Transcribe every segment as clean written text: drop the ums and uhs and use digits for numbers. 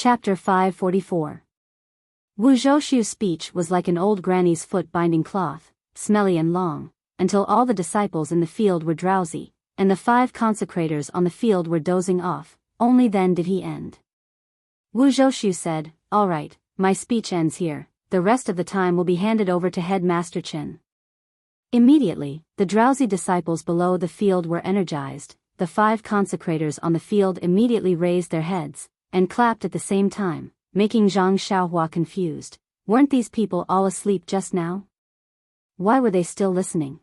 Chapter 544. Wu Zhouxiu's speech was like an old granny's foot binding cloth, smelly and long, until all the disciples in the field were drowsy, and the 5 consecrators on the field were dozing off. Only then did he end. Wu Zhouxiu said, "All right, my speech ends here. The rest of the time will be handed over to Headmaster Chen." Immediately, the drowsy disciples below the field were energized. The 5 consecrators on the field immediately raised their heads and clapped at the same time, making Zhang Xiaohua confused. Weren't these people all asleep just now? Why were they still listening?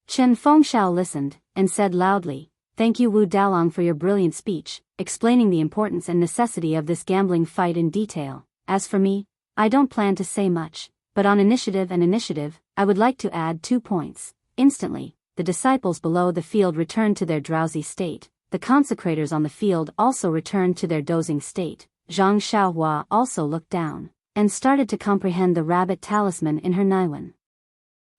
Chen Fengxiao listened, and said loudly, "Thank you Wu Dalong for your brilliant speech, explaining the importance and necessity of this gambling fight in detail. As for me, I don't plan to say much, but on initiative, I would like to add 2 points." Instantly, the disciples below the field returned to their drowsy state. The consecrators on the field also returned to their dozing state. Zhang Xiaohua also looked down, and started to comprehend the rabbit talisman in her Naiwan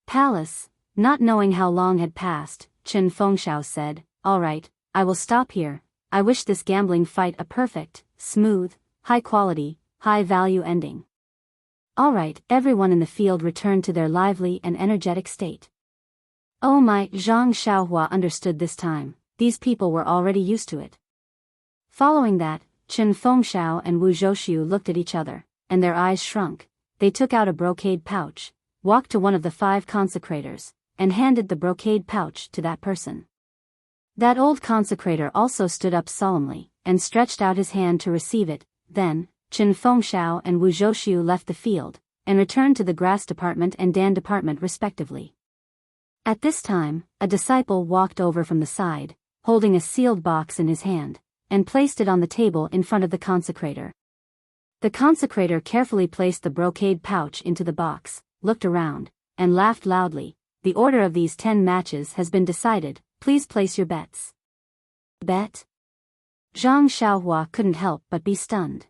palace. Not knowing how long had passed, Chen Fengxiao said, "All right, I will stop here. I wish this gambling fight a perfect, smooth, high-quality, high-value ending." All right, everyone in the field returned to their lively and energetic state. Oh my, Zhang Xiaohua understood this time. These people were already used to it. Following that, Chen Fengxiao and Wu Zhouxiu looked at each other, and their eyes shrunk. They took out a brocade pouch, walked to one of the 5 consecrators, and handed the brocade pouch to that person. That old consecrator also stood up solemnly, and stretched out his hand to receive it. Then, Chen Fengxiao and Wu Zhouxiu left the field, and returned to the grass department and Dan department respectively. At this time, a disciple walked over from the side, holding a sealed box in his hand, and placed it on the table in front of the consecrator. The consecrator carefully placed the brocade pouch into the box, looked around, and laughed loudly. "The order of these 10 matches has been decided. Please place your bets." Bet? Zhang Xiaohua couldn't help but be stunned.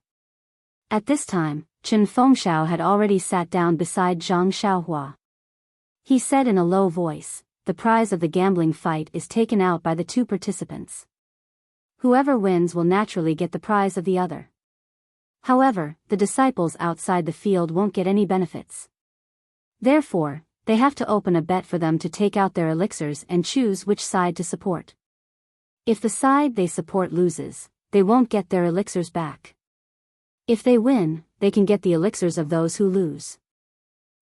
At this time, Chen Fengxiao had already sat down beside Zhang Xiaohua. He said in a low voice, "The prize of the gambling fight is taken out by the 2 participants. Whoever wins will naturally get the prize of the other. However, the disciples outside the field won't get any benefits. Therefore, they have to open a bet for them to take out their elixirs and choose which side to support. If the side they support loses, they won't get their elixirs back. If they win, they can get the elixirs of those who lose."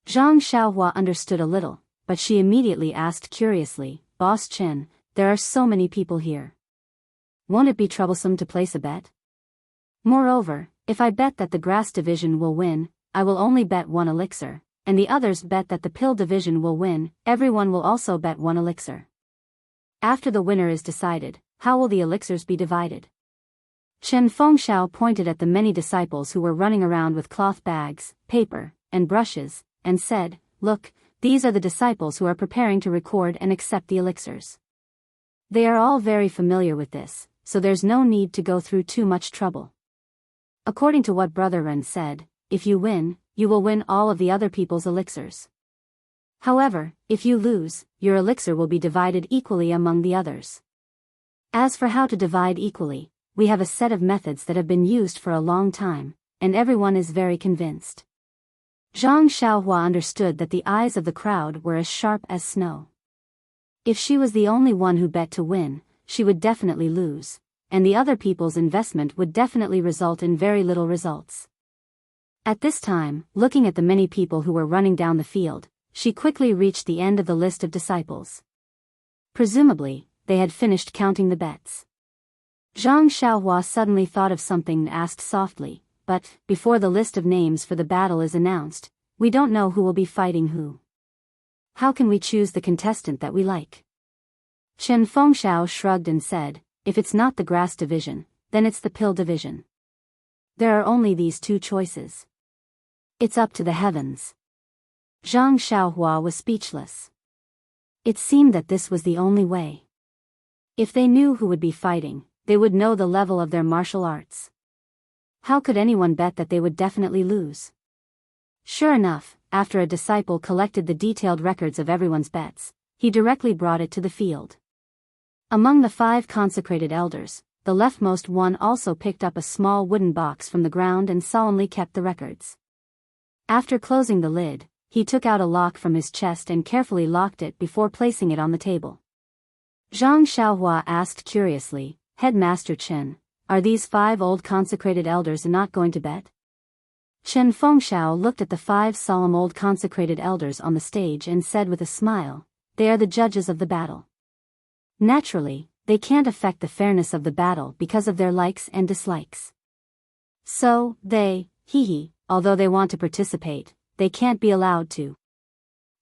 Zhang Xiaohua understood a little, but she immediately asked curiously, "Boss Chen, there are so many people here. Won't it be troublesome to place a bet? Moreover, if I bet that the grass division will win, I will only bet 1 elixir, and the others bet that the pill division will win, everyone will also bet 1 elixir. After the winner is decided, how will the elixirs be divided?" Chen Fengxiao pointed at the many disciples who were running around with cloth bags, paper, and brushes, and said, "Look, these are the disciples who are preparing to record and accept the elixirs. They are all very familiar with this, so there's no need to go through too much trouble. According to what Brother Ren said, if you win, you will win all of the other people's elixirs. However, if you lose, your elixir will be divided equally among the others. As for how to divide equally, we have a set of methods that have been used for a long time, and everyone is very convinced." Zhang Xiaohua understood that the eyes of the crowd were as sharp as snow. If she was the only one who bet to win, she would definitely lose, and the other people's investment would definitely result in very little results. At this time, looking at the many people who were running down the field, she quickly reached the end of the list of disciples. Presumably, they had finished counting the bets. Zhang Xiaohua suddenly thought of something and asked softly, "But, before the list of names for the battle is announced, we don't know who will be fighting who. How can we choose the contestant that we like?" Chen Fengxiao shrugged and said, "If it's not the grass division, then it's the pill division. There are only these 2 choices. It's up to the heavens." Zhang Xiaohua was speechless. It seemed that this was the only way. If they knew who would be fighting, they would know the level of their martial arts. How could anyone bet that they would definitely lose? Sure enough, after a disciple collected the detailed records of everyone's bets, he directly brought it to the field. Among the 5 consecrated elders, the leftmost one also picked up a small wooden box from the ground and solemnly kept the records. After closing the lid, he took out a lock from his chest and carefully locked it before placing it on the table. Zhang Xiaohua asked curiously, "Headmaster Chen, are these 5 old consecrated elders not going to bet?" Chen Fengxiao looked at the 5 solemn old consecrated elders on the stage and said with a smile, "They are the judges of the battle. Naturally, they can't affect the fairness of the battle because of their likes and dislikes. So, although they want to participate, they can't be allowed to.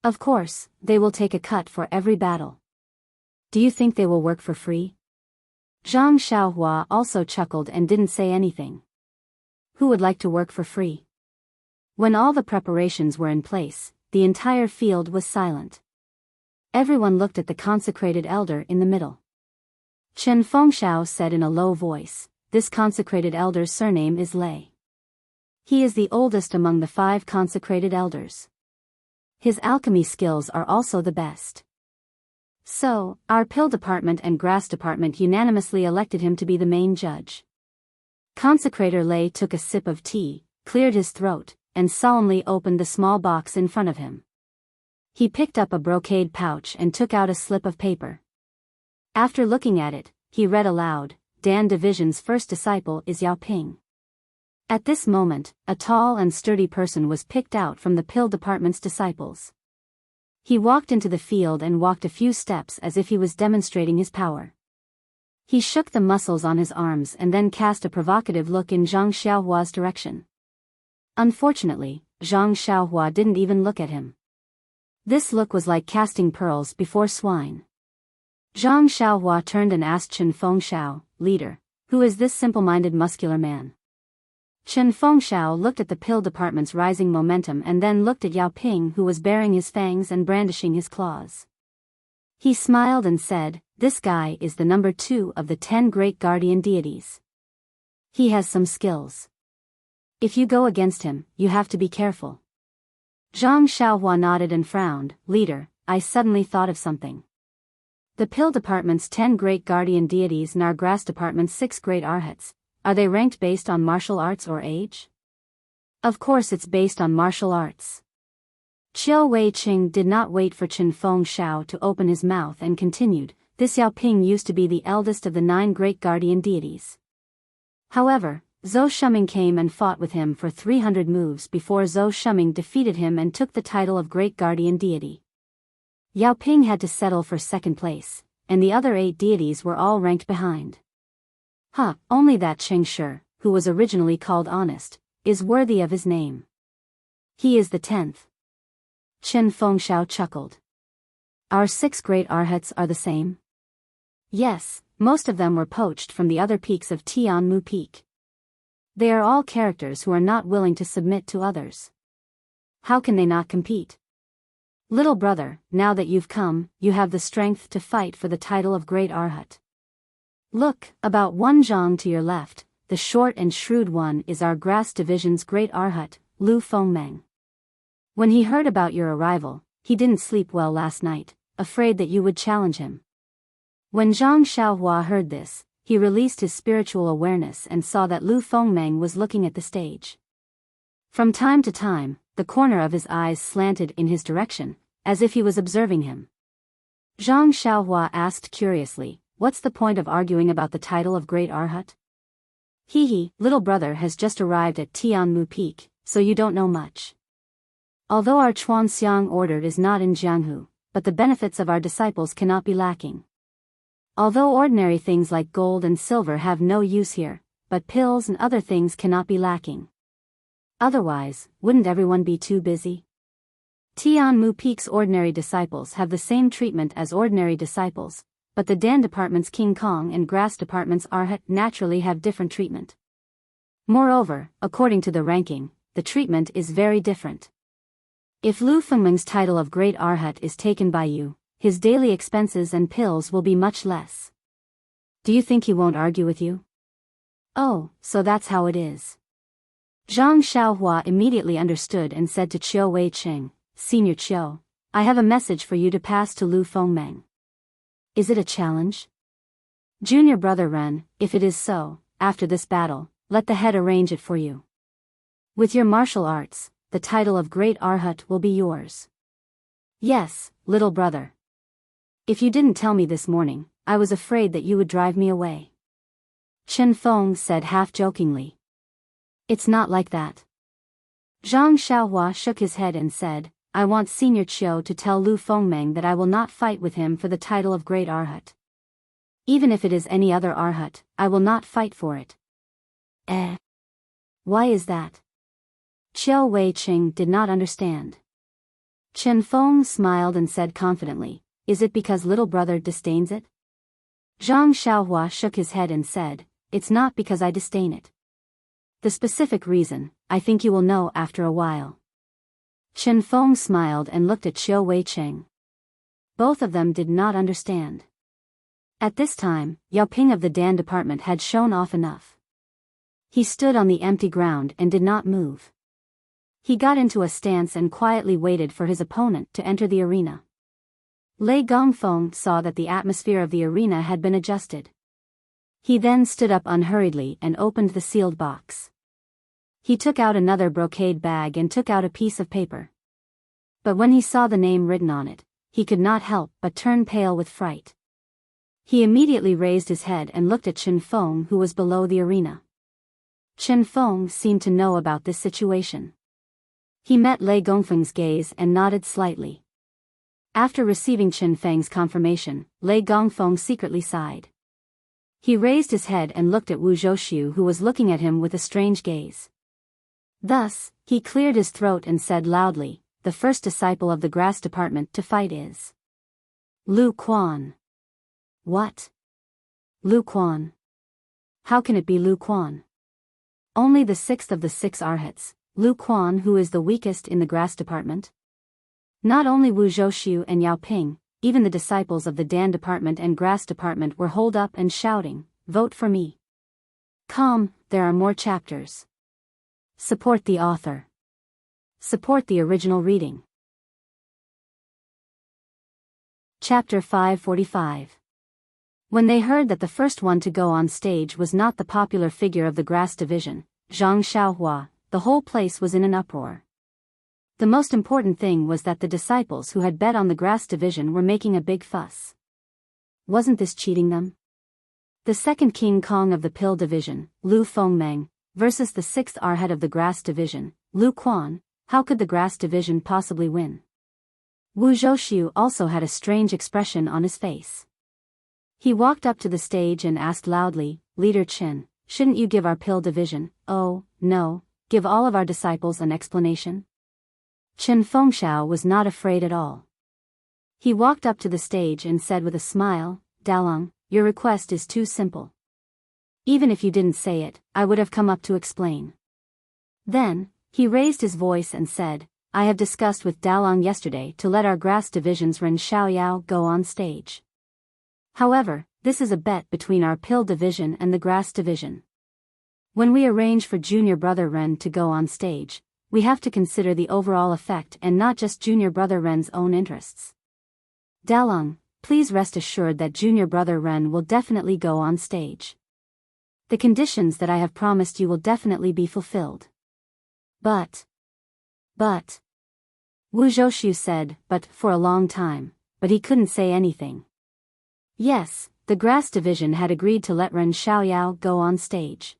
Of course, they will take a cut for every battle. Do you think they will work for free?" Zhang Xiaohua also chuckled and didn't say anything. Who would like to work for free? When all the preparations were in place, the entire field was silent. Everyone looked at the consecrated elder in the middle. Chen Fengxiao said in a low voice, "This consecrated elder's surname is Lei. He is the oldest among the 5 consecrated elders. His alchemy skills are also the best. So, our pill department and grass department unanimously elected him to be the main judge." Consecrator Lei took a sip of tea, cleared his throat, and solemnly opened the small box in front of him. He picked up a brocade pouch and took out a slip of paper. After looking at it, he read aloud, "Dan Division's first disciple is Yao Ping." At this moment, a tall and sturdy person was picked out from the pill department's disciples. He walked into the field and walked a few steps as if he was demonstrating his power. He shook the muscles on his arms and then cast a provocative look in Zhang Xiaohua's direction. Unfortunately, Zhang Xiaohua didn't even look at him. This look was like casting pearls before swine. Zhang Xiaohua turned and asked Chen Fengxiao, "Leader, who is this simple-minded muscular man?" Chen Fengxiao looked at the pill department's rising momentum and then looked at Yao Ping, who was baring his fangs and brandishing his claws. He smiled and said, "This guy is the number 2 of the 10 great guardian deities. He has some skills. If you go against him, you have to be careful." Zhang Xiaohua nodded and frowned, "Leader, I suddenly thought of something. The pill department's 10 great guardian deities and our grass department's 6 great arhats, are they ranked based on martial arts or age?" "Of course it's based on martial arts." Qiu Wei-cheng did not wait for Chen Fengxiao to open his mouth and continued, "This Yao Ping used to be the eldest of the 9 great guardian deities. However, Zhou Shuming came and fought with him for 300 moves before Zhou Shuming defeated him and took the title of Great Guardian Deity. Yao Ping had to settle for 2nd place, and the other 8 deities were all ranked behind. Only that Cheng Shi, who was originally called Honest, is worthy of his name. He is the 10th. Chen Fengxiao chuckled. "Our 6 great arhats are the same?" "Yes, most of them were poached from the other peaks of Tianmu Peak. They are all characters who are not willing to submit to others. How can they not compete? Little brother, now that you've come, you have the strength to fight for the title of Great Arhat. Look, about 1 zhang to your left, the short and shrewd one is our grass division's Great Arhat, Lu Fengmeng. When he heard about your arrival, he didn't sleep well last night, afraid that you would challenge him." When Zhang Xiaohua heard this, he released his spiritual awareness and saw that Lu Fengmeng was looking at the stage. From time to time, the corner of his eyes slanted in his direction, as if he was observing him. Zhang Xiaohua asked curiously, "What's the point of arguing about the title of Great Arhat? Little brother has just arrived at Tianmu Peak, so you don't know much. Although our Chuanxiang order is not in Jianghu, but the benefits of our disciples cannot be lacking. Although ordinary things like gold and silver have no use here, but pills and other things cannot be lacking. Otherwise, wouldn't everyone be too busy? Tianmu Peak's ordinary disciples have the same treatment as ordinary disciples, but the Dan department's King Kong and Grass department's Arhat naturally have different treatment. Moreover, according to the ranking, the treatment is very different. If Lu Fengmeng's title of Great Arhat is taken by you, his daily expenses and pills will be much less. Do you think he won't argue with you?" "Oh, so that's how it is." Zhang Xiaohua immediately understood and said to Qiu Wei-cheng, "Senior Qiu, I have a message for you to pass to Lu Fengmeng." "Is it a challenge?" Junior brother Ren, if it is so, after this battle, let the head arrange it for you. With your martial arts, the title of Great Arhat will be yours. Yes, little brother. If you didn't tell me this morning, I was afraid that you would drive me away. Chen Feng said half-jokingly. It's not like that. Zhang Xiaohua shook his head and said, I want Senior Qiu to tell Lu Fengmeng that I will not fight with him for the title of Great Arhat. Even if it is any other Arhat, I will not fight for it. Why is that? Qiu Weiqing did not understand. Chen Feng smiled and said confidently, is it because little brother disdains it? Zhang Xiaohua shook his head and said, it's not because I disdain it. The specific reason, I think you will know after a while. Chen Feng smiled and looked at Qiu Weiqing. Both of them did not understand. At this time, Yao Ping of the Dan department had shown off enough. He stood on the empty ground and did not move. He got into a stance and quietly waited for his opponent to enter the arena. Lei Gongfeng saw that the atmosphere of the arena had been adjusted. He then stood up unhurriedly and opened the sealed box. He took out another brocade bag and took out a piece of paper. But when he saw the name written on it, he could not help but turn pale with fright. He immediately raised his head and looked at Chen Feng, who was below the arena. Chen Feng seemed to know about this situation. He met Lei Gongfeng's gaze and nodded slightly. After receiving Chen Feng's confirmation, Lei Gongfeng secretly sighed. He raised his head and looked at Wu Zhouxiu, who was looking at him with a strange gaze. Thus, he cleared his throat and said loudly, the first disciple of the grass department to fight is Lu Quan. What? Lu Quan? How can it be Lu Quan? Only the sixth of the 6 Arhats, Lu Quan, who is the weakest in the grass department? Not only Wu Zhouxiu and Yao Ping, even the disciples of the Dan department and grass department were holed up and shouting, vote for me. Come, there are more chapters. Support the author. Support the original reading. Chapter 545. When they heard that the first one to go on stage was not the popular figure of the grass division, Zhang Xiaohua, the whole place was in an uproar. The most important thing was that the disciples who had bet on the grass division were making a big fuss. Wasn't this cheating them? The second King Kong of the pill division, Lu Fengmeng, versus the 6th Arhat of the grass division, Lu Quan, how could the grass division possibly win? Wu Zhouxiu also had a strange expression on his face. He walked up to the stage and asked loudly, Leader Chen, shouldn't you give our pill division, no, give all of our disciples an explanation? Chen Fengxiao was not afraid at all. He walked up to the stage and said with a smile, Dalong, your request is too simple. Even if you didn't say it, I would have come up to explain. Then, he raised his voice and said, I have discussed with Dalong yesterday to let our grass division's Ren Xiaoyao go on stage. However, this is a bet between our pill division and the grass division. When we arrange for junior brother Ren to go on stage, we have to consider the overall effect and not just junior brother Ren's own interests. Dalong, please rest assured that junior brother Ren will definitely go on stage. The conditions that I have promised you will definitely be fulfilled. But. Wu Zhouxiu said, but for a long time, but he couldn't say anything. Yes, the grass division had agreed to let Ren Xiaoyao go on stage.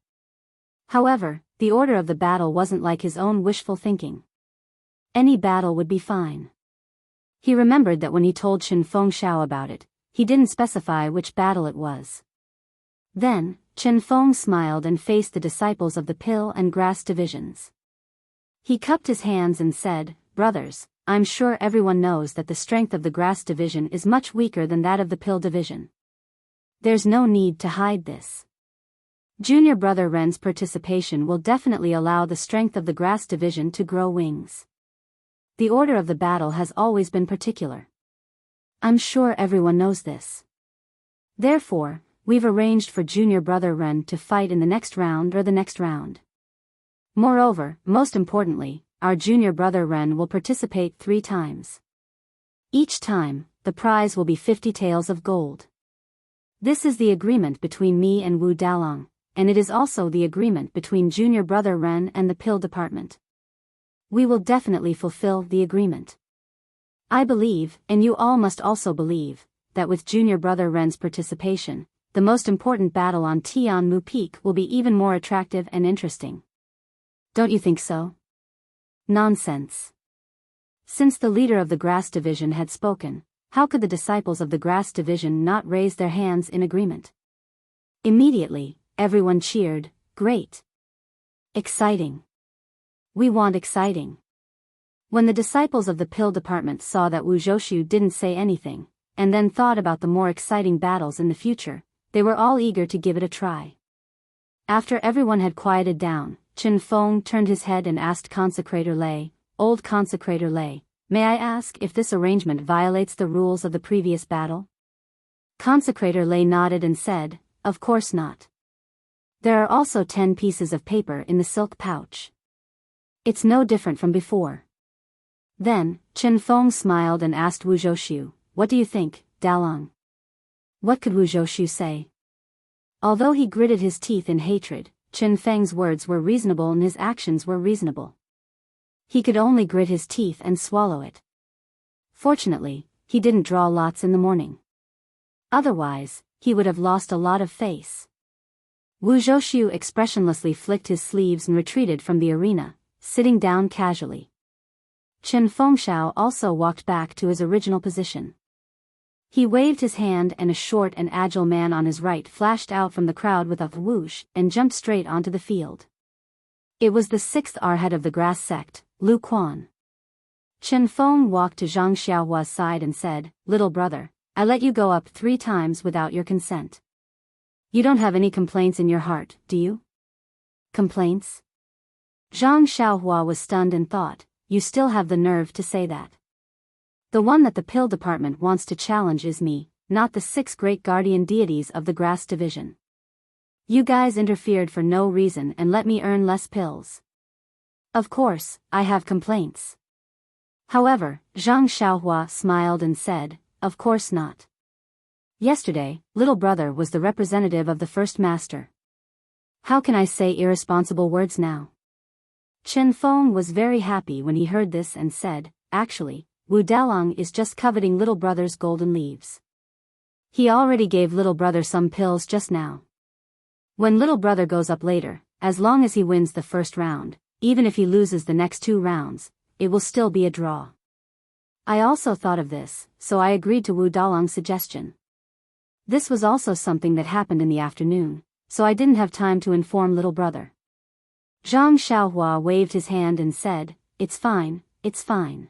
However, the order of the battle wasn't like his own wishful thinking. Any battle would be fine. He remembered that when he told Chen Fengxiao about it, he didn't specify which battle it was. Then, Chen Feng smiled and faced the disciples of the pill and grass divisions. He cupped his hands and said, Brothers, I'm sure everyone knows that the strength of the grass division is much weaker than that of the pill division. There's no need to hide this. Junior brother Ren's participation will definitely allow the strength of the grass division to grow wings. The order of the battle has always been particular. I'm sure everyone knows this. Therefore, we've arranged for junior brother Ren to fight in the next round or the next round. Moreover, most importantly, our junior brother Ren will participate 3 times. Each time, the prize will be 50 taels of gold. This is the agreement between me and Wu Dalong, and it is also the agreement between junior brother Ren and the pill department. We will definitely fulfill the agreement. I believe, and you all must also believe, that with junior brother Ren's participation, the most important battle on Tianmu Peak will be even more attractive and interesting. Don't you think so? Nonsense. Since the leader of the Grass Division had spoken, how could the disciples of the Grass Division not raise their hands in agreement? Immediately, everyone cheered, "Great! Exciting! We want exciting!" When the disciples of the pill department saw that Wu Zhoushu didn't say anything, and then thought about the more exciting battles in the future, they were all eager to give it a try. After everyone had quieted down, Chen Feng turned his head and asked Consecrator Lei, "Old Consecrator Lei, may I ask if this arrangement violates the rules of the previous battle?" Consecrator Lei nodded and said, "Of course not. There are also 10 pieces of paper in the silk pouch. It's no different from before." Then, Chen Feng smiled and asked Wu Zhoushu, "What do you think, Dalong?" What could Wu Zhoushu say? Although he gritted his teeth in hatred, Chen Feng's words were reasonable and his actions were reasonable. He could only grit his teeth and swallow it. Fortunately, he didn't draw lots in the morning. Otherwise, he would have lost a lot of face. Wu Zhoushu expressionlessly flicked his sleeves and retreated from the arena, sitting down casually. Chen Fengshao also walked back to his original position. He waved his hand and a short and agile man on his right flashed out from the crowd with a whoosh and jumped straight onto the field. It was the 6th arhat of the grass sect, Lu Quan. Chen Feng walked to Zhang Xiaohua's side and said, "Little brother, I let you go up 3 times without your consent. You don't have any complaints in your heart, do you?" "Complaints?" Zhang Xiaohua was stunned and thought, "You still have the nerve to say that. The one that the pill department wants to challenge is me, not the 6 great guardian deities of the Grass Division. You guys interfered for no reason and let me earn less pills. Of course, I have complaints." However, Zhang Xiaohua smiled and said, "Of course not. Yesterday, little brother was the representative of the first master. How can I say irresponsible words now?" Chen Feng was very happy when he heard this and said, "Actually, Wu Dalong is just coveting little brother's golden leaves. He already gave little brother some pills just now. When little brother goes up later, as long as he wins the first round, even if he loses the next 2 rounds, it will still be a draw." I also thought of this, so I agreed to Wu Dalong's suggestion. This was also something that happened in the afternoon, so I didn't have time to inform little brother. Zhang Xiaohua waved his hand and said, "It's fine, it's fine.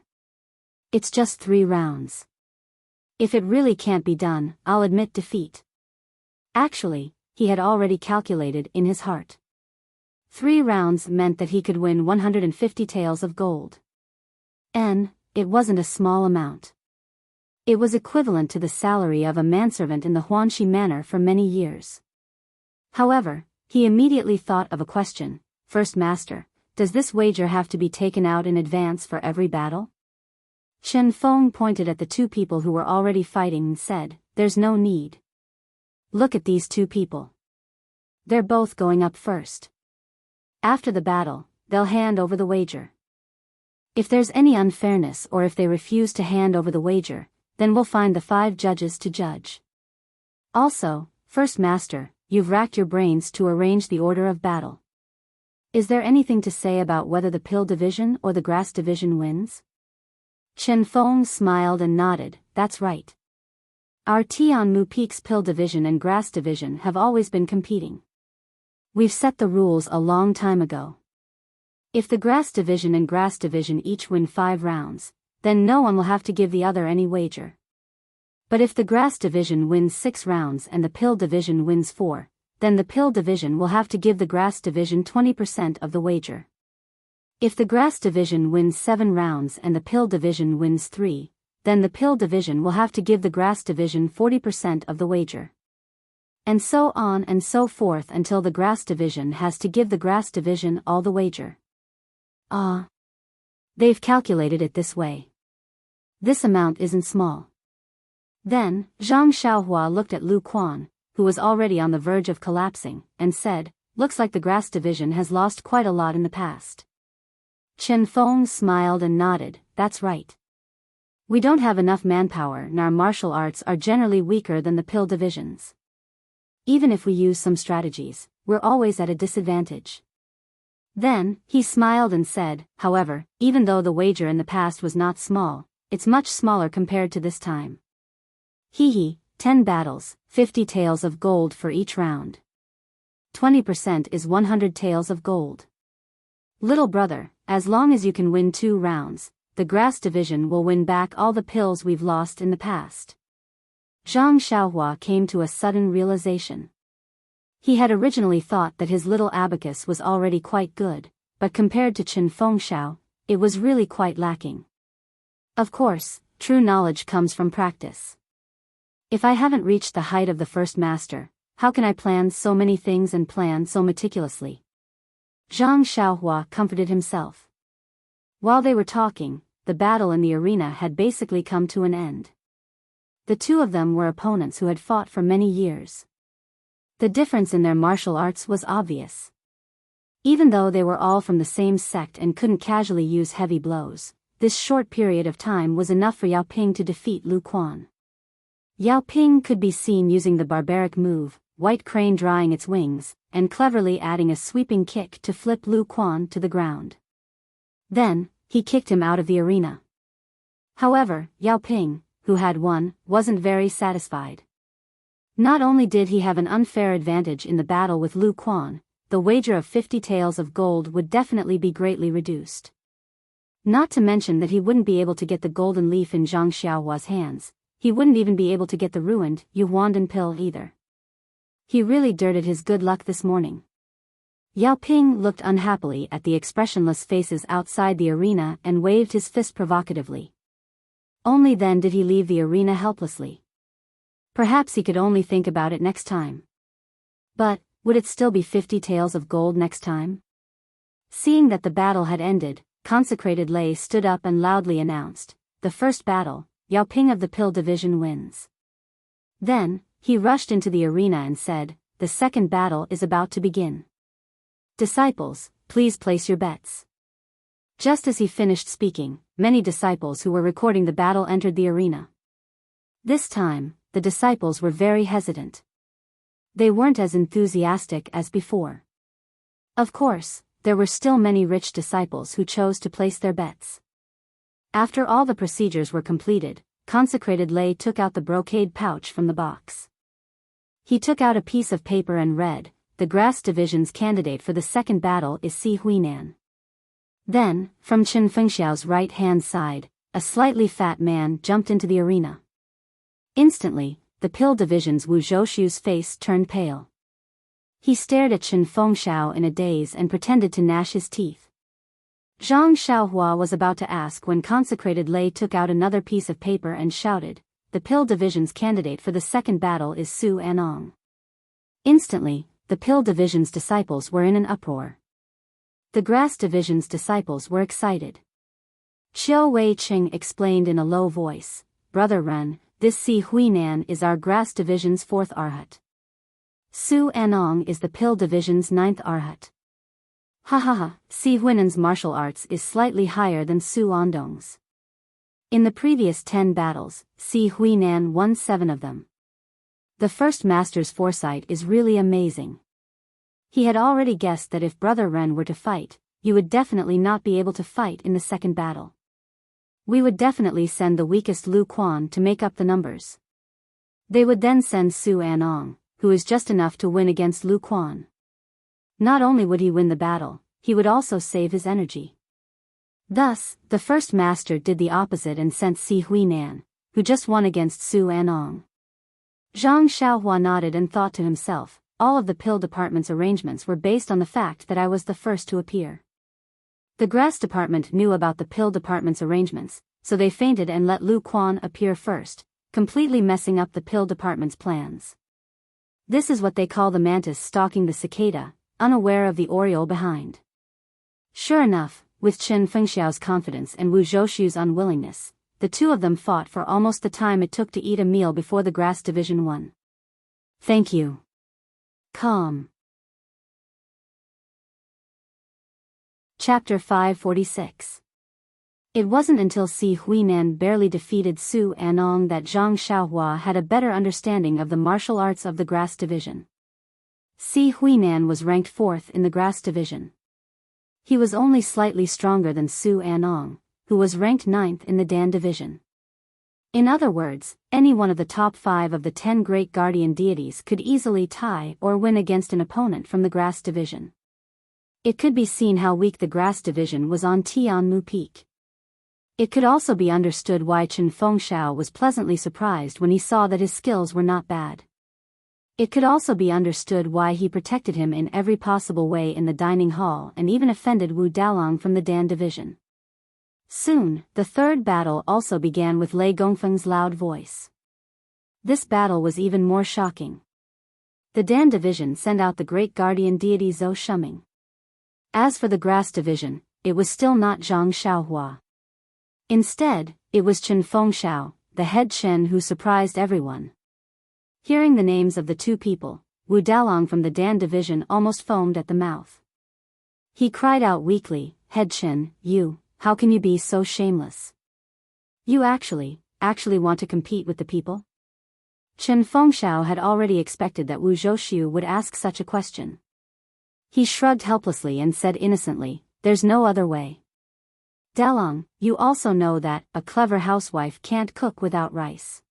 It's just 3 rounds. If it really can't be done, I'll admit defeat." Actually, he had already calculated in his heart. 3 rounds meant that he could win 150 taels of gold. And it wasn't a small amount. It was equivalent to the salary of a manservant in the Huanxi Manor for many years. However, he immediately thought of a question. "First Master, does this wager have to be taken out in advance for every battle?" Chen Feng pointed at the 2 people who were already fighting and said, "There's no need. Look at these 2 people. They're both going up first. After the battle, they'll hand over the wager. If there's any unfairness or if they refuse to hand over the wager, then we'll find the 5 judges to judge. Also, First Master, you've racked your brains to arrange the order of battle. Is there anything to say about whether the Pill Division or the Grass Division wins?" Chen Feng smiled and nodded, "That's right. Our Tianmu Peak's Pill Division and Grass Division have always been competing. We've set the rules a long time ago. If the Grass Division and Grass Division each win 5 rounds, then no one will have to give the other any wager. But if the Grass Division wins 6 rounds and the Pill Division wins 4, then the Pill Division will have to give the Grass Division 20% of the wager. If the Grass Division wins 7 rounds and the Pill Division wins 3, then the Pill Division will have to give the Grass Division 40% of the wager. And so on and so forth until the Grass Division has to give the Grass Division all the wager." Ah. They've calculated it this way. This amount isn't small. Then, Zhang Xiaohua looked at Lu Quan, who was already on the verge of collapsing, and said, "Looks like the grass division has lost quite a lot in the past." Chen Feng smiled and nodded, "That's right. We don't have enough manpower and our martial arts are generally weaker than the pill divisions. Even if we use some strategies, we're always at a disadvantage." Then, he smiled and said, "However, even though the wager in the past was not small, it's much smaller compared to this time. Hee hee, 10 battles, 50 taels of gold for each round. 20% is 100 taels of gold. Little brother, as long as you can win 2 rounds, the grass division will win back all the pills we've lost in the past." Zhang Xiaohua came to a sudden realization. He had originally thought that his little abacus was already quite good, but compared to Chen Fengxiao, it was really quite lacking. Of course, true knowledge comes from practice. If I haven't reached the height of the first master, how can I plan so many things and plan so meticulously? Zhang Xiaohua comforted himself. While they were talking, the battle in the arena had basically come to an end. The two of them were opponents who had fought for many years. The difference in their martial arts was obvious. Even though they were all from the same sect and couldn't casually use heavy blows, this short period of time was enough for Yao Ping to defeat Lu Quan. Yao Ping could be seen using the barbaric move, White Crane drawing its wings, and cleverly adding a sweeping kick to flip Lu Quan to the ground. Then, he kicked him out of the arena. However, Yao Ping, who had won, wasn't very satisfied. Not only did he have an unfair advantage in the battle with Lu Quan, the wager of 50 taels of gold would definitely be greatly reduced. Not to mention that he wouldn't be able to get the golden leaf in Zhang Xiaohua's hands, he wouldn't even be able to get the ruined Yuandan pill either. He really dirted his good luck this morning. Yao Ping looked unhappily at the expressionless faces outside the arena and waved his fist provocatively. Only then did he leave the arena helplessly. Perhaps he could only think about it next time. But, would it still be 50 taels of gold next time? Seeing that the battle had ended, Consecrated Lei stood up and loudly announced, "The first battle, Yao Ping of the Pill Division wins." Then, he rushed into the arena and said, "The second battle is about to begin. Disciples, please place your bets." Just as he finished speaking, many disciples who were recording the battle entered the arena. This time, the disciples were very hesitant. They weren't as enthusiastic as before. Of course, there were still many rich disciples who chose to place their bets. After all the procedures were completed, Consecrated Lei took out the brocade pouch from the box. He took out a piece of paper and read, "The grass division's candidate for the second battle is Si Huinan." Then, from Chen Fengxiao's right-hand side, a slightly fat man jumped into the arena. Instantly, the pill division's Wu Zhoushu's face turned pale. He stared at Chen Fengxiao in a daze and pretended to gnash his teeth. Zhang Xiaohua was about to ask when Consecrated Lei took out another piece of paper and shouted, "The pill division's candidate for the second battle is Su Anong." Instantly, the pill division's disciples were in an uproar. The grass division's disciples were excited. Qiu Wei Qing explained in a low voice, "Brother Ren, this Si Huinan is our grass division's 4th arhat. Su Anong is the pill division's 9th arhat. Ha ha ha, Si Huinan's martial arts is slightly higher than Su Andong's. In the previous 10 battles, Si Huinan won 7 of them. The first master's foresight is really amazing. He had already guessed that if Brother Ren were to fight, you would definitely not be able to fight in the second battle. We would definitely send the weakest Lu Quan to make up the numbers. They would then send Su Anong, who is just enough to win against Lu Quan. Not only would he win the battle, he would also save his energy. Thus, the first master did the opposite and sent Si Huinan, who just won against Su Anong. Zhang Xiaohua nodded and thought to himself, all of the pill department's arrangements were based on the fact that I was the first to appear. The grass department knew about the pill department's arrangements, so they feinted and let Lu Quan appear first, completely messing up the pill department's plans. This is what they call the mantis stalking the cicada, unaware of the oriole behind. Sure enough, with Chen Fengxiao's confidence and Wu Zhoushu's unwillingness, the two of them fought for almost the time it took to eat a meal before the grass division won. Thank you. Calm. Chapter 546. It wasn't until Si Huinan barely defeated Su Anong that Zhang Xiaohua had a better understanding of the martial arts of the grass division. Si Huinan was ranked 4th in the grass division. He was only slightly stronger than Su Anong, who was ranked 9th in the Dan division. In other words, any one of the top 5 of the 10 great guardian deities could easily tie or win against an opponent from the grass division. It could be seen how weak the grass division was on Tianmu Peak. It could also be understood why Chen Fengxiao was pleasantly surprised when he saw that his skills were not bad. It could also be understood why he protected him in every possible way in the dining hall and even offended Wu Dalong from the Dan division. Soon, the third battle also began with Lei Gongfeng's loud voice. This battle was even more shocking. The Dan division sent out the great guardian deity Zhou Shuming. As for the grass division, it was still not Zhang Xiaohua. Instead, it was Chen Fengxiao, the head Chen, who surprised everyone. Hearing the names of the two people, Wu Dalong from the Dan division almost foamed at the mouth. He cried out weakly, "Head Chen, how can you be so shameless? You actually want to compete with the people?" Chen Fengxiao had already expected that Wu Zhouxiu would ask such a question. He shrugged helplessly and said innocently, "There's no other way. Dalong, you also know that a clever housewife can't cook without rice.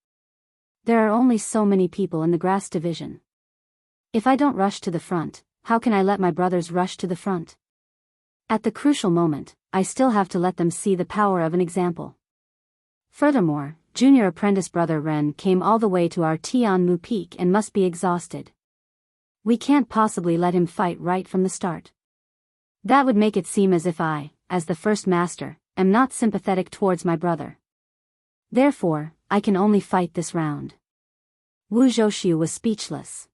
There are only so many people in the grass division. If I don't rush to the front, how can I let my brothers rush to the front? At the crucial moment, I still have to let them see the power of an example. Furthermore, junior apprentice brother Ren came all the way to our Tianmu Peak and must be exhausted. We can't possibly let him fight right from the start. That would make it seem as if I, as the first master, am not sympathetic towards my brother. Therefore, I can only fight this round." Wu Zhouxiu was speechless.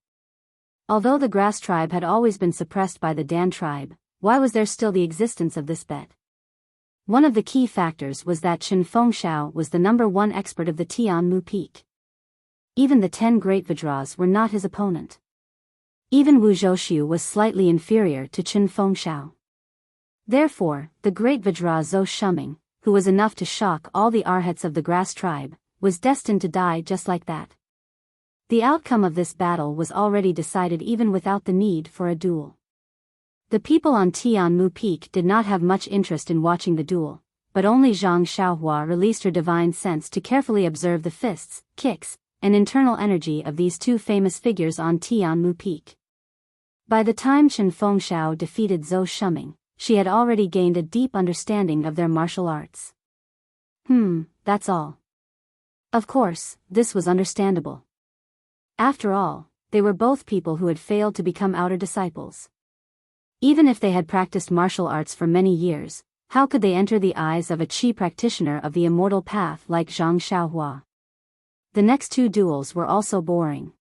Although the grass tribe had always been suppressed by the Dan tribe, why was there still the existence of this bet? One of the key factors was that Chen Fengxiao was the #1 expert of the Tianmu Peak. Even the 10 great Vajras were not his opponent. Even Wu Zhouxiu was slightly inferior to Chen Fengxiao. Therefore, the great Vajra Zhou Shuming, who was enough to shock all the arhats of the grass tribe, was destined to die just like that. The outcome of this battle was already decided even without the need for a duel. The people on Tianmu Peak did not have much interest in watching the duel, but only Zhang Xiaohua released her divine sense to carefully observe the fists, kicks, and internal energy of these two famous figures on Tianmu Peak. By the time Chen Fengxiao defeated Zhou Shuming, she had already gained a deep understanding of their martial arts. That's all. Of course, this was understandable. After all, they were both people who had failed to become outer disciples. Even if they had practiced martial arts for many years, how could they enter the eyes of a Qi practitioner of the immortal path like Zhang Xiaohua? The next two duels were also boring.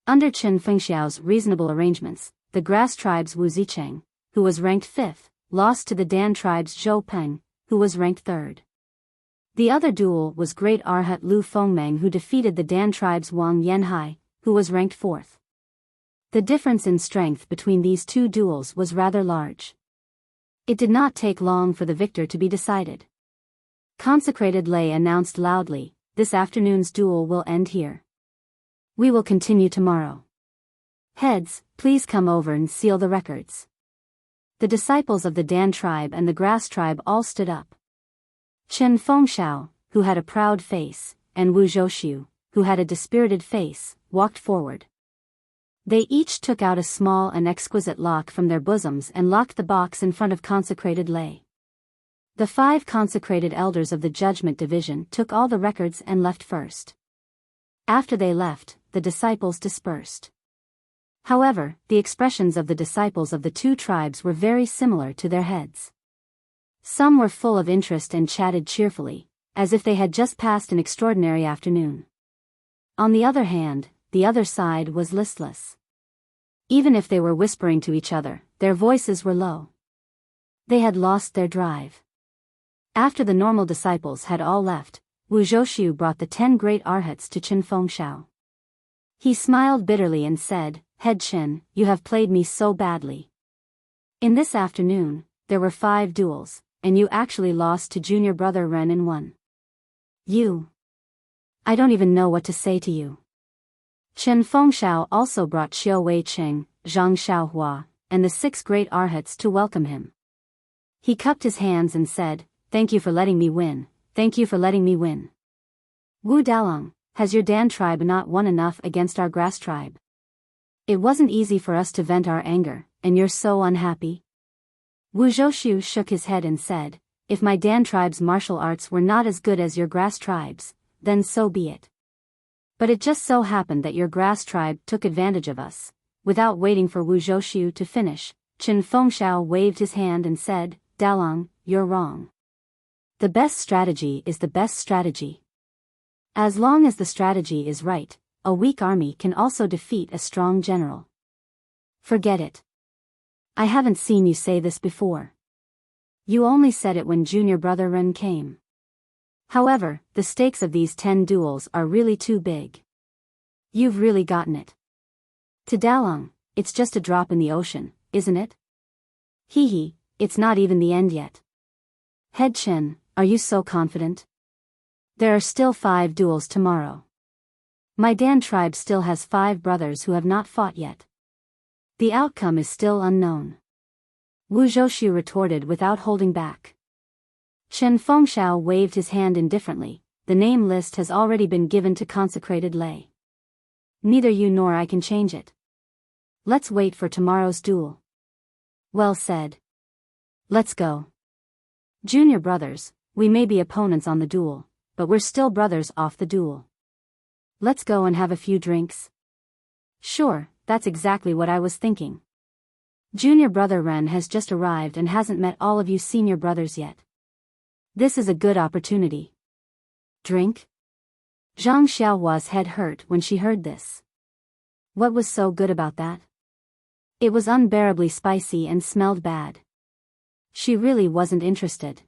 Under Chen Fengxiao's reasonable arrangements, the grass tribe's Wu Zicheng, who was ranked 5th, lost to the Dan tribe's Zhou Peng, who was ranked 3rd. The other duel was Great Arhat Lu Fengmeng, who defeated the Dan tribe's Wang Yanhai, who was ranked 4th. The difference in strength between these two duels was rather large. It did not take long for the victor to be decided. Consecrated Lei announced loudly, "This afternoon's duel will end here. We will continue tomorrow. Heads, please come over and seal the records." The disciples of the Dan tribe and the grass tribe all stood up. Chen Fengxiao, who had a proud face, and Wu Zhouxiu, who had a dispirited face, walked forward. They each took out a small and exquisite lock from their bosoms and locked the box in front of consecrated Lei. The 5 consecrated elders of the Judgment Division took all the records and left first. After they left, the disciples dispersed. However, the expressions of the disciples of the two tribes were very similar to their heads. Some were full of interest and chatted cheerfully, as if they had just passed an extraordinary afternoon. On the other hand, the other side was listless. Even if they were whispering to each other, their voices were low. They had lost their drive. After the normal disciples had all left, Wu Zhouxiu brought the 10 great arhats to Chen Fengxiao. He smiled bitterly and said, Head Chen, you have played me so badly. In this afternoon, there were 5 duels, and you actually lost to junior brother Ren in one. I don't even know what to say to you. Chen Fengshao also brought Xiao Wei Cheng, Zhang Xiaohua, and the 6 great arhats to welcome him. He cupped his hands and said, Thank you for letting me win, thank you for letting me win. Wu Dalong, has your Dan tribe not won enough against our grass tribe? It wasn't easy for us to vent our anger, and you're so unhappy? Wu Zhoushu shook his head and said, If my Dan tribe's martial arts were not as good as your grass tribe's, then so be it. But it just so happened that your grass tribe took advantage of us. Without waiting for Wu Zhoushu to finish, Chen Fengshao waved his hand and said, Dalong, you're wrong. The best strategy is the best strategy. As long as the strategy is right, a weak army can also defeat a strong general. Forget it. I haven't seen you say this before. You only said it when junior brother Ren came. However, the stakes of these 10 duels are really too big. You've really gotten it. To Dalong, it's just a drop in the ocean, isn't it? Hee, it's not even the end yet. Head Chen, are you so confident? There are still 5 duels tomorrow. My Dan tribe still has 5 brothers who have not fought yet. The outcome is still unknown. Wu Zhoushu retorted without holding back. Chen Fengshao waved his hand indifferently. The name list has already been given to consecrated lay. Neither you nor I can change it. Let's wait for tomorrow's duel. Well said. Let's go. Junior brothers, we may be opponents on the duel, but we're still brothers off the duel. Let's go and have a few drinks. Sure, that's exactly what I was thinking. Junior brother Ren has just arrived and hasn't met all of you senior brothers yet. This is a good opportunity. Drink? Zhang Xiaohua's head hurt when she heard this. What was so good about that? It was unbearably spicy and smelled bad. She really wasn't interested.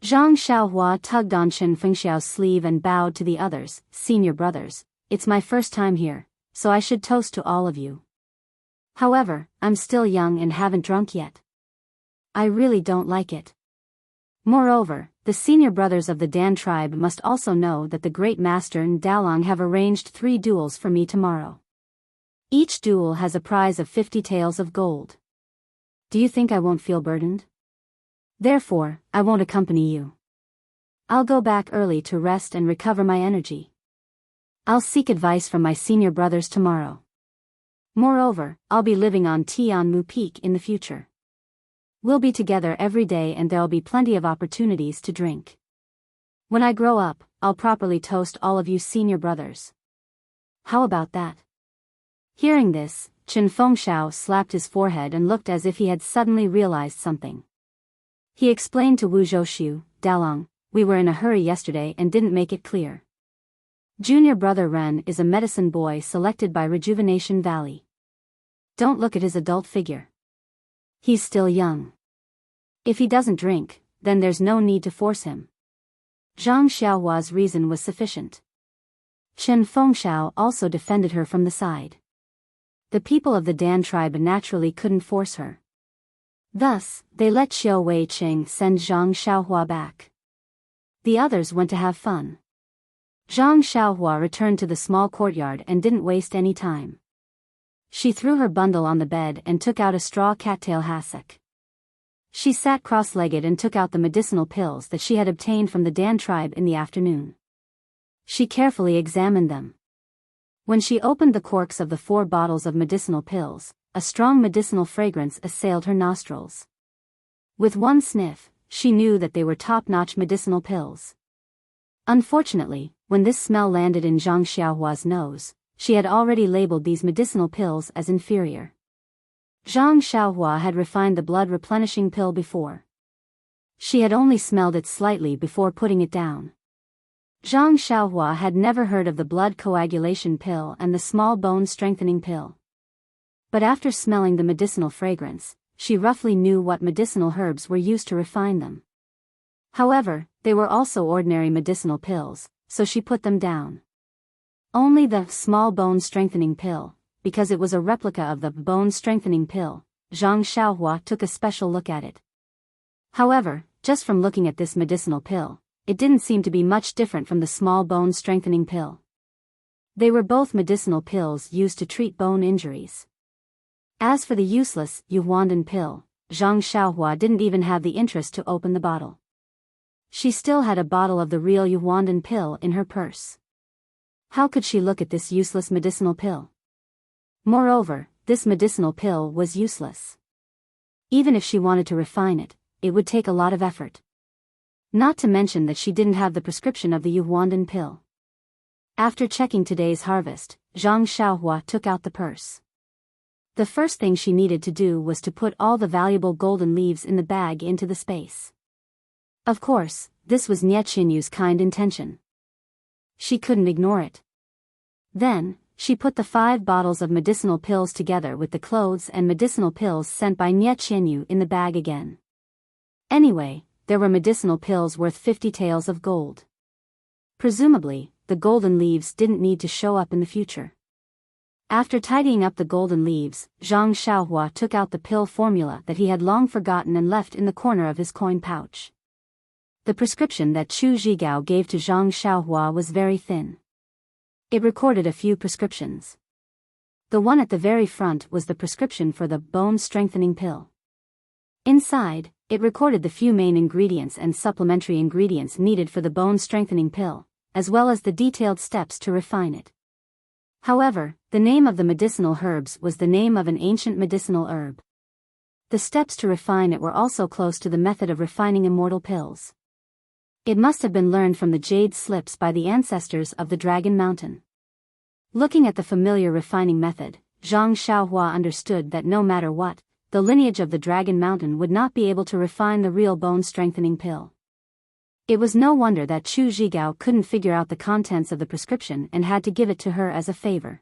Zhang Xiaohua tugged on Chen Fengxiao's sleeve and bowed to the others. Senior brothers, it's my first time here, so I should toast to all of you. However, I'm still young and haven't drunk yet. I really don't like it. Moreover, the senior brothers of the Dan tribe must also know that the great master and Dalong have arranged 3 duels for me tomorrow. Each duel has a prize of 50 taels of gold. Do you think I won't feel burdened? Therefore, I won't accompany you. I'll go back early to rest and recover my energy. I'll seek advice from my senior brothers tomorrow. Moreover, I'll be living on Tianmu Peak in the future. We'll be together every day and there'll be plenty of opportunities to drink. When I grow up, I'll properly toast all of you senior brothers. How about that? Hearing this, Chen Fengshao slapped his forehead and looked as if he had suddenly realized something. He explained to Wu Zhoushu, Dalong, we were in a hurry yesterday and didn't make it clear. Junior brother Ren is a medicine boy selected by Rejuvenation Valley. Don't look at his adult figure. He's still young. If he doesn't drink, then there's no need to force him. Zhang Xiaohua's reason was sufficient. Chen Fengshao also defended her from the side. The people of the Dan tribe naturally couldn't force her. Thus, they let Xiao Wei Qing send Zhang Xiaohua back. The others went to have fun. Zhang Xiaohua returned to the small courtyard and didn't waste any time. She threw her bundle on the bed and took out a straw cattail hassock. She sat cross-legged and took out the medicinal pills that she had obtained from the Dan tribe in the afternoon. She carefully examined them. When she opened the corks of the 4 bottles of medicinal pills, a strong medicinal fragrance assailed her nostrils. With one sniff, she knew that they were top-notch medicinal pills. Unfortunately, when this smell landed in Zhang Xiaohua's nose, she had already labeled these medicinal pills as inferior. Zhang Xiaohua had refined the blood-replenishing pill before. She had only smelled it slightly before putting it down. Zhang Xiaohua had never heard of the blood coagulation pill and the small bone-strengthening pill. But after smelling the medicinal fragrance, she roughly knew what medicinal herbs were used to refine them. However, they were also ordinary medicinal pills, so she put them down. Only the small bone strengthening pill, because it was a replica of the bone strengthening pill. Zhang Xiaohua took a special look at it. However, just from looking at this medicinal pill, it didn't seem to be much different from the small bone strengthening pill. They were both medicinal pills used to treat bone injuries. As for the useless Yuhuandan pill, Zhang Xiaohua didn't even have the interest to open the bottle. She still had a bottle of the real Yuhuandan pill in her purse. How could she look at this useless medicinal pill? Moreover, this medicinal pill was useless. Even if she wanted to refine it, it would take a lot of effort. Not to mention that she didn't have the prescription of the Yuhuandan pill. After checking today's harvest, Zhang Xiaohua took out the purse. The first thing she needed to do was to put all the valuable golden leaves in the bag into the space. Of course, this was Nie Qinyu's kind intention. She couldn't ignore it. Then, she put the 5 bottles of medicinal pills together with the clothes and medicinal pills sent by Nie Qinyu in the bag again. Anyway, there were medicinal pills worth 50 taels of gold. Presumably, the golden leaves didn't need to show up in the future. After tidying up the golden leaves, Zhang Xiaohua took out the pill formula that he had long forgotten and left in the corner of his coin pouch. The prescription that Chu Zhigao gave to Zhang Xiaohua was very thin. It recorded a few prescriptions. The one at the very front was the prescription for the bone-strengthening pill. Inside, it recorded the few main ingredients and supplementary ingredients needed for the bone-strengthening pill, as well as the detailed steps to refine it. However, the name of the medicinal herbs was the name of an ancient medicinal herb. The steps to refine it were also close to the method of refining immortal pills. It must have been learned from the jade slips by the ancestors of the Dragon Mountain. Looking at the familiar refining method, Zhang Xiaohua understood that no matter what, the lineage of the Dragon Mountain would not be able to refine the real bone-strengthening pill. It was no wonder that Chu Zhigao couldn't figure out the contents of the prescription and had to give it to her as a favor.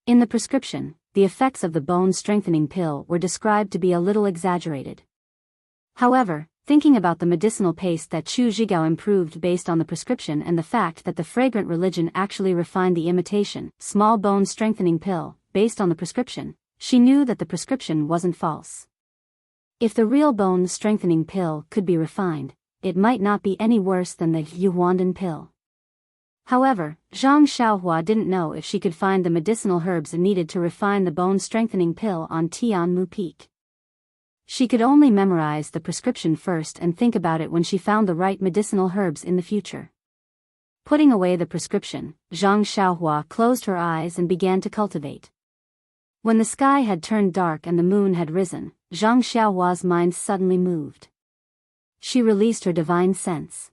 In the prescription, the effects of the bone-strengthening pill were described to be a little exaggerated. However, thinking about the medicinal paste that Chu Zhigao improved based on the prescription and the fact that the fragrant religion actually refined the imitation, small bone-strengthening pill, based on the prescription, she knew that the prescription wasn't false. If the real bone-strengthening pill could be refined, it might not be any worse than the Yuhuandan pill. However, Zhang Xiaohua didn't know if she could find the medicinal herbs needed to refine the bone-strengthening pill on Tianmu Peak. She could only memorize the prescription first and think about it when she found the right medicinal herbs in the future. Putting away the prescription, Zhang Xiaohua closed her eyes and began to cultivate. When the sky had turned dark and the moon had risen, Zhang Xiaohua's mind suddenly moved. She released her divine sense.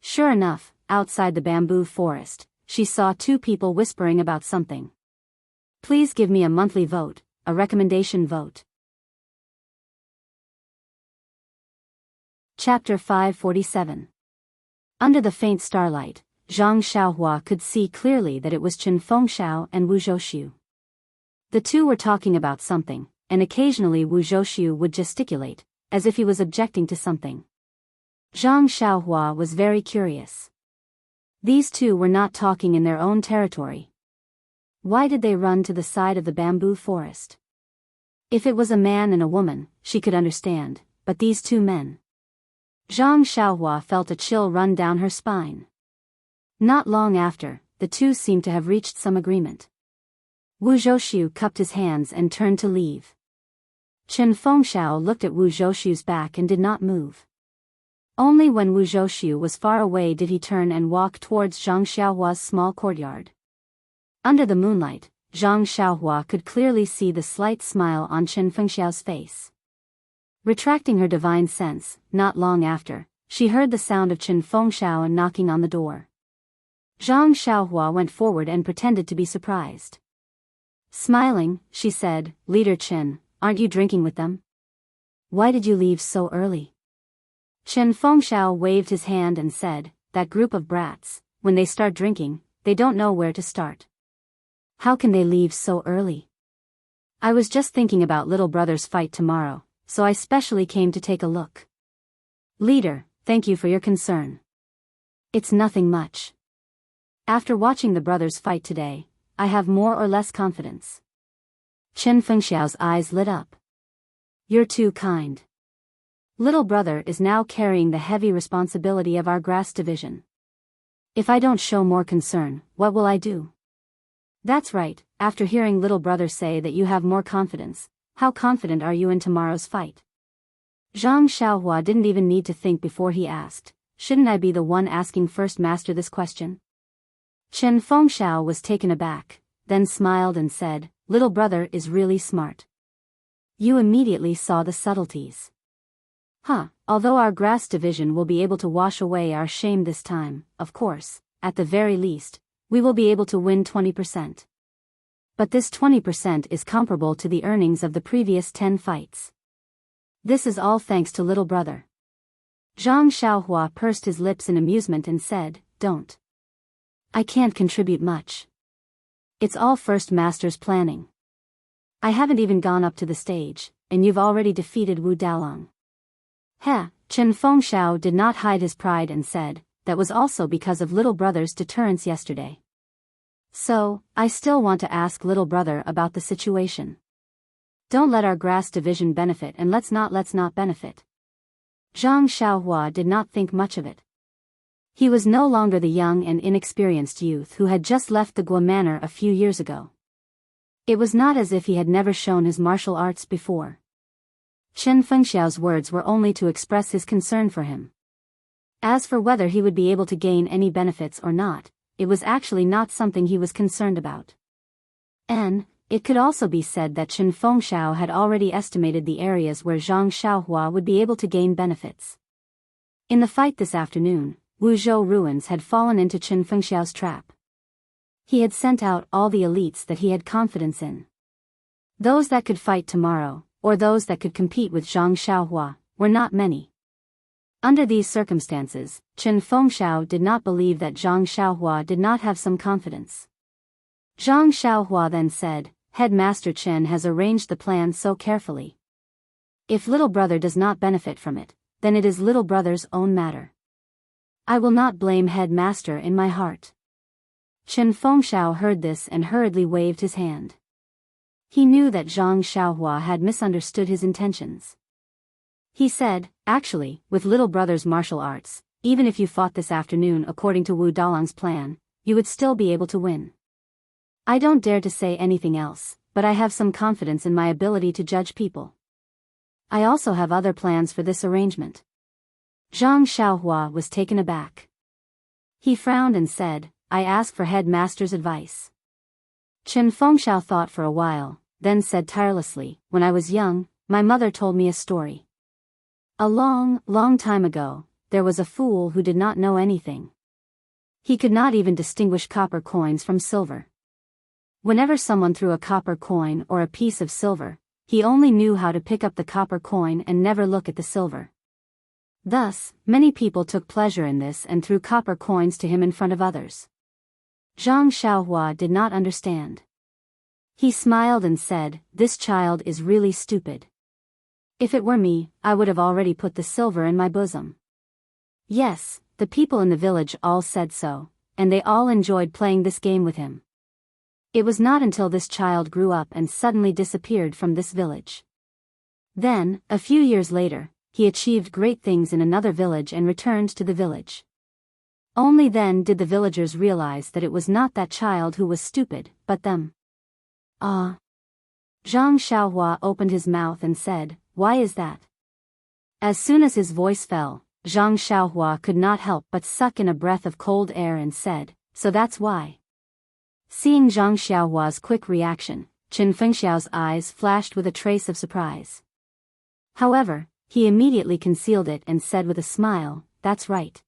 Sure enough, outside the bamboo forest, she saw 2 people whispering about something. Please give me a monthly vote, a recommendation vote. Chapter 547. Under the faint starlight, Zhang Xiaohua could see clearly that it was Chen Fengxiao and Wu Zhouxiu. The two were talking about something, and occasionally Wu Zhouxiu would gesticulate, as if he was objecting to something. Zhang Xiaohua was very curious. These two were not talking in their own territory. Why did they run to the side of the bamboo forest? If it was a man and a woman, she could understand, but these 2 men. Zhang Xiaohua felt a chill run down her spine. Not long after, the two seemed to have reached some agreement. Wu Zhouxiu cupped his hands and turned to leave. Chen Fengxiao looked at Wu Zhouxiu's back and did not move. Only when Wu Zhouxiu was far away did he turn and walk towards Zhang Xiaohua's small courtyard. Under the moonlight, Zhang Xiaohua could clearly see the slight smile on Chen Fengxiao's face. Retracting her divine sense, not long after, she heard the sound of Chen Fengxiao knocking on the door. Zhang Xiaohua went forward and pretended to be surprised. Smiling, she said, "Leader Chen, aren't you drinking with them? Why did you leave so early?" Chen Fengxiao waved his hand and said, "That group of brats, when they start drinking, they don't know where to start. How can they leave so early? I was just thinking about little brother's fight tomorrow, so I specially came to take a look." "Leader, thank you for your concern. It's nothing much." After watching the brothers fight today, I have more or less confidence. Chen Fengxiao's eyes lit up. You're too kind. Little brother is now carrying the heavy responsibility of our grass division. If I don't show more concern, what will I do? That's right, after hearing little brother say that you have more confidence, how confident are you in tomorrow's fight? Zhang Xiaohua didn't even need to think before he asked, shouldn't I be the one asking first master this question? Chen Fengxiao was taken aback, then smiled and said, little brother is really smart. You immediately saw the subtleties. Although our grass division will be able to wash away our shame this time, of course, at the very least, we will be able to win 20%. But this 20% is comparable to the earnings of the previous 10 fights. This is all thanks to little brother. Zhang Xiaohua pursed his lips in amusement and said, don't. I can't contribute much. It's all first master's planning. I haven't even gone up to the stage, and you've already defeated Wu Daolong. Chen Fengxiao did not hide his pride and said, that was also because of little brother's deterrence yesterday. So, I still want to ask little brother about the situation. Don't let our grass division benefit and let's not benefit. Zhang Xiaohua did not think much of it. He was no longer the young and inexperienced youth who had just left the Guo Manor a few years ago. It was not as if he had never shown his martial arts before. Chen Fengxiao's words were only to express his concern for him. As for whether he would be able to gain any benefits or not, it was actually not something he was concerned about. And it could also be said that Chen Fengxiao had already estimated the areas where Zhang Xiaohua would be able to gain benefits. In the fight this afternoon, Wuzhou ruins had fallen into Chen Fengxiao's trap. He had sent out all the elites that he had confidence in. Those that could fight tomorrow, or those that could compete with Zhang Xiaohua, were not many. Under these circumstances, Chen Fengxiao did not believe that Zhang Xiaohua did not have some confidence. Zhang Xiaohua then said, Headmaster Chen has arranged the plan so carefully. If little brother does not benefit from it, then it is little brother's own matter. I will not blame Headmaster in my heart. Chen Fengxiao heard this and hurriedly waved his hand. He knew that Zhang Xiaohua had misunderstood his intentions. He said, actually, with little brother's martial arts, even if you fought this afternoon according to Wu Daolong's plan, you would still be able to win. I don't dare to say anything else, but I have some confidence in my ability to judge people. I also have other plans for this arrangement. Zhang Xiaohua was taken aback. He frowned and said, I ask for headmaster's advice. Chen Fengxiao thought for a while, then said tirelessly, when I was young, my mother told me a story. A long, long time ago, there was a fool who did not know anything. He could not even distinguish copper coins from silver. Whenever someone threw a copper coin or a piece of silver, he only knew how to pick up the copper coin and never look at the silver. Thus, many people took pleasure in this and threw copper coins to him in front of others. Zhang Xiaohua did not understand. He smiled and said, this child is really stupid. If it were me, I would have already put the silver in my bosom. Yes, the people in the village all said so, and they all enjoyed playing this game with him. It was not until this child grew up and suddenly disappeared from this village. Then, a few years later, he achieved great things in another village and returned to the village. Only then did the villagers realize that it was not that child who was stupid, but them. Ah! Zhang Xiaohua opened his mouth and said, why is that? As soon as his voice fell, Zhang Xiaohua could not help but suck in a breath of cold air and said, so that's why. Seeing Zhang Xiaohua's quick reaction, Chen Fengxiao's eyes flashed with a trace of surprise. However, he immediately concealed it and said with a smile, that's right.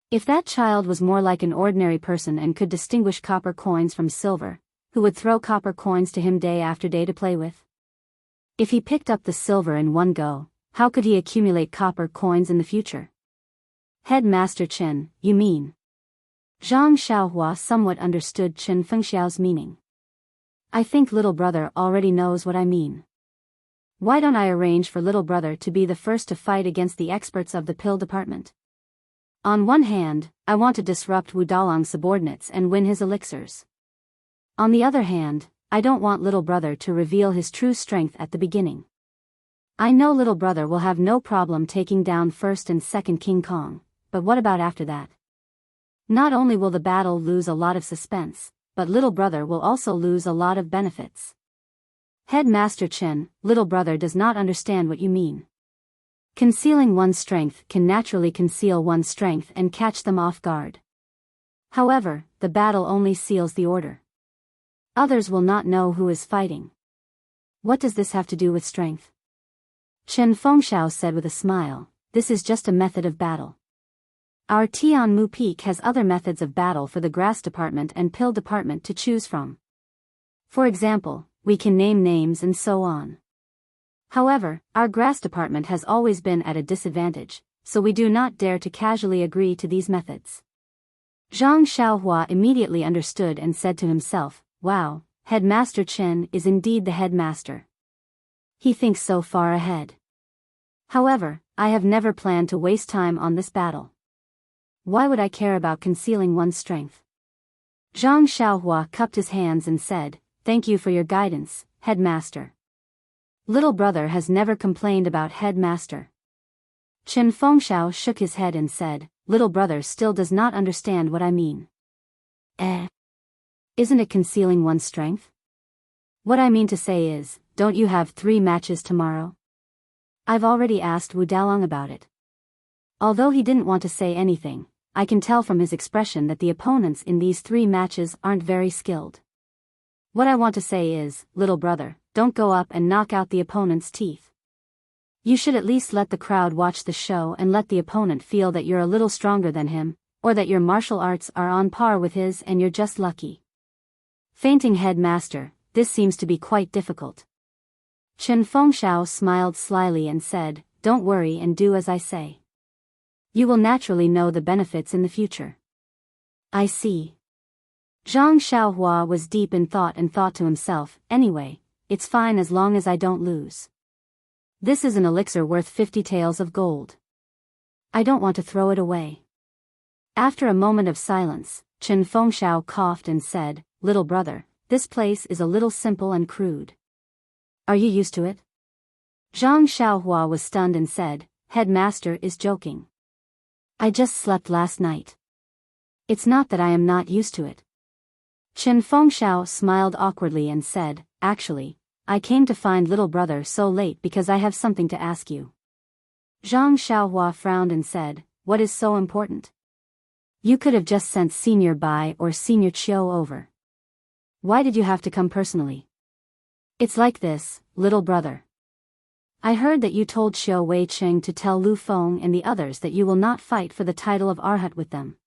If that child was more like an ordinary person and could distinguish copper coins from silver, who would throw copper coins to him day after day to play with? If he picked up the silver in one go, how could he accumulate copper coins in the future? Headmaster Chen, you mean? Zhang Xiaohua somewhat understood Chen Fengxiao's meaning. I think little brother already knows what I mean. Why don't I arrange for little brother to be the first to fight against the experts of the pill department? On one hand, I want to disrupt Wu Dalong's subordinates and win his elixirs. On the other hand, I don't want little brother to reveal his true strength at the beginning. I know little brother will have no problem taking down first and second King Kong, but what about after that? Not only will the battle lose a lot of suspense, but little brother will also lose a lot of benefits. Headmaster Chen, little brother does not understand what you mean. Concealing one's strength can naturally conceal one's strength and catch them off guard. However, the battle only seals the order. Others will not know who is fighting. What does this have to do with strength? Chen Fengxiao said with a smile, this is just a method of battle. Our Tianmu Peak has other methods of battle for the grass department and pill department to choose from. For example, we can name names and so on. However, our grass department has always been at a disadvantage, so we do not dare to casually agree to these methods. Zhang Xiaohua immediately understood and said to himself, wow, Headmaster Chen is indeed the headmaster. He thinks so far ahead. However, I have never planned to waste time on this battle. Why would I care about concealing one's strength? Zhang Xiaohua cupped his hands and said, thank you for your guidance, headmaster. Little brother has never complained about headmaster. Chen Fengxiao shook his head and said, little brother still does not understand what I mean. Isn't it concealing one's strength? What I mean to say is, don't you have 3 matches tomorrow? I've already asked Wu Dalong about it. Although he didn't want to say anything, I can tell from his expression that the opponents in these 3 matches aren't very skilled. What I want to say is, little brother, don't go up and knock out the opponent's teeth. You should at least let the crowd watch the show and let the opponent feel that you're a little stronger than him, or that your martial arts are on par with his and you're just lucky. Fainting headmaster, this seems to be quite difficult. Chen Fengxiao smiled slyly and said, don't worry and do as I say. You will naturally know the benefits in the future. I see. Zhang Xiaohua was deep in thought and thought to himself, anyway, it's fine as long as I don't lose. This is an elixir worth 50 taels of gold. I don't want to throw it away. After a moment of silence, Chen Fengxiao coughed and said, little brother, this place is a little simple and crude. Are you used to it? Zhang Xiaohua was stunned and said, headmaster is joking. I just slept last night. It's not that I am not used to it. Chen Fengxiao smiled awkwardly and said, actually, I came to find little brother so late because I have something to ask you. Zhang Xiaohua frowned and said, what is so important? You could have just sent Senior Bai or Senior Chiu over. Why did you have to come personally? It's like this, little brother. I heard that you told Xiu Wei Cheng to tell Lu Feng and the others that you will not fight for the title of Arhat with them.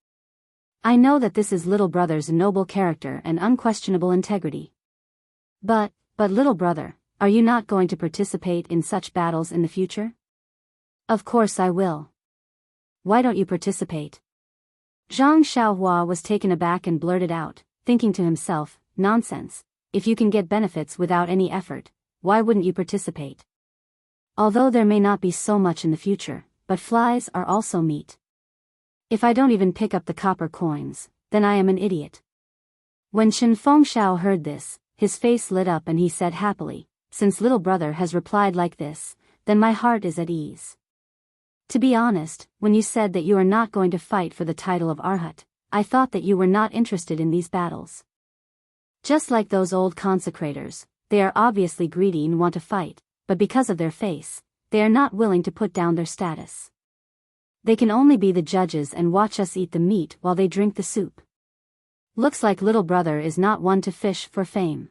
I know that this is little brother's noble character and unquestionable integrity. But little brother, are you not going to participate in such battles in the future? Of course I will. Why don't you participate? Zhang Xiaohua was taken aback and blurted out, thinking to himself, nonsense, if you can get benefits without any effort, why wouldn't you participate? Although there may not be so much in the future, but flies are also meat. If I don't even pick up the copper coins, then I am an idiot. When Chen Fengxiao heard this, his face lit up and he said happily, since little brother has replied like this, then my heart is at ease. To be honest, when you said that you are not going to fight for the title of Arhat, I thought that you were not interested in these battles. Just like those old consecrators, they are obviously greedy and want to fight, but because of their face, they are not willing to put down their status. They can only be the judges and watch us eat the meat while they drink the soup. Looks like little brother is not one to fish for fame.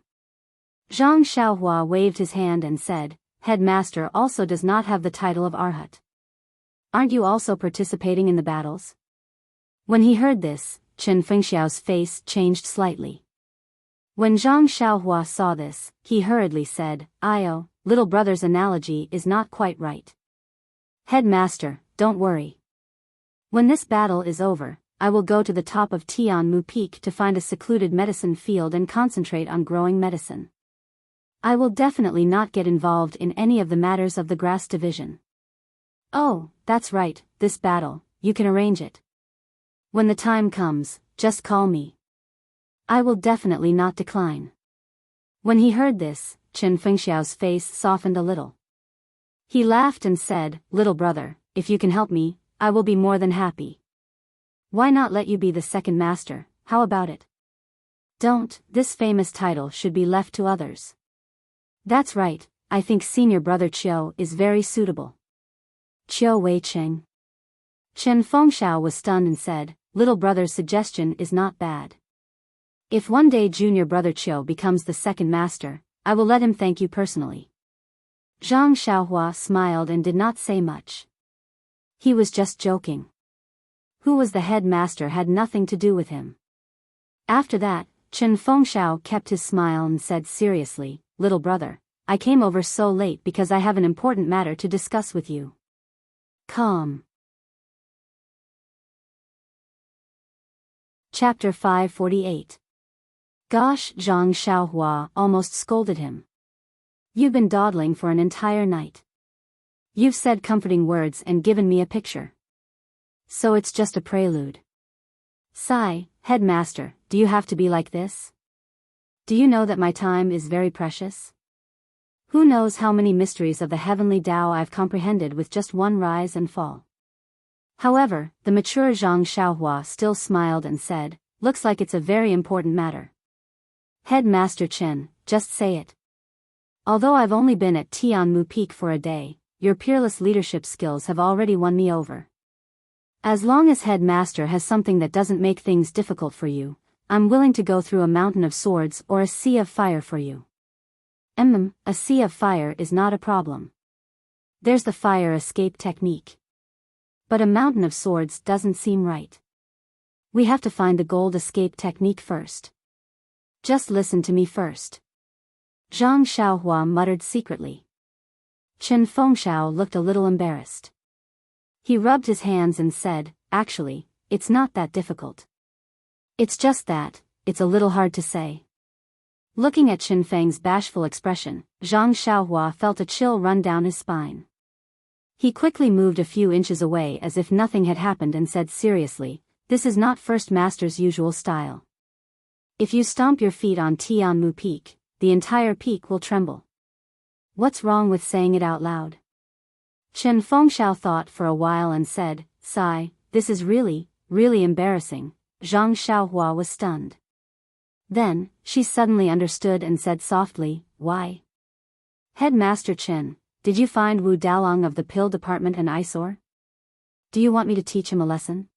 Zhang Xiaohua waved his hand and said, headmaster also does not have the title of Arhat. Aren't you also participating in the battles? When he heard this, Chen Fengxiao's face changed slightly. When Zhang Xiaohua saw this, he hurriedly said, Io, little brother's analogy is not quite right. Headmaster, don't worry. When this battle is over, I will go to the top of Tianmu Peak to find a secluded medicine field and concentrate on growing medicine. I will definitely not get involved in any of the matters of the grass division. Oh, that's right, this battle, you can arrange it, When the time comes, just call me. I will definitely not decline. When he heard this, Chen Fengxiao's face softened a little. He laughed and said, "Little brother, if you can help me, I will be more than happy. Why not let you be the second master, how about it? Don't, this famous title should be left to others." "That's right, I think senior brother Qiu is very suitable." Qiu Wei Cheng. Chen Fengxiao was stunned and said, "Little brother's suggestion is not bad. If one day junior brother Qiu becomes the second master, I will let him thank you personally." Zhang Xiaohua smiled and did not say much. He was just joking. Who was the headmaster had nothing to do with him. After that, Chen Fengxiao kept his smile and said seriously, "Little brother, I came over so late because I have an important matter to discuss with you." Calm. Chapter 548. Gosh, Zhang Xiaohua almost scolded him. "You've been dawdling for an entire night. You've said comforting words and given me a picture. So it's just a prelude. Sigh, headmaster, do you have to be like this? Do you know that my time is very precious? Who knows how many mysteries of the heavenly Tao I've comprehended with just one rise and fall." However, the mature Zhang Xiaohua still smiled and said, "Looks like it's a very important matter. Headmaster Chen, just say it. Although I've only been at Tianmu Peak for a day, your peerless leadership skills have already won me over. As long as headmaster has something that doesn't make things difficult for you, I'm willing to go through a mountain of swords or a sea of fire for you." A sea of fire is not a problem. There's the fire escape technique. But a mountain of swords doesn't seem right. We have to find the gold escape technique first. Just listen to me first. Zhang Xiaohua muttered secretly. Chen Fengxiao looked a little embarrassed. He rubbed his hands and said, "Actually, it's not that difficult. It's just that, it's a little hard to say." Looking at Chen Feng's bashful expression, Zhang Xiaohua felt a chill run down his spine. He quickly moved a few inches away as if nothing had happened and said seriously, "This is not First Master's usual style. If you stomp your feet on Tianmu Peak, the entire peak will tremble. What's wrong with saying it out loud?" Chen Fengxiao thought for a while and said, "Sigh, this is really, really embarrassing." Zhang Xiaohua was stunned. Then, she suddenly understood and said softly, "Why? Headmaster Chen, did you find Wu Dalong of the pill department an eyesore? Do you want me to teach him a lesson?"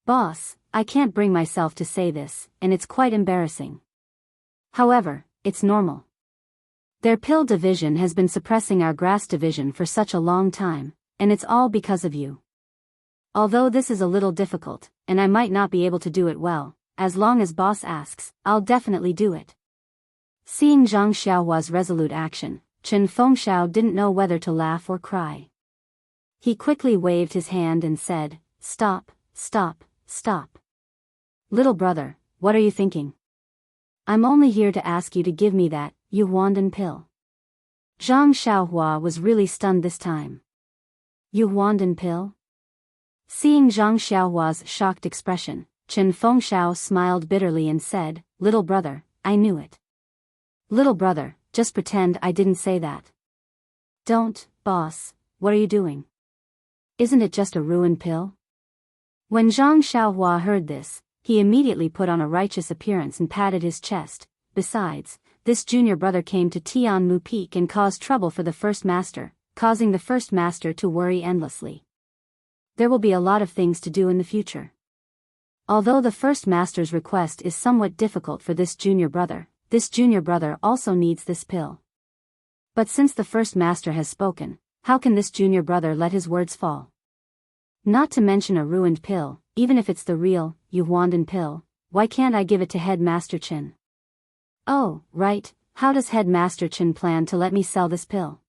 "Boss, I can't bring myself to say this, and it's quite embarrassing. However, it's normal. Their pill division has been suppressing our grass division for such a long time, and it's all because of you. Although this is a little difficult, and I might not be able to do it well, as long as boss asks, I'll definitely do it." Seeing Zhang Xiaohua's resolute action, Chen Fengxiao didn't know whether to laugh or cry. He quickly waved his hand and said, "Stop, stop, stop. Little brother, what are you thinking? I'm only here to ask you to give me that Yuhuandan pill." Zhang Xiaohua was really stunned this time. Yuhuandan pill? Seeing Zhang Xiaohua's shocked expression, Chen Fengxiao smiled bitterly and said, "Little brother, I knew it. Little brother, just pretend I didn't say that." "Don't, boss, what are you doing? Isn't it just a ruined pill?" When Zhang Xiaohua heard this, he immediately put on a righteous appearance and patted his chest. Besides, this junior brother came to Tianmu Peak and caused trouble for the first master, causing the first master to worry endlessly. There will be a lot of things to do in the future. Although the first master's request is somewhat difficult for this junior brother also needs this pill. But since the first master has spoken, how can this junior brother let his words fall? Not to mention a ruined pill, even if it's the real Yuhuandan pill, why can't I give it to Headmaster Chen? Oh, right, how does Headmaster Chen plan to let me sell this pill?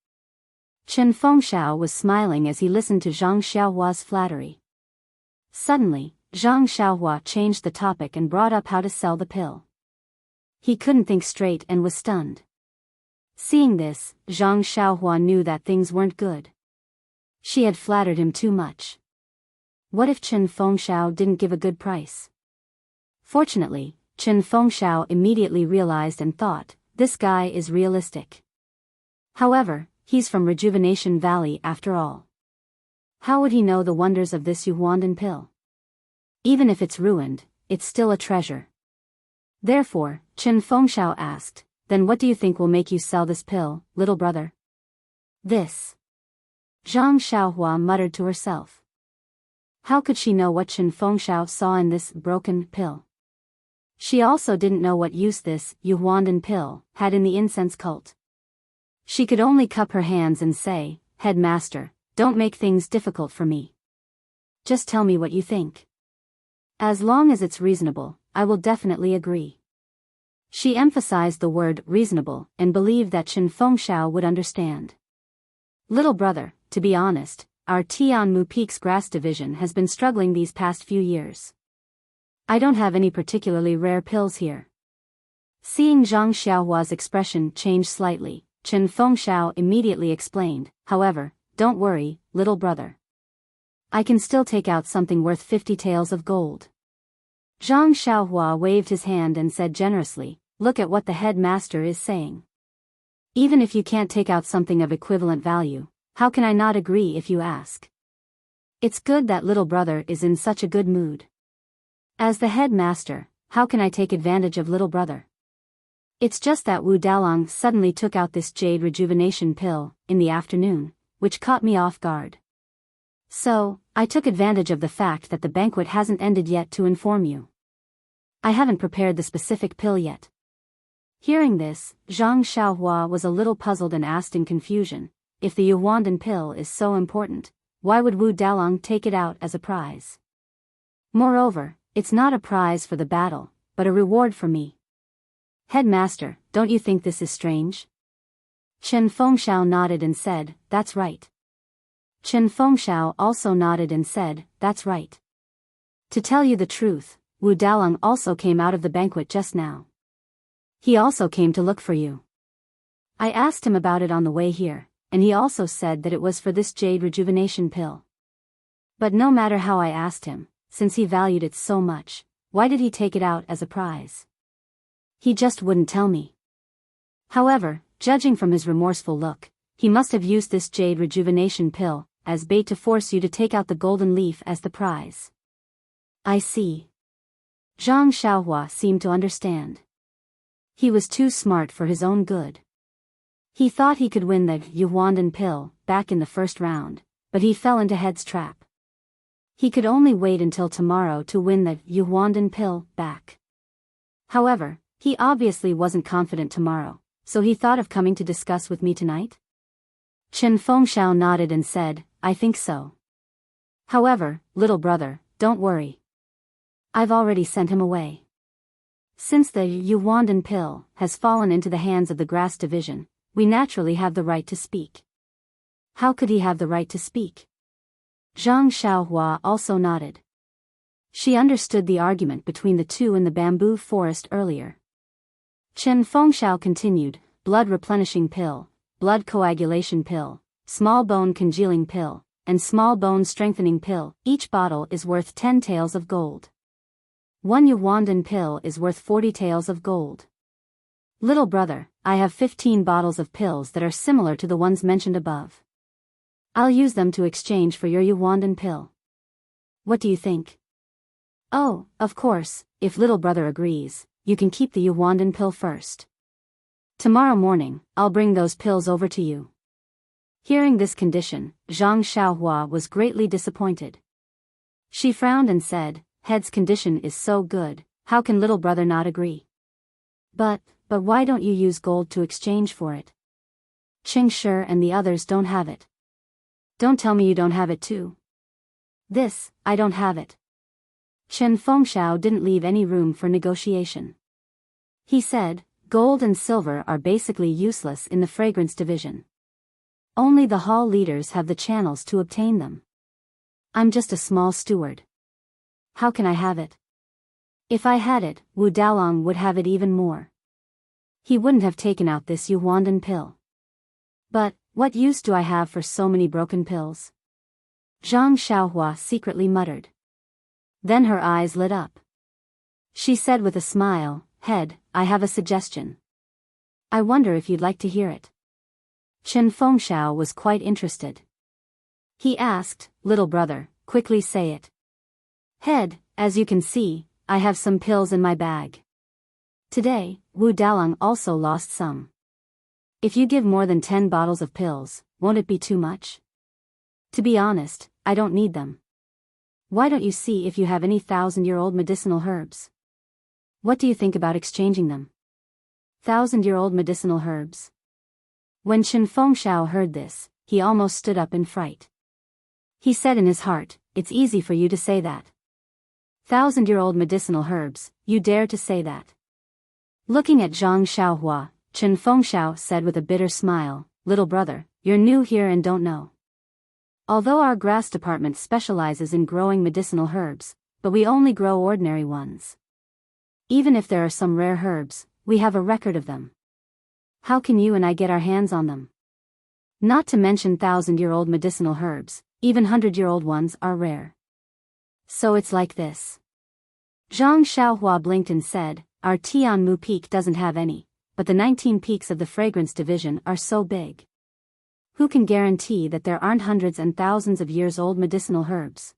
Chen Fengxiao was smiling as he listened to Zhang Xiaohua's flattery. Suddenly, Zhang Xiaohua changed the topic and brought up how to sell the pill. He couldn't think straight and was stunned. Seeing this, Zhang Xiaohua knew that things weren't good. She had flattered him too much. What if Chen Fengxiao didn't give a good price? Fortunately, Chen Fengxiao immediately realized and thought, this guy is realistic. However, he's from Rejuvenation Valley after all. How would he know the wonders of this Yuhuandan pill? Even if it's ruined, it's still a treasure. Therefore, Chen Fengxiao asked, then what do you think will make you sell this pill, little brother? This. Zhang Xiaohua muttered to herself. How could she know what Chen Fengxiao saw in this broken pill? She also didn't know what use this Yuhuandan pill had in the incense cult. She could only cup her hands and say, Headmaster, don't make things difficult for me. Just tell me what you think. As long as it's reasonable, I will definitely agree. She emphasized the word reasonable and believed that Chen Fengxiao would understand. Little brother, to be honest, our Tianmu Peak's grass division has been struggling these past few years. I don't have any particularly rare pills here. Seeing Zhang Xiaohua's expression change slightly, Chen Fengxiao immediately explained, however, don't worry, little brother. I can still take out something worth 50 taels of gold. Zhang Xiaohua waved his hand and said generously, look at what the headmaster is saying. Even if you can't take out something of equivalent value, how can I not agree if you ask? It's good that little brother is in such a good mood. As the headmaster, how can I take advantage of little brother? It's just that Wu Dalong suddenly took out this jade rejuvenation pill in the afternoon, which caught me off guard. So, I took advantage of the fact that the banquet hasn't ended yet to inform you. I haven't prepared the specific pill yet. Hearing this, Zhang Xiaohua was a little puzzled and asked in confusion, if the Yuhuandan pill is so important, why would Wu Dalong take it out as a prize? Moreover, it's not a prize for the battle, but a reward for me. Headmaster, don't you think this is strange? Chen Fengxiao nodded and said, that's right. Chen Fengxiao also nodded and said, that's right. To tell you the truth, Wu Dalong also came out of the banquet just now. He also came to look for you. I asked him about it on the way here, and he also said that it was for this jade rejuvenation pill. But no matter how I asked him, since he valued it so much, why did he take it out as a prize? He just wouldn't tell me. However, judging from his remorseful look, he must have used this jade rejuvenation pill as bait to force you to take out the golden leaf as the prize. I see. Zhang Xiaohua seemed to understand. He was too smart for his own good. He thought he could win the Yuhuandan pill back in the first round, but he fell into Head's trap. He could only wait until tomorrow to win the Yuhuandan pill back. However, he obviously wasn't confident tomorrow, so he thought of coming to discuss with me tonight? Chen Fengxiao nodded and said, I think so. However, little brother, don't worry. I've already sent him away. Since the Yuhuandan pill has fallen into the hands of the grass division, we naturally have the right to speak. How could he have the right to speak? Zhang Xiaohua also nodded. She understood the argument between the two in the bamboo forest earlier. Chen Fengxiao continued, blood replenishing pill, blood coagulation pill, small bone congealing pill, and small bone strengthening pill. Each bottle is worth 10 taels of gold. One Yuhuandan pill is worth 40 taels of gold. Little brother, I have 15 bottles of pills that are similar to the ones mentioned above. I'll use them to exchange for your Yuhuandan pill. What do you think? Oh, of course, if little brother agrees, you can keep the Yuhuandan pill first. Tomorrow morning, I'll bring those pills over to you. Hearing this condition, Zhang Xiaohua was greatly disappointed. She frowned and said, Head's condition is so good, how can little brother not agree? But why don't you use gold to exchange for it? Qing Shi and the others don't have it. Don't tell me you don't have it too. I don't have it. Chen Fengxiao didn't leave any room for negotiation. He said, gold and silver are basically useless in the fragrance division. Only the hall leaders have the channels to obtain them. I'm just a small steward. How can I have it? If I had it, Wu Dalong would have it even more. He wouldn't have taken out this Yuhuandan pill. But, what use do I have for so many broken pills? Zhang Xiaohua secretly muttered. Then her eyes lit up. She said with a smile, "Head, I have a suggestion. I wonder if you'd like to hear it." Chen Fengxiao was quite interested. He asked, "Little brother, quickly say it." "Head, as you can see, I have some pills in my bag. Today, Wu Dalang also lost some. If you give more than 10 bottles of pills, won't it be too much? To be honest, I don't need them. Why don't you see if you have any 1,000-year-old medicinal herbs? What do you think about exchanging them? 1,000-year-old medicinal herbs?" When Chen Fengxiao heard this, he almost stood up in fright. He said in his heart, "It's easy for you to say that. 1,000-year-old medicinal herbs, you dare to say that?" Looking at Zhang Xiaohua, Chen Fengxiao said with a bitter smile, "Little brother, you're new here and don't know. Although our grass department specializes in growing medicinal herbs, but we only grow ordinary ones. Even if there are some rare herbs, we have a record of them. How can you and I get our hands on them? Not to mention 1,000-year-old medicinal herbs, even 100-year-old ones are rare. So it's like this." Zhang Xiaohua blinked and said, "Our Tianmu peak doesn't have any, but the 19 peaks of the fragrance division are so big. Who can guarantee that there aren't hundreds and thousands of years old medicinal herbs?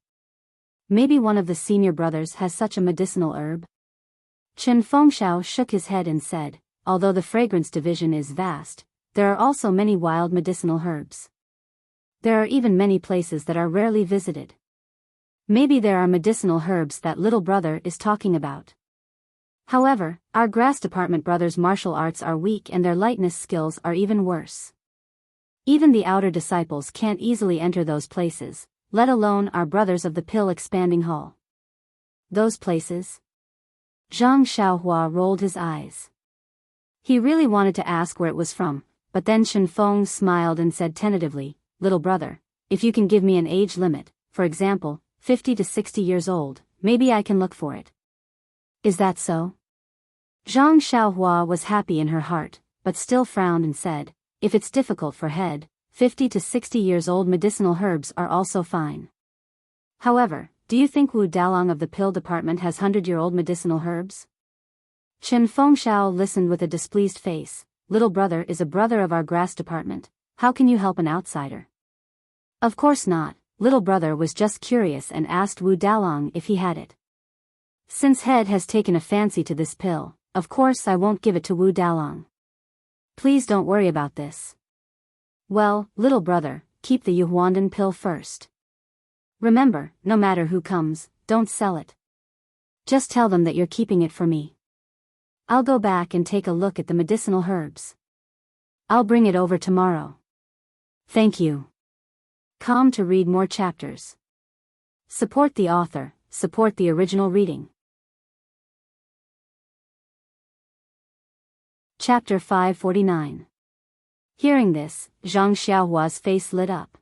Maybe one of the senior brothers has such a medicinal herb?" Chen Fengxiao shook his head and said, "Although the fragrance division is vast, there are also many wild medicinal herbs. There are even many places that are rarely visited. Maybe there are medicinal herbs that little brother is talking about. However, our grass department brothers' martial arts are weak and their lightness skills are even worse. Even the outer disciples can't easily enter those places, let alone our brothers of the pill expanding hall." "Those places?" Zhang Xiaohua rolled his eyes. He really wanted to ask where it was from, but then Chen Feng smiled and said tentatively, "Little brother, if you can give me an age limit, for example, 50 to 60 years old, maybe I can look for it." "Is that so?" Zhang Xiaohua was happy in her heart, but still frowned and said, "If it's difficult for head, 50 to 60 years old medicinal herbs are also fine. However, do you think Wu Dalang of the pill department has 100-year-old medicinal herbs?" Chen Fengxiao listened with a displeased face. "Little brother is a brother of our grass department. How can you help an outsider?" "Of course not." Little brother was just curious and asked Wu Dalang if he had it. "Since head has taken a fancy to this pill, of course I won't give it to Wu Dalang. Please don't worry about this." "Well, little brother, keep the Yuhuandan pill first. Remember, no matter who comes, don't sell it. Just tell them that you're keeping it for me. I'll go back and take a look at the medicinal herbs. I'll bring it over tomorrow." "Thank you." Come to read more chapters. Support the author, support the original reading. Chapter 549. Hearing this, Zhang Xiaohua's face lit up.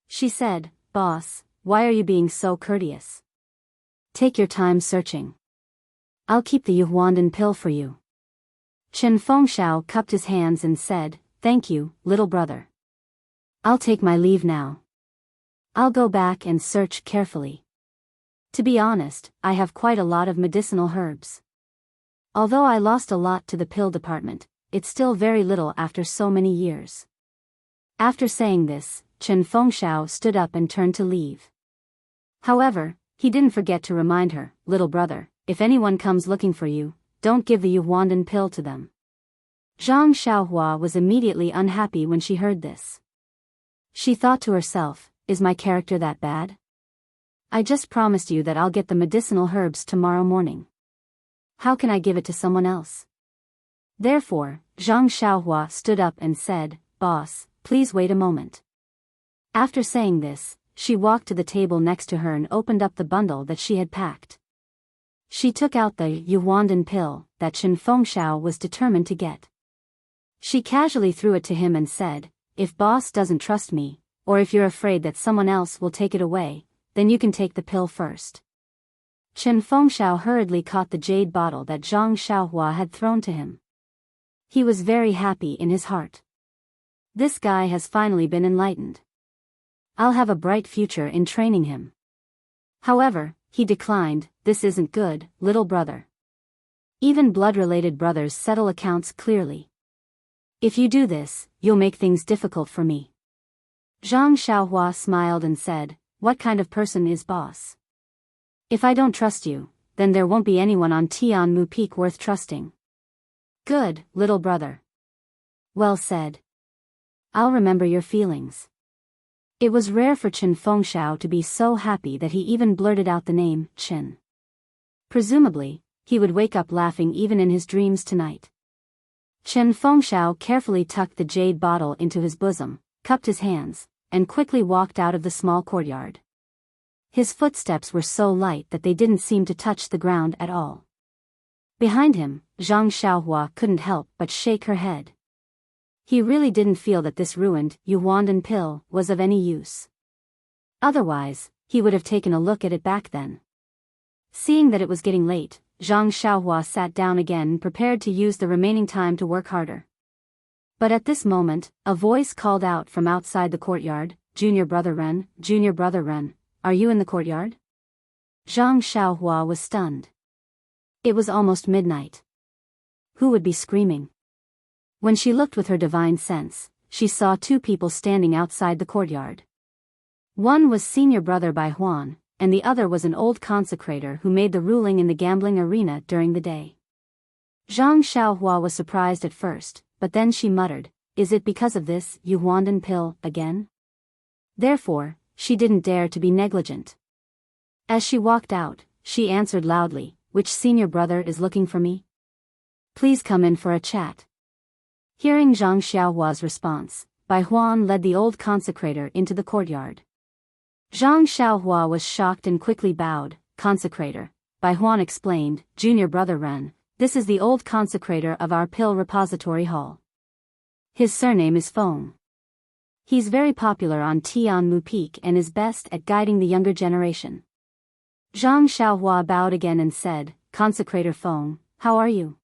She said, "Boss, why are you being so courteous? Take your time searching. I'll keep the Yuhuandan pill for you." Chen Fengxiao cupped his hands and said, "Thank you, little brother. I'll take my leave now. I'll go back and search carefully. To be honest, I have quite a lot of medicinal herbs. Although I lost a lot to the pill department, it's still very little after so many years." After saying this, Chen Fengxiao stood up and turned to leave. However, he didn't forget to remind her, "Little brother, if anyone comes looking for you, don't give the Yuhuandan pill to them." Zhang Xiaohua was immediately unhappy when she heard this. She thought to herself, "Is my character that bad? I just promised you that I'll get the medicinal herbs tomorrow morning. How can I give it to someone else?" Therefore, Zhang Xiaohua stood up and said, "Boss, please wait a moment." After saying this, she walked to the table next to her and opened up the bundle that she had packed. She took out the Yuhuandan pill that Chen Fengxiao was determined to get. She casually threw it to him and said, "If boss doesn't trust me, or if you're afraid that someone else will take it away, then you can take the pill first." Chen Fengxiao hurriedly caught the jade bottle that Zhang Xiaohua had thrown to him. He was very happy in his heart. This guy has finally been enlightened. I'll have a bright future in training him. However, he declined, this isn't good, little brother. Even blood-related brothers settle accounts clearly. If you do this, you'll make things difficult for me. Zhang Xiaohua smiled and said, what kind of person is boss? If I don't trust you, then there won't be anyone on Tianmu Peak worth trusting. Good, little brother. Well said. I'll remember your feelings. It was rare for Chen Fengxiao to be so happy that he even blurted out the name, Chen. Presumably, he would wake up laughing even in his dreams tonight. Chen Fengxiao carefully tucked the jade bottle into his bosom, cupped his hands, and quickly walked out of the small courtyard. His footsteps were so light that they didn't seem to touch the ground at all. Behind him, Zhang Xiaohua couldn't help but shake her head. He really didn't feel that this ruined Yuandan pill was of any use. Otherwise, he would have taken a look at it back then. Seeing that it was getting late, Zhang Xiaohua sat down again, prepared to use the remaining time to work harder. But at this moment, a voice called out from outside the courtyard, Junior Brother Ren, are you in the courtyard? Zhang Xiaohua was stunned. It was almost midnight. Who would be screaming? When she looked with her divine sense, she saw two people standing outside the courtyard. One was Senior Brother Bai Huan, and the other was an old consecrator who made the ruling in the gambling arena during the day. Zhang Xiaohua was surprised at first, but then she muttered, is it because of this Yuandan pill again? Therefore, she didn't dare to be negligent. As she walked out, she answered loudly, which senior brother is looking for me? Please come in for a chat. Hearing Zhang Xiaohua's response, Bai Huan led the old consecrator into the courtyard. Zhang Xiaohua was shocked and quickly bowed. Consecrator, Bai Huan explained, Junior Brother Ren, this is the old consecrator of our pill repository hall. His surname is Feng. He's very popular on Tianmu Peak and is best at guiding the younger generation. Zhang Xiaohua bowed again and said, Consecrator Feng, how are you?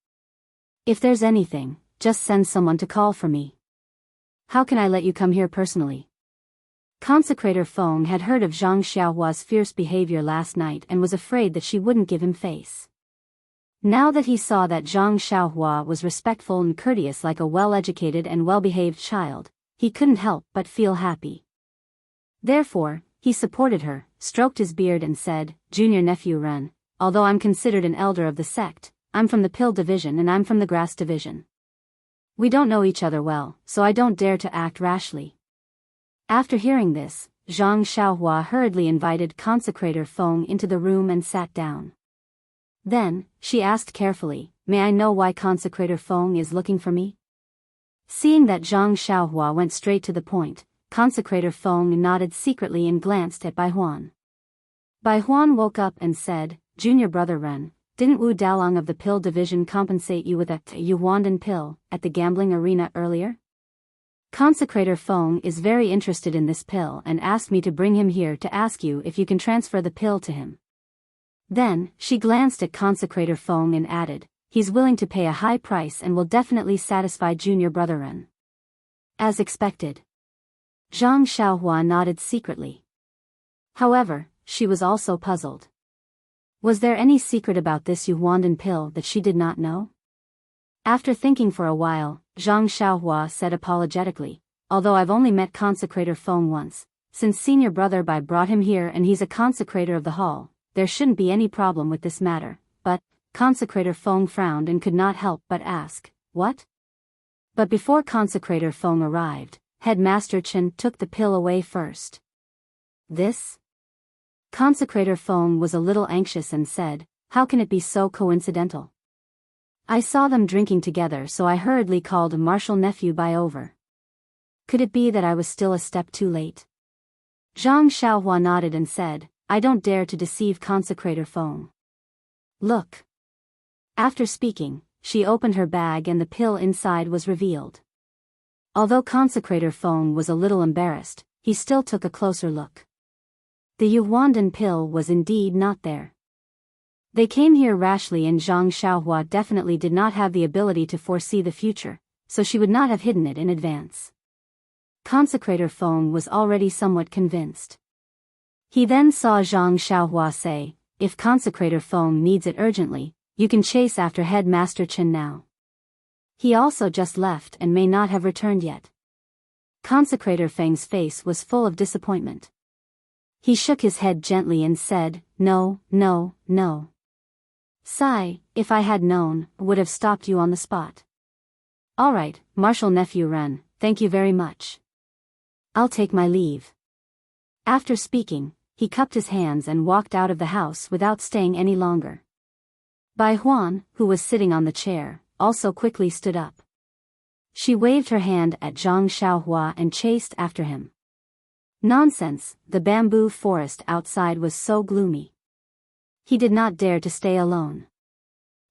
If there's anything, just send someone to call for me. How can I let you come here personally? Consecrator Feng had heard of Zhang Xiaohua's fierce behavior last night and was afraid that she wouldn't give him face. Now that he saw that Zhang Xiaohua was respectful and courteous like a well-educated and well-behaved child, he couldn't help but feel happy. Therefore, he supported her, stroked his beard and said, Junior Nephew Ren, although I'm considered an elder of the sect, I'm from the pill division and I'm from the grass division. We don't know each other well, so I don't dare to act rashly. After hearing this, Zhang Xiaohua hurriedly invited Consecrator Feng into the room and sat down. Then, she asked carefully, may I know why Consecrator Feng is looking for me? Seeing that Zhang Xiaohua went straight to the point, Consecrator Feng nodded secretly and glanced at Bai Huan. Bai Huan woke up and said, Junior Brother Ren, didn't Wu Dalong of the pill division compensate you with a Yuandan pill at the gambling arena earlier? Consecrator Feng is very interested in this pill and asked me to bring him here to ask you if you can transfer the pill to him. Then, she glanced at Consecrator Feng and added, he's willing to pay a high price and will definitely satisfy Junior Brother Ren. As expected. Zhang Xiaohua nodded secretly. However, she was also puzzled. Was there any secret about this Yuandan pill that she did not know? After thinking for a while, Zhang Xiaohua said apologetically, although I've only met Consecrator Feng once, since Senior Brother Bai brought him here and he's a consecrator of the hall, there shouldn't be any problem with this matter, but, Consecrator Feng frowned and could not help but ask, what? But before Consecrator Feng arrived, Headmaster Chen took the pill away first. This? Consecrator Feng was a little anxious and said, how can it be so coincidental? I saw them drinking together so I hurriedly called a martial nephew Bai over. Could it be that I was still a step too late? Zhang Xiaohua nodded and said, I don't dare to deceive Consecrator Feng. Look. After speaking, she opened her bag and the pill inside was revealed. Although Consecrator Feng was a little embarrassed, he still took a closer look. The Yuandan pill was indeed not there. They came here rashly and Zhang Xiaohua definitely did not have the ability to foresee the future, so she would not have hidden it in advance. Consecrator Feng was already somewhat convinced. He then saw Zhang Xiaohua say, "If Consecrator Feng needs it urgently, you can chase after Headmaster Chen now. He also just left and may not have returned yet." Consecrator Feng's face was full of disappointment. He shook his head gently and said, "No, no, no. Sai, if I had known, would have stopped you on the spot." "All right, Marshal Nephew Ren, thank you very much. I'll take my leave." After speaking, he cupped his hands and walked out of the house without staying any longer. Bai Huan, who was sitting on the chair, also quickly stood up. She waved her hand at Zhang Xiaohua and chased after him. Nonsense, the bamboo forest outside was so gloomy. He did not dare to stay alone.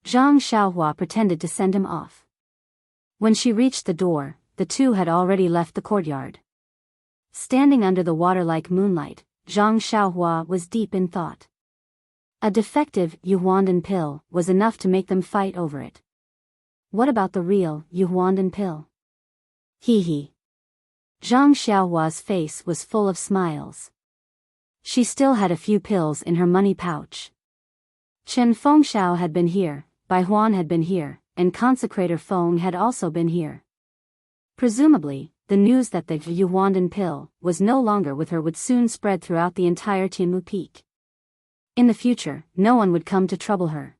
Zhang Xiaohua pretended to send him off. When she reached the door, the two had already left the courtyard. Standing under the water-like moonlight, Zhang Xiaohua was deep in thought. A defective Yuhuandan pill was enough to make them fight over it. What about the real Yuhuandan pill? Hee hee. Zhang Xiaohua's face was full of smiles. She still had a few pills in her money pouch. Chen Fengxiao had been here, Bai Huan had been here, and Consecrator Feng had also been here. Presumably, the news that the Yuhuandan pill was no longer with her would soon spread throughout the entire Tianmu Peak. In the future, no one would come to trouble her.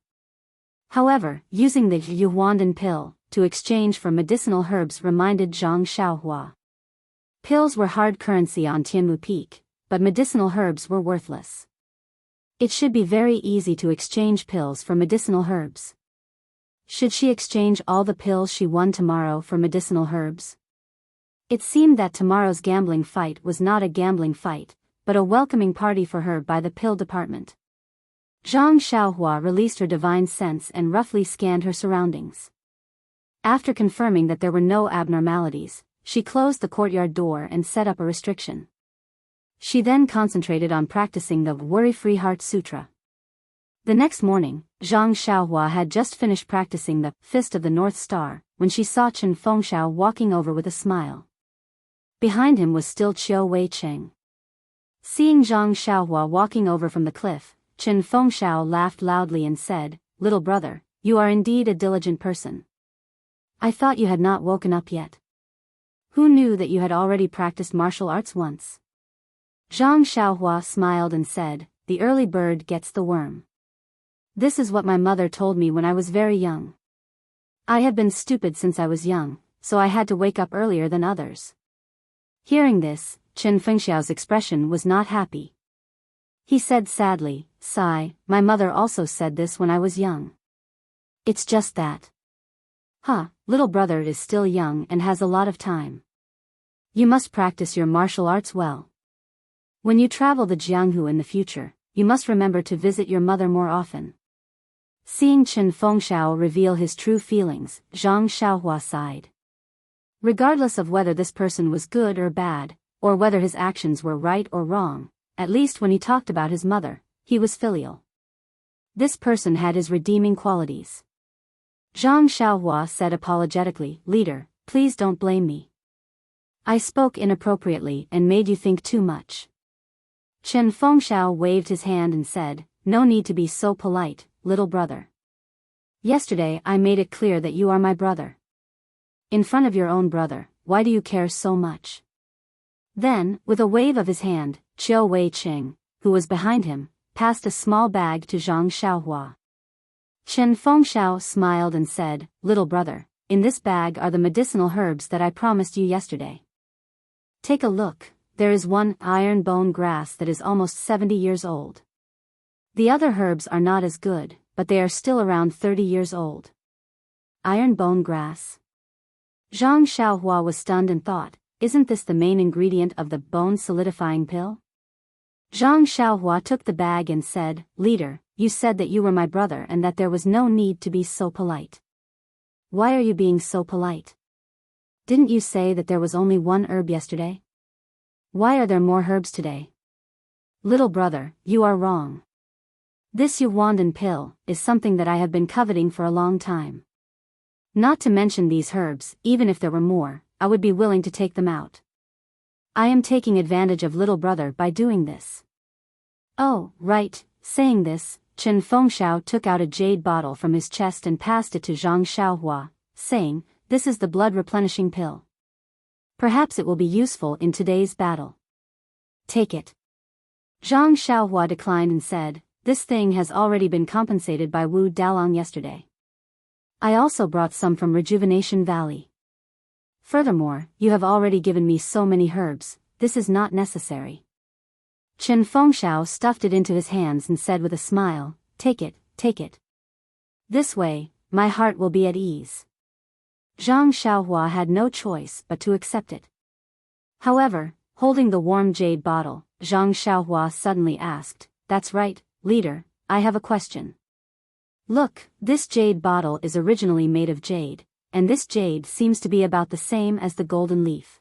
However, using the Yuhuandan pill to exchange for medicinal herbs reminded Zhang Xiaohua. Pills were hard currency on Tianmu Peak, but medicinal herbs were worthless. It should be very easy to exchange pills for medicinal herbs. Should she exchange all the pills she won tomorrow for medicinal herbs? It seemed that tomorrow's gambling fight was not a gambling fight, but a welcoming party for her by the pill department. Zhang Xiaohua released her divine sense and roughly scanned her surroundings. After confirming that there were no abnormalities, she closed the courtyard door and set up a restriction. She then concentrated on practicing the Worry-Free Heart Sutra. The next morning, Zhang Xiaohua had just finished practicing the Fist of the North Star, when she saw Chen Fengxiao walking over with a smile. Behind him was still Qiu Wei Cheng. Seeing Zhang Xiaohua walking over from the cliff, Chen Fengxiao laughed loudly and said, "Little brother, you are indeed a diligent person. I thought you had not woken up yet. Who knew that you had already practiced martial arts once?" Zhang Xiaohua smiled and said, "The early bird gets the worm. This is what my mother told me when I was very young. I have been stupid since I was young, so I had to wake up earlier than others." Hearing this, Chen Fengxiao's expression was not happy. He said sadly, "Sigh, my mother also said this when I was young. It's just that. Little brother is still young and has a lot of time. You must practice your martial arts well. When you travel the Jianghu in the future, you must remember to visit your mother more often." Seeing Chen Fengxiao reveal his true feelings, Zhang Xiaohua sighed. Regardless of whether this person was good or bad, or whether his actions were right or wrong, at least when he talked about his mother, he was filial. This person had his redeeming qualities. Zhang Xiaohua said apologetically, "Leader, please don't blame me. I spoke inappropriately and made you think too much." Chen Fengxiao waved his hand and said, "No need to be so polite, little brother. Yesterday I made it clear that you are my brother. In front of your own brother, why do you care so much?" Then, with a wave of his hand, Qiu Wei Cheng, who was behind him, passed a small bag to Zhang Xiaohua. Chen Fengxiao smiled and said, "Little brother, in this bag are the medicinal herbs that I promised you yesterday. Take a look, there is one iron bone grass that is almost 70 years old. The other herbs are not as good, but they are still around 30 years old." Iron bone grass? Zhang Xiaohua was stunned and thought, isn't this the main ingredient of the bone-solidifying pill? Zhang Xiaohua took the bag and said, "Leader, you said that you were my brother and that there was no need to be so polite. Why are you being so polite? Didn't you say that there was only one herb yesterday? Why are there more herbs today? Little brother, you are wrong. This Yuhuandan pill is something that I have been coveting for a long time. Not to mention these herbs, even if there were more, I would be willing to take them out. I am taking advantage of little brother by doing this. Oh, right. Saying this, Chen Fengxiao took out a jade bottle from his chest and passed it to Zhang Xiaohua, saying, "This is the blood replenishing pill. Perhaps it will be useful in today's battle. Take it." Zhang Xiaohua declined and said, "This thing has already been compensated by Wu Dalong yesterday. I also brought some from Rejuvenation Valley. Furthermore, you have already given me so many herbs, this is not necessary." Chen Fengxiao stuffed it into his hands and said with a smile, take it. This way, my heart will be at ease." Zhang Xiaohua had no choice but to accept it. However, holding the warm jade bottle, Zhang Xiaohua suddenly asked, "That's right, leader, I have a question. Look, this jade bottle is originally made of jade, and this jade seems to be about the same as the golden leaf.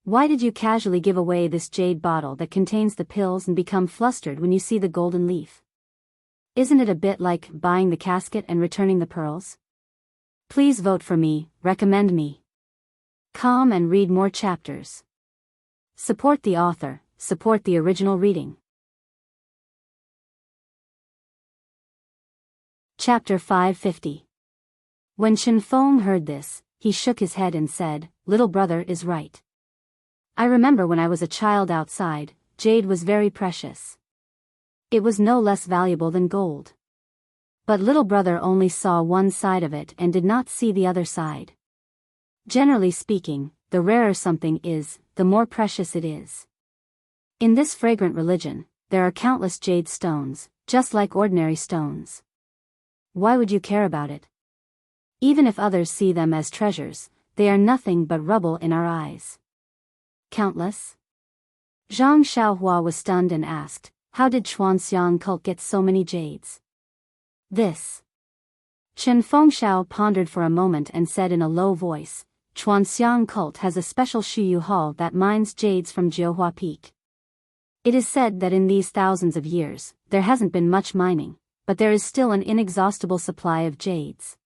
Why did you casually give away this jade bottle that contains the pills and become flustered when you see the golden leaf? Isn't it a bit like buying the casket and returning the pearls? Please vote for me, recommend me. Come and read more chapters. Support the author, support the original reading." Chapter 550. When Chen Feng heard this, he shook his head and said, "Little brother is right. I remember when I was a child outside, jade was very precious. It was no less valuable than gold. But little brother only saw one side of it and did not see the other side. Generally speaking, the rarer something is, the more precious it is. In this fragrant religion, there are countless jade stones, just like ordinary stones. Why would you care about it? Even if others see them as treasures, they are nothing but rubble in our eyes." "Countless?" Zhang Xiaohua was stunned and asked, "How did Chuanxiang cult get so many jades?" "This." Chen Fengxiao pondered for a moment and said in a low voice, "Chuanxiang cult has a special Shiyu hall that mines jades from Jiuhua Peak. It is said that in these thousands of years, there hasn't been much mining, but there is still an inexhaustible supply of jades.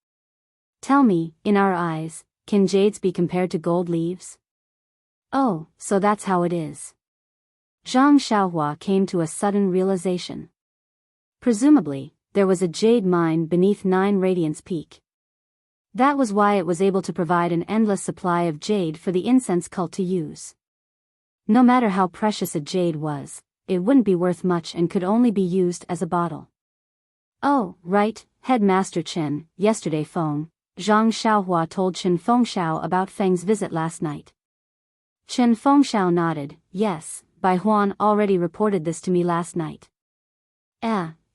Tell me, in our eyes, can jades be compared to gold leaves? Oh, so that's how it is." Zhang Xiaohua came to a sudden realization. Presumably, there was a jade mine beneath 9 Radiance Peak. That was why it was able to provide an endless supply of jade for the incense cult to use. No matter how precious a jade was, it wouldn't be worth much and could only be used as a bottle. "Oh, right, Headmaster Chen, yesterday Feng," Zhang Xiaohua told Chen Fengxiao about Feng's visit last night. Chen Fengxiao nodded, "Yes, Bai Huan already reported this to me last night."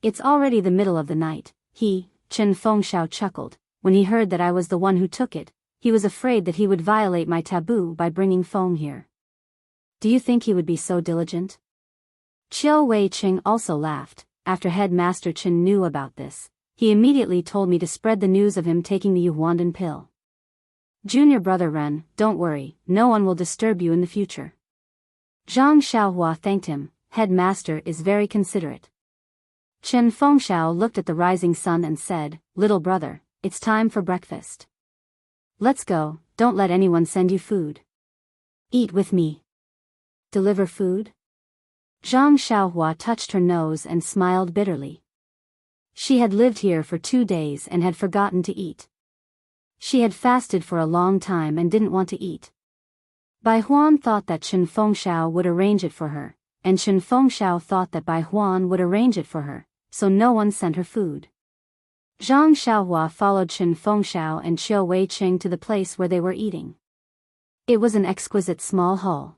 It's already the middle of the night," Chen Fengxiao chuckled. "When he heard that I was the one who took it, he was afraid that he would violate my taboo by bringing Feng here. Do you think he would be so diligent?" Qiu Wei-cheng also laughed. "After Headmaster Chen knew about this, he immediately told me to spread the news of him taking the Yuhuandan pill. Junior brother Ren, don't worry, no one will disturb you in the future." Zhang Xiaohua thanked him. "Headmaster is very considerate." Chen Fengxiao looked at the rising sun and said, "Little brother, it's time for breakfast. Let's go, don't let anyone send you food. Eat with me." "Deliver food?" Zhang Xiaohua touched her nose and smiled bitterly. She had lived here for 2 days and had forgotten to eat. She had fasted for a long time and didn't want to eat. Bai Huan thought that Chen Fengxiao would arrange it for her, and Chen Fengxiao thought that Bai Huan would arrange it for her, so no one sent her food. Zhang Xiaohua followed Chen Fengxiao and Qiu Wei-cheng to the place where they were eating. It was an exquisite small hall.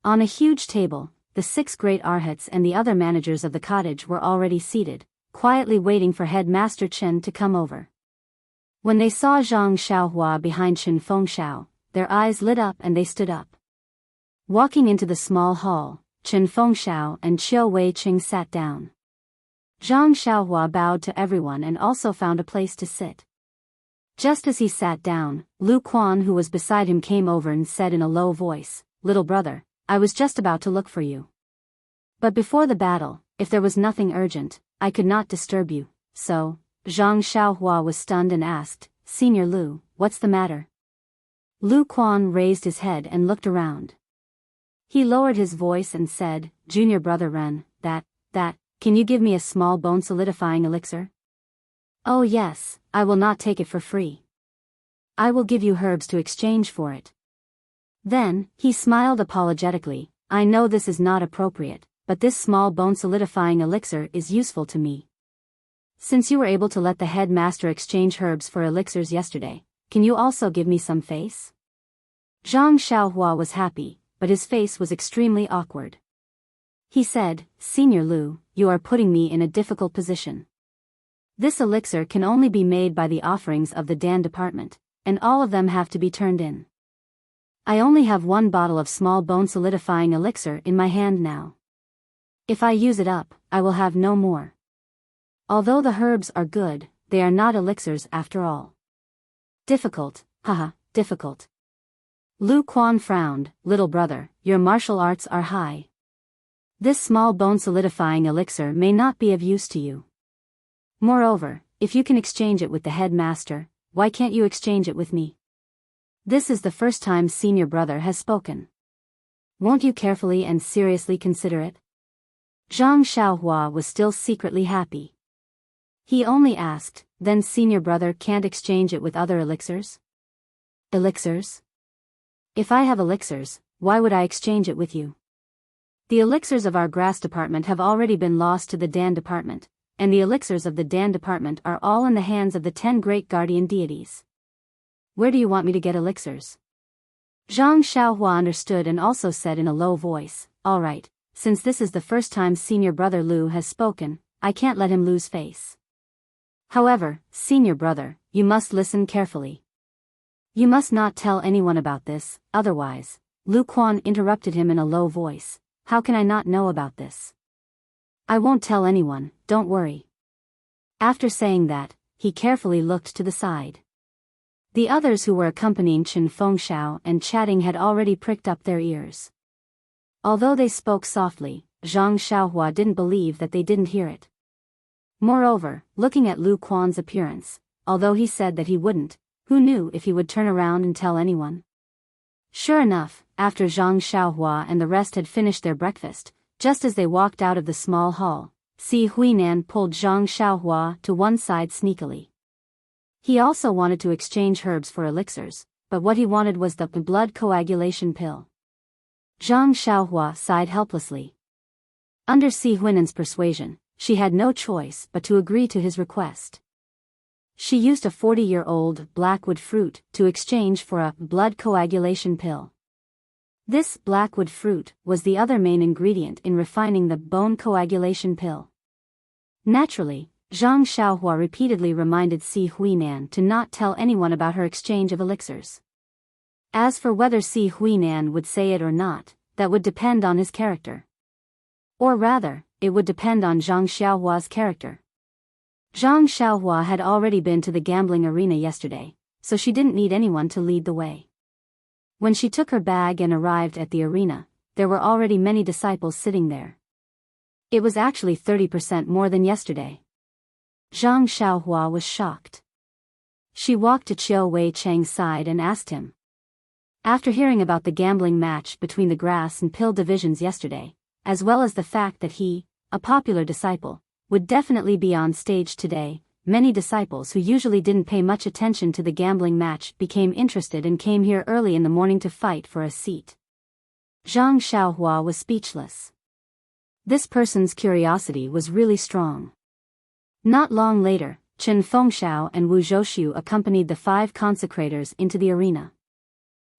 On a huge table, the 6 great arhats and the other managers of the cottage were already seated, quietly waiting for Headmaster Chen to come over. When they saw Zhang Xiaohua behind Chen Fengxiao, their eyes lit up and they stood up. Walking into the small hall, Chen Fengxiao and Qiu Wei-cheng sat down. Zhang Xiaohua bowed to everyone and also found a place to sit. Just as he sat down, Lu Quan, who was beside him, came over and said in a low voice, "Little brother, I was just about to look for you. But before the battle, if there was nothing urgent, I could not disturb you, so..." Zhang Xiaohua was stunned and asked, "Senior Lu, what's the matter?" Lu Quan raised his head and looked around. He lowered his voice and said, Junior brother Ren, can you give me a small bone solidifying elixir? Oh yes, I will not take it for free. I will give you herbs to exchange for it. Then, he smiled apologetically, I know this is not appropriate, but this small bone solidifying elixir is useful to me. Since you were able to let the headmaster exchange herbs for elixirs yesterday, can you also give me some face? Zhang Xiaohua was happy, but his face was extremely awkward. He said, Senior Lu, you are putting me in a difficult position. This elixir can only be made by the offerings of the Dan department, and all of them have to be turned in. I only have one bottle of small bone solidifying elixir in my hand now. If I use it up, I will have no more. Although the herbs are good, they are not elixirs after all. Difficult, difficult. Lu Quan frowned, little brother, your martial arts are high. This small bone solidifying elixir may not be of use to you. Moreover, if you can exchange it with the headmaster, why can't you exchange it with me? This is the first time senior brother has spoken. Won't you carefully and seriously consider it? Zhang Xiaohua was still secretly happy. He only asked, then senior brother can't exchange it with other elixirs? Elixirs? If I have elixirs, why would I exchange it with you? The elixirs of our grass department have already been lost to the Dan department, and the elixirs of the Dan department are all in the hands of the 10 great guardian deities. Where do you want me to get elixirs? Zhang Xiaohua understood and also said in a low voice, all right, since this is the first time senior brother Lu has spoken, I can't let him lose face. However, senior brother, you must listen carefully. You must not tell anyone about this, otherwise, Lu Quan interrupted him in a low voice. How can I not know about this? I won't tell anyone, don't worry. After saying that, he carefully looked to the side. The others who were accompanying Chen Fengxiao and chatting had already pricked up their ears. Although they spoke softly, Zhang Xiaohua didn't believe that they didn't hear it. Moreover, looking at Lu Quan's appearance, although he said that he wouldn't, who knew if he would turn around and tell anyone? Sure enough, after Zhang Xiaohua and the rest had finished their breakfast, just as they walked out of the small hall, Si Huinan pulled Zhang Xiaohua to one side sneakily. He also wanted to exchange herbs for elixirs, but what he wanted was the blood coagulation pill. Zhang Xiaohua sighed helplessly. Under Si Huinan's persuasion, she had no choice but to agree to his request. She used a 40-year-old blackwood fruit to exchange for a blood coagulation pill. This blackwood fruit was the other main ingredient in refining the bone coagulation pill. Naturally, Zhang Xiaohua repeatedly reminded Si Huinan to not tell anyone about her exchange of elixirs. As for whether Si Huinan would say it or not, that would depend on his character. Or rather, it would depend on Zhang Xiaohua's character. Zhang Xiaohua had already been to the gambling arena yesterday, so she didn't need anyone to lead the way. When she took her bag and arrived at the arena, there were already many disciples sitting there. It was actually 30% more than yesterday. Zhang Xiaohua was shocked. She walked to Qiu Wei Cheng's side and asked him. After hearing about the gambling match between the grass and pill divisions yesterday, as well as the fact that he, a popular disciple, would definitely be on stage today, many disciples who usually didn't pay much attention to the gambling match became interested and came here early in the morning to fight for a seat. Zhang Xiaohua was speechless. This person's curiosity was really strong. Not long later, Chen Fengxiao and Wu Zhouxiu accompanied the 5 consecrators into the arena.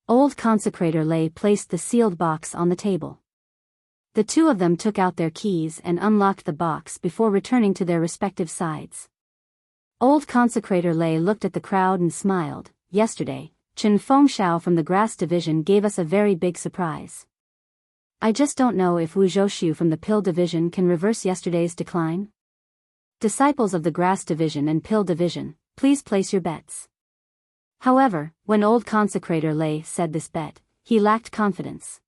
Old consecrator Lei placed the sealed box on the table. The two of them took out their keys and unlocked the box before returning to their respective sides. Old consecrator Lei looked at the crowd and smiled. Yesterday, Chen Fengxiao from the grass division gave us a very big surprise. I just don't know if Wu Zhouxiu from the pill division can reverse yesterday's decline. Disciples of the grass division and pill division, please place your bets. However, when old consecrator Lei said this bet, he lacked confidence.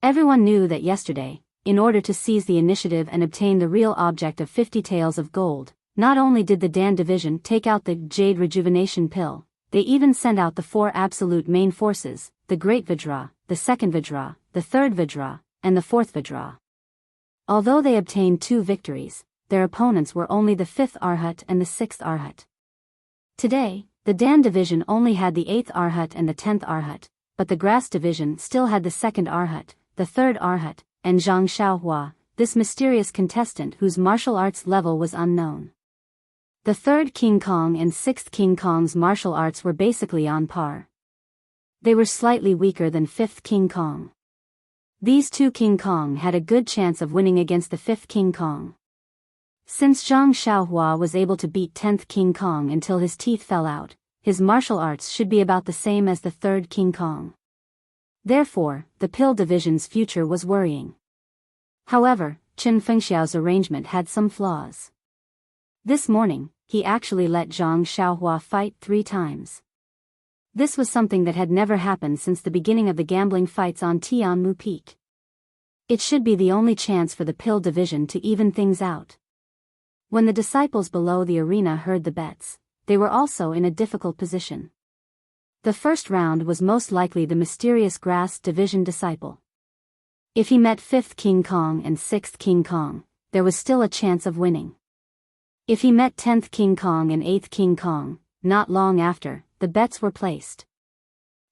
Everyone knew that yesterday, in order to seize the initiative and obtain the real object of 50 taels of gold, not only did the Dan division take out the Jade Rejuvenation Pill, they even sent out the 4 absolute main forces, the Great Vajra, the Second Vajra, the third Vajra, and the fourth Vajra. Although they obtained 2 victories, their opponents were only the 5th Arhat and the 6th Arhat. Today, the Dan division only had the 8th Arhat and the 10th Arhat, but the Grass division still had the 2nd Arhat, the 3rd Arhat, and Zhang Xiaohua, this mysterious contestant whose martial arts level was unknown. The 3rd King Kong and 6th King Kong's martial arts were basically on par. They were slightly weaker than 5th King Kong. These 2 King Kong had a good chance of winning against the 5th King Kong. Since Zhang Xiaohua was able to beat 10th King Kong until his teeth fell out, his martial arts should be about the same as the 3rd King Kong. Therefore, the Pill division's future was worrying. However, Chen Fengxiao's arrangement had some flaws. This morning, he actually let Zhang Xiaohua fight 3 times. This was something that had never happened since the beginning of the gambling fights on Tianmu Peak. It should be the only chance for the Pill division to even things out. When the disciples below the arena heard the bets, they were also in a difficult position. The first round was most likely the mysterious Grass division disciple. If he met 5th King Kong and 6th King Kong, there was still a chance of winning. If he met 10th King Kong and 8th King Kong, not long after, the bets were placed.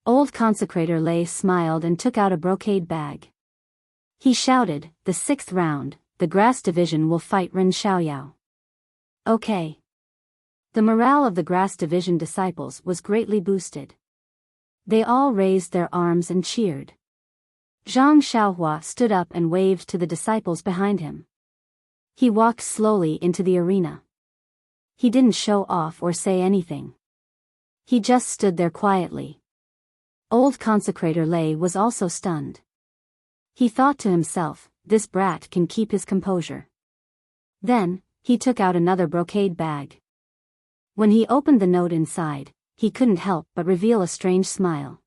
Old Consecrator Lei smiled and took out a brocade bag. He shouted, "The 6th round, the Grass division will fight Ren Xiaoyao." Okay. The morale of the Grass division disciples was greatly boosted. They all raised their arms and cheered. Zhang Xiaohua stood up and waved to the disciples behind him. He walked slowly into the arena. He didn't show off or say anything. He just stood there quietly. Old Consecrator Lei was also stunned. He thought to himself, this brat can keep his composure. Then, he took out another brocade bag. When he opened the note inside, he couldn't help but reveal a strange smile.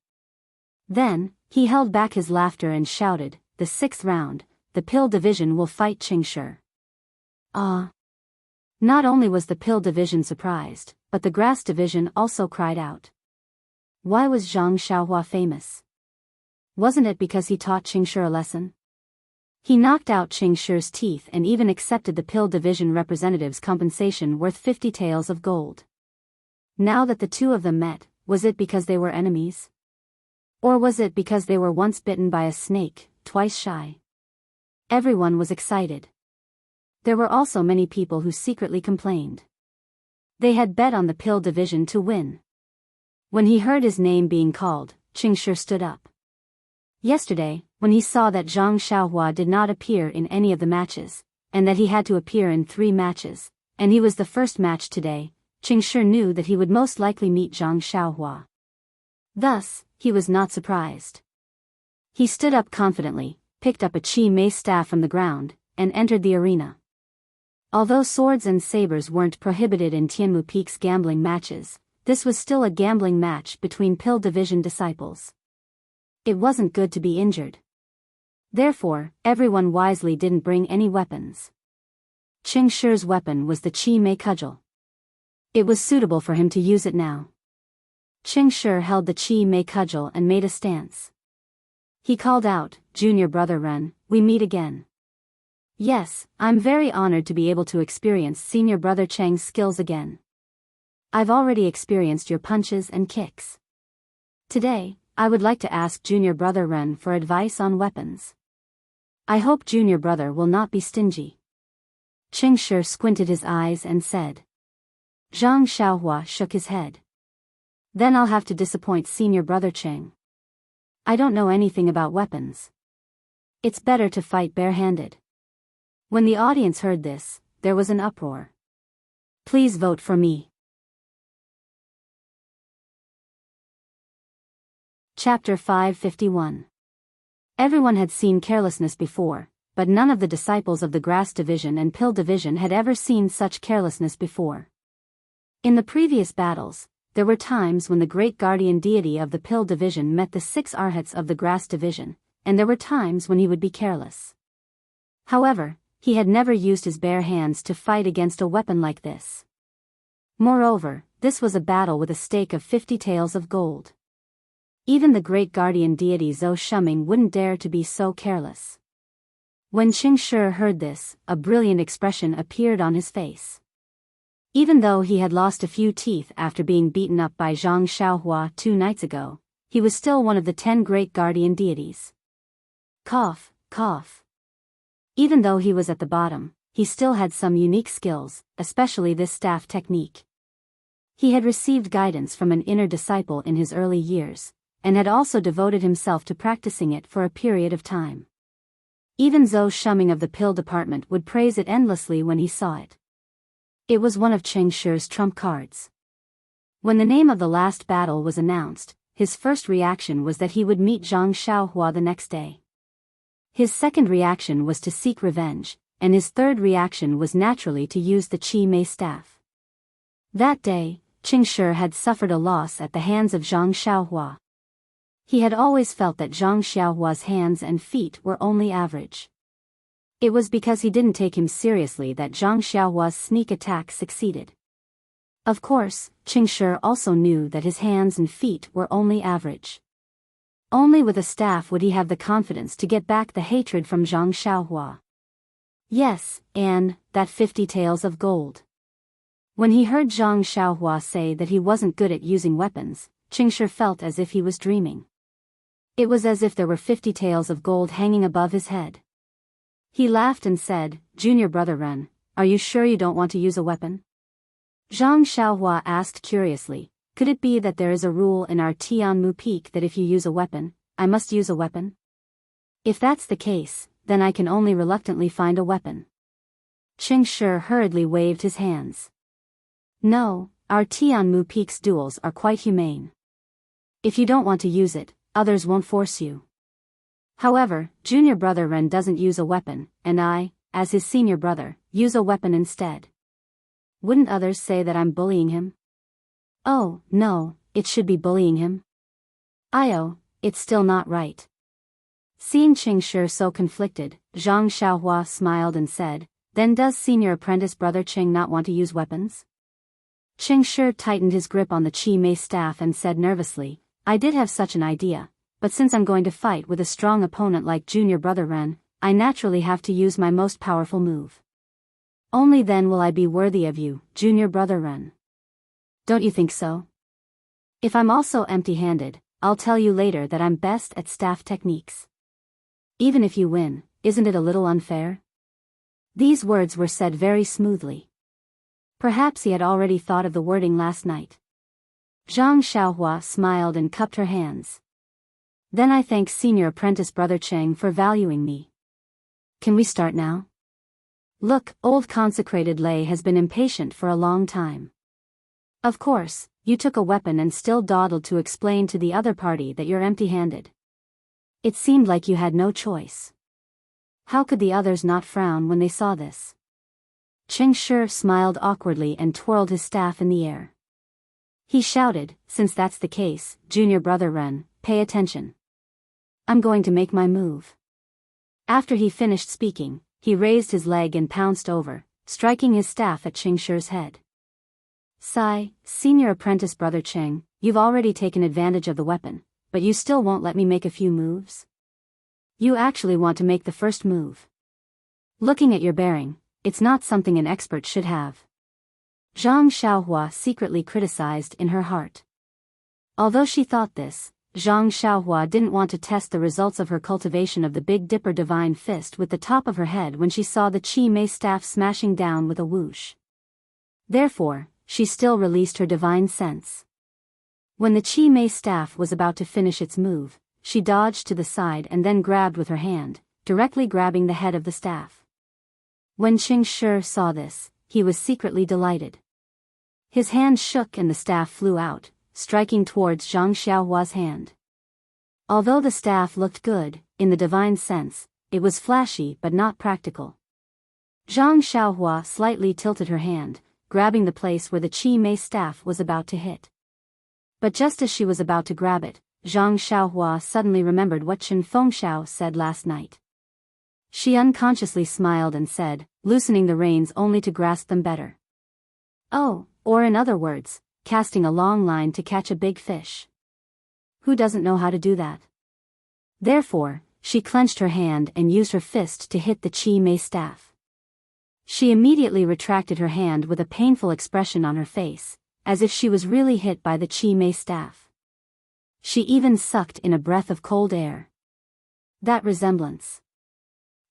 Then, he held back his laughter and shouted, "The 6th round, the Pill division will fight Qingshi." Ah! Not only was the Pill division surprised, but the Grass division also cried out. Why was Zhang Xiaohua famous? Wasn't it because he taught Qingshi a lesson? He knocked out Qingshi's teeth and even accepted the Pill division representative's compensation worth 50 taels of gold. Now that the 2 of them met, was it because they were enemies? Or was it because they were once bitten by a snake, twice shy? Everyone was excited. There were also many people who secretly complained. They had bet on the Pill division to win. When he heard his name being called, Qingshi stood up. Yesterday, when he saw that Zhang Xiaohua did not appear in any of the matches, and that he had to appear in 3 matches, and he was the first match today, Qingshi knew that he would most likely meet Zhang Xiaohua. Thus, he was not surprised. He stood up confidently, picked up a Qi Mei staff from the ground, and entered the arena. Although swords and sabers weren't prohibited in Tianmu Peak's gambling matches, this was still a gambling match between Pill division disciples. It wasn't good to be injured. Therefore, everyone wisely didn't bring any weapons. Qingshi's weapon was the Qi Mei cudgel. It was suitable for him to use it now. Qingshi held the Qi Mei cudgel and made a stance. He called out, "Junior brother Ren, we meet again." Yes, I'm very honored to be able to experience senior brother Cheng's skills again. I've already experienced your punches and kicks. Today, I would like to ask junior brother Ren for advice on weapons. I hope junior brother will not be stingy. Qingshi squinted his eyes and said. Zhang Xiaohua shook his head. Then I'll have to disappoint senior brother Cheng. I don't know anything about weapons. It's better to fight barehanded. When the audience heard this, there was an uproar. Please vote for me. Chapter 551. Everyone had seen carelessness before, but none of the disciples of the Grass division and Pill division had ever seen such carelessness before. In the previous battles, there were times when the great guardian deity of the Pill division met the 6 arhats of the Grass division, and there were times when he would be careless. However, he had never used his bare hands to fight against a weapon like this. Moreover, this was a battle with a stake of 50 taels of gold. Even the great guardian deity Zhou Shuming wouldn't dare to be so careless. When Qingshi heard this, a brilliant expression appeared on his face. Even though he had lost a few teeth after being beaten up by Zhang Xiaohua 2 nights ago, he was still one of the 10 great guardian deities. Cough, cough. Even though he was at the bottom, he still had some unique skills, especially this staff technique. He had received guidance from an inner disciple in his early years, and had also devoted himself to practicing it for a period of time. Even Zhou Shuming of the pill department would praise it endlessly when he saw it. It was one of Qingshi's trump cards. When the name of the last battle was announced, his first reaction was that he would meet Zhang Xiaohua the next day. His second reaction was to seek revenge, and his third reaction was naturally to use the Qi Mei staff. That day, Qingshi had suffered a loss at the hands of Zhang Xiaohua. He had always felt that Zhang Xiaohua's hands and feet were only average. It was because he didn't take him seriously that Zhang Xiaohua's sneak attack succeeded. Of course, Qingshi also knew that his hands and feet were only average. Only with a staff would he have the confidence to get back the hatred from Zhang Xiaohua. Yes, and that 50 taels of gold. When he heard Zhang Xiaohua say that he wasn't good at using weapons, Qingshi felt as if he was dreaming. It was as if there were 50 taels of gold hanging above his head. He laughed and said, "Junior brother Ren, are you sure you don't want to use a weapon?" Zhang Xiaohua asked curiously, "Could it be that there is a rule in our Tianmu Peak that if you use a weapon, I must use a weapon? If that's the case, then I can only reluctantly find a weapon." Qingshi hurriedly waved his hands. "No, our Tianmu Peak's duels are quite humane. If you don't want to use it, others won't force you. However, junior brother Ren doesn't use a weapon, and I, as his senior brother, use a weapon instead. Wouldn't others say that I'm bullying him?" "Oh, no, it should be bullying him. It's still not right." Seeing Qingshi so conflicted, Zhang Xiaohua smiled and said, "Then does senior apprentice brother Qing not want to use weapons?" Qingshi tightened his grip on the Qi Mei staff and said nervously, "I did have such an idea, but since I'm going to fight with a strong opponent like junior brother Ren, I naturally have to use my most powerful move. Only then will I be worthy of you, junior brother Ren. Don't you think so? If I'm also empty-handed, I'll tell you later that I'm best at staff techniques. Even if you win, isn't it a little unfair?" These words were said very smoothly. Perhaps he had already thought of the wording last night. Zhang Xiaohua smiled and cupped her hands. "Then I thank senior apprentice brother Cheng for valuing me. Can we start now? Look, old consecrated Lei has been impatient for a long time. Of course, you took a weapon and still dawdled to explain to the other party that you're empty-handed. It seemed like you had no choice. How could the others not frown when they saw this?" Qingshi smiled awkwardly and twirled his staff in the air. He shouted, "Since that's the case, junior brother Ren, pay attention. I'm going to make my move." After he finished speaking, he raised his leg and pounced over, striking his staff at Qingshi's head. Senior apprentice brother Cheng, you've already taken advantage of the weapon, but you still won't let me make a few moves? You actually want to make the first move. Looking at your bearing, it's not something an expert should have." Zhang Xiaohua secretly criticized in her heart. Although she thought this, Zhang Xiaohua didn't want to test the results of her cultivation of the Big Dipper Divine Fist with the top of her head when she saw the Qi Mei staff smashing down with a whoosh. Therefore, she still released her divine sense. When the Qi Mei staff was about to finish its move, she dodged to the side and then grabbed with her hand, directly grabbing the head of the staff. When Qingshi saw this, he was secretly delighted. His hand shook and the staff flew out, striking towards Zhang Xiaohua's hand. Although the staff looked good, in the divine sense, it was flashy but not practical. Zhang Xiaohua slightly tilted her hand, grabbing the place where the Qi Mei staff was about to hit. But just as she was about to grab it, Zhang Xiaohua suddenly remembered what Chen Fengxiao said last night. She unconsciously smiled and said, loosening the reins only to grasp them better. "Oh, or in other words, casting a long line to catch a big fish." Who doesn't know how to do that? Therefore, she clenched her hand and used her fist to hit the Chi Mei staff. She immediately retracted her hand with a painful expression on her face, as if she was really hit by the Chi Mei staff. She even sucked in a breath of cold air. That resemblance.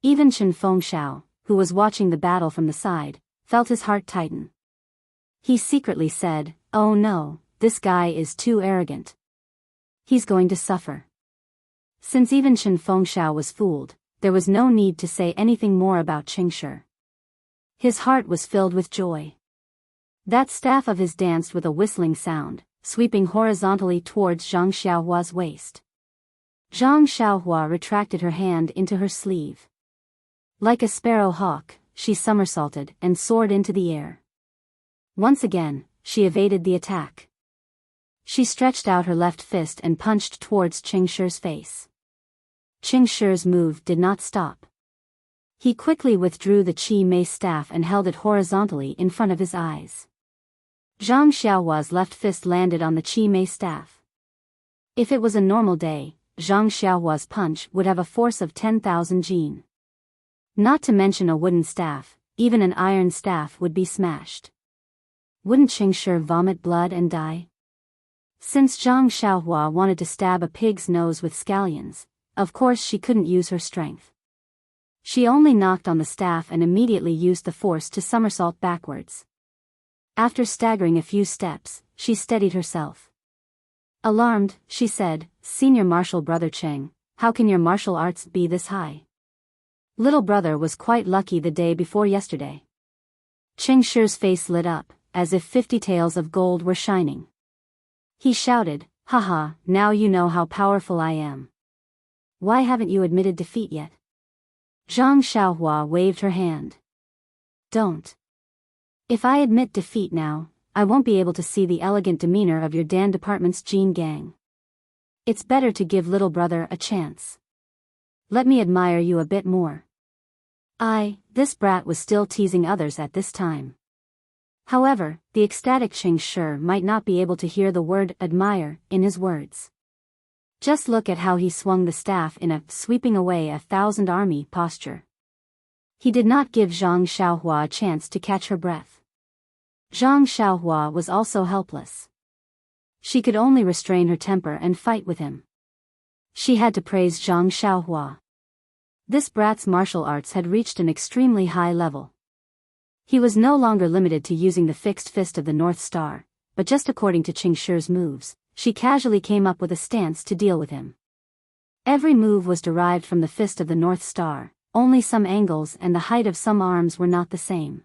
Even Chen Fengxiao, who was watching the battle from the side, felt his heart tighten. He secretly said, "Oh no, this guy is too arrogant. He's going to suffer." Since even Chen Fengxiao was fooled, there was no need to say anything more about Qingshi. His heart was filled with joy. That staff of his danced with a whistling sound, sweeping horizontally towards Zhang Xiaohua's waist. Zhang Xiaohua retracted her hand into her sleeve. Like a sparrow hawk, she somersaulted and soared into the air. Once again, she evaded the attack. She stretched out her left fist and punched towards Qingshi's face. Qingshi's move did not stop. He quickly withdrew the Chi Mei staff and held it horizontally in front of his eyes. Zhang Xiaohua's left fist landed on the Chi Mei staff. If it was a normal day, Zhang Xiaohua's punch would have a force of 10,000 jin. Not to mention a wooden staff, even an iron staff would be smashed. Wouldn't Qingshi vomit blood and die? Since Zhang Xiaohua wanted to stab a pig's nose with scallions, of course she couldn't use her strength. She only knocked on the staff and immediately used the force to somersault backwards. After staggering a few steps, she steadied herself. Alarmed, she said, "Senior Martial Brother Cheng, how can your martial arts be this high? Little brother was quite lucky the day before yesterday." Qingshi's face lit up, as if 50 taels of gold were shining. He shouted, "Haha, now you know how powerful I am. Why haven't you admitted defeat yet?" Zhang Xiaohua waved her hand. "Don't. If I admit defeat now, I won't be able to see the elegant demeanor of your Dan Department's Jin gang. It's better to give little brother a chance. Let me admire you a bit more." This brat was still teasing others at this time. However, the ecstatic Qingshi might not be able to hear the word admire in his words. Just look at how he swung the staff in a sweeping away 1,000 army posture. He did not give Zhang Xiaohua a chance to catch her breath. Zhang Xiaohua was also helpless. She could only restrain her temper and fight with him. She had to praise Zhang Xiaohua. This brat's martial arts had reached an extremely high level. He was no longer limited to using the fixed fist of the North Star, but just according to Qingshi's moves, she casually came up with a stance to deal with him. Every move was derived from the fist of the North Star, only some angles and the height of some arms were not the same.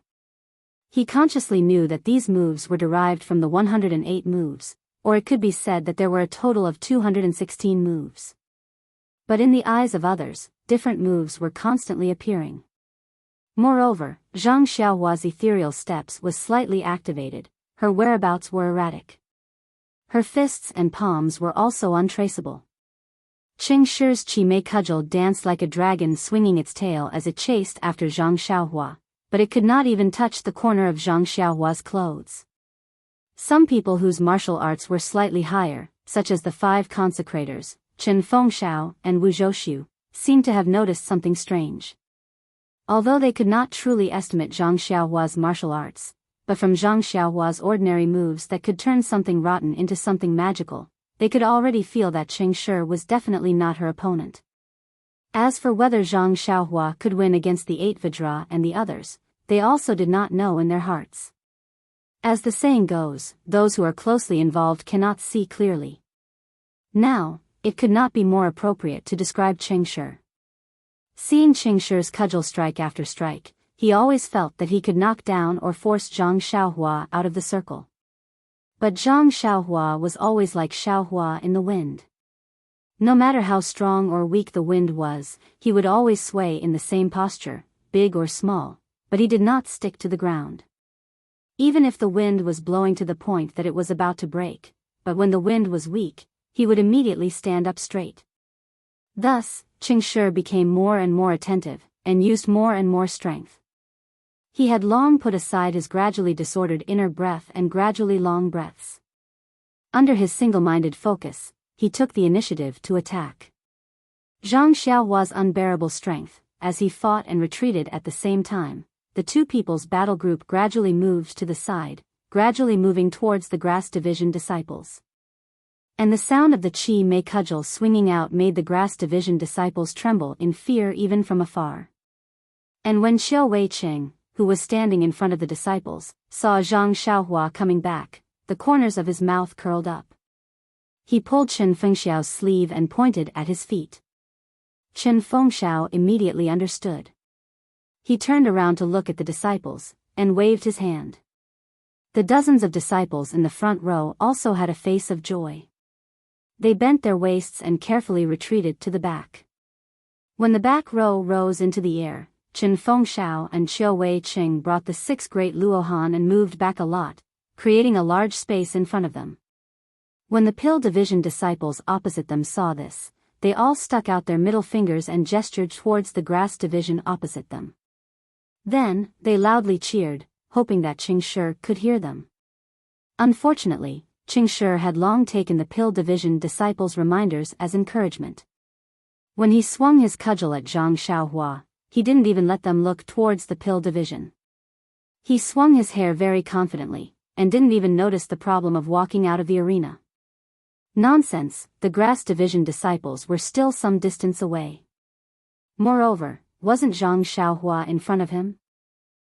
He consciously knew that these moves were derived from the 108 moves, or it could be said that there were a total of 216 moves. But in the eyes of others, different moves were constantly appearing. Moreover, Zhang Xiaohua's ethereal steps was slightly activated, her whereabouts were erratic. Her fists and palms were also untraceable. Qingshi's Chi Mei cudgel danced like a dragon swinging its tail as it chased after Zhang Xiaohua, but it could not even touch the corner of Zhang Xiaohua's clothes. Some people whose martial arts were slightly higher, such as the 5 consecrators, Chen Fengxiao and Wuxia, seemed to have noticed something strange. Although they could not truly estimate Zhang Xiaohua's martial arts, but from Zhang Xiaohua's ordinary moves that could turn something rotten into something magical, they could already feel that Qingshi was definitely not her opponent. As for whether Zhang Xiaohua could win against the 8 Vajra and the others, they also did not know in their hearts. As the saying goes, those who are closely involved cannot see clearly. Now, it could not be more appropriate to describe Qingshi. Seeing Qingshi's cudgel strike after strike, he always felt that he could knock down or force Zhang Xiaohua out of the circle. But Zhang Xiaohua was always like Xiaohua in the wind. No matter how strong or weak the wind was, he would always sway in the same posture, big or small, but he did not stick to the ground. Even if the wind was blowing to the point that it was about to break, but when the wind was weak, he would immediately stand up straight. Thus, Qingshi became more and more attentive, and used more and more strength. He had long put aside his gradually disordered inner breath and gradually long breaths. Under his single-minded focus, he took the initiative to attack. Zhang Xiaohua's unbearable strength, as he fought and retreated at the same time, the two people's battle group gradually moved to the side, gradually moving towards the Grass Division disciples. And the sound of the Chi Mei cudgel swinging out made the Grass Division disciples tremble in fear even from afar. And when Xiao Weiqing, who was standing in front of the disciples, saw Zhang Xiaohua coming back, the corners of his mouth curled up. He pulled Chen Fengxiao's sleeve and pointed at his feet. Chen Fengxiao immediately understood. He turned around to look at the disciples, and waved his hand. The dozens of disciples in the front row also had a face of joy. They bent their waists and carefully retreated to the back. When the back row rose into the air, Chen Fengxiao and Xiao Weiqing brought the 6 great Luohan and moved back a lot, creating a large space in front of them. When the Pill Division disciples opposite them saw this, they all stuck out their middle fingers and gestured towards the Grass Division opposite them. Then, they loudly cheered, hoping that Qing Shi could hear them. Unfortunately, Qing Shi had long taken the Pill Division disciples' reminders as encouragement. When he swung his cudgel at Zhang Xiaohua, he didn't even let them look towards the Pill Division. He swung his hair very confidently, and didn't even notice the problem of walking out of the arena. Nonsense, the Grass Division disciples were still some distance away. Moreover, wasn't Zhang Xiaohua in front of him?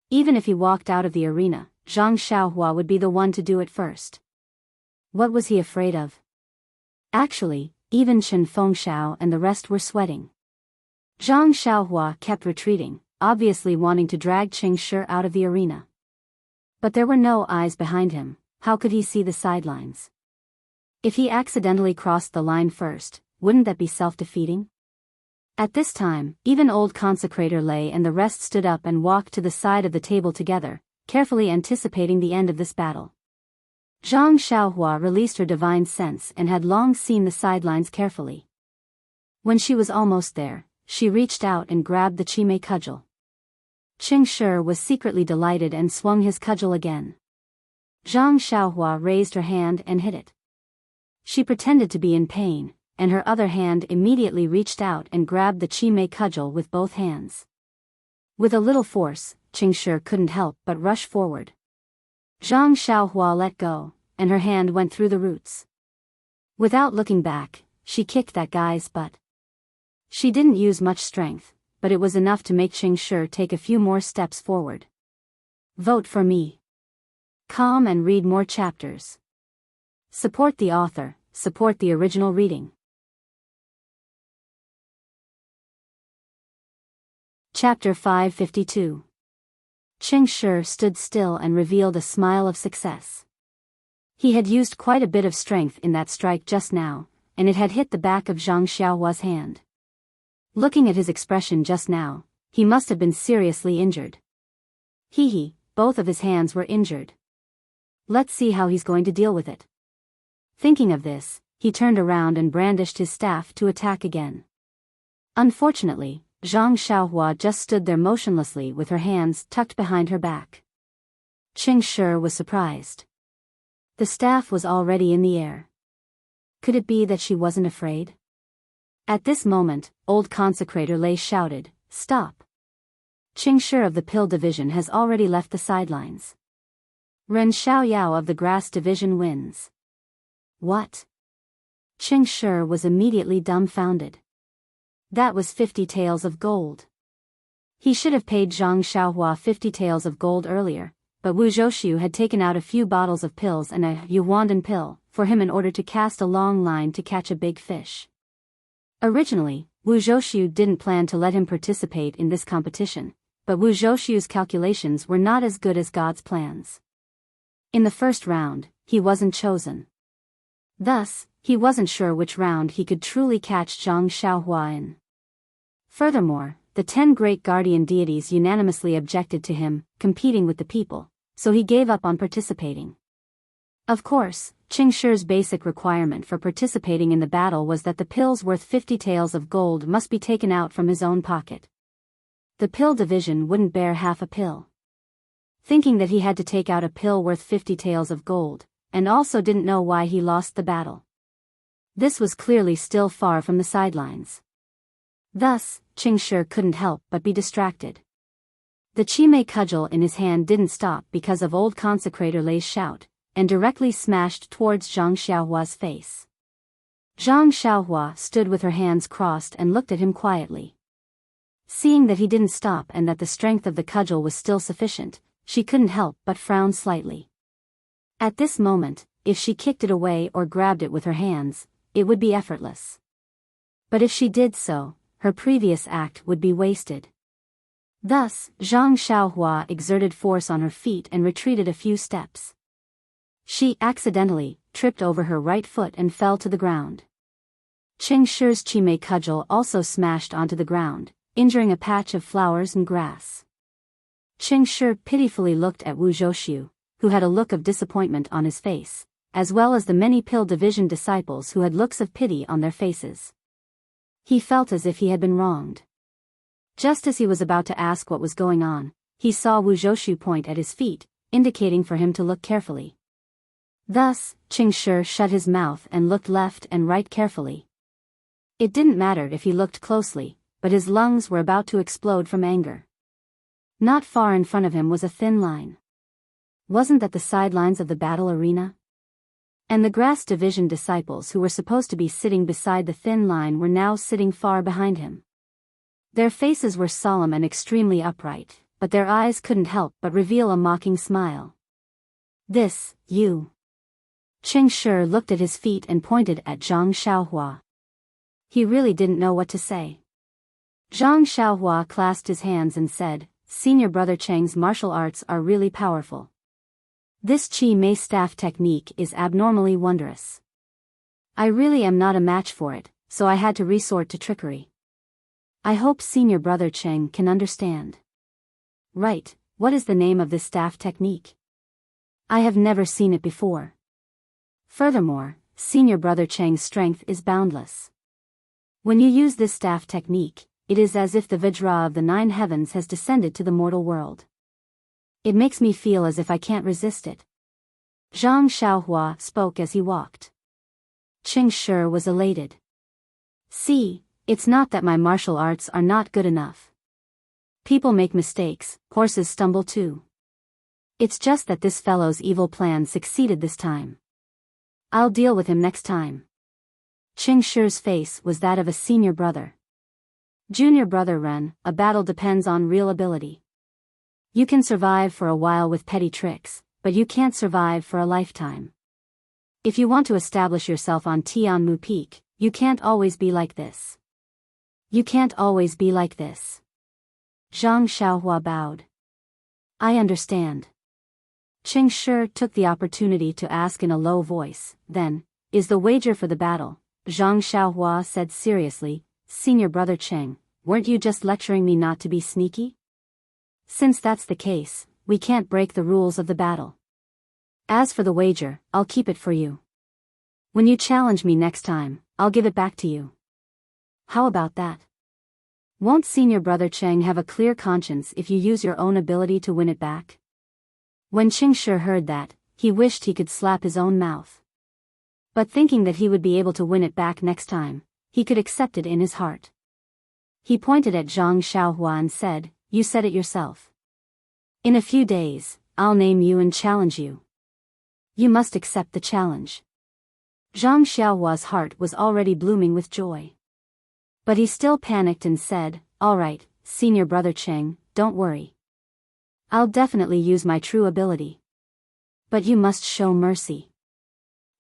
Even if he walked out of the arena, Zhang Xiaohua would be the one to do it first. What was he afraid of? Actually, even Chen Fengxiao and the rest were sweating. Zhang Xiaohua kept retreating, obviously wanting to drag Qing Shi out of the arena. But there were no eyes behind him, how could he see the sidelines? If he accidentally crossed the line first, wouldn't that be self-defeating? At this time, even old consecrator Lei and the rest stood up and walked to the side of the table together, carefully anticipating the end of this battle. Zhang Xiaohua released her divine sense and had long seen the sidelines carefully. When she was almost there, she reached out and grabbed the Chi Mei cudgel. Qing Shi was secretly delighted and swung his cudgel again. Zhang Xiaohua raised her hand and hit it. She pretended to be in pain, and her other hand immediately reached out and grabbed the Chi Mei cudgel with both hands. With a little force, Qing Shi couldn't help but rush forward. Zhang Xiaohua let go, and her hand went through the roots. Without looking back, she kicked that guy's butt. She didn't use much strength, but it was enough to make Qing Shi take a few more steps forward. Vote for me. Come and read more chapters. Support the author, support the original reading. Chapter 552. Qing Shi stood still and revealed a smile of success. He had used quite a bit of strength in that strike just now, and it had hit the back of Zhang Xiaohua's hand. Looking at his expression just now, he must have been seriously injured. Both of his hands were injured. Let's see how he's going to deal with it. Thinking of this, he turned around and brandished his staff to attack again. Unfortunately, Zhang Xiaohua just stood there motionlessly with her hands tucked behind her back. Qing Shi was surprised. The staff was already in the air. Could it be that she wasn't afraid? At this moment, old consecrator Lei shouted, "Stop! Qing Shi of the Pill Division has already left the sidelines. Ren Xiaoyao of the Grass Division wins." What? Qing Shi was immediately dumbfounded. That was 50 taels of gold. He should have paid Zhang Xiaohua 50 taels of gold earlier, but Wu Zhouxiu had taken out a few bottles of pills and a yuandan pill for him in order to cast a long line to catch a big fish. Originally, Wu Zhouxiu didn't plan to let him participate in this competition, but Wu Zhouxiu's calculations were not as good as God's plans. In the first round, he wasn't chosen. Thus, he wasn't sure which round he could truly catch Zhang Xiaohua in. Furthermore, the 10 great guardian deities unanimously objected to him competing with the people, so he gave up on participating. Of course, Qing Shi's basic requirement for participating in the battle was that the pills worth 50 taels of gold must be taken out from his own pocket. The Pill Division wouldn't bear half a pill. Thinking that he had to take out a pill worth 50 taels of gold, and also didn't know why he lost the battle. This was clearly still far from the sidelines. Thus, Qingshi couldn't help but be distracted. The Chimay cudgel in his hand didn't stop because of old consecrator Lei's shout, and directly smashed towards Zhang Xiaohua's face. Zhang Xiaohua stood with her hands crossed and looked at him quietly. Seeing that he didn't stop and that the strength of the cudgel was still sufficient, she couldn't help but frown slightly. At this moment, if she kicked it away or grabbed it with her hands, it would be effortless. But if she did so, her previous act would be wasted. Thus, Zhang Xiaohua exerted force on her feet and retreated a few steps. She accidentally tripped over her right foot and fell to the ground. Qingshi's Chimay cudgel also smashed onto the ground, injuring a patch of flowers and grass. Qingshi pitifully looked at Wu Zhouxiu, who had a look of disappointment on his face, as well as the many Pill Division disciples who had looks of pity on their faces. He felt as if he had been wronged. Just as he was about to ask what was going on, he saw Wu Zhouxiu point at his feet, indicating for him to look carefully. Thus, Qingshi shut his mouth and looked left and right carefully. It didn't matter if he looked closely, but his lungs were about to explode from anger. Not far in front of him was a thin line. Wasn't that the sidelines of the battle arena? And the Grass Division disciples who were supposed to be sitting beside the thin line were now sitting far behind him. Their faces were solemn and extremely upright, but their eyes couldn't help but reveal a mocking smile. This, you. Qingshi looked at his feet and pointed at Zhang Xiaohua. He really didn't know what to say. Zhang Xiaohua clasped his hands and said, "Senior Brother Cheng's martial arts are really powerful. This Chi Mei staff technique is abnormally wondrous. I really am not a match for it, so I had to resort to trickery. I hope Senior Brother Cheng can understand." "Right, what is the name of this staff technique? I have never seen it before. Furthermore, Senior Brother Cheng's strength is boundless. When you use this staff technique, it is as if the Vajra of the 9 heavens has descended to the mortal world. It makes me feel as if I can't resist it." Zhang Xiaohua spoke as he walked. Qingshi was elated. "See, it's not that my martial arts are not good enough. People make mistakes, horses stumble too. It's just that this fellow's evil plan succeeded this time. I'll deal with him next time." Qingshi's face was that of a senior brother. "Junior brother Ren, a battle depends on real ability. You can survive for a while with petty tricks, but you can't survive for a lifetime. If you want to establish yourself on Tianmu Peak, you can't always be like this. You can't always be like this." Zhang Xiaohua bowed. "I understand." Qingshi took the opportunity to ask in a low voice, then, "Is the wager for the battle?" Zhang Xiaohua said seriously, "Senior Brother Cheng, weren't you just lecturing me not to be sneaky? Since that's the case, we can't break the rules of the battle. As for the wager, I'll keep it for you. When you challenge me next time, I'll give it back to you. How about that? Won't Senior Brother Cheng have a clear conscience if you use your own ability to win it back?" When Qingshi heard that, he wished he could slap his own mouth. But thinking that he would be able to win it back next time, he could accept it in his heart. He pointed at Zhang Xiaohua and said, "You said it yourself. In a few days, I'll name you and challenge you. You must accept the challenge." Zhang Xiaohua's heart was already blooming with joy. But he still panicked and said, "All right, Senior Brother Cheng, don't worry. I'll definitely use my true ability. But you must show mercy."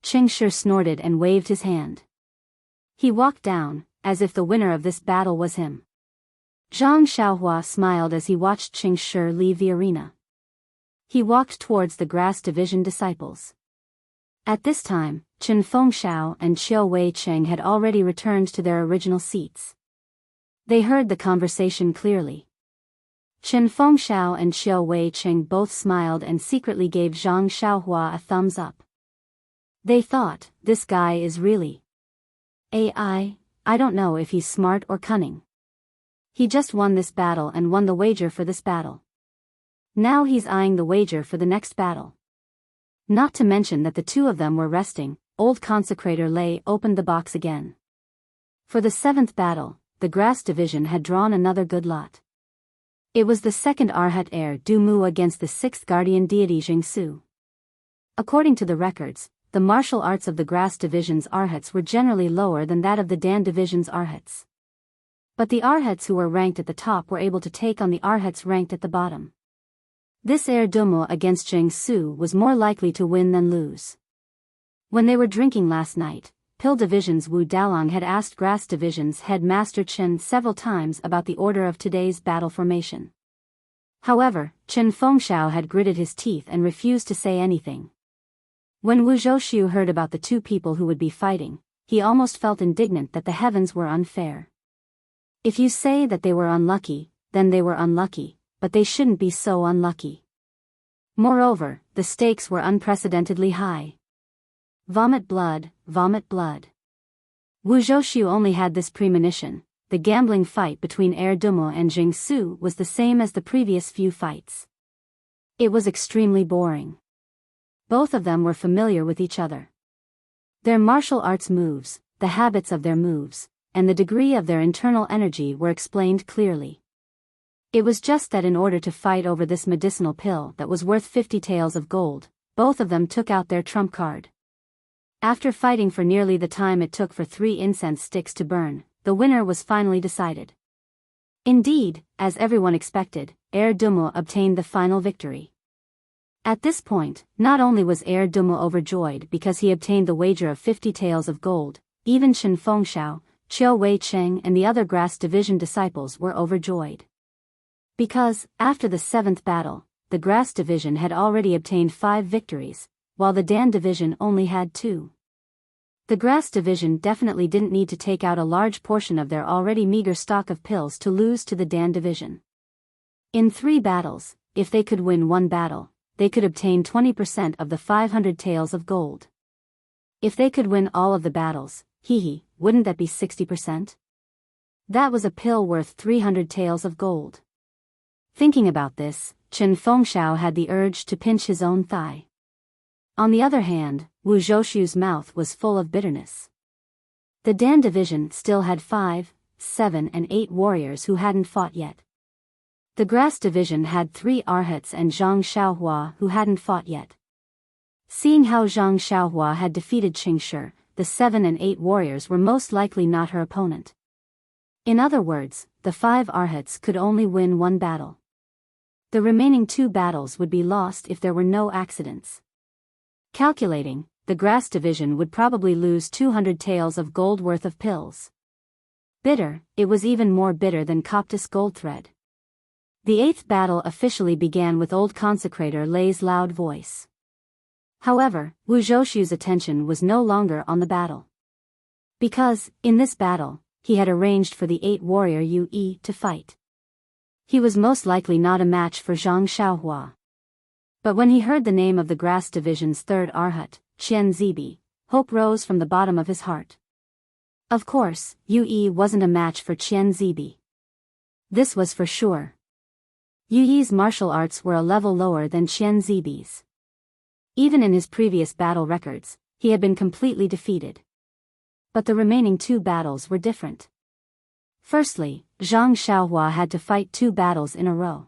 Qingshi snorted and waved his hand. He walked down, as if the winner of this battle was him. Zhang Xiaohua smiled as he watched Qingshi leave the arena. He walked towards the Grass Division disciples. At this time, Chen Fengshao and Qiu Wei Cheng had already returned to their original seats. They heard the conversation clearly. Chen Fengshao and Qiu Wei Cheng both smiled and secretly gave Zhang Xiaohua a thumbs up. They thought, "This guy is really AI, I don't know if he's smart or cunning. He just won this battle and won the wager for this battle. Now he's eyeing the wager for the next battle." Not to mention that the two of them were resting, old consecrator Lei opened the box again. For the 7th battle, the grass division had drawn another good lot. It was the second Arhat heir Du Mu against the 6th guardian deity Jingsu. According to the records, the martial arts of the grass division's Arhats were generally lower than that of the Dan division's Arhats. But the Arhats who were ranked at the top were able to take on the Arhats ranked at the bottom. This heir Du Mu against Jingsu was more likely to win than lose. When they were drinking last night, Pill Division's Wu Daolong had asked Grass Division's head Master Chen several times about the order of today's battle formation. However, Chen Fengxiao had gritted his teeth and refused to say anything. When Wu Zhouxiu heard about the two people who would be fighting, he almost felt indignant that the heavens were unfair. If you say that they were unlucky, then they were unlucky, but they shouldn't be so unlucky. Moreover, the stakes were unprecedentedly high. Vomit blood, vomit blood. Wu Zhouxiu only had this premonition: the gambling fight between Heir Du Mu and Jingsu was the same as the previous few fights. It was extremely boring. Both of them were familiar with each other. Their martial arts moves, the habits of their moves, and the degree of their internal energy were explained clearly. It was just that in order to fight over this medicinal pill that was worth 50 taels of gold, both of them took out their trump card. After fighting for nearly the time it took for 3 incense sticks to burn, the winner was finally decided. Indeed, as everyone expected, Heir Du Mu obtained the final victory. At this point, not only was Heir Du Mu overjoyed because he obtained the wager of 50 taels of gold, even Chen Fengxiao, Qiu Wei Cheng and the other Grass Division disciples were overjoyed. Because, after the 7th battle, the Grass Division had already obtained 5 victories, while the Dan Division only had 2. The Grass Division definitely didn't need to take out a large portion of their already meager stock of pills to lose to the Dan Division. In 3 battles, if they could win 1 battle, they could obtain 20% of the 500 taels of gold. If they could win all of the battles, wouldn't that be 60%? That was a pill worth 300 taels of gold. Thinking about this, Chen Fengxiao had the urge to pinch his own thigh. On the other hand, Wu Zhouxiu's mouth was full of bitterness. The Dan Division still had 5, 7 and 8 warriors who hadn't fought yet. The Grass Division had 3 Arhats and Zhang Xiaohua who hadn't fought yet. Seeing how Zhang Xiaohua had defeated Qingshi, the 7 and 8 warriors were most likely not her opponent. In other words, the 5 Arhats could only win 1 battle. The remaining 2 battles would be lost if there were no accidents. Calculating, the Grass Division would probably lose 200 taels of gold worth of pills. Bitter, it was even more bitter than Coptis gold thread. The 8th battle officially began with old consecrator Lei's loud voice. However, Wu Zhouxiu's attention was no longer on the battle. Because, in this battle, he had arranged for the 8 warrior Yue to fight. He was most likely not a match for Zhang Xiaohua. But when he heard the name of the Grass Division's 3rd Arhat, Qian Zibi, hope rose from the bottom of his heart. Of course, Yue wasn't a match for Qian Zibi. This was for sure. Yue's martial arts were a level lower than Qian Zibi's. Even in his previous battle records, he had been completely defeated. But the remaining 2 battles were different. Firstly, Zhang Xiaohua had to fight 2 battles in a row.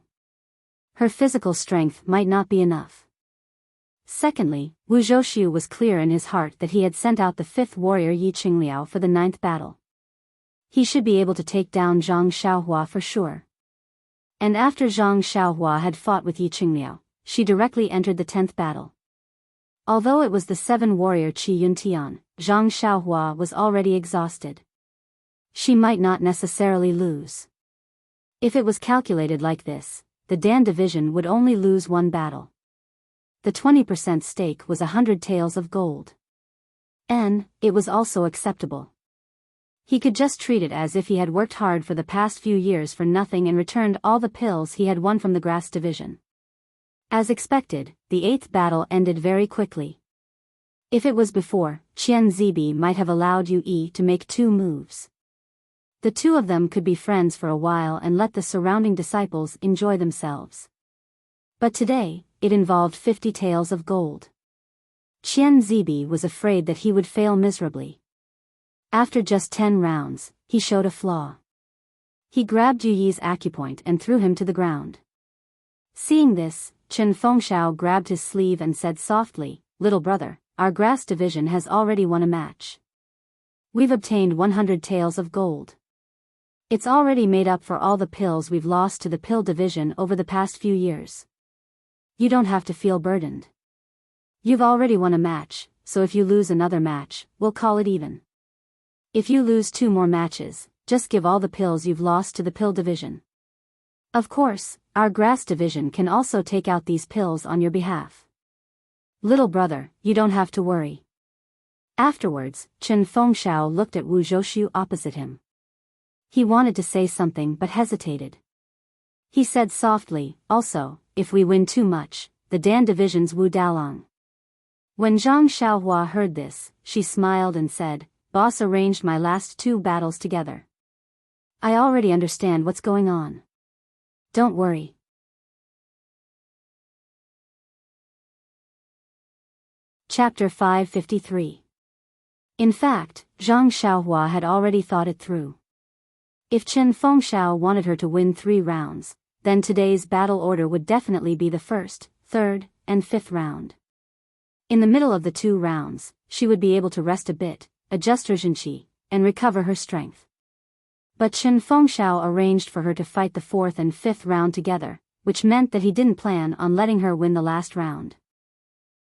Her physical strength might not be enough. Secondly, Wu Zhouxiu was clear in his heart that he had sent out the 5th warrior Yi Qingliao for the 9th battle. He should be able to take down Zhang Xiaohua for sure. And after Zhang Xiaohua had fought with Yi Qingliao, she directly entered the 10th battle. Although it was the 7 warrior Qi Yuntian, Zhang Xiaohua was already exhausted. She might not necessarily lose. If it was calculated like this, the Dan Division would only lose 1 battle. The 20% stake was 100 taels of gold. It was also acceptable. He could just treat it as if he had worked hard for the past few years for nothing and returned all the pills he had won from the Grass Division. As expected, the 8th battle ended very quickly. If it was before, Qian Zibi might have allowed Yue to make 2 moves. The 2 of them could be friends for a while and let the surrounding disciples enjoy themselves. But today, it involved 50 taels of gold. Qian Zibi was afraid that he would fail miserably. After just 10 rounds, he showed a flaw. He grabbed Yu Yi's acupoint and threw him to the ground. Seeing this, Chen Fengshao grabbed his sleeve and said softly, "Little brother, our grass division has already won a match. We've obtained 100 taels of gold. It's already made up for all the pills we've lost to the pill division over the past few years. You don't have to feel burdened. You've already won a match, so if you lose another match, we'll call it even. If you lose 2 more matches, just give all the pills you've lost to the pill division. Of course, our grass division can also take out these pills on your behalf. Little brother, you don't have to worry." Afterwards, Chen Fengshao looked at Wu Zhoushu opposite him. He wanted to say something but hesitated. He said softly, "Also, if we win too much, the Dan division's Wu Dalong." When Zhang Xiaohua heard this, she smiled and said, "Boss arranged my last 2 battles together. I already understand what's going on. Don't worry." Chapter 553. In fact, Zhang Xiaohua had already thought it through. If Chen Fengshao wanted her to win 3 rounds, then today's battle order would definitely be the 1st, 3rd, and 5th round. In the middle of the 2 rounds, she would be able to rest a bit, adjust her Jinqi, and recover her strength. But Chen Fengshao arranged for her to fight the 4th and 5th round together, which meant that he didn't plan on letting her win the last round.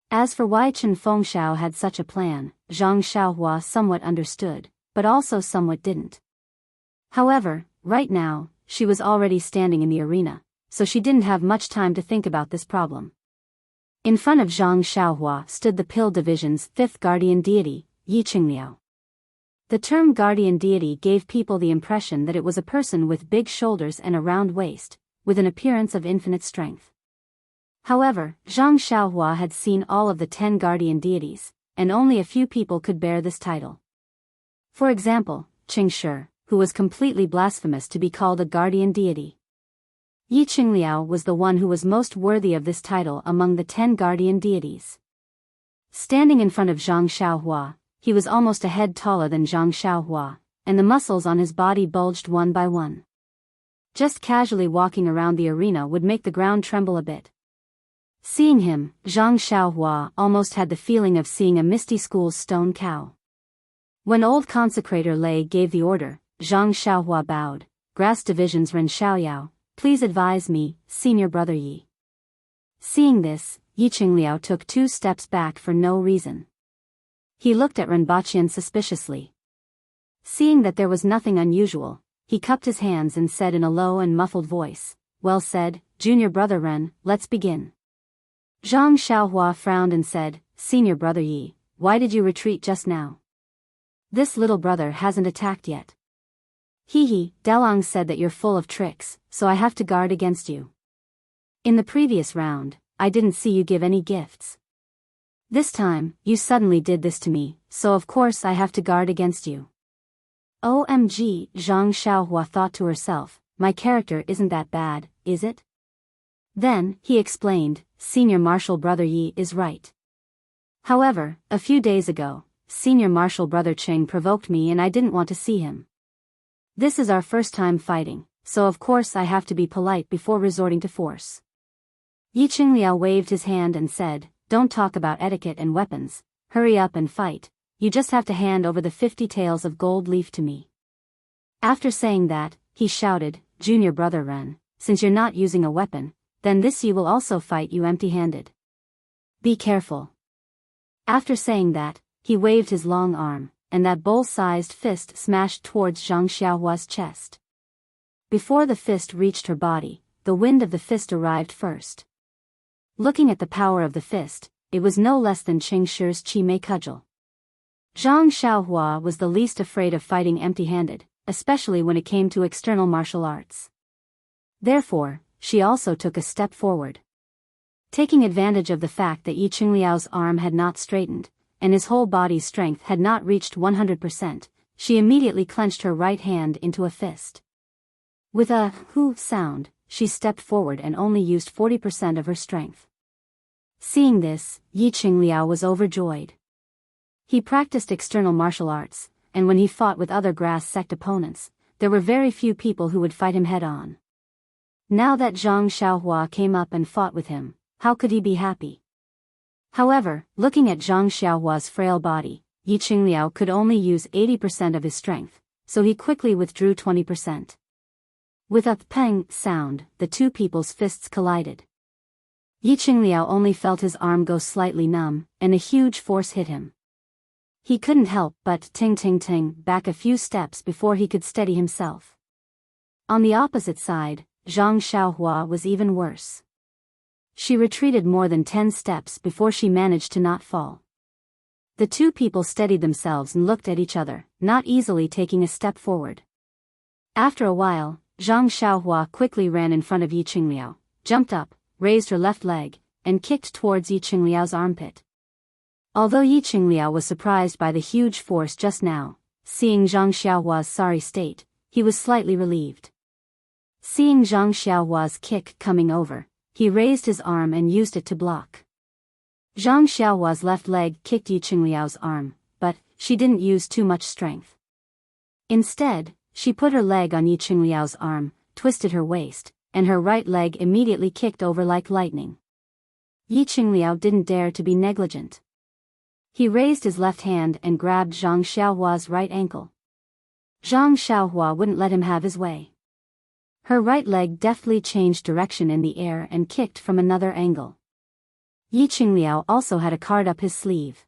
As for why Chen Fengshao had such a plan, Zhang Xiaohua somewhat understood, but also somewhat didn't. However, right now, she was already standing in the arena, so she didn't have much time to think about this problem. In front of Zhang Xiaohua stood the pill division's 5th guardian deity, Yi Qingliao. The term guardian deity gave people the impression that it was a person with big shoulders and a round waist, with an appearance of infinite strength. However, Zhang Xiaohua had seen all of the 10 guardian deities, and only a few people could bear this title. For example, Qing Shi, who was completely blasphemous to be called a guardian deity. Yi Qingliao was the one who was most worthy of this title among the 10 guardian deities. Standing in front of Zhang Xiaohua, he was almost a head taller than Zhang Xiaohua, and the muscles on his body bulged one by one. Just casually walking around the arena would make the ground tremble a bit. Seeing him, Zhang Xiaohua almost had the feeling of seeing a misty school's stone cow. When old consecrator Lei gave the order, Zhang Xiaohua bowed. "Grass Division's Ren Xiaoyao, please advise me, senior brother Yi." Seeing this, Yi Qingliao took 2 steps back for no reason. He looked at Ren Baqian suspiciously. Seeing that there was nothing unusual, he cupped his hands and said in a low and muffled voice, "Well said, junior brother Ren, let's begin." Zhang Xiaohua frowned and said, "Senior brother Yi, why did you retreat just now? This little brother hasn't attacked yet." "He, Dalong said that you're full of tricks, so I have to guard against you. In the previous round, I didn't see you give any gifts. This time, you suddenly did this to me, so of course I have to guard against you." OMG, Zhang Xiaohua thought to herself, my character isn't that bad, is it? Then, he explained, "Senior Martial Brother Yi is right. However, a few days ago, Senior Martial Brother Qing provoked me and I didn't want to see him. This is our first time fighting, so of course I have to be polite before resorting to force." Yi Qingliao waved his hand and said, "Don't talk about etiquette and weapons, hurry up and fight, you just have to hand over the 50 taels of gold leaf to me." After saying that, he shouted, "Junior brother Ren, since you're not using a weapon, then this Yi will also fight you empty-handed. Be careful." After saying that, he waved his long arm, and that bowl-sized fist smashed towards Zhang Xiaohua's chest. Before the fist reached her body, the wind of the fist arrived first. Looking at the power of the fist, it was no less than Qing Shi's Qi Mei cudgel. Zhang Xiaohua was the least afraid of fighting empty-handed, especially when it came to external martial arts. Therefore, she also took a step forward. Taking advantage of the fact that Yi Qingliao's arm had not straightened, and his whole body's strength had not reached 100%, she immediately clenched her right hand into a fist. With a "hoo" sound, she stepped forward and only used 40% of her strength. Seeing this, Yi Qingliao was overjoyed. He practiced external martial arts, and when he fought with other grass sect opponents, there were very few people who would fight him head-on. Now that Zhang Xiaohua came up and fought with him, how could he be happy? However, looking at Zhang Xiaohua's frail body, Yi Qingliao could only use 80% of his strength, so he quickly withdrew 20%. With a peng sound, the two people's fists collided. Yi Qingliao only felt his arm go slightly numb, and a huge force hit him. He couldn't help but ting back a few steps before he could steady himself. On the opposite side, Zhang Xiaohua was even worse. She retreated more than 10 steps before she managed to not fall. The two people steadied themselves and looked at each other, not easily taking a step forward. After a while, Zhang Xiaohua quickly ran in front of Yi Qingliao, jumped up, raised her left leg, and kicked towards Yi Qingliao's armpit. Although Yi Qingliao was surprised by the huge force just now, seeing Zhang Xiaohua's sorry state, he was slightly relieved. Seeing Zhang Xiaohua's kick coming over, he raised his arm and used it to block. Zhang Xiaohua's left leg kicked Yi Qingliao's arm, but she didn't use too much strength. Instead, she put her leg on Yi Qingliao's arm, twisted her waist, and her right leg immediately kicked over like lightning. Yi Qingliao didn't dare to be negligent. He raised his left hand and grabbed Zhang Xiaohua's right ankle. Zhang Xiaohua wouldn't let him have his way. Her right leg deftly changed direction in the air and kicked from another angle. Yi Qingliao also had a card up his sleeve.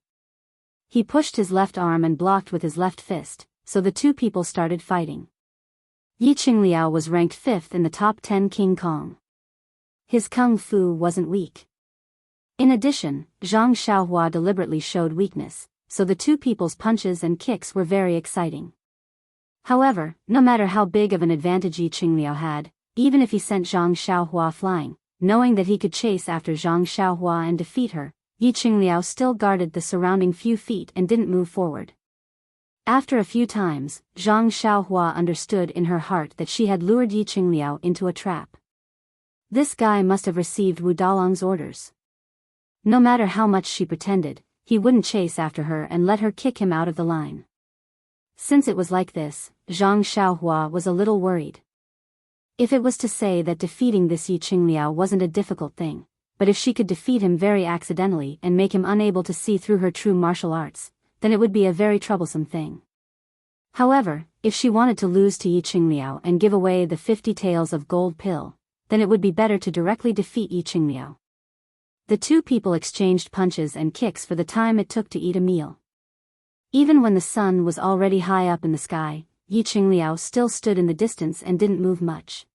He pushed his left arm and blocked with his left fist, so the two people started fighting. Yi Qingliao was ranked 5th in the top 10 King Kong. His kung fu wasn't weak. In addition, Zhang Xiaohua deliberately showed weakness, so the two people's punches and kicks were very exciting. However, no matter how big of an advantage Yi Qingliao had, even if he sent Zhang Xiaohua flying, knowing that he could chase after Zhang Xiaohua and defeat her, Yi Qingliao still guarded the surrounding few feet and didn't move forward. After a few times, Zhang Xiaohua understood in her heart that she had lured Yi Qingliao into a trap. This guy must have received Wu Dalong's orders. No matter how much she pretended, he wouldn't chase after her and let her kick him out of the line. Since it was like this, Zhang Xiaohua was a little worried. If it was to say that defeating this Yi Qingliao wasn't a difficult thing, but if she could defeat him very accidentally and make him unable to see through her true martial arts, then it would be a very troublesome thing. However, if she wanted to lose to Yi Qingliao and give away the 50 taels of gold pill, then it would be better to directly defeat Yi Qingliao. The two people exchanged punches and kicks for the time it took to eat a meal. Even when the sun was already high up in the sky, Yi Qingliao still stood in the distance and didn't move much.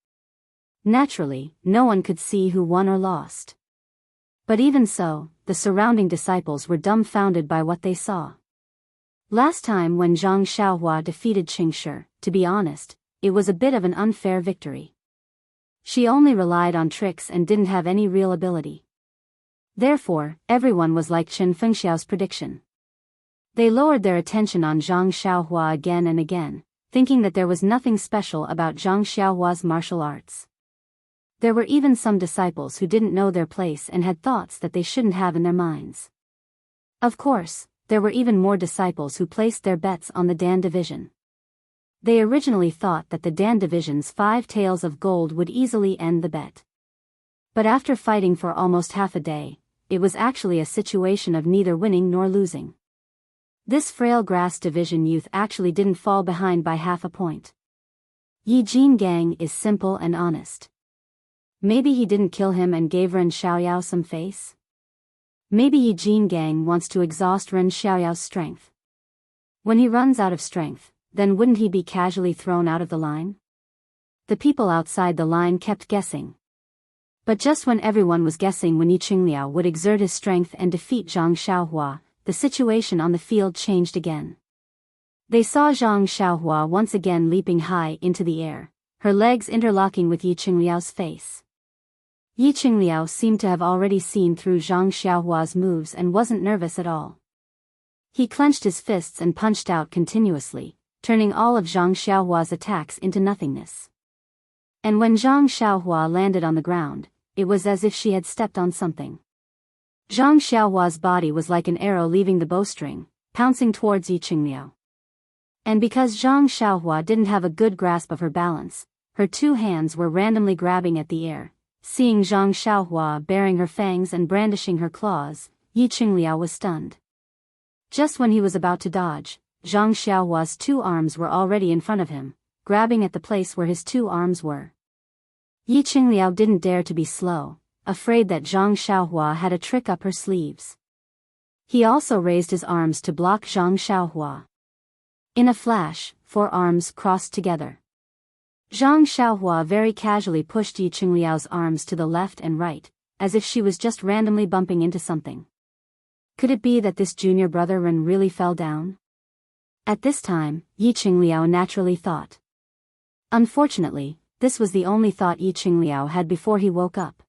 Naturally, no one could see who won or lost. But even so, the surrounding disciples were dumbfounded by what they saw. Last time when Zhang Xiaohua defeated Qingshi, to be honest, it was a bit of an unfair victory. She only relied on tricks and didn't have any real ability. Therefore, everyone was like Chen Fengxiao's prediction. They lowered their attention on Zhang Xiaohua again and again, thinking that there was nothing special about Zhang Xiaohua's martial arts. There were even some disciples who didn't know their place and had thoughts that they shouldn't have in their minds. Of course, there were even more disciples who placed their bets on the Dan division. They originally thought that the Dan division's 5 taels of gold would easily end the bet. But after fighting for almost half a day, it was actually a situation of neither winning nor losing. This frail grass division youth actually didn't fall behind by half a point. Yi Jingang is simple and honest. Maybe he didn't kill him and gave Ren Xiaoyao some face? Maybe Yi Jingang wants to exhaust Ren Xiaoyao's strength. When he runs out of strength, then wouldn't he be casually thrown out of the line? The people outside the line kept guessing. But just when everyone was guessing when Yi Qingliao would exert his strength and defeat Zhang Xiaohua, the situation on the field changed again. They saw Zhang Xiaohua once again leaping high into the air, her legs interlocking with Yi Qingliao's face. Yi Qingliao seemed to have already seen through Zhang Xiaohua's moves and wasn't nervous at all. He clenched his fists and punched out continuously, turning all of Zhang Xiaohua's attacks into nothingness. And when Zhang Xiaohua landed on the ground, it was as if she had stepped on something. Zhang Xiaohua's body was like an arrow leaving the bowstring, pouncing towards Yi Qingliao. And because Zhang Xiaohua didn't have a good grasp of her balance, her two hands were randomly grabbing at the air. Seeing Zhang Xiaohua baring her fangs and brandishing her claws, Yi Qingliao was stunned. Just when he was about to dodge, Zhang Xiaohua's two arms were already in front of him, grabbing at the place where his two arms were. Yi Qingliao didn't dare to be slow, afraid that Zhang Xiaohua had a trick up her sleeves. He also raised his arms to block Zhang Xiaohua. In a flash, 4 arms crossed together. Zhang Xiaohua very casually pushed Yi Qingliao's arms to the left and right, as if she was just randomly bumping into something. Could it be that this junior brother Ren really fell down? At this time, Yi Qingliao naturally thought. Unfortunately, this was the only thought Yi Qingliao had before he woke up.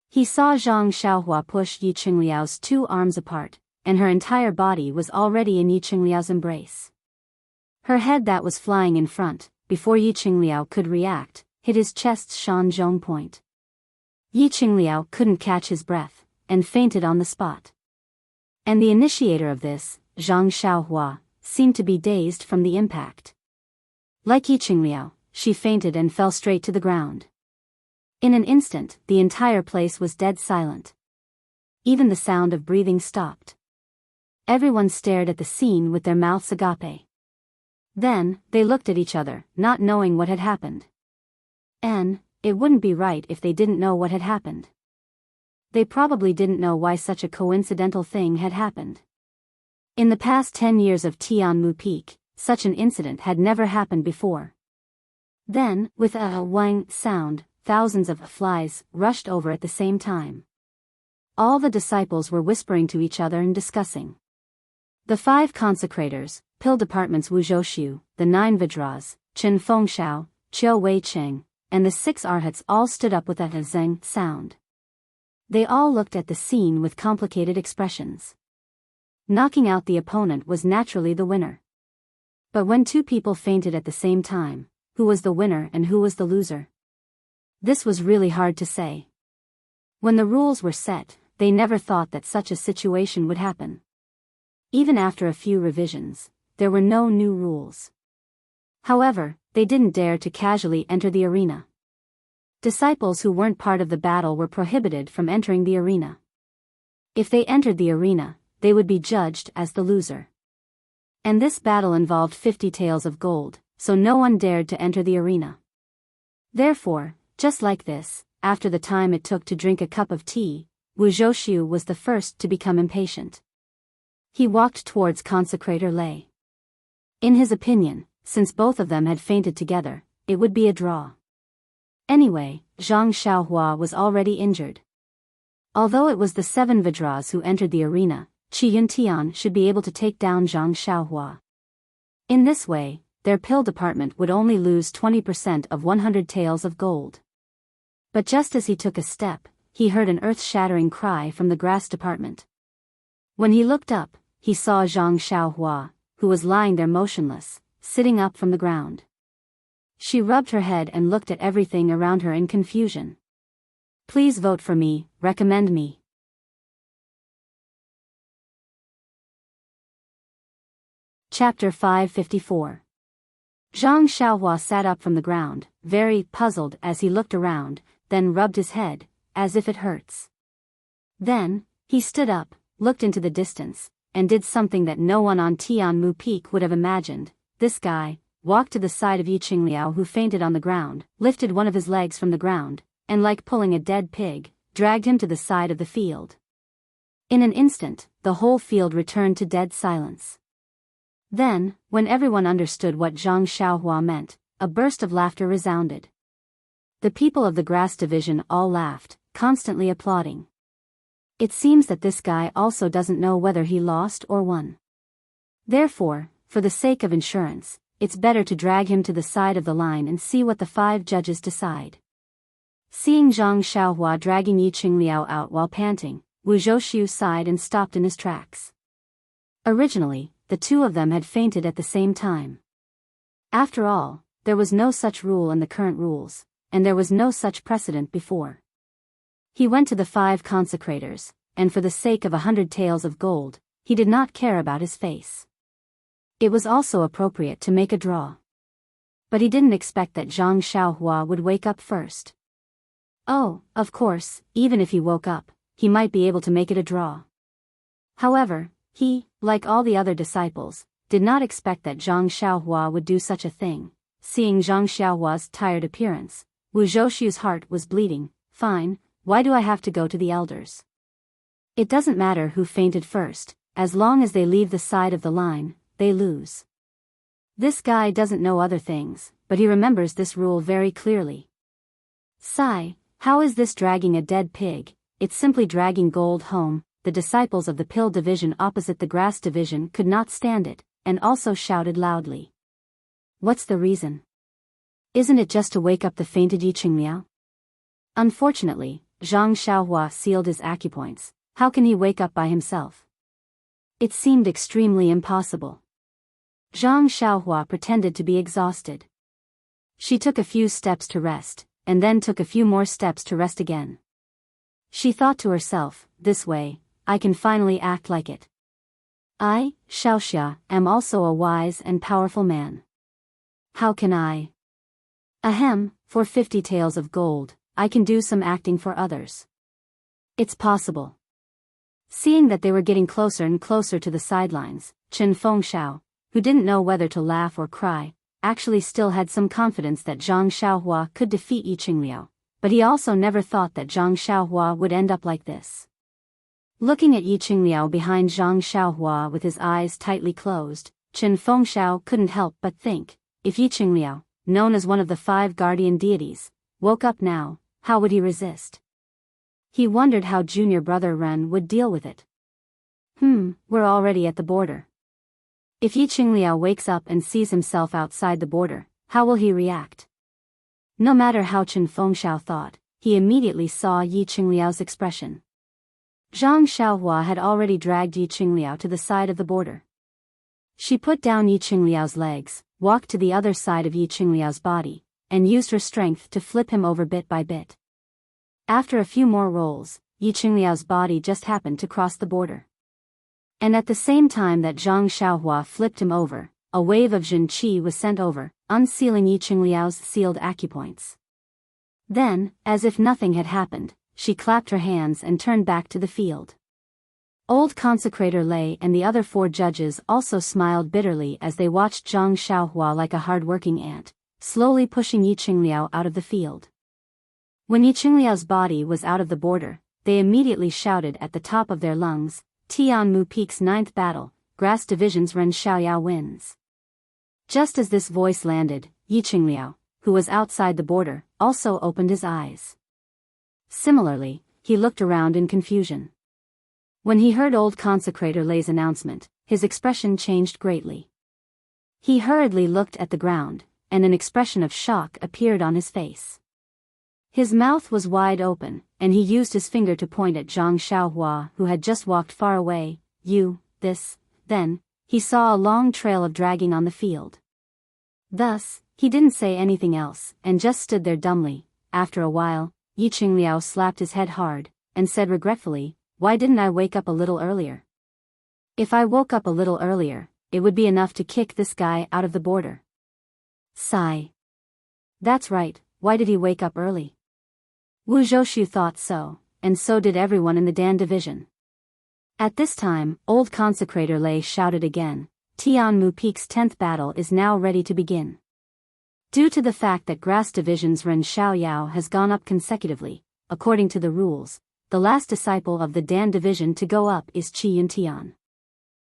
He saw Zhang Xiaohua push Yi Qingliao's 2 arms apart, and her entire body was already in Yi Qingliao's embrace. Her head that was flying in front, before Yi Qingliao could react, hit his chest's Shanzhong point. Yi Qingliao couldn't catch his breath, and fainted on the spot. And the initiator of this, Zhang Xiaohua, seemed to be dazed from the impact. Like Yi Qingliao, she fainted and fell straight to the ground. In an instant, the entire place was dead silent. Even the sound of breathing stopped. Everyone stared at the scene with their mouths agape. Then, they looked at each other, not knowing what had happened. And it wouldn't be right if they didn't know what had happened. They probably didn't know why such a coincidental thing had happened. In the past 10 years of Tianmu Peak, such an incident had never happened before. Then, with a wang sound, thousands of flies rushed over at the same time. All the disciples were whispering to each other and discussing. The 5 consecrators, pill departments Wu Zhouxiu, the 9 Vidras, Chen Fengshao, Qiu Wei Cheng, and the 6 arhats all stood up with a zeng sound. They all looked at the scene with complicated expressions. Knocking out the opponent was naturally the winner. But when 2 people fainted at the same time, who was the winner and who was the loser? This was really hard to say. When the rules were set, they never thought that such a situation would happen. Even after a few revisions, there were no new rules. However, they didn't dare to casually enter the arena. Disciples who weren't part of the battle were prohibited from entering the arena. If they entered the arena, they would be judged as the loser. And this battle involved 50 taels of gold, so no one dared to enter the arena. Therefore, just like this, after the time it took to drink a cup of tea, Wu Zhouxiu was the first to become impatient. He walked towards Consecrator Lei. In his opinion, since both of them had fainted together, it would be a draw. Anyway, Zhang Xiaohua was already injured. Although it was the 7 Vidras who entered the arena, Qi Yuntian should be able to take down Zhang Xiaohua. In this way, their pill department would only lose 20% of 100 taels of gold. But just as he took a step, he heard an earth-shattering cry from the grass department. When he looked up, he saw Zhang Xiaohua, who was lying there motionless, sitting up from the ground. She rubbed her head and looked at everything around her in confusion. Please vote for me, recommend me. Chapter 554. Zhang Xiaohua sat up from the ground, very puzzled as he looked around, then rubbed his head, as if it hurts. Then, he stood up, looked into the distance, and did something that no one on Tianmu Peak would have imagined. This guy walked to the side of Yi Qingliao, who fainted on the ground, lifted one of his legs from the ground, and like pulling a dead pig, dragged him to the side of the field. In an instant, the whole field returned to dead silence. Then, when everyone understood what Zhang Xiaohua meant, a burst of laughter resounded. The people of the grass division all laughed, constantly applauding. It seems that this guy also doesn't know whether he lost or won. Therefore, for the sake of insurance, it's better to drag him to the side of the line and see what the 5 judges decide. Seeing Zhang Xiaohua dragging Yi Qingliao out while panting, Wu Zhouxiu sighed and stopped in his tracks. Originally, the 2 of them had fainted at the same time. After all, there was no such rule in the current rules, and there was no such precedent before. He went to the 5 consecrators, and for the sake of 100 taels of gold, he did not care about his face. It was also appropriate to make a draw. But he didn't expect that Zhang Xiaohua would wake up first. Oh, of course, even if he woke up, he might be able to make it a draw. However, he, like all the other disciples, did not expect that Zhang Xiaohua would do such a thing. Seeing Zhang Xiaohua's tired appearance, Wu Zhoushu's heart was bleeding. Fine, why do I have to go to the elders? It doesn't matter who fainted first, as long as they leave the side of the line, they lose. This guy doesn't know other things, but he remembers this rule very clearly. Sigh, how is this dragging a dead pig? It's simply dragging gold home. The disciples of the pill division opposite the grass division could not stand it, and also shouted loudly. What's the reason? Isn't it just to wake up the fainted Yi Qingliao? Unfortunately, Zhang Xiaohua sealed his acupoints. How can he wake up by himself? It seemed extremely impossible. Zhang Xiaohua pretended to be exhausted. She took a few steps to rest, and then took a few more steps to rest again. She thought to herself, this way, I can finally act like it. I, Xiaoxia, am also a wise and powerful man. How can I? Ahem, for 50 taels of gold, I can do some acting for others. It's possible. Seeing that they were getting closer and closer to the sidelines, Chen Fengxiao, who didn't know whether to laugh or cry, actually still had some confidence that Zhang Xiaohua could defeat Yi Qingliao, but he also never thought that Zhang Xiaohua would end up like this. Looking at Yi Qingliao behind Zhang Xiaohua with his eyes tightly closed, Chen Fengxiao couldn't help but think, if Yi Qingliao, known as one of the 5 guardian deities, woke up now, how would he resist? He wondered how junior brother Ren would deal with it. We're already at the border. If Yi Qingliao wakes up and sees himself outside the border, how will he react? No matter how Chen Fengxiao thought, he immediately saw Yi Qingliao's expression. Zhang Xiaohua had already dragged Yi Qingliao to the side of the border. She put down Yi Qingliao's legs, walked to the other side of Yi Qingliao's body, and used her strength to flip him over bit by bit. After a few more rolls, Yi Qingliao's body just happened to cross the border. And at the same time that Zhang Xiaohua flipped him over, a wave of Jin Qi was sent over, unsealing Yi Qingliao's sealed acupoints. Then, as if nothing had happened, she clapped her hands and turned back to the field. Old consecrator Lei and the other 4 judges also smiled bitterly as they watched Zhang Xiaohua like a hard-working ant, slowly pushing Yi Qingliao out of the field. When Yi Qingliao's body was out of the border, they immediately shouted at the top of their lungs, Tianmu Peak's 9th battle, Grass Division's Ren Xiaoyao wins. Just as this voice landed, Yi Qingliao, who was outside the border, also opened his eyes. Similarly, he looked around in confusion. When he heard old consecrator Lei's announcement, his expression changed greatly. He hurriedly looked at the ground, and an expression of shock appeared on his face. His mouth was wide open, and he used his finger to point at Zhang Xiaohua, who had just walked far away. Then, he saw a long trail of dragging on the field. Thus, he didn't say anything else, and just stood there dumbly. After a while, Yi Qingliao slapped his head hard, and said regretfully, why didn't I wake up a little earlier? If I woke up a little earlier, it would be enough to kick this guy out of the border. Sigh. That's right, why did he wake up early? Wu Zhoushu thought so, and so did everyone in the Dan division. At this time, old consecrator Lei shouted again, Tianmu Peak's 10th battle is now ready to begin. Due to the fact that Grass Division's Ren Xiaoyao has gone up consecutively, according to the rules, the last disciple of the Dan division to go up is Qi Yuntian.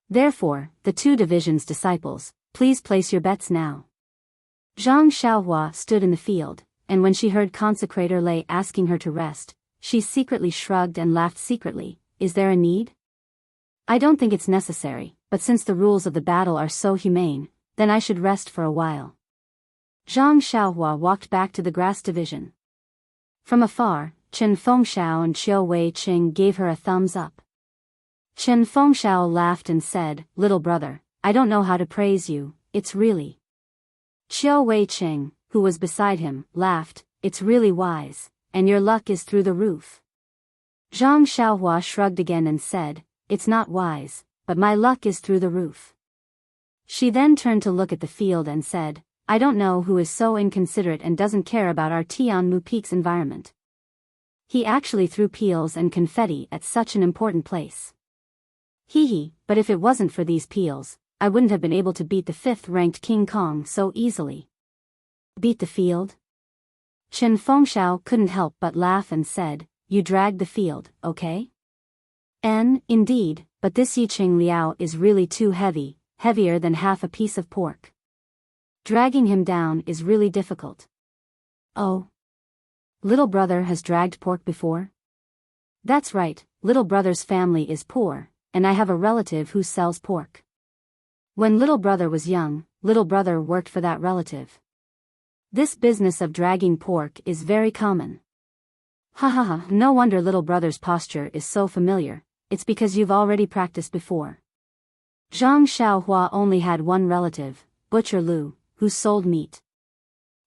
Therefore, the 2 divisions' disciples, please place your bets now. Zhang Xiaohua stood in the field, and when she heard consecrator Lei asking her to rest, she secretly shrugged and laughed secretly. Is there a need? I don't think it's necessary, but since the rules of the battle are so humane, then I should rest for a while. Zhang Xiaohua walked back to the Grass Division. From afar, Chen Fengxiao and Qiu Weiqing gave her a thumbs up. Chen Fengxiao laughed and said, little brother, I don't know how to praise you, it's really. Qiu Weiqing, who was beside him, laughed, it's really wise, and your luck is through the roof. Zhang Xiaohua shrugged again and said, "It's not wise, but my luck is through the roof." She then turned to look at the field and said, "I don't know who is so inconsiderate and doesn't care about our Tianmu Peak's environment. He actually threw peels and confetti at such an important place. Hee, but if it wasn't for these peels, I wouldn't have been able to beat the 5th-ranked King Kong so easily." Beat the field? Chen Fengxiao couldn't help but laugh and said, "You dragged the field, okay? Indeed, but this Yiqing Liao is really too heavy, heavier than half a piece of pork. Dragging him down is really difficult." "Oh. Little brother has dragged pork before?" "That's right, little brother's family is poor, and I have a relative who sells pork. When little brother was young, little brother worked for that relative. This business of dragging pork is very common." "Ha ha ha, no wonder little brother's posture is so familiar, it's because you've already practiced before." Zhang Xiaohua only had one relative, Butcher Lu, who sold meat.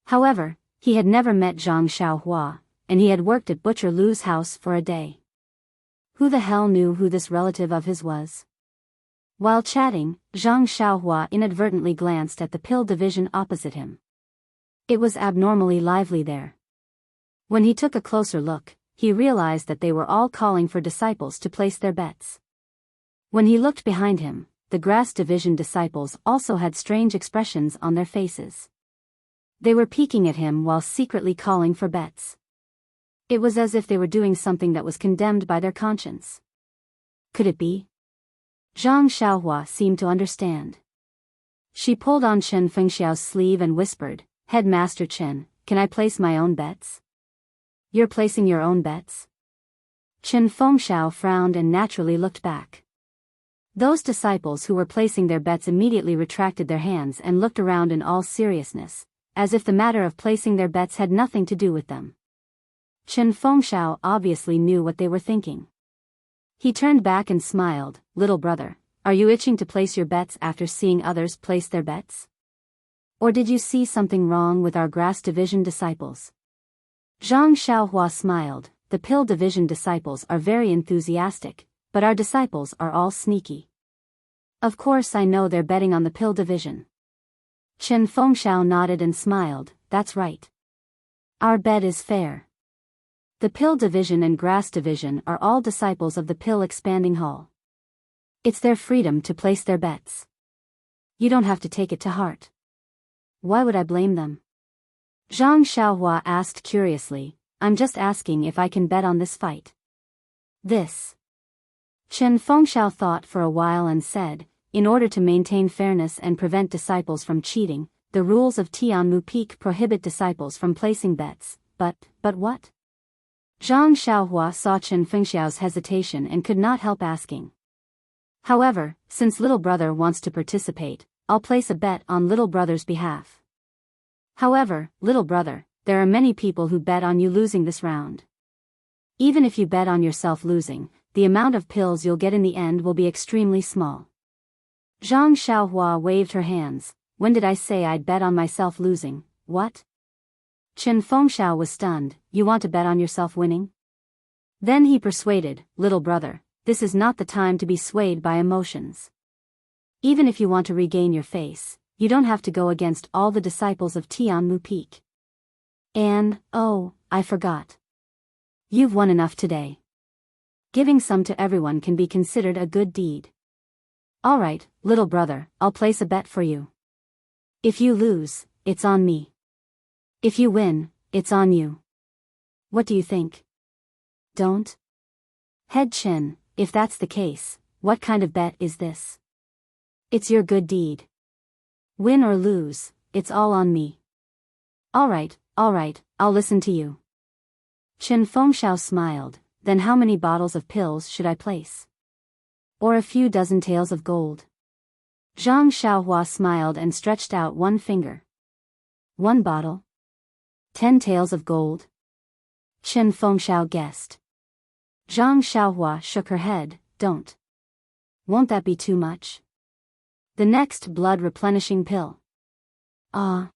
However, he had never met Zhang Xiaohua, and he had worked at Butcher Lu's house for a day. Who the hell knew who this relative of his was? While chatting, Zhang Xiaohua inadvertently glanced at the pill division opposite him. It was abnormally lively there. When he took a closer look, he realized that they were all calling for disciples to place their bets. When he looked behind him, the grass division disciples also had strange expressions on their faces. They were peeking at him while secretly calling for bets. It was as if they were doing something that was condemned by their conscience. Could it be? Zhang Xiaohua seemed to understand. She pulled on Chen Fengxiao's sleeve and whispered, "Headmaster Chen, can I place my own bets?" "You're placing your own bets?" Chen Fengxiao frowned and naturally looked back. Those disciples who were placing their bets immediately retracted their hands and looked around in all seriousness, as if the matter of placing their bets had nothing to do with them. Chen Fengxiao obviously knew what they were thinking. He turned back and smiled, "Little brother, are you itching to place your bets after seeing others place their bets? Or did you see something wrong with our grass division disciples?" Zhang Xiaohua smiled, "The pill division disciples are very enthusiastic, but our disciples are all sneaky. Of course I know they're betting on the pill division." Chen Fengxiao nodded and smiled, "That's right. Our bet is fair. The pill division and grass division are all disciples of the pill expanding hall. It's their freedom to place their bets. You don't have to take it to heart." "Why would I blame them?" Zhang Xiaohua asked curiously, "I'm just asking if I can bet on this fight." "This." Chen Fengxiao thought for a while and said, "In order to maintain fairness and prevent disciples from cheating, the rules of Tianmu Peak prohibit disciples from placing bets, but what?" Zhang Xiaohua saw Chen Fengxiao's hesitation and could not help asking. "However, since little brother wants to participate, I'll place a bet on little brother's behalf. However, little brother, there are many people who bet on you losing this round. Even if you bet on yourself losing, the amount of pills you'll get in the end will be extremely small." Zhang Xiaohua waved her hands, "When did I say I'd bet on myself losing, what?" Chen Fengxiao was stunned, "You want to bet on yourself winning?" Then he persuaded, "Little brother, this is not the time to be swayed by emotions. Even if you want to regain your face, you don't have to go against all the disciples of Tianmu Peak. And, oh, I forgot. You've won enough today. Giving some to everyone can be considered a good deed. All right, little brother, I'll place a bet for you. If you lose, it's on me. If you win, it's on you. What do you think? Don't? Head Chen, if that's the case, what kind of bet is this? It's your good deed. Win or lose, it's all on me. All right, I'll listen to you." Chen Fengxiao smiled, "Then how many bottles of pills should I place? Or a few dozen taels of gold?" Zhang Xiaohua smiled and stretched out one finger. "1 bottle? 10 taels of gold?" Chen Fengxiao guessed. Zhang Xiaohua shook her head, "Don't. Won't that be too much? The next blood-replenishing pill." Ah.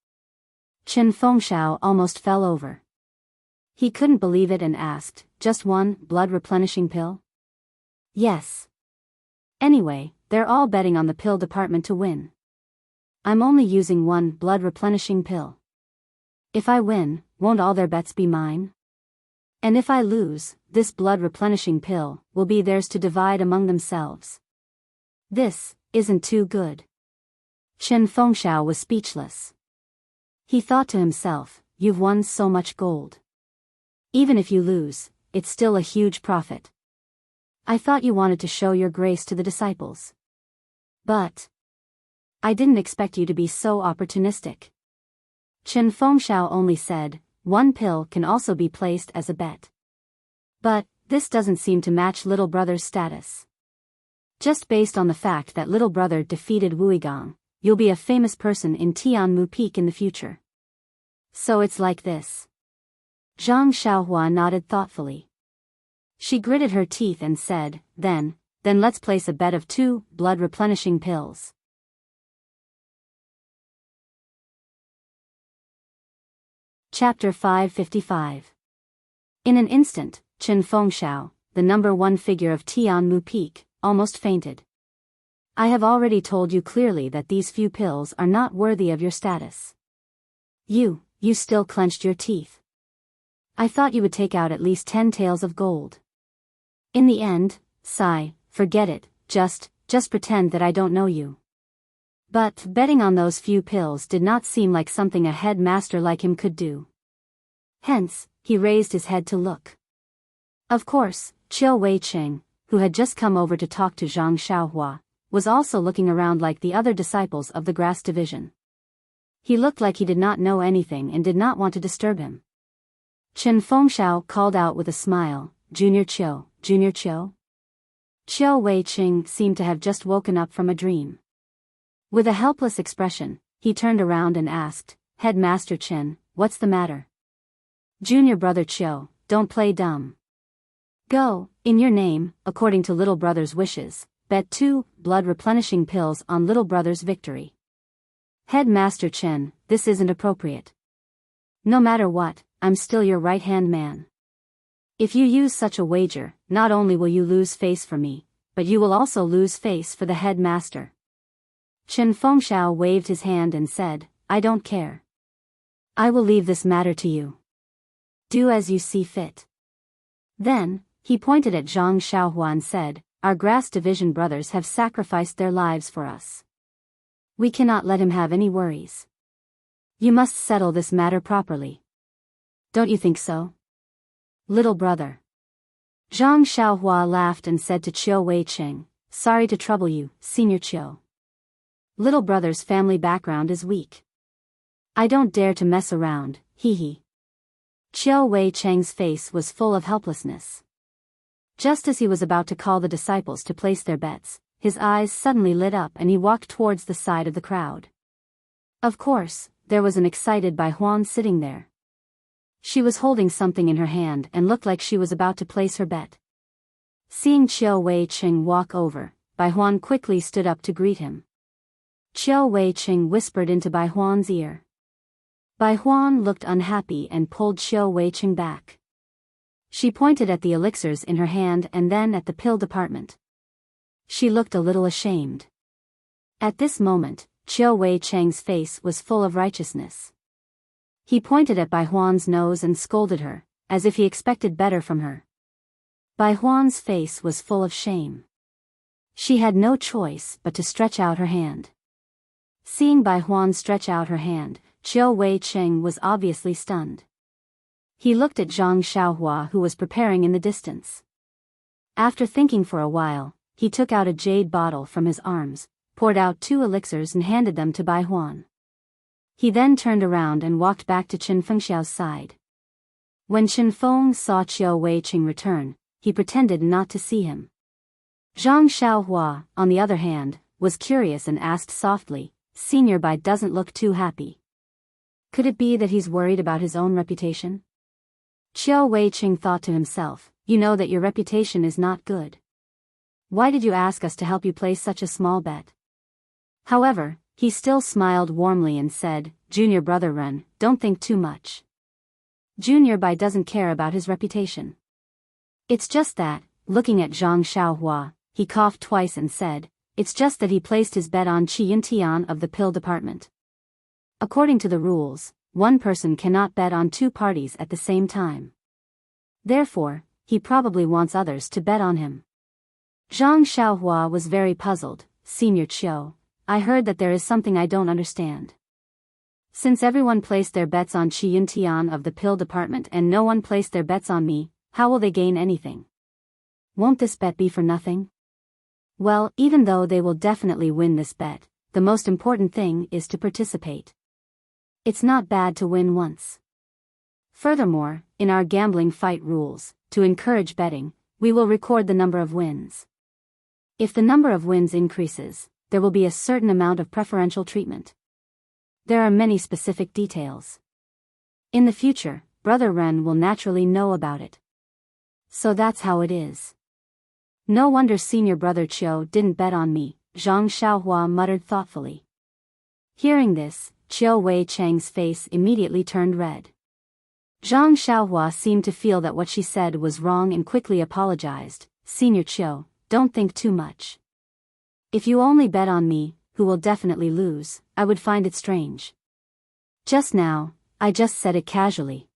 Chen Fengxiao almost fell over. He couldn't believe it and asked, just one blood replenishing pill? Yes. Anyway, they're all betting on the pill department to win. I'm only using one blood replenishing pill. If I win, won't all their bets be mine? And if I lose, this blood replenishing pill will be theirs to divide among themselves. This isn't too good. Chen Fengxiao was speechless. He thought to himself, you've won so much gold. Even if you lose, it's still a huge profit. I thought you wanted to show your grace to the disciples. But I didn't expect you to be so opportunistic. Chen Fengxiao only said, one pill can also be placed as a bet. But this doesn't seem to match little brother's status. Just based on the fact that little brother defeated Wuigang, you'll be a famous person in Tianmu Peak in the future. So it's like this. Zhang Xiaohua nodded thoughtfully. She gritted her teeth and said, then let's place a bet of 2 blood replenishing pills. Chapter 555. In an instant, Chen Fengxiao, the number 1 figure of Tianmu Peak, almost fainted. I have already told you clearly that these few pills are not worthy of your status. You still clenched your teeth. I thought you would take out at least 10 taels of gold. In the end, sigh, forget it, just pretend that I don't know you. But betting on those few pills did not seem like something a headmaster like him could do. Hence, he raised his head to look. Of course, Chiu Wei-cheng, who had just come over to talk to Zhang Xiaohua, was also looking around like the other disciples of the grass division. He looked like he did not know anything and did not want to disturb him. Chen Fengxiao called out with a smile, Junior Chiu, Junior Chiu? Chiu Wei-cheng seemed to have just woken up from a dream. With a helpless expression, he turned around and asked, Headmaster Chen, what's the matter? Junior brother Chiu, don't play dumb. Go, in your name, according to little brother's wishes, bet 2 blood replenishing pills on little brother's victory. Headmaster Chen, this isn't appropriate. No matter what, I'm still your right-hand man. If you use such a wager, not only will you lose face for me, but you will also lose face for the headmaster. Chen Fengxiao waved his hand and said, I don't care. I will leave this matter to you. Do as you see fit. Then, he pointed at Zhang Xiaohua and said, our grass division brothers have sacrificed their lives for us. We cannot let him have any worries. You must settle this matter properly. Don't you think so? Little brother. Zhang Xiaohua laughed and said to Chiu Wei-cheng, sorry to trouble you, Senior Chiu. Little brother's family background is weak. I don't dare to mess around, hee. Chiu Wei-cheng's face was full of helplessness. Just as he was about to call the disciples to place their bets, his eyes suddenly lit up and he walked towards the side of the crowd. Of course, there was an excited Bai Huan sitting there. She was holding something in her hand and looked like she was about to place her bet. Seeing Chiu Wei-cheng walk over, Bai Huan quickly stood up to greet him. Chiu Wei-cheng whispered into Bai Huan's ear. Bai Huan looked unhappy and pulled Chiu Wei-cheng back. She pointed at the elixirs in her hand and then at the pill department. She looked a little ashamed. At this moment, Chiu Wei-cheng's face was full of righteousness. He pointed at Bai Huan's nose and scolded her, as if he expected better from her. Bai Huan's face was full of shame. She had no choice but to stretch out her hand. Seeing Bai Huan stretch out her hand, Chiu Wei-cheng was obviously stunned. He looked at Zhang Xiaohua who was preparing in the distance. After thinking for a while, he took out a jade bottle from his arms, poured out 2 elixirs and handed them to Bai Huan. He then turned around and walked back to Chen Fengxiao's side. When Chen Feng saw Chiu Wei-cheng return, he pretended not to see him. Zhang Xiaohua, on the other hand, was curious and asked softly, Senior Bai doesn't look too happy. Could it be that he's worried about his own reputation? Chiu Wei-cheng thought to himself, you know that your reputation is not good. Why did you ask us to help you place such a small bet? However, he still smiled warmly and said, Junior brother Ren, don't think too much. Junior Bai doesn't care about his reputation. It's just that, looking at Zhang Xiaohua, he coughed twice and said, it's just that he placed his bet on Qi Yintian of the pill department. According to the rules, one person cannot bet on two parties at the same time. Therefore, he probably wants others to bet on him. Zhang Xiaohua was very puzzled. Senior Chiu, I heard that there is something I don't understand. Since everyone placed their bets on Qi Yintian of the pill department and no one placed their bets on me, how will they gain anything? Won't this bet be for nothing? Well, even though they will definitely win this bet, the most important thing is to participate. It's not bad to win once. Furthermore, in our gambling fight rules, to encourage betting, we will record the number of wins. If the number of wins increases, there will be a certain amount of preferential treatment. There are many specific details. In the future, Brother Ren will naturally know about it. So that's how it is. No wonder Senior Brother Chiu didn't bet on me, Zhang Xiaohua muttered thoughtfully. Hearing this, Chiu Wei Chang's face immediately turned red. Zhang Xiaohua seemed to feel that what she said was wrong and quickly apologized. Senior Chiu, don't think too much. If you only bet on me, who will definitely lose, I would find it strange. Just now, I just said it casually.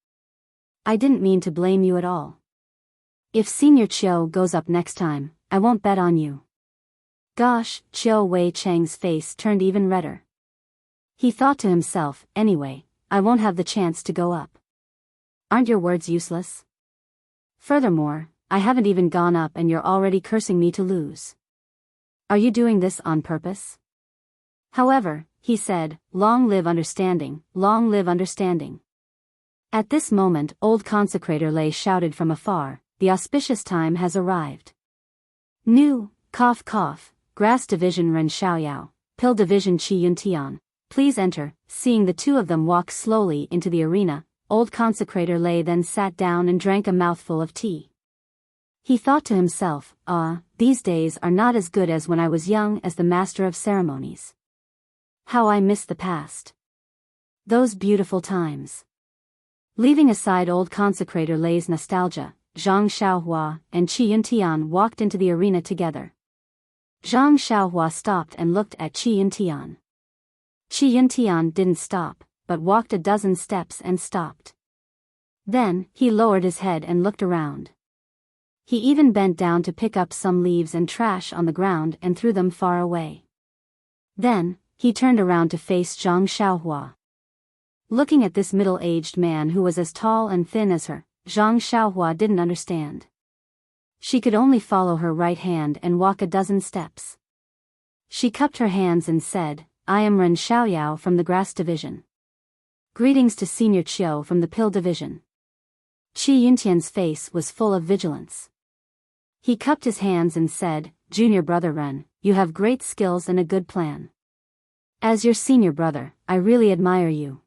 I didn't mean to blame you at all. If Senior Chiu goes up next time, I won't bet on you. Gosh, Chiu Wei Chang's face turned even redder. He thought to himself, anyway, I won't have the chance to go up. Aren't your words useless? Furthermore, I haven't even gone up and you're already cursing me to lose. Are you doing this on purpose? However, he said, long live understanding, long live understanding. At this moment, old consecrator Lei shouted from afar, the auspicious time has arrived. New, cough cough, grass division Ren Xiaoyao, pill division Qi Yuntian, please enter. Seeing the two of them walk slowly into the arena, old consecrator Lei then sat down and drank a mouthful of tea. He thought to himself, these days are not as good as when I was young as the master of ceremonies. How I miss the past. Those beautiful times. Leaving aside old consecrator Lei's nostalgia, Zhang Xiaohua and Qi Yuntian walked into the arena together. Zhang Xiaohua stopped and looked at Qi Yuntian. Qi Yuntian didn't stop, but walked a dozen steps and stopped. Then, he lowered his head and looked around. He even bent down to pick up some leaves and trash on the ground and threw them far away. Then, he turned around to face Zhang Xiaohua. Looking at this middle-aged man who was as tall and thin as her, Zhang Xiaohua didn't understand. She could only follow her right hand and walk a dozen steps. She cupped her hands and said, I am Ren Xiaoyao from the grass division. Greetings to Senior Chiu from the pill division. Qi Yuntian's face was full of vigilance. He cupped his hands and said, Junior Brother Ren, you have great skills and a good plan. As your senior brother, I really admire you.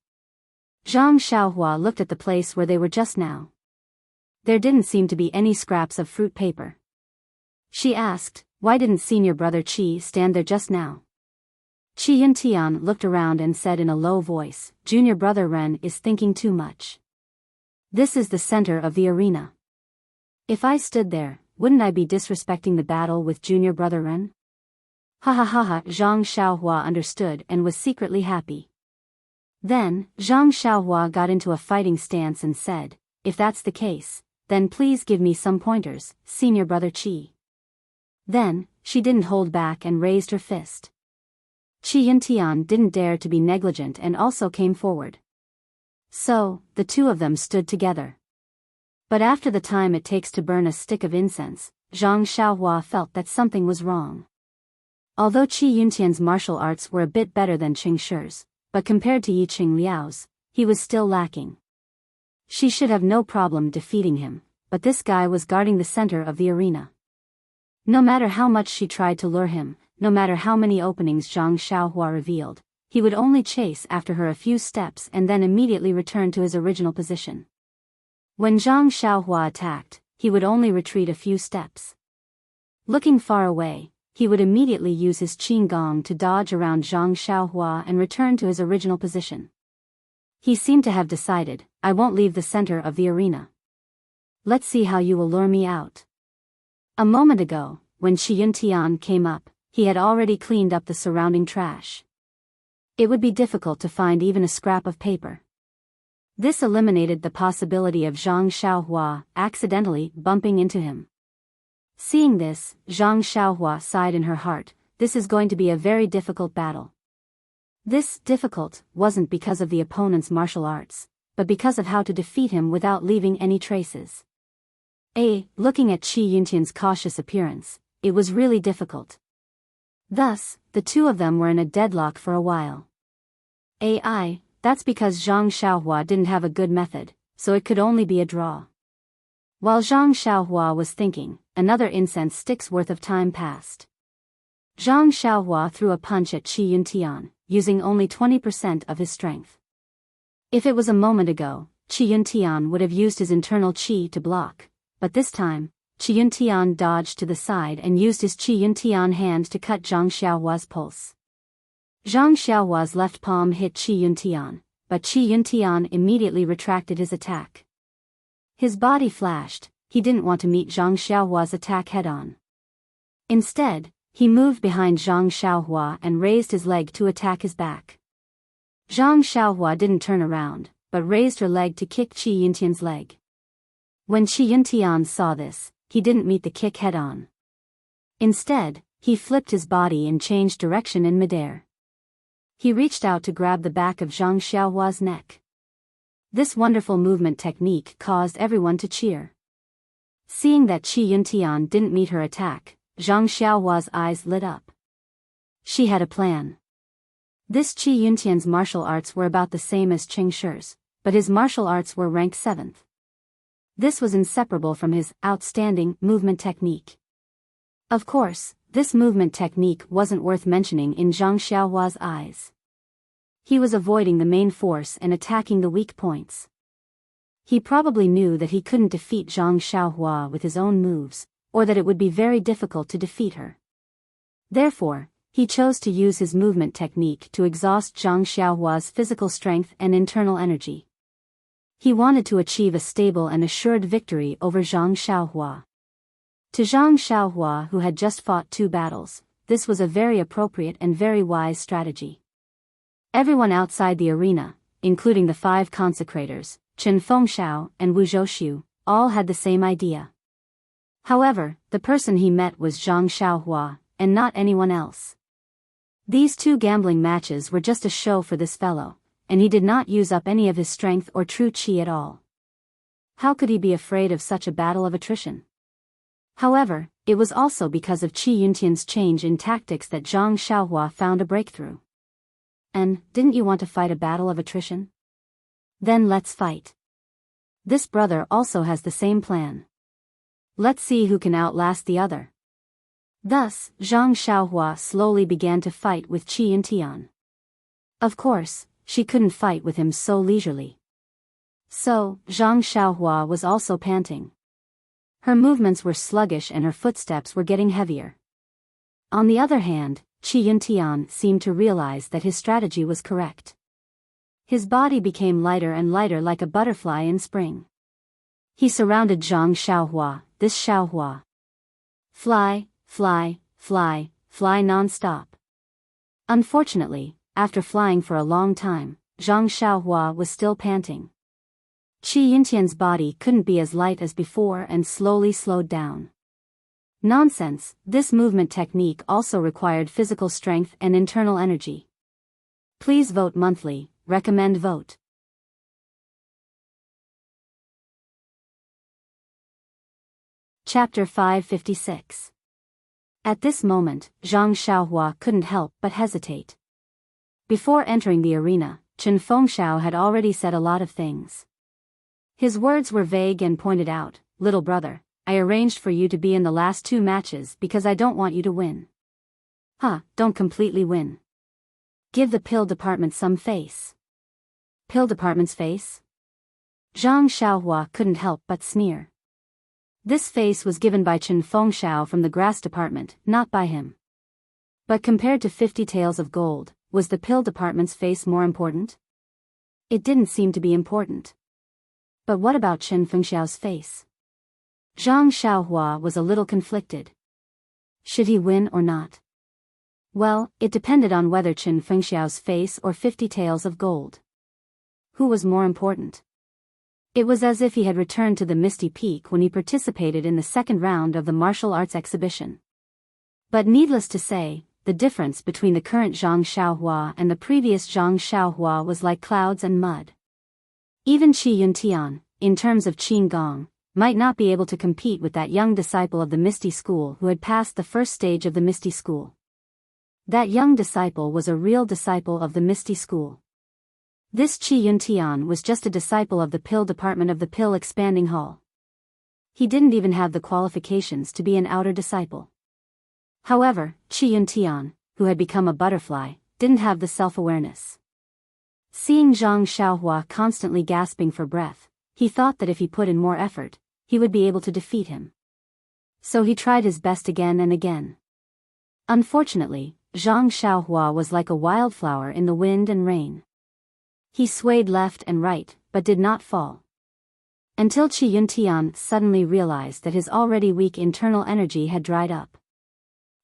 Zhang Xiaohua looked at the place where they were just now. There didn't seem to be any scraps of fruit paper. She asked, why didn't senior brother Qi stand there just now? Qi Yuntian looked around and said in a low voice, Junior Brother Ren is thinking too much. This is the center of the arena. If I stood there, wouldn't I be disrespecting the battle with Junior Brother Ren? Ha ha ha ha. Zhang Xiaohua understood and was secretly happy. Then, Zhang Xiaohua got into a fighting stance and said, if that's the case, then please give me some pointers, Senior Brother Qi. Then, she didn't hold back and raised her fist. Qi Yuntian didn't dare to be negligent and also came forward. So, the two of them stood together. But after the time it takes to burn a stick of incense, Zhang Xiaohua felt that something was wrong. Although Qi Yuntian's martial arts were a bit better than Qing Shi's, but compared to Yi Qing Liao's, he was still lacking. She should have no problem defeating him, but this guy was guarding the center of the arena. No matter how much she tried to lure him, no matter how many openings Zhang Xiaohua revealed, he would only chase after her a few steps and then immediately return to his original position. When Zhang Xiaohua attacked, he would only retreat a few steps. Looking far away, he would immediately use his qing gong to dodge around Zhang Xiaohua and return to his original position. He seemed to have decided, I won't leave the center of the arena. Let's see how you will lure me out. A moment ago, when Qi Yuntian came up, he had already cleaned up the surrounding trash. It would be difficult to find even a scrap of paper. This eliminated the possibility of Zhang Xiaohua accidentally bumping into him. Seeing this, Zhang Xiaohua sighed in her heart, this is going to be a very difficult battle. This difficult wasn't because of the opponent's martial arts, but because of how to defeat him without leaving any traces. Looking at Qi Yuntian's cautious appearance, it was really difficult. Thus, the two of them were in a deadlock for a while. That's because Zhang Xiaohua didn't have a good method, so it could only be a draw. While Zhang Xiaohua was thinking, another incense stick's worth of time passed. Zhang Xiaohua threw a punch at Qi Yuntian, using only 20% of his strength. If it was a moment ago, Qi Yuntian would have used his internal qi to block, but this time, Qi Yuntian dodged to the side and used his Qi Yuntian hand to cut Zhang Xiaohua's pulse. Zhang Xiaohua's left palm hit Qi Yuntian, but Qi Yuntian immediately retracted his attack. His body flashed, he didn't want to meet Zhang Xiaohua's attack head-on. Instead, he moved behind Zhang Xiaohua and raised his leg to attack his back. Zhang Xiaohua didn't turn around, but raised her leg to kick Qi Yuntian's leg. When Qi Yuntian saw this, he didn't meet the kick head-on. Instead, he flipped his body and changed direction in midair. He reached out to grab the back of Zhang Xiaohua's neck. This wonderful movement technique caused everyone to cheer. Seeing that Qi Yuntian didn't meet her attack, Zhang Xiaohua's eyes lit up. She had a plan. This Qi Yuntian's martial arts were about the same as Qing Shi's, but his martial arts were ranked 7th. This was inseparable from his outstanding movement technique. Of course, this movement technique wasn't worth mentioning in Zhang Xiaohua's eyes. He was avoiding the main force and attacking the weak points. He probably knew that he couldn't defeat Zhang Xiaohua with his own moves, or that it would be very difficult to defeat her. Therefore, he chose to use his movement technique to exhaust Zhang Xiaohua's physical strength and internal energy. He wanted to achieve a stable and assured victory over Zhang Xiaohua. To Zhang Xiaohua, who had just fought 2 battles, this was a very appropriate and very wise strategy. Everyone outside the arena, including the 5 consecrators, Chen Fengxiao and Wu Zhou, all had the same idea. However, the person he met was Zhang Xiaohua, and not anyone else. These 2 gambling matches were just a show for this fellow, and he did not use up any of his strength or true qi at all. How could he be afraid of such a battle of attrition? However, it was also because of Qi Yuntian's change in tactics that Zhang Xiaohua found a breakthrough. And, didn't you want to fight a battle of attrition? Then let's fight. This brother also has the same plan. Let's see who can outlast the other. Thus, Zhang Xiaohua slowly began to fight with Qi Yuntian. Of course, she couldn't fight with him so leisurely. So, Zhang Xiaohua was also panting. Her movements were sluggish and her footsteps were getting heavier. On the other hand, Qi Yuntian seemed to realize that his strategy was correct. His body became lighter and lighter like a butterfly in spring. He surrounded Zhang Xiaohua, this Xiaohua. Fly, fly, fly, fly non-stop. Unfortunately, after flying for a long time, Zhang Xiaohua was still panting. Qi Yuntian's body couldn't be as light as before and slowly slowed down. Nonsense, this movement technique also required physical strength and internal energy. Please vote monthly, recommend vote. Chapter 556. At this moment, Zhang Xiaohua couldn't help but hesitate. Before entering the arena, Chen Fengxiao had already said a lot of things. His words were vague and pointed out, "Little brother, I arranged for you to be in the last 2 matches because I don't want you to win." Don't completely win. Give the pill department some face. Pill department's face? Zhang Xiaohua couldn't help but sneer. This face was given by Chen Fengxiao from the grass department, not by him. But compared to 50 taels of gold, was the pill department's face more important? It didn't seem to be important. But what about Chen Fengxiao's face? Zhang Xiaohua was a little conflicted. Should he win or not? Well, it depended on whether Chen Fengxiao's face or 50 taels of gold. Who was more important? It was as if he had returned to the Misty Peak when he participated in the second round of the martial arts exhibition. But needless to say, the difference between the current Zhang Xiaohua and the previous Zhang Xiaohua was like clouds and mud. Even Qi Yuntian, in terms of Qin Gong, might not be able to compete with that young disciple of the Misty School who had passed the first stage of the Misty School. That young disciple was a real disciple of the Misty School. This Qi Yuntian was just a disciple of the pill department of the pill expanding hall. He didn't even have the qualifications to be an outer disciple. However, Qi Yuntian, who had become a butterfly, didn't have the self-awareness. Seeing Zhang Xiaohua constantly gasping for breath, he thought that if he put in more effort, he would be able to defeat him. So he tried his best again and again. Unfortunately, Zhang Xiaohua was like a wildflower in the wind and rain. He swayed left and right, but did not fall. Until Qi Yuntian suddenly realized that his already weak internal energy had dried up.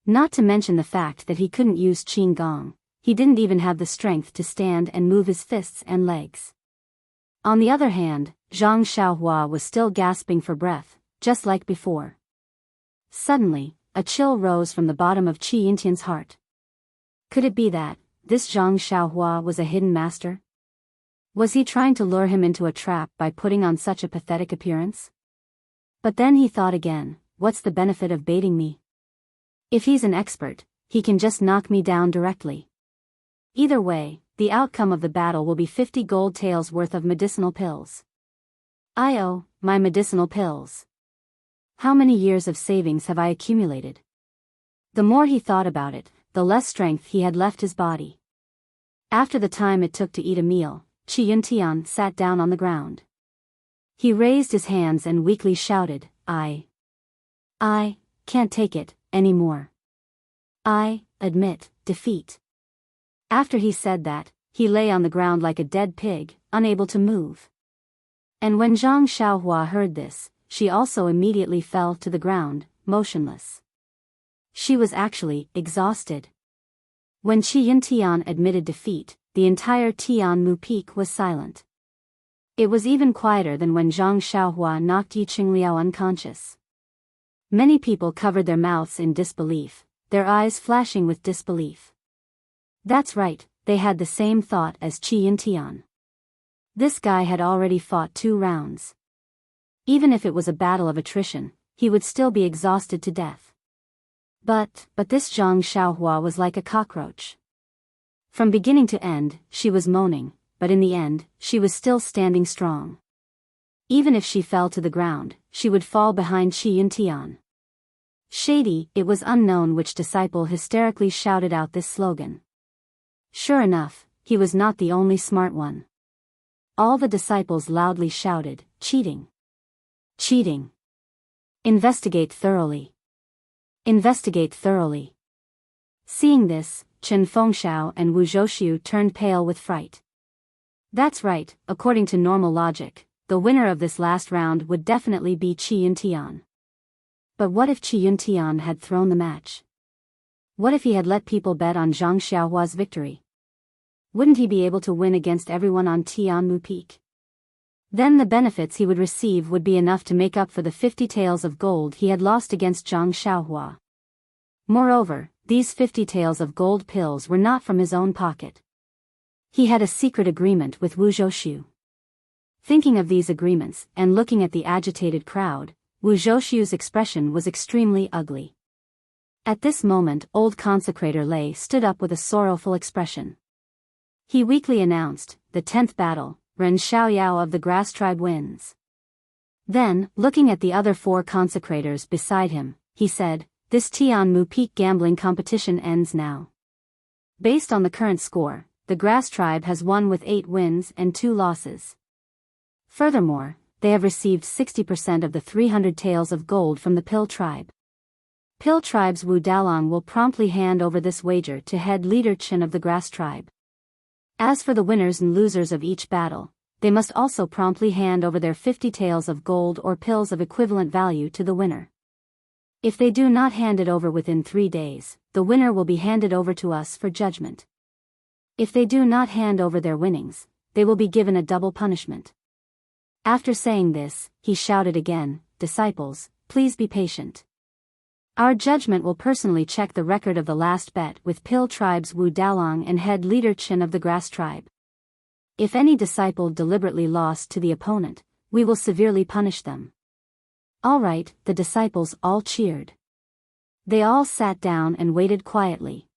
Not to mention the fact that he couldn't use Qin Gong, he didn't even have the strength to stand and move his fists and legs. On the other hand, Zhang Xiaohua was still gasping for breath, just like before. Suddenly, a chill rose from the bottom of Qi Yuntian's heart. Could it be that this Zhang Xiaohua was a hidden master? Was he trying to lure him into a trap by putting on such a pathetic appearance? But then he thought again, what's the benefit of baiting me? If he's an expert, he can just knock me down directly. Either way, the outcome of the battle will be 50 gold taels worth of medicinal pills. My medicinal pills. How many years of savings have I accumulated? The more he thought about it, the less strength he had left his body. After the time it took to eat a meal, Qi Yuntian sat down on the ground. He raised his hands and weakly shouted, I can't take it anymore. I admit defeat. After he said that, he lay on the ground like a dead pig, unable to move. And when Zhang Xiaohua heard this, she also immediately fell to the ground, motionless. She was actually exhausted. When Qi Yuntian admitted defeat, the entire Tianmu Peak was silent. It was even quieter than when Zhang Xiaohua knocked Yi Qingliao unconscious. Many people covered their mouths in disbelief, their eyes flashing with disbelief. That's right, they had the same thought as Qi Yuntian. This guy had already fought 2 rounds. Even if it was a battle of attrition, he would still be exhausted to death. But this Zhang Xiaohua was like a cockroach. From beginning to end, she was moaning, but in the end, she was still standing strong. Even if she fell to the ground, she would fall behind Qi Yuntian. Shady, it was unknown which disciple hysterically shouted out this slogan. Sure enough, he was not the only smart one. All the disciples loudly shouted, cheating. Cheating. Investigate thoroughly. Investigate thoroughly. Seeing this, Chen Fengxiao and Wu Zhouxiu turned pale with fright. That's right, according to normal logic, the winner of this last round would definitely be Qi Yuntian. But what if Qi Yuntian had thrown the match? What if he had let people bet on Zhang Xiaohua's victory? Wouldn't he be able to win against everyone on Tianmu Peak? Then the benefits he would receive would be enough to make up for the 50 taels of gold he had lost against Zhang Xiaohua. Moreover, these 50 taels of gold pills were not from his own pocket. He had a secret agreement with Wu Zhouxiu. Thinking of these agreements and looking at the agitated crowd, Wu Zhouxiu's expression was extremely ugly. At this moment, old consecrator Lei stood up with a sorrowful expression. He weakly announced, the 10th battle, Ren Xiaoyao of the grass tribe wins. Then, looking at the other 4 consecrators beside him, he said, this Tianmu Peak gambling competition ends now. Based on the current score, the grass tribe has won with 8 wins and 2 losses. Furthermore, they have received 60% of the 300 taels of gold from the Pill tribe. Pill tribe's Wu Dalong will promptly hand over this wager to head leader Chen of the grass tribe. As for the winners and losers of each battle, they must also promptly hand over their 50 taels of gold or pills of equivalent value to the winner. If they do not hand it over within 3 days, the winner will be handed over to us for judgment. If they do not hand over their winnings, they will be given a double punishment. After saying this, he shouted again, "Disciples, please be patient. Our judgment will personally check the record of the last bet with Pill Tribe's Wu Dalong and head leader Chen of the Grass Tribe. If any disciple deliberately lost to the opponent, we will severely punish them." All right, the disciples all cheered. They all sat down and waited quietly.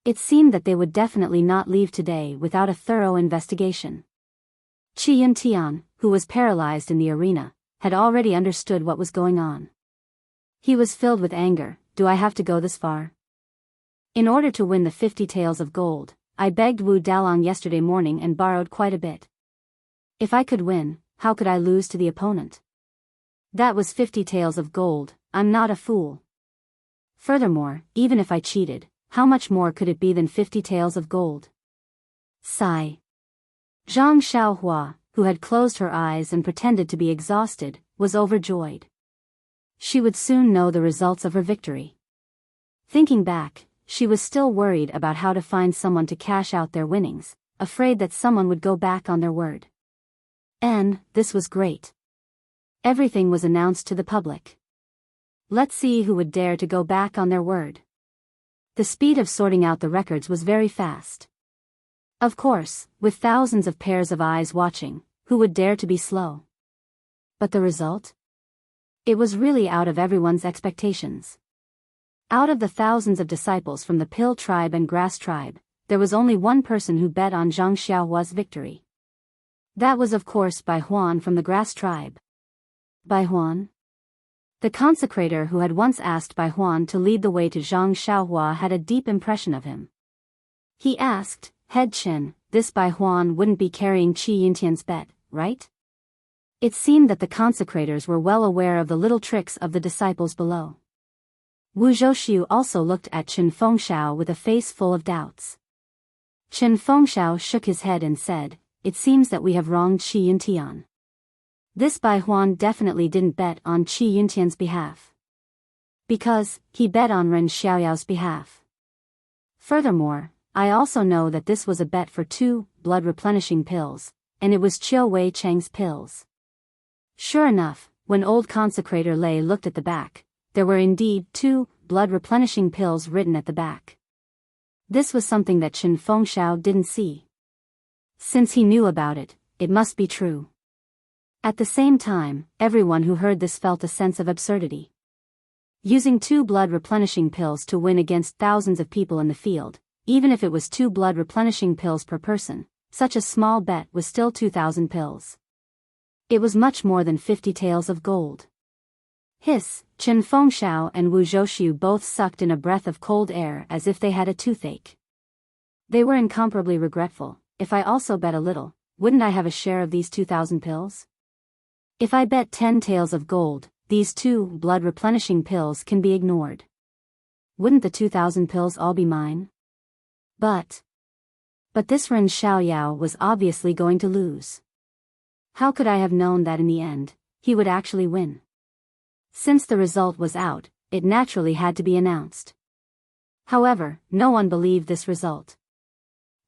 It seemed that they would definitely not leave today without a thorough investigation. Qi Yuntian, who was paralyzed in the arena, had already understood what was going on. He was filled with anger. Do I have to go this far? In order to win the 50 taels of gold, I begged Wu Dalong yesterday morning and borrowed quite a bit. If I could win, how could I lose to the opponent? That was 50 taels of gold. I'm not a fool. Furthermore, even if I cheated, how much more could it be than 50 taels of gold? Sigh. Zhang Xiaohua, who had closed her eyes and pretended to be exhausted, was overjoyed. She would soon know the results of her victory. Thinking back, she was still worried about how to find someone to cash out their winnings, afraid that someone would go back on their word. And this was great. Everything was announced to the public. Let's see who would dare to go back on their word. The speed of sorting out the records was very fast. Of course, with thousands of pairs of eyes watching, who would dare to be slow? But the result? It was really out of everyone's expectations. Out of the thousands of disciples from the Pill Tribe and Grass Tribe, there was only one person who bet on Zhang Xiaohua's victory. That was of course Bai Huan from the Grass Tribe. Bai Huan? The consecrator who had once asked Bai Huan to lead the way to Zhang Xiaohua had a deep impression of him. He asked, "Head Chen, this Bai Huan wouldn't be carrying Qi Yintian's bet, right?" It seemed that the consecrators were well aware of the little tricks of the disciples below. Wu Zhouxiu also looked at Chen Fengxiao with a face full of doubts. Chen Fengxiao shook his head and said, "It seems that we have wronged Qi Yintian. This Bai Huan definitely didn't bet on Qi Yintian's behalf. Because, he bet on Ren Xiaoyao's behalf. Furthermore, I also know that this was a bet for 2 blood-replenishing pills, and it was Qiu Wei Cheng's pills." Sure enough, when old consecrator Lei looked at the back, there were indeed 2 blood-replenishing pills written at the back. This was something that Chen Fengxiao didn't see. Since he knew about it, it must be true. At the same time, everyone who heard this felt a sense of absurdity. Using 2 blood-replenishing pills to win against thousands of people in the field, even if it was 2 blood-replenishing pills per person, such a small bet was still 2,000 pills. It was much more than 50 taels of gold. Hiss, Chen Fengxiao and Wu Zhouxiu both sucked in a breath of cold air as if they had a toothache. They were incomparably regretful. If I also bet a little, wouldn't I have a share of these 2,000 pills? If I bet 10 taels of gold, these 2 blood-replenishing pills can be ignored. Wouldn't the 2,000 pills all be mine? But this Ren Xiaoyao was obviously going to lose. How could I have known that in the end, he would actually win? Since the result was out, it naturally had to be announced. However, no one believed this result.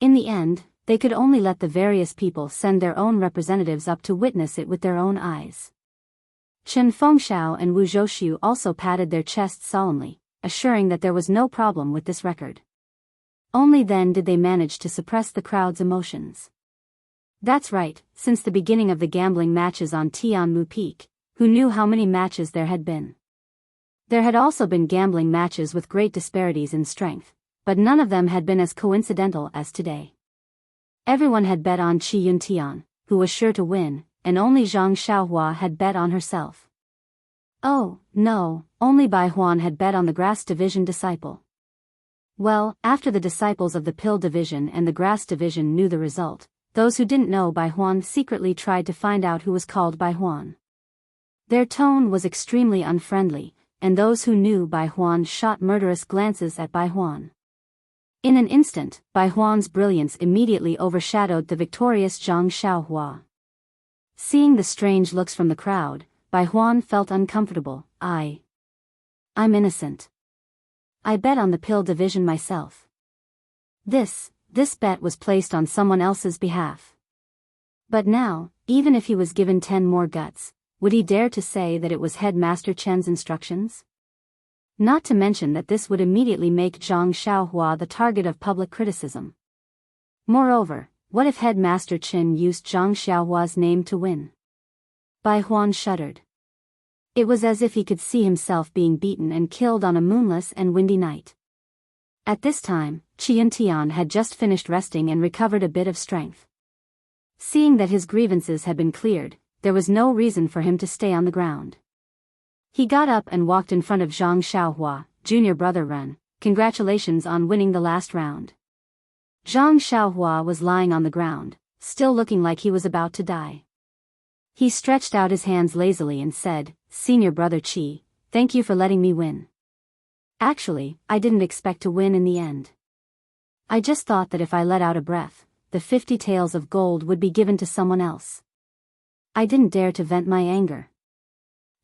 In the end, they could only let the various people send their own representatives up to witness it with their own eyes. Chen Fengxiao and Wu Zhouxiu also patted their chests solemnly, assuring that there was no problem with this record. Only then did they manage to suppress the crowd's emotions. That's right, since the beginning of the gambling matches on Tianmu Peak, who knew how many matches there had been? There had also been gambling matches with great disparities in strength, but none of them had been as coincidental as today. Everyone had bet on Qi Yuntian, who was sure to win, and only Zhang Xiaohua had bet on herself. Oh, no, only Bai Huan had bet on the Grass Division disciple. Well, after the disciples of the Pill Division and the Grass Division knew the result, those who didn't know Bai Huan secretly tried to find out who was called Bai Huan. Their tone was extremely unfriendly, and those who knew Bai Huan shot murderous glances at Bai Huan. In an instant, Bai Huan's brilliance immediately overshadowed the victorious Zhang Xiaohua. Seeing the strange looks from the crowd, Bai Huan felt uncomfortable. I'm innocent. I bet on the pill division myself. This bet was placed on someone else's behalf. But now, even if he was given 10 more guts, would he dare to say that it was Headmaster Chen's instructions? Not to mention that this would immediately make Zhang Xiaohua the target of public criticism. Moreover, what if Headmaster Chen used Zhang Xiaohua's name to win? Bai Huan shuddered. It was as if he could see himself being beaten and killed on a moonless and windy night. At this time, Qian Tian had just finished resting and recovered a bit of strength. Seeing that his grievances had been cleared, there was no reason for him to stay on the ground. He got up and walked in front of Zhang Xiaohua. Junior brother Ren, congratulations on winning the last round. Zhang Xiaohua was lying on the ground, still looking like he was about to die. He stretched out his hands lazily and said, Senior brother Qi, thank you for letting me win. Actually, I didn't expect to win in the end. I just thought that if I let out a breath, the 50 taels of gold would be given to someone else. I didn't dare to vent my anger.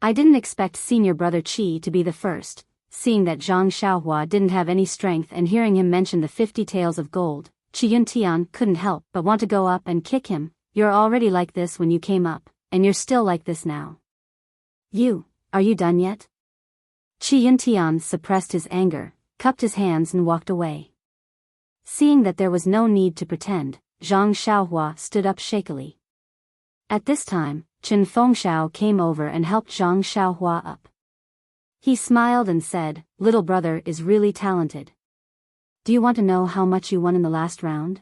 I didn't expect senior brother Qi to be the first, seeing that Zhang Xiaohua didn't have any strength, and hearing him mention the 50 taels of gold, Qian Tian couldn't help but want to go up and kick him. You're already like this when you came up, and you're still like this now. Are you done yet? Qian Tian suppressed his anger, cupped his hands and walked away. Seeing that there was no need to pretend, Zhang Xiaohua stood up shakily. At this time, Chen Fengxiao came over and helped Zhang Xiaohua up. He smiled and said, Little brother is really talented. Do you want to know how much you won in the last round?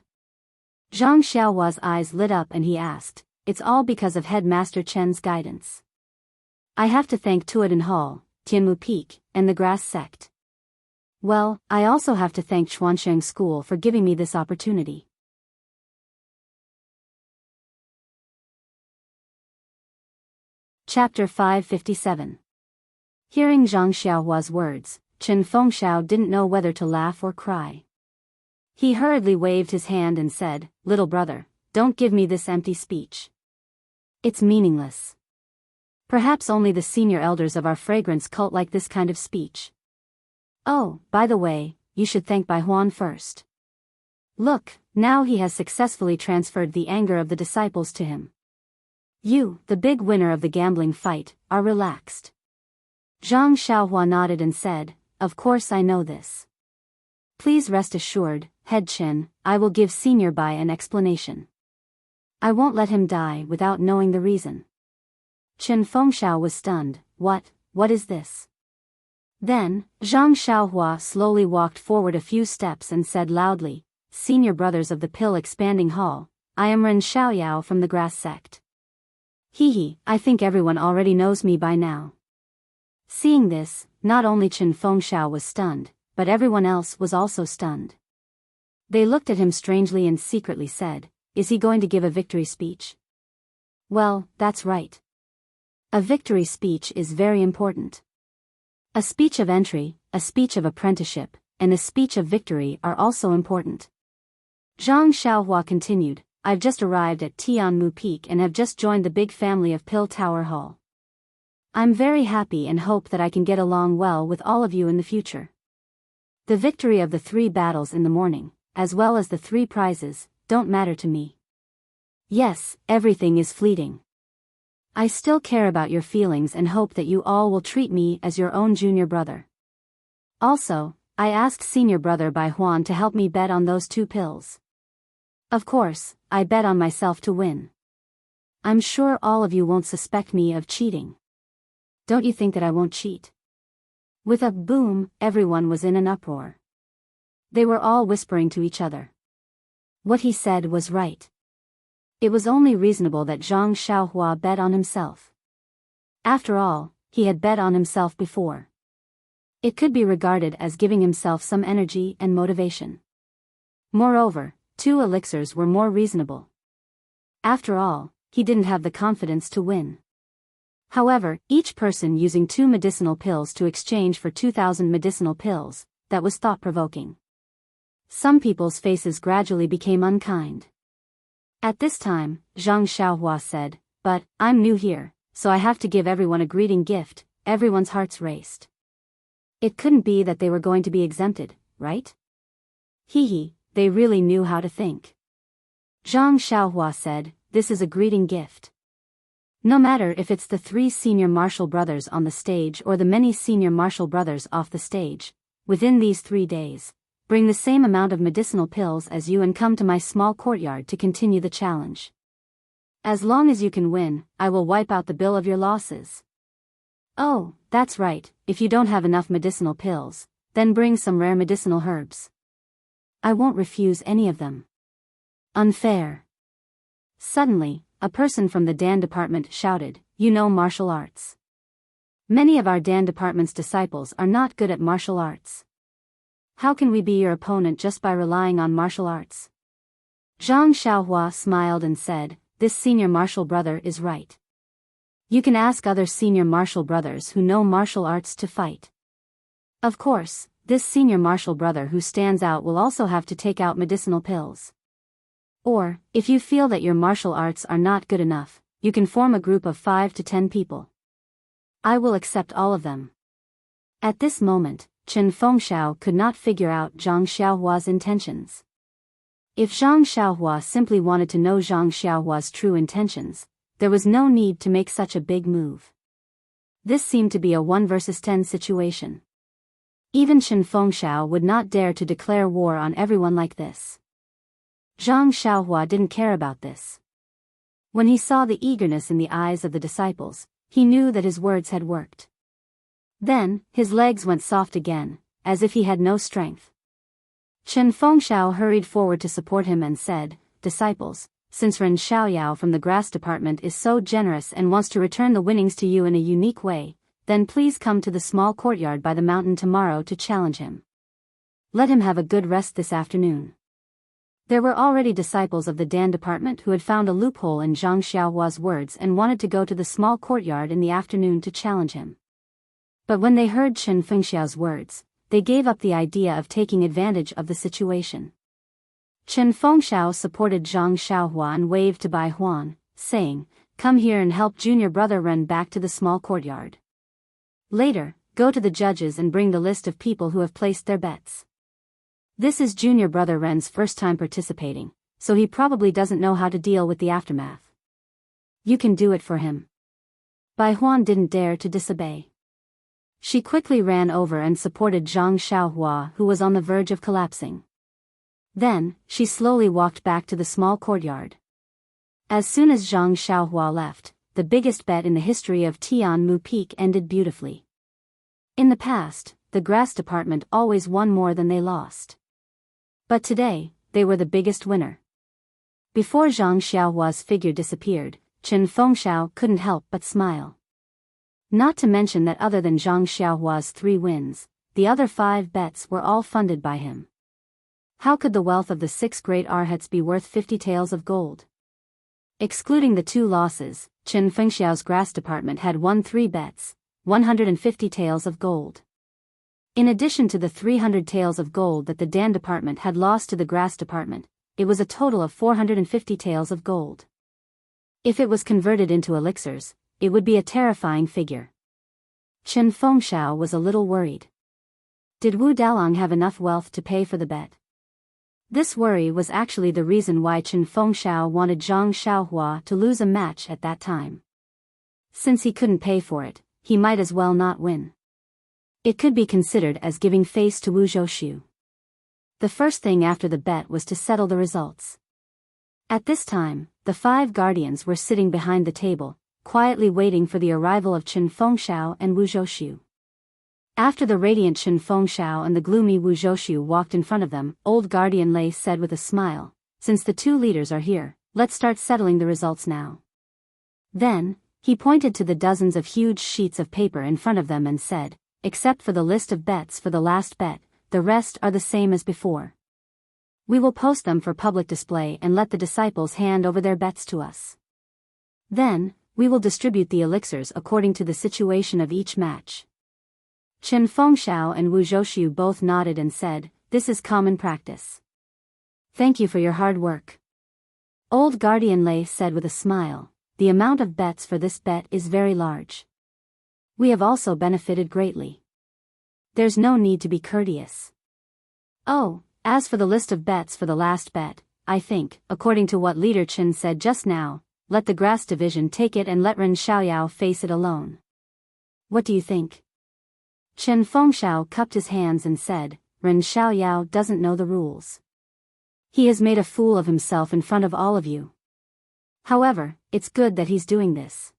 Zhang Xiaohua's eyes lit up and he asked, It's all because of Headmaster Chen's guidance. I have to thank Tuodhan Hall, Tianmu Peak, and the Grass Sect. Well, I also have to thank Chuansheng School for giving me this opportunity. Chapter 557. Hearing Zhang Xiaohua's words, Chen Fengxiao didn't know whether to laugh or cry. He hurriedly waved his hand and said, Little brother, don't give me this empty speech. It's meaningless. Perhaps only the senior elders of our fragrance cult like this kind of speech. Oh, by the way, you should thank Bai Huan first. Look, now he has successfully transferred the anger of the disciples to him. You, the big winner of the gambling fight, are relaxed. Zhang Xiaohua nodded and said, Of course I know this. Please rest assured, Head Chen, I will give Senior Bai an explanation. I won't let him die without knowing the reason. Chen Fengxiao was stunned. What is this? Then, Zhang Xiaohua slowly walked forward a few steps and said loudly, Senior brothers of the Pill Expanding Hall, I am Ren Xiaoyao from the Grass Sect. I think everyone already knows me by now. Seeing this, not only Chen Fengxiao was stunned, but everyone else was also stunned. They looked at him strangely and secretly said, Is he going to give a victory speech? Well, that's right. A victory speech is very important. A speech of entry, a speech of apprenticeship, and a speech of victory are also important. Zhang Xiaohua continued, I've just arrived at Tianmu Peak and have just joined the big family of Pill Tower Hall. I'm very happy and hope that I can get along well with all of you in the future. The victory of the 3 battles in the morning, as well as the 3 prizes, don't matter to me. Yes, everything is fleeting. I still care about your feelings and hope that you all will treat me as your own junior brother. Also, I asked senior brother Bai Huan to help me bet on those 2 pills. Of course, I bet on myself to win. I'm sure all of you won't suspect me of cheating. Don't you think that I won't cheat? With a boom, everyone was in an uproar. They were all whispering to each other. What he said was right. It was only reasonable that Zhang Xiaohua bet on himself. After all, he had bet on himself before. It could be regarded as giving himself some energy and motivation. Moreover, 2 elixirs were more reasonable. After all, he didn't have the confidence to win. However, each person using 2 medicinal pills to exchange for 2,000 medicinal pills, that was thought-provoking. Some people's faces gradually became unkind. At this time, Zhang Xiaohua said, "But, I'm new here, so I have to give everyone a greeting gift." Everyone's hearts raced. It couldn't be that they were going to be exempted, right? Hee, they really knew how to think. Zhang Xiaohua said, "This is a greeting gift. No matter if it's the 3 senior martial brothers on the stage or the many senior martial brothers off the stage, within these 3 days, bring the same amount of medicinal pills as you and come to my small courtyard to continue the challenge. As long as you can win, I will wipe out the bill of your losses." "Oh, that's right, if you don't have enough medicinal pills, then bring some rare medicinal herbs. I won't refuse any of them." Unfair. Suddenly, a person from the Dan department shouted, "You know martial arts. Many of our Dan department's disciples are not good at martial arts. How can we be your opponent just by relying on martial arts?" Zhang Xiaohua smiled and said, "This senior martial brother is right. You can ask other senior martial brothers who know martial arts to fight. Of course, this senior martial brother who stands out will also have to take out medicinal pills. Or, if you feel that your martial arts are not good enough, you can form a group of 5 to 10 people. I will accept all of them." At this moment, Chen Fengxiao could not figure out Zhang Xiaohua's intentions. If Zhang Xiaohua simply wanted to know Zhang Xiaohua's true intentions, there was no need to make such a big move. This seemed to be a 1 versus 10 situation. Even Chen Fengxiao would not dare to declare war on everyone like this. Zhang Xiaohua didn't care about this. When he saw the eagerness in the eyes of the disciples, he knew that his words had worked. Then, his legs went soft again, as if he had no strength. Chen Fengxiao hurried forward to support him and said, "Disciples, since Ren Xiaoyao from the grass department is so generous and wants to return the winnings to you in a unique way, then please come to the small courtyard by the mountain tomorrow to challenge him. Let him have a good rest this afternoon." There were already disciples of the Dan department who had found a loophole in Zhang Xiaohua's words and wanted to go to the small courtyard in the afternoon to challenge him. But when they heard Chen Fengxiao's words, they gave up the idea of taking advantage of the situation. Chen Fengxiao supported Zhang Xiaohua and waved to Bai Huan, saying, "Come here and help junior brother Ren back to the small courtyard. Later, go to the judges and bring the list of people who have placed their bets. This is junior brother Ren's first time participating, so he probably doesn't know how to deal with the aftermath. You can do it for him." Bai Huan didn't dare to disobey. She quickly ran over and supported Zhang Xiaohua, who was on the verge of collapsing. Then, she slowly walked back to the small courtyard. As soon as Zhang Xiaohua left, the biggest bet in the history of Tianmu Peak ended beautifully. In the past, the grass department always won more than they lost. But today, they were the biggest winner. Before Zhang Xiaohua's figure disappeared, Chen Fengxiao couldn't help but smile. Not to mention that other than Zhang Xiaohua's 3 wins, the other 5 bets were all funded by him. How could the wealth of the 6 great arhats be worth 50 taels of gold? Excluding the 2 losses, Chen Fengxiao's grass department had won 3 bets, 150 taels of gold. In addition to the 300 taels of gold that the Dan department had lost to the grass department, it was a total of 450 taels of gold. If it was converted into elixirs, it would be a terrifying figure. Chen Fengxiao was a little worried. Did Wu Dalong have enough wealth to pay for the bet? This worry was actually the reason why Chen Fengxiao wanted Zhang Xiaohua to lose a match at that time. Since he couldn't pay for it, he might as well not win. It could be considered as giving face to Wu Zhou. The first thing after the bet was to settle the results. At this time, the 5 guardians were sitting behind the table, quietly waiting for the arrival of Chen Fengxiao and Wu Zhou. After the radiant Chen Fengxiao and the gloomy Wu Zhou walked in front of them, old guardian Lei said with a smile, "Since the 2 leaders are here, let's start settling the results now." Then, he pointed to the dozens of huge sheets of paper in front of them and said, "Except for the list of bets for the last bet, the rest are the same as before. We will post them for public display and let the disciples hand over their bets to us. Then, we will distribute the elixirs according to the situation of each match." Chen Fengxiao and Wu Zhou both nodded and said, this is common practice. Thank you for your hard work. Old Guardian Lei said with a smile, the amount of bets for this bet is very large. We have also benefited greatly. There's no need to be courteous. Oh, as for the list of bets for the last bet, I think, according to what Leader Chen said just now, let the grass division take it and let Ren Xiaoyao face it alone. What do you think? Chen Fengxiao cupped his hands and said, Ren Xiaoyao doesn't know the rules. He has made a fool of himself in front of all of you. However, it's good that he's doing this.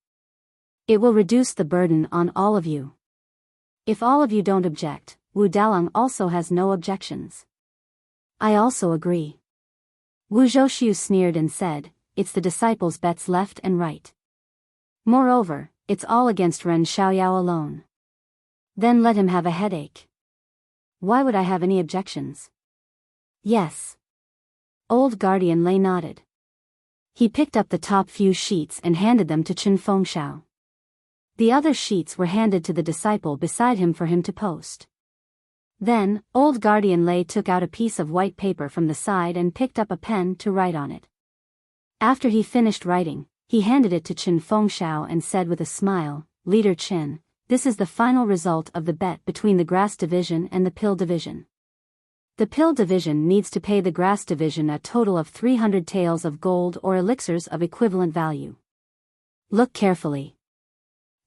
It will reduce the burden on all of you. If all of you don't object, Wu Dalang also has no objections. I also agree. Wu Zhouxiu sneered and said, it's the disciples' bets left and right. Moreover, it's all against Ren Xiaoyao alone. Then let him have a headache. Why would I have any objections? Yes. Old Guardian Lei nodded. He picked up the top few sheets and handed them to Chen Fengxiao. The other sheets were handed to the disciple beside him for him to post. Then, Old Guardian Lei took out a piece of white paper from the side and picked up a pen to write on it. After he finished writing, he handed it to Chen Fengxiao and said with a smile, Leader Chen, this is the final result of the bet between the grass division and the pill division. The pill division needs to pay the grass division a total of 300 taels of gold or elixirs of equivalent value. Look carefully.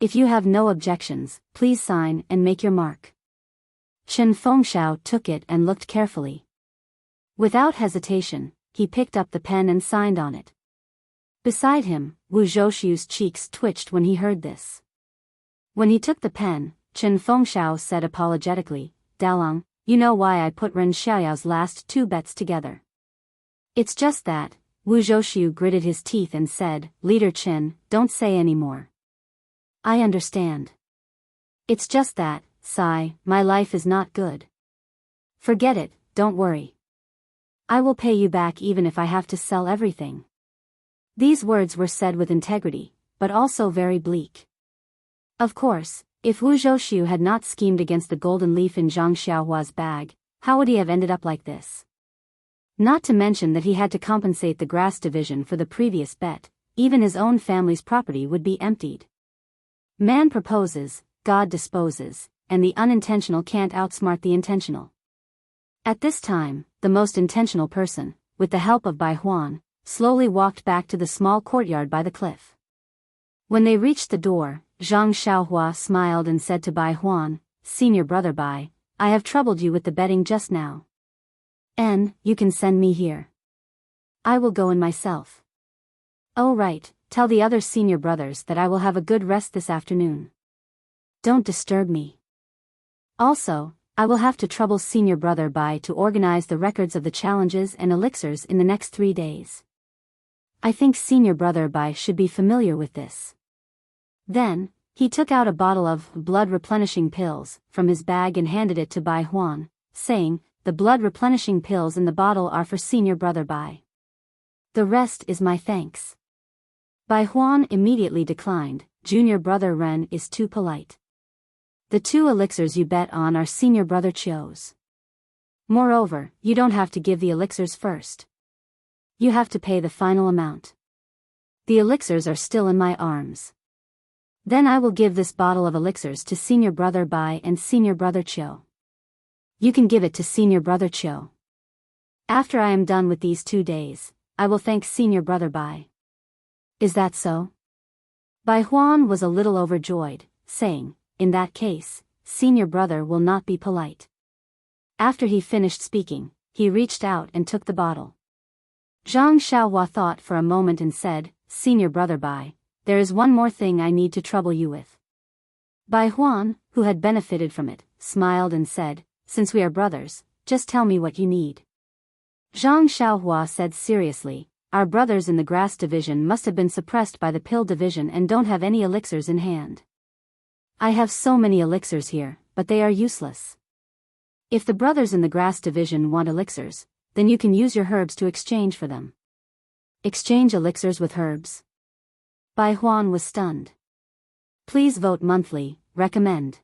If you have no objections, please sign and make your mark. Chen Fengxiao took it and looked carefully. Without hesitation, he picked up the pen and signed on it. Beside him, Wu Zhouxiu's cheeks twitched when he heard this. When he took the pen, Chen Fengxiao said apologetically, Dalang, you know why I put Ren Xiaoyao's last two bets together. It's just that, Wu Zhouxiu gritted his teeth and said, Leader Chen, don't say any more. I understand. It's just that, sigh, my life is not good. Forget it, don't worry. I will pay you back even if I have to sell everything. These words were said with integrity, but also very bleak. Of course, if Wu Zhouxiu had not schemed against the golden leaf in Zhang Xiaohua's bag, how would he have ended up like this? Not to mention that he had to compensate the grass division for the previous bet, even his own family's property would be emptied. Man proposes, God disposes, and the unintentional can't outsmart the intentional. At this time, the most intentional person, with the help of Bai Huan, slowly walked back to the small courtyard by the cliff. When they reached the door, Zhang Xiaohua smiled and said to Bai Huan, Senior brother Bai, I have troubled you with the betting just now. You can send me here. I will go in myself. Oh right, tell the other senior brothers that I will have a good rest this afternoon. Don't disturb me. Also, I will have to trouble senior brother Bai to organize the records of the challenges and elixirs in the next 3 days. I think senior brother Bai should be familiar with this. Then, he took out a bottle of blood-replenishing pills from his bag and handed it to Bai Huan, saying, the blood-replenishing pills in the bottle are for senior brother Bai. The rest is my thanks. Bai Huan immediately declined, junior brother Ren is too polite. The 2 elixirs you bet on are senior brother Chio's. Moreover, you don't have to give the elixirs first. You have to pay the final amount. The elixirs are still in my arms. Then I will give this bottle of elixirs to senior brother Bai and senior brother Chio. You can give it to senior brother Chio. After I am done with these 2 days, I will thank senior brother Bai. Is that so? Bai Huan was a little overjoyed, saying, in that case, senior brother will not be polite. After he finished speaking, he reached out and took the bottle. Zhang Xiaohua thought for a moment and said, Senior brother Bai, there is one more thing I need to trouble you with. Bai Huan, who had benefited from it, smiled and said, since we are brothers, just tell me what you need. Zhang Xiaohua said seriously, our brothers in the grass division must have been suppressed by the pill division and don't have any elixirs in hand. I have so many elixirs here, but they are useless. If the brothers in the grass division want elixirs, then you can use your herbs to exchange for them. Exchange elixirs with herbs? Bai Huan was stunned. Please vote monthly, recommend.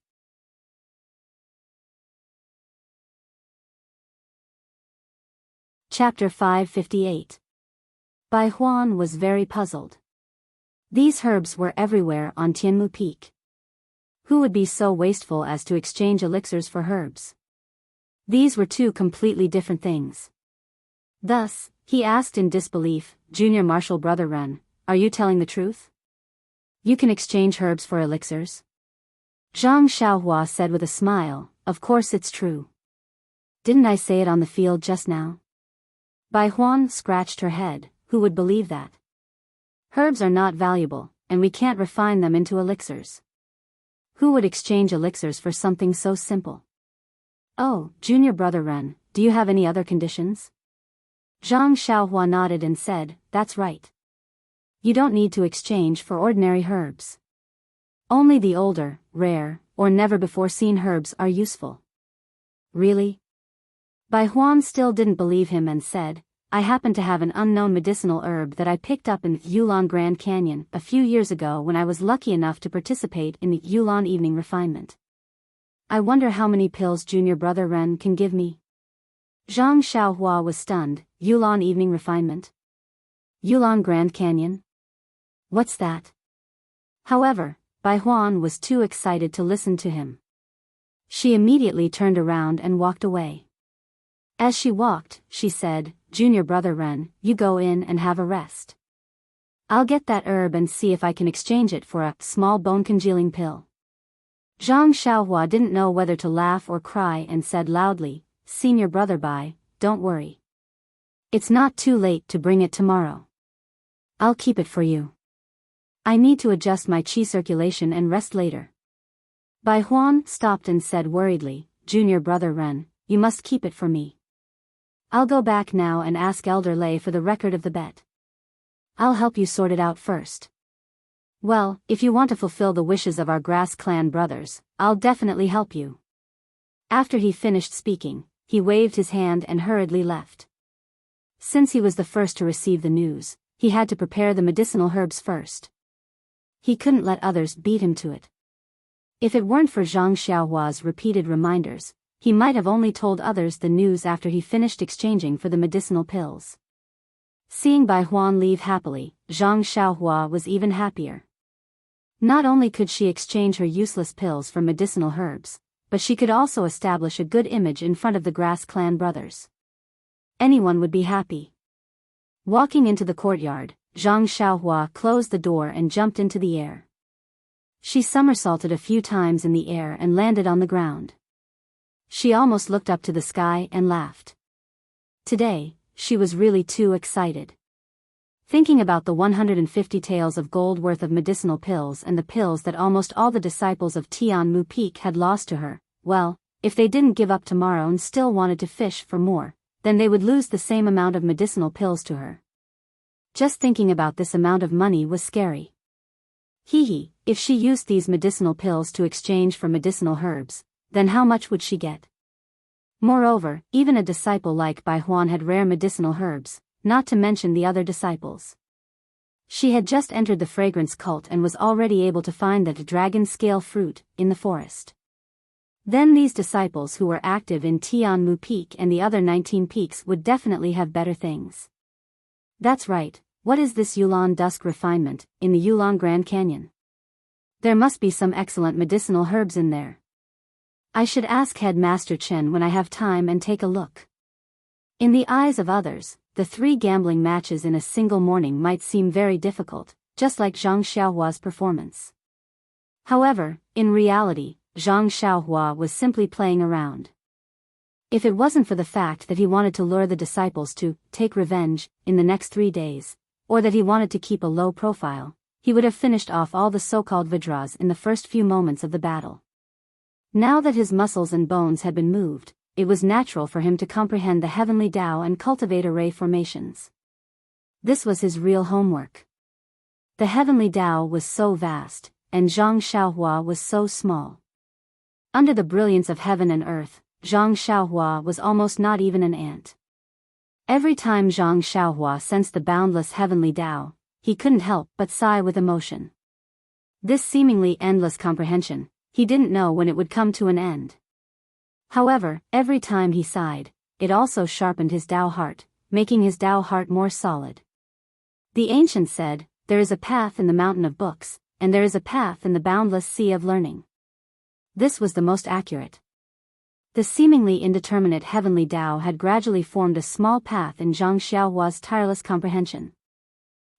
Chapter 558. Bai Huan was very puzzled. These herbs were everywhere on Tianmu Peak. Who would be so wasteful as to exchange elixirs for herbs? These were two completely different things. Thus, he asked in disbelief, Junior Marshal Brother Ren, are you telling the truth? You can exchange herbs for elixirs? Zhang Xiaohua said with a smile, of course it's true. Didn't I say it on the field just now? Bai Huan scratched her head, who would believe that? Herbs are not valuable, and we can't refine them into elixirs. Who would exchange elixirs for something so simple? Oh, Junior Brother Ren, do you have any other conditions? Zhang Xiaohua nodded and said, that's right. You don't need to exchange for ordinary herbs. Only the older, rare, or never-before-seen herbs are useful. Really? Bai Huan still didn't believe him and said, I happen to have an unknown medicinal herb that I picked up in Yulon Grand Canyon a few years ago when I was lucky enough to participate in the Yulon Evening Refinement. I wonder how many pills Junior Brother Ren can give me. Zhang Xiaohua was stunned. Yulon Evening Refinement? Yulon Grand Canyon? What's that? However, Bai Huan was too excited to listen to him. She immediately turned around and walked away. As she walked, she said, Junior Brother Ren, you go in and have a rest. I'll get that herb and see if I can exchange it for a small bone-congealing pill. Zhang Xiaohua didn't know whether to laugh or cry and said loudly, Senior Brother Bai, don't worry. It's not too late to bring it tomorrow. I'll keep it for you. I need to adjust my qi circulation and rest later. Bai Huan stopped and said worriedly, Junior Brother Ren, you must keep it for me. I'll go back now and ask Elder Lei for the record of the bet. I'll help you sort it out first. Well, if you want to fulfill the wishes of our Grass Clan brothers, I'll definitely help you. After he finished speaking, he waved his hand and hurriedly left. Since he was the first to receive the news, he had to prepare the medicinal herbs first. He couldn't let others beat him to it. If it weren't for Zhang Xiaohua's repeated reminders, he might have only told others the news after he finished exchanging for the medicinal pills. Seeing Bai Huan leave happily, Zhang Xiaohua was even happier. Not only could she exchange her useless pills for medicinal herbs, but she could also establish a good image in front of the Grass Clan brothers. Anyone would be happy. Walking into the courtyard, Zhang Xiaohua closed the door and jumped into the air. She somersaulted a few times in the air and landed on the ground. She almost looked up to the sky and laughed. Today, she was really too excited. Thinking about the 150 taels of gold worth of medicinal pills and the pills that almost all the disciples of Tianmu Peak had lost to her, well, if they didn't give up tomorrow and still wanted to fish for more, then they would lose the same amount of medicinal pills to her. Just thinking about this amount of money was scary. If she used these medicinal pills to exchange for medicinal herbs, then how much would she get? Moreover, even a disciple like Bai Huan had rare medicinal herbs, not to mention the other disciples. She had just entered the fragrance cult and was already able to find the dragon scale fruit in the forest. Then these disciples who were active in Tianmu Peak and the other 19 peaks would definitely have better things. That's right, what is this Yulon Dusk refinement, in the Yulon Grand Canyon? There must be some excellent medicinal herbs in there. I should ask Headmaster Chen when I have time and take a look. In the eyes of others, the 3 gambling matches in a single morning might seem very difficult, just like Zhang Xiaohua's performance. However, in reality, Zhang Xiaohua was simply playing around. If it wasn't for the fact that he wanted to lure the disciples to take revenge in the next 3 days, or that he wanted to keep a low profile, he would have finished off all the so-called Vidras in the first few moments of the battle. Now that his muscles and bones had been moved, it was natural for him to comprehend the heavenly Tao and cultivate array formations. This was his real homework. The heavenly Tao was so vast, and Zhang Xiaohua was so small. Under the brilliance of heaven and earth, Zhang Xiaohua was almost not even an ant. Every time Zhang Xiaohua sensed the boundless heavenly Tao, he couldn't help but sigh with emotion. This seemingly endless comprehension, he didn't know when it would come to an end. However, every time he sighed, it also sharpened his Tao heart, making his Tao heart more solid. The ancient said, "There is a path in the mountain of books, and there is a path in the boundless sea of learning." This was the most accurate. The seemingly indeterminate heavenly Tao had gradually formed a small path in Zhang Xiaohua's tireless comprehension.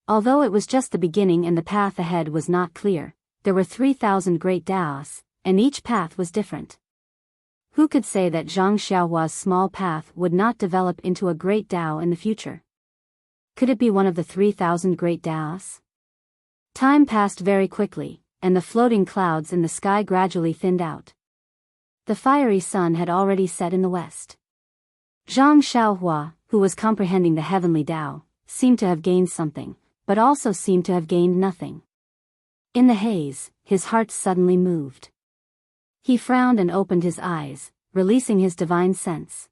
Although it was just the beginning and the path ahead was not clear, there were 3,000 great Taos, and each path was different. Who could say that Zhang Xiaohua's small path would not develop into a great Tao in the future? Could it be one of the 3,000 great Taos? Time passed very quickly, and the floating clouds in the sky gradually thinned out. The fiery sun had already set in the west. Zhang Xiaohua, who was comprehending the heavenly Tao, seemed to have gained something, but also seemed to have gained nothing. In the haze, his heart suddenly moved. He frowned and opened his eyes, releasing his divine sense.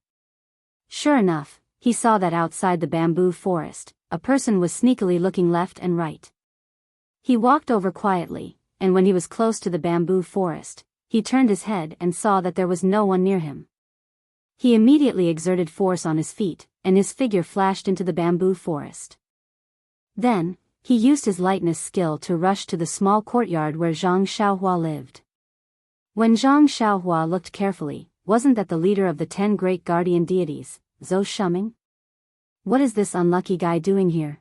Sure enough, he saw that outside the bamboo forest, a person was sneakily looking left and right. He walked over quietly, and when he was close to the bamboo forest, he turned his head and saw that there was no one near him. He immediately exerted force on his feet, and his figure flashed into the bamboo forest. Then, he used his lightness skill to rush to the small courtyard where Zhang Xiaohua lived. When Zhang Xiaohua looked carefully, wasn't that the leader of the 10 great guardian deities, Zhou Shuming? What is this unlucky guy doing here?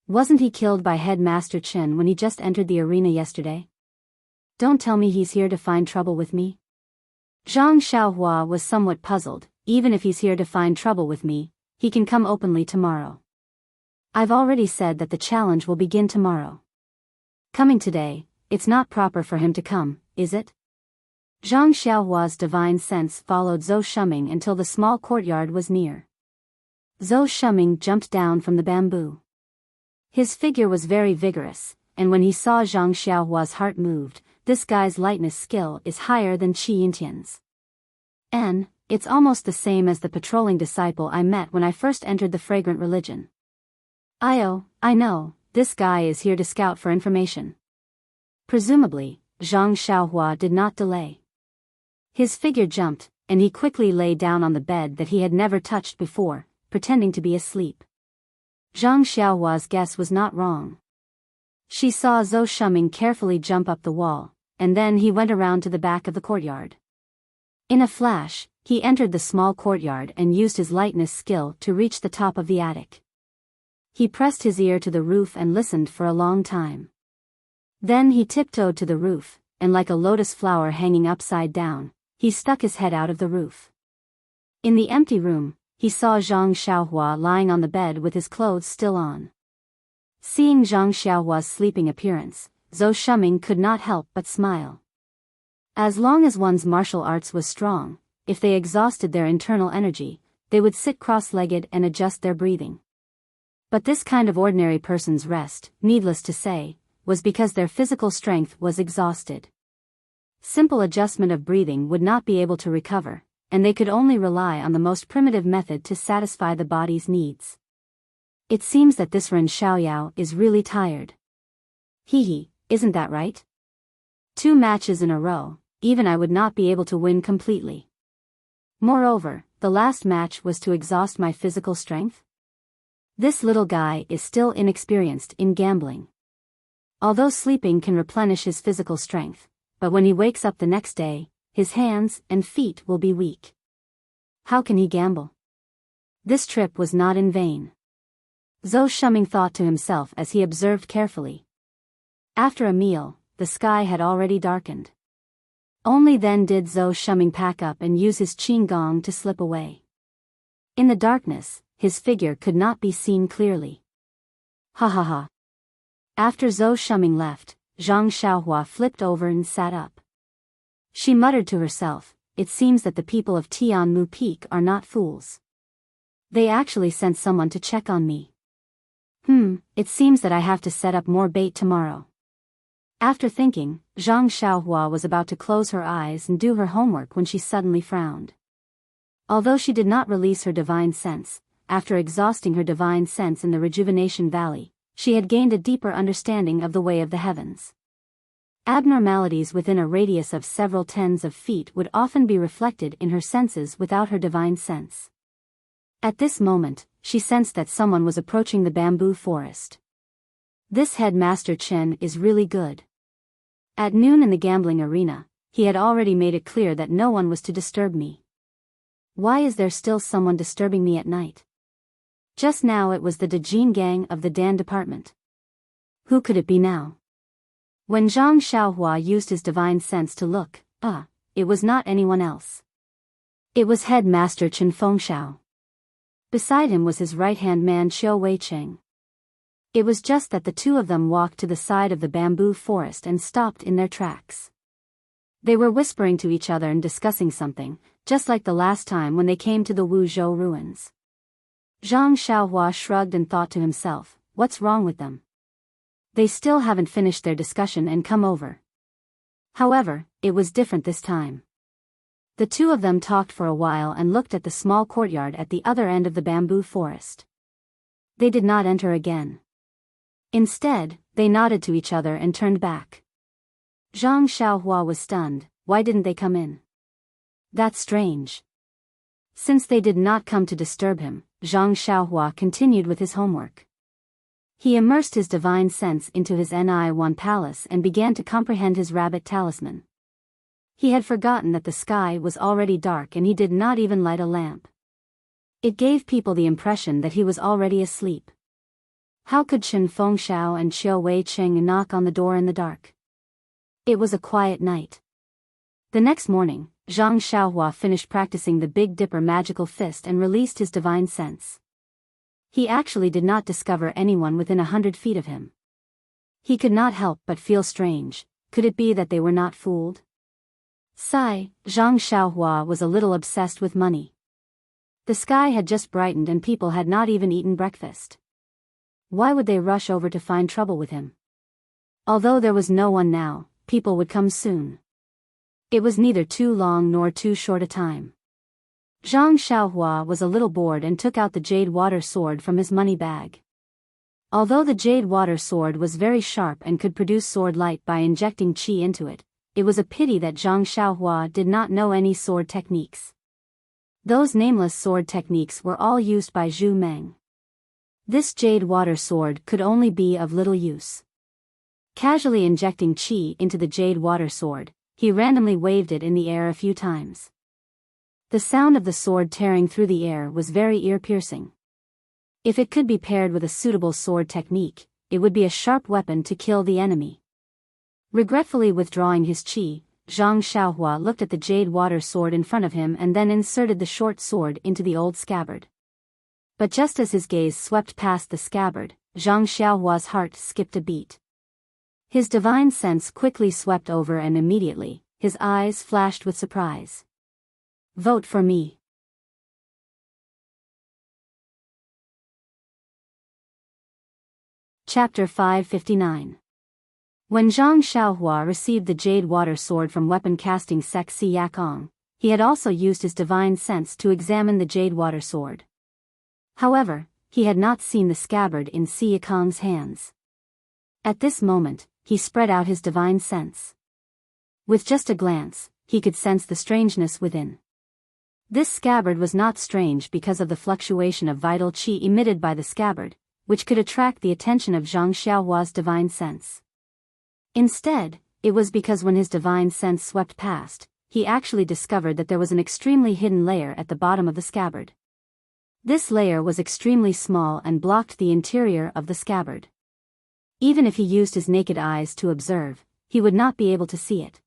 Wasn't he killed by Headmaster Chen when he just entered the arena yesterday? Don't tell me he's here to find trouble with me. Zhang Xiaohua was somewhat puzzled. Even if he's here to find trouble with me, he can come openly tomorrow. I've already said that the challenge will begin tomorrow. Coming today, it's not proper for him to come, is it? Zhang Xiaohua's divine sense followed Zhou Shuming until the small courtyard was near. Zhou Shuming jumped down from the bamboo. His figure was very vigorous, and when he saw Zhang Xiaohua's heart moved, this guy's lightness skill is higher than Qi Yintian's. And it's almost the same as the patrolling disciple I met when I first entered the fragrant religion. I know, this guy is here to scout for information. Presumably, Zhang Xiaohua did not delay. His figure jumped, and he quickly lay down on the bed that he had never touched before, pretending to be asleep. Zhang Xiaohua's guess was not wrong. She saw Zhou Shuming carefully jump up the wall, and then he went around to the back of the courtyard. In a flash, he entered the small courtyard and used his lightness skill to reach the top of the attic. He pressed his ear to the roof and listened for a long time. Then he tiptoed to the roof, and like a lotus flower hanging upside down, he stuck his head out of the roof. In the empty room, he saw Zhang Xiaohua lying on the bed with his clothes still on. Seeing Zhang Xiaohua's sleeping appearance, Zhou Shuming could not help but smile. As long as one's martial arts was strong, if they exhausted their internal energy, they would sit cross-legged and adjust their breathing. But this kind of ordinary person's rest, needless to say, was because their physical strength was exhausted. Simple adjustment of breathing would not be able to recover, and they could only rely on the most primitive method to satisfy the body's needs. It seems that this Ren Xiaoyao is really tired. Hee, isn't that right? 2 matches in a row, even I would not be able to win completely. Moreover, the last match was to exhaust my physical strength. This little guy is still inexperienced in gambling. Although sleeping can replenish his physical strength, but when he wakes up the next day, his hands and feet will be weak. How can he gamble? This trip was not in vain. Zhou Shuming thought to himself as he observed carefully. After a meal, the sky had already darkened. Only then did Zhou Shuming pack up and use his qigong to slip away. In the darkness, his figure could not be seen clearly. Ha ha ha. After Zhou Shuming left, Zhang Xiaohua flipped over and sat up. She muttered to herself, it seems that the people of Tianmu Peak are not fools. They actually sent someone to check on me. It seems that I have to set up more bait tomorrow. After thinking, Zhang Xiaohua was about to close her eyes and do her homework when she suddenly frowned. Although she did not release her divine sense, after exhausting her divine sense in the Rejuvenation Valley, she had gained a deeper understanding of the way of the heavens. Abnormalities within a radius of several tens of feet would often be reflected in her senses without her divine sense. At this moment, she sensed that someone was approaching the bamboo forest. This headmaster Chen is really good. At noon in the gambling arena, he had already made it clear that no one was to disturb me. Why is there still someone disturbing me at night? Just now it was the Dejin gang of the Dan department. Who could it be now? When Zhang Xiaohua used his divine sense to look, it was not anyone else. It was Headmaster Chen Fengshao. Beside him was his right-hand man Qiu Weicheng. It was just that the two of them walked to the side of the bamboo forest and stopped in their tracks. They were whispering to each other and discussing something, just like the last time when they came to the Wuzhou ruins. Zhang Xiaohua shrugged and thought to himself, what's wrong with them? They still haven't finished their discussion and come over. However, it was different this time. The two of them talked for a while and looked at the small courtyard at the other end of the bamboo forest. They did not enter again. Instead, they nodded to each other and turned back. Zhang Xiaohua was stunned. Why didn't they come in? That's strange. Since they did not come to disturb him, Zhang Xiaohua continued with his homework. He immersed his divine sense into his Ni-1 palace and began to comprehend his rabbit talisman. He had forgotten that the sky was already dark and he did not even light a lamp. It gave people the impression that he was already asleep. How could Chen Fengshao and Qiu Weicheng knock on the door in the dark? It was a quiet night. The next morning, Zhang Xiaohua finished practicing the Big Dipper magical fist and released his divine sense. He actually did not discover anyone within 100 feet of him. He could not help but feel strange. Could it be that they were not fooled? Sigh, Zhang Xiaohua was a little obsessed with money. The sky had just brightened and people had not even eaten breakfast. Why would they rush over to find trouble with him? Although there was no one now, people would come soon. It was neither too long nor too short a time. Zhang Xiaohua was a little bored and took out the jade water sword from his money bag. Although the jade water sword was very sharp and could produce sword light by injecting qi into it, it was a pity that Zhang Xiaohua did not know any sword techniques. Those nameless sword techniques were all used by Zhu Meng. This jade water sword could only be of little use. Casually injecting qi into the jade water sword, he randomly waved it in the air a few times. The sound of the sword tearing through the air was very ear-piercing. If it could be paired with a suitable sword technique, it would be a sharp weapon to kill the enemy. Regretfully withdrawing his qi, Zhang Xiaohua looked at the jade water sword in front of him and then inserted the short sword into the old scabbard. But just as his gaze swept past the scabbard, Zhang Xiaohua's heart skipped a beat. His divine sense quickly swept over and immediately, his eyes flashed with surprise. Vote for me. Chapter 559. When Zhang Xiaohua received the jade water sword from weapon-casting Sek Si Yakong, he had also used his divine sense to examine the jade water sword. However, he had not seen the scabbard in Si Yakong's hands. At this moment, he spread out his divine sense. With just a glance, he could sense the strangeness within. This scabbard was not strange because of the fluctuation of vital qi emitted by the scabbard, which could attract the attention of Zhang Xiaohua's divine sense. Instead, it was because when his divine sense swept past, he actually discovered that there was an extremely hidden layer at the bottom of the scabbard. This layer was extremely small and blocked the interior of the scabbard. Even if he used his naked eyes to observe, he would not be able to see it.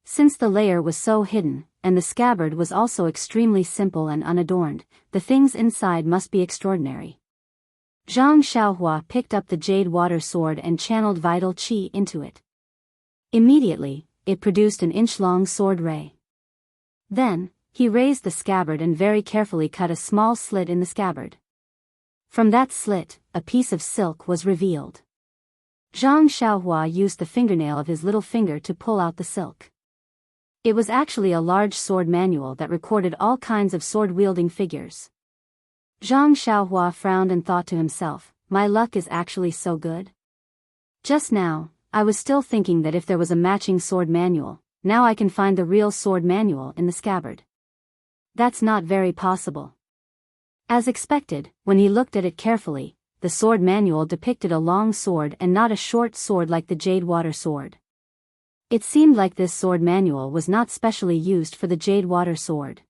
Since the layer was so hidden, and the scabbard was also extremely simple and unadorned, the things inside must be extraordinary. Zhang Xiaohua picked up the jade water sword and channeled vital qi into it. Immediately, it produced an inch-long sword ray. Then, he raised the scabbard and very carefully cut a small slit in the scabbard. From that slit, a piece of silk was revealed. Zhang Xiaohua used the fingernail of his little finger to pull out the silk. It was actually a large sword manual that recorded all kinds of sword-wielding figures. Zhang Xiaohua frowned and thought to himself, my luck is actually so good. Just now, I was still thinking that if there was a matching sword manual, now I can find the real sword manual in the scabbard. That's not very possible. As expected, when he looked at it carefully, the sword manual depicted a long sword and not a short sword like the Jade Water Sword. It seemed like this sword manual was not specially used for the Jade Water Sword.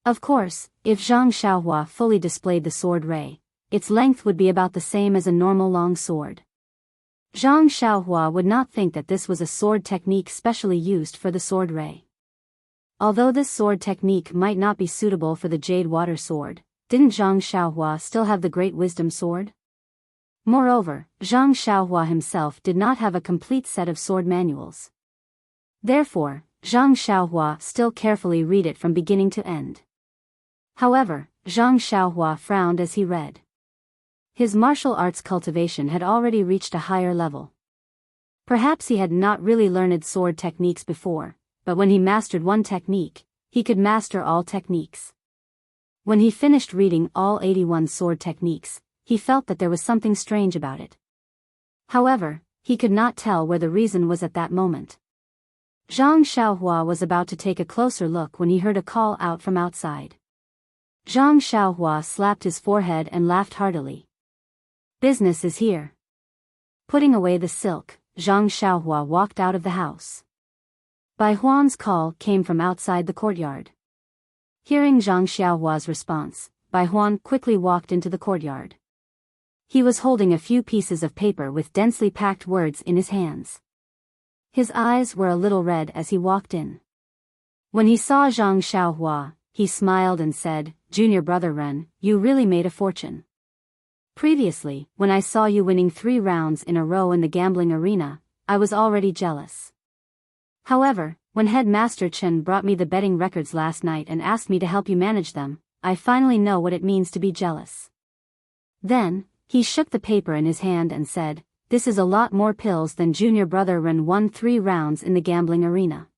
Of course, if Zhang Xiaohua fully displayed the sword ray, its length would be about the same as a normal long sword. Zhang Xiaohua would not think that this was a sword technique specially used for the sword ray. Although this sword technique might not be suitable for the Jade Water Sword, didn't Zhang Xiaohua still have the Great Wisdom Sword? Moreover, Zhang Xiaohua himself did not have a complete set of sword manuals. Therefore, Zhang Xiaohua still carefully read it from beginning to end. However, Zhang Xiaohua frowned as he read. His martial arts cultivation had already reached a higher level. Perhaps he had not really learned sword techniques before, but when he mastered one technique, he could master all techniques. When he finished reading all 81 sword techniques, he felt that there was something strange about it. However, he could not tell where the reason was at that moment. Zhang Xiaohua was about to take a closer look when he heard a call out from outside. Zhang Xiaohua slapped his forehead and laughed heartily. Business is here. Putting away the silk, Zhang Xiaohua walked out of the house. Bai Huan's call came from outside the courtyard. Hearing Zhang Xiaohua's response, Bai Huan quickly walked into the courtyard. He was holding a few pieces of paper with densely packed words in his hands. His eyes were a little red as he walked in. When he saw Zhang Xiaohua, he smiled and said, "Junior brother Ren, you really made a fortune. Previously, when I saw you winning 3 rounds in a row in the gambling arena, I was already jealous. However, when Headmaster Chen brought me the betting records last night and asked me to help you manage them, I finally know what it means to be jealous." Then, he shook the paper in his hand and said, "This is a lot more pills than Junior brother Ren won 3 rounds in the gambling arena.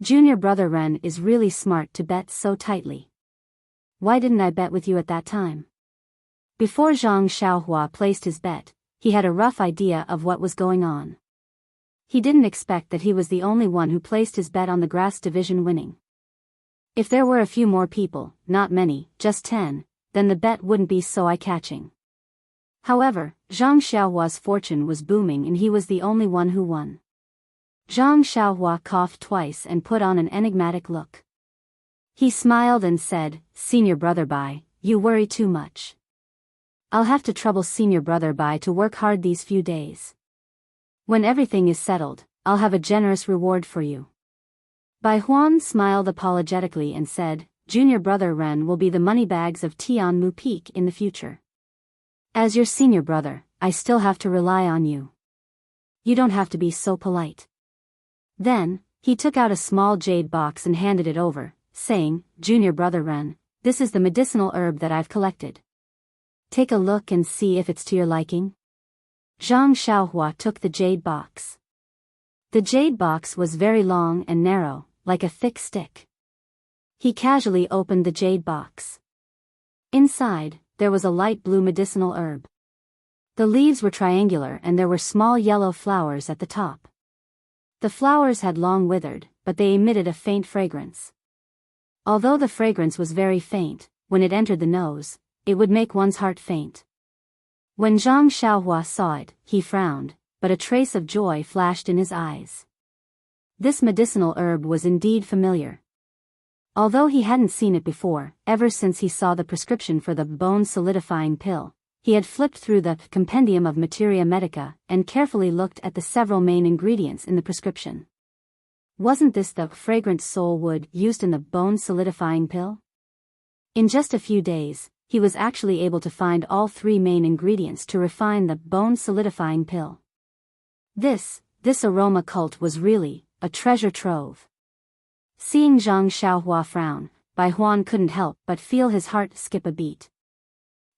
Junior brother Ren is really smart to bet so tightly. Why didn't I bet with you at that time?" Before Zhang Xiaohua placed his bet, he had a rough idea of what was going on. He didn't expect that he was the only one who placed his bet on the grass division winning. If there were a few more people, not many, just 10, then the bet wouldn't be so eye-catching. However, Zhang Xiaohua's fortune was booming and he was the only one who won. Zhang Xiaohua coughed twice and put on an enigmatic look. He smiled and said, "Senior brother Bai, you worry too much. I'll have to trouble senior brother Bai to work hard these few days. When everything is settled, I'll have a generous reward for you." Bai Huan smiled apologetically and said, "Junior brother Ren will be the moneybags of Tianmu Peak in the future. As your senior brother, I still have to rely on you. You don't have to be so polite." Then, he took out a small jade box and handed it over, saying, "Junior brother Ren, this is the medicinal herb that I've collected. Take a look and see if it's to your liking." Zhang Xiaohua took the jade box. The jade box was very long and narrow, like a thick stick. He casually opened the jade box. Inside, there was a light blue medicinal herb. The leaves were triangular and there were small yellow flowers at the top. The flowers had long withered, but they emitted a faint fragrance. Although the fragrance was very faint, when it entered the nose, it would make one's heart faint. When Zhang Xiaohua saw it, he frowned, but a trace of joy flashed in his eyes. This medicinal herb was indeed familiar. Although he hadn't seen it before, ever since he saw the prescription for the bone-solidifying pill, he had flipped through the compendium of materia medica and carefully looked at the several main ingredients in the prescription. Wasn't this the fragrant soul wood used in the bone-solidifying pill? In just a few days, he was actually able to find all 3 main ingredients to refine the bone-solidifying pill. This aroma cult was really a treasure trove. Seeing Zhang Xiaohua frown, Bai Huan couldn't help but feel his heart skip a beat.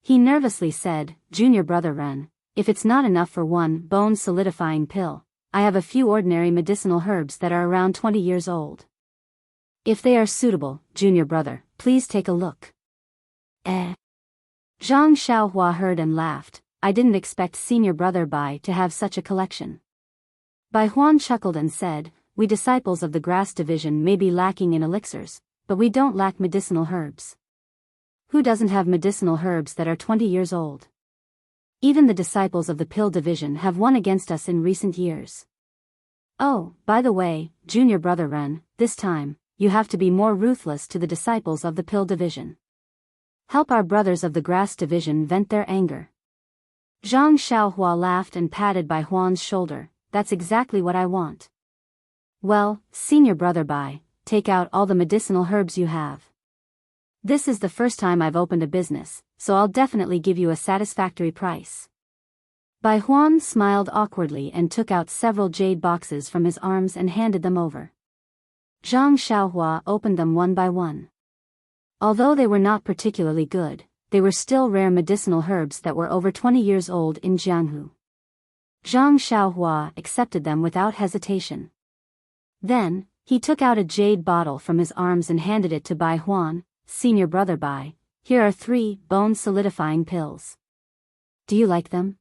He nervously said, "Junior brother Ren, if it's not enough for one bone-solidifying pill, I have a few ordinary medicinal herbs that are around 20 years old. If they are suitable, junior brother, please take a look." Zhang Xiaohua heard and laughed. "I didn't expect senior brother Bai to have such a collection." Bai Huan chuckled and said, "We disciples of the grass division may be lacking in elixirs, but we don't lack medicinal herbs. Who doesn't have medicinal herbs that are 20 years old? Even the disciples of the pill division have won against us in recent years. Oh, by the way, junior brother Ren, this time, you have to be more ruthless to the disciples of the pill division. Help our brothers of the grass division vent their anger. Zhang Xiaohua laughed and patted Bai Huan's shoulder. That's exactly what I want. Well, senior brother Bai, take out all the medicinal herbs you have. This is the first time I've opened a business, so I'll definitely give you a satisfactory price. Bai Huan smiled awkwardly and took out several jade boxes from his arms and handed them over. Zhang Xiaohua opened them one by one. Although they were not particularly good, they were still rare medicinal herbs that were over 20 years old in Jianghu. Zhang Xiaohua accepted them without hesitation. Then, he took out a jade bottle from his arms and handed it to Bai Huan. Senior brother Bai, here are 3 bone-solidifying pills. Do you like them?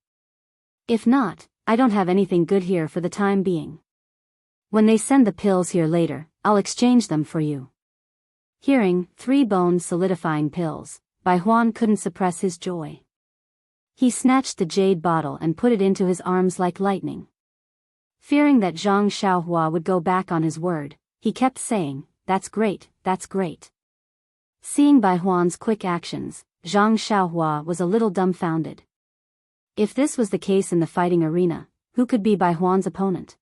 If not, I don't have anything good here for the time being. When they send the pills here later, I'll exchange them for you. Hearing 3 bone-solidifying pills, Bai Huan couldn't suppress his joy. He snatched the jade bottle and put it into his arms like lightning. Fearing that Zhang Xiaohua would go back on his word, he kept saying, "That's great, that's great." Seeing Bai Huan's quick actions, Zhang Xiaohua was a little dumbfounded. If this was the case in the fighting arena, who could be Bai Huan's opponent?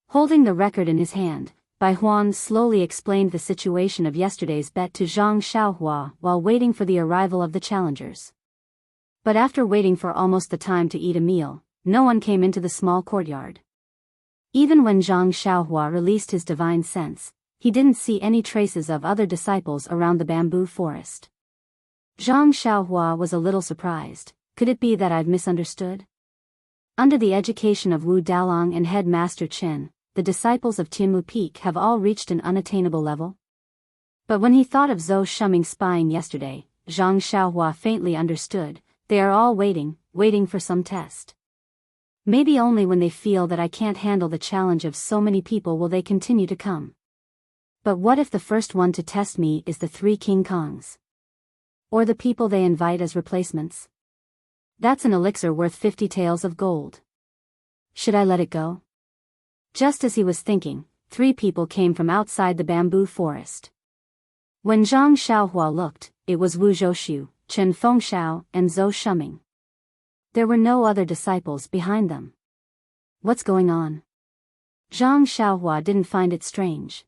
Holding the record in his hand, Bai Huan slowly explained the situation of yesterday's bet to Zhang Xiaohua while waiting for the arrival of the challengers. But after waiting for almost the time to eat a meal, no one came into the small courtyard. Even when Zhang Xiaohua released his divine sense, he didn't see any traces of other disciples around the bamboo forest. Zhang Xiaohua was a little surprised. Could it be that I've misunderstood? Under the education of Wu Dalong and Headmaster Chen, the disciples of Tianmu Peak have all reached an unattainable level? But when he thought of Zhou Shuming spying yesterday, Zhang Xiaohua faintly understood. They are all waiting for some test. Maybe only when they feel that I can't handle the challenge of so many people will they continue to come. But what if the first one to test me is the 3 King Kongs? Or the people they invite as replacements? That's an elixir worth 50 taels of gold. Should I let it go? Just as he was thinking, 3 people came from outside the bamboo forest. When Zhang Xiaohua looked, it was Wu Zhoushu, Chen Fengxiao, and Zhou Shuming. There were no other disciples behind them. What's going on? Zhang Xiaohua didn't find it strange.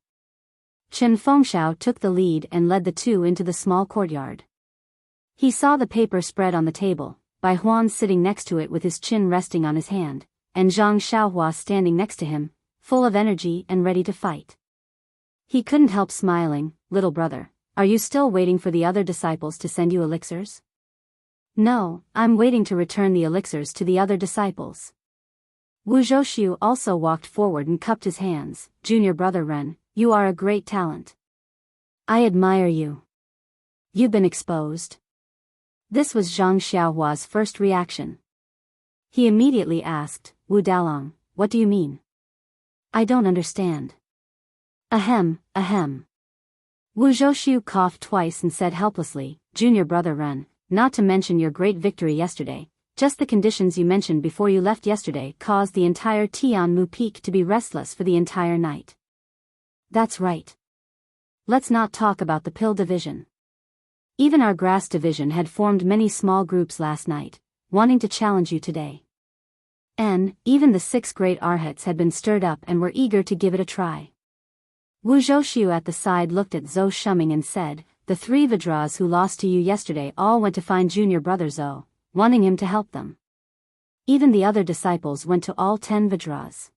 Chen Fengxiao took the lead and led the 2 into the small courtyard. He saw the paper spread on the table, Bai Huan sitting next to it with his chin resting on his hand, and Zhang Xiaohua standing next to him, full of energy and ready to fight. He couldn't help smiling. Little brother, are you still waiting for the other disciples to send you elixirs? No, I'm waiting to return the elixirs to the other disciples. Wu Zhoushu also walked forward and cupped his hands. Junior brother Ren, you are a great talent. I admire you. You've been exposed. This was Zhang Xiaohua's first reaction. He immediately asked, Wu Dalong, what do you mean? I don't understand. Ahem, ahem. Wu Zhoushu coughed twice and said helplessly, Junior brother Ren, not to mention your great victory yesterday, just the conditions you mentioned before you left yesterday caused the entire Tianmu Peak to be restless for the entire night. That's right. Let's not talk about the pill division. Even our grass division had formed many small groups last night, wanting to challenge you today. And even the 6 great arhats had been stirred up and were eager to give it a try. Wu Zhoushu at the side looked at Zhou Shuming and said, the 3 Vidras who lost to you yesterday all went to find junior brother Zhou, wanting him to help them. Even the other disciples went to all 10 Vidras.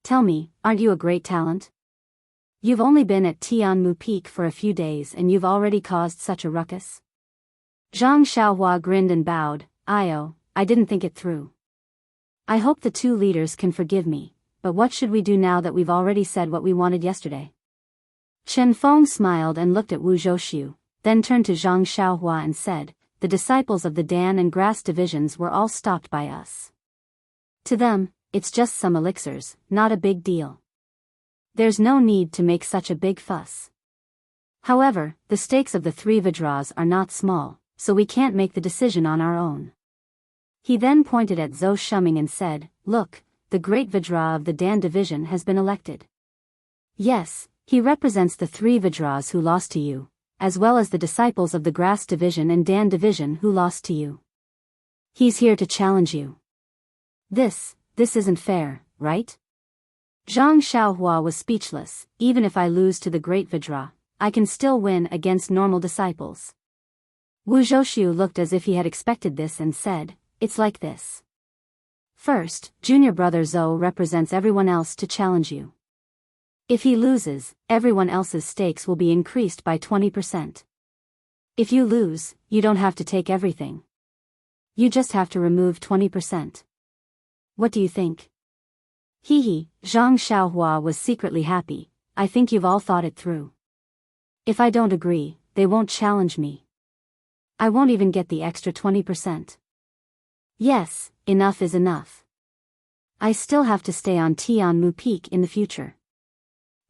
Tell me, aren't you a great talent? You've only been at Tianmu Peak for a few days and you've already caused such a ruckus? Zhang Xiaohua grinned and bowed. I didn't think it through. I hope the 2 leaders can forgive me, but what should we do now that we've already said what we wanted yesterday? Chen Feng smiled and looked at Wu Zhoushu, then turned to Zhang Xiaohua and said, the disciples of the Dan and Grass divisions were all stopped by us. To them, it's just some elixirs, not a big deal. There's no need to make such a big fuss. However, the stakes of the 3 Vidras are not small, so we can't make the decision on our own. He then pointed at Zhou Shuming and said, "Look, the great Vidra of the Dan division has been elected." "Yes, he represents the 3 Vidras who lost to you, as well as the disciples of the Grass division and Dan division who lost to you. He's here to challenge you. This isn't fair, right?" Zhang Xiaohua was speechless. "Even if I lose to the great Vidra, I can still win against normal disciples." Wu Zhoushu looked as if he had expected this and said, "It's like this. First, junior brother Zhou represents everyone else to challenge you. If he loses, everyone else's stakes will be increased by 20%. If you lose, you don't have to take everything. You just have to remove 20%. What do you think?" Hee, Zhang Xiaohua was secretly happy. "I think you've all thought it through. If I don't agree, they won't challenge me. I won't even get the extra 20%. Yes, enough is enough. I still have to stay on Tianmu Peak in the future.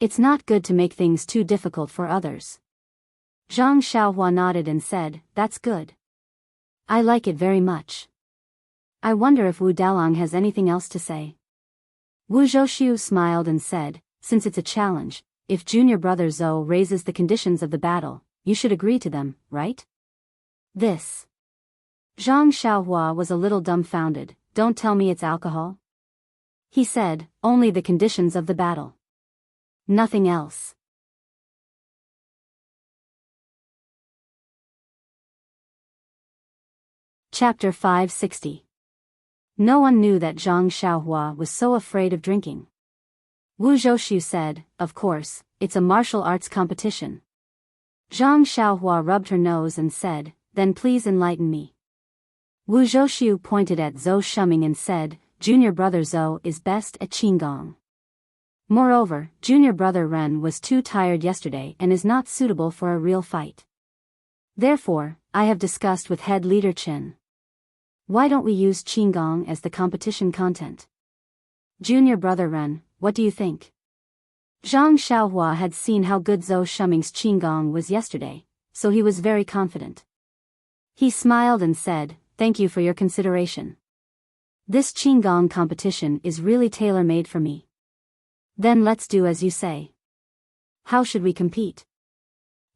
It's not good to make things too difficult for others." Zhang Xiaohua nodded and said, "That's good. I like it very much. I wonder if Wu Dalong has anything else to say." Wu Zhoushu smiled and said, "Since it's a challenge, if junior brother Zhou raises the conditions of the battle, you should agree to them, right?" This. Zhang Xiaohua was a little dumbfounded. "Don't tell me it's alcohol?" He said, "Only the conditions of the battle. Nothing else." Chapter 560. No one knew that Zhang Xiaohua was so afraid of drinking. Wu Zhoushu said, "Of course, it's a martial arts competition." Zhang Xiaohua rubbed her nose and said, "Then please enlighten me." Wu Zhoushu pointed at Zhou Shuming and said, "Junior brother Zhou is best at Qinggong. Moreover, junior brother Ren was too tired yesterday and is not suitable for a real fight. Therefore, I have discussed with head leader Chen. Why don't we use Qinggong as the competition content? Junior brother Ren, what do you think?" Zhang Xiaohua had seen how good Zhou Shuming's Qinggong was yesterday, so he was very confident. He smiled and said, "Thank you for your consideration. This Qinggong competition is really tailor-made for me. Then let's do as you say. How should we compete?"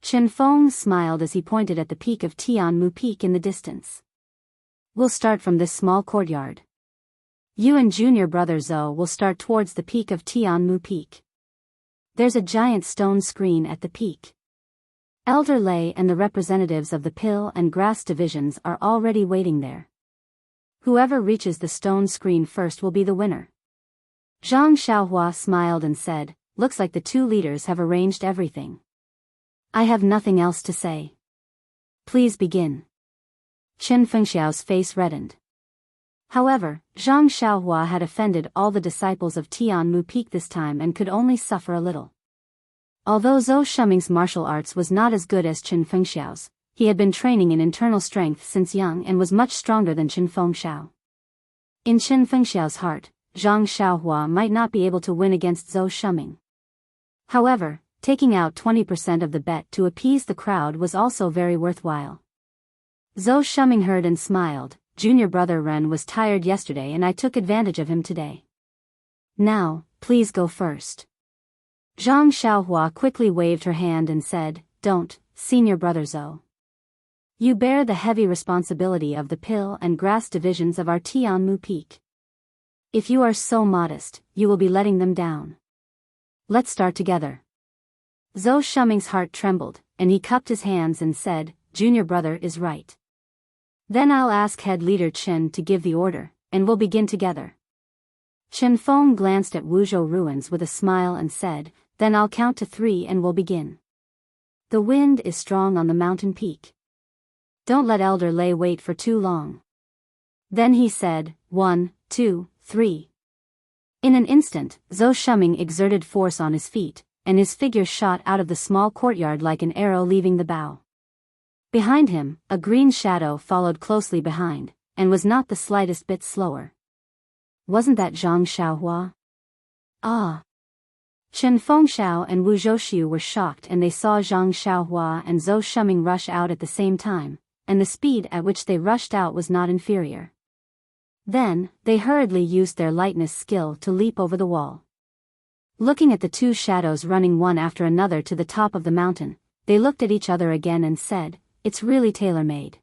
Chen Feng smiled as he pointed at the peak of Tianmu Peak in the distance. "We'll start from this small courtyard. You and junior brother Zhou will start towards the peak of Tianmu Peak. There's a giant stone screen at the peak. Elder Lei and the representatives of the Pill and Grass divisions are already waiting there. Whoever reaches the stone screen first will be the winner." Zhang Xiaohua smiled and said, "Looks like the 2 leaders have arranged everything. I have nothing else to say. Please begin." Chen Fengxiao's face reddened. However, Zhang Xiaohua had offended all the disciples of Tianmu Peak this time and could only suffer a little. Although Zhou Shuming's martial arts was not as good as Chen Fengxiao's, he had been training in internal strength since young and was much stronger than Chen Fengxiao. In Chen Fengxiao's heart, Zhang Xiaohua might not be able to win against Zhou Shuming. However, taking out 20% of the bet to appease the crowd was also very worthwhile. Zhou Shuming heard and smiled. "Junior brother Ren was tired yesterday and I took advantage of him today. Now, please go first." Zhang Xiaohua quickly waved her hand and said, "Don't, senior brother Zhou. You bear the heavy responsibility of the Pill and Grass divisions of our Tianmu Peak. If you are so modest, you will be letting them down. Let's start together." Zhou Shuming's heart trembled, and he cupped his hands and said, "Junior brother is right. Then I'll ask head leader Chen to give the order, and we'll begin together." Chen Feng glanced at Wuzhou ruins with a smile and said, "Then I'll count to 3 and we'll begin. The wind is strong on the mountain peak. Don't let Elder Lei wait for too long." Then he said, 1, 2, 3. In an instant, Zhou Shuming exerted force on his feet, and his figure shot out of the small courtyard like an arrow leaving the bow. Behind him, a green shadow followed closely behind, and was not the slightest bit slower. Wasn't that Zhang Xiaohua? Ah! Chen Fengxiao and Wu Zhouxiu were shocked, and they saw Zhang Xiaohua and Zhou Shuming rush out at the same time, and the speed at which they rushed out was not inferior. Then, they hurriedly used their lightness skill to leap over the wall. Looking at the two shadows running one after another to the top of the mountain, they looked at each other again and said, "It's really tailor-made.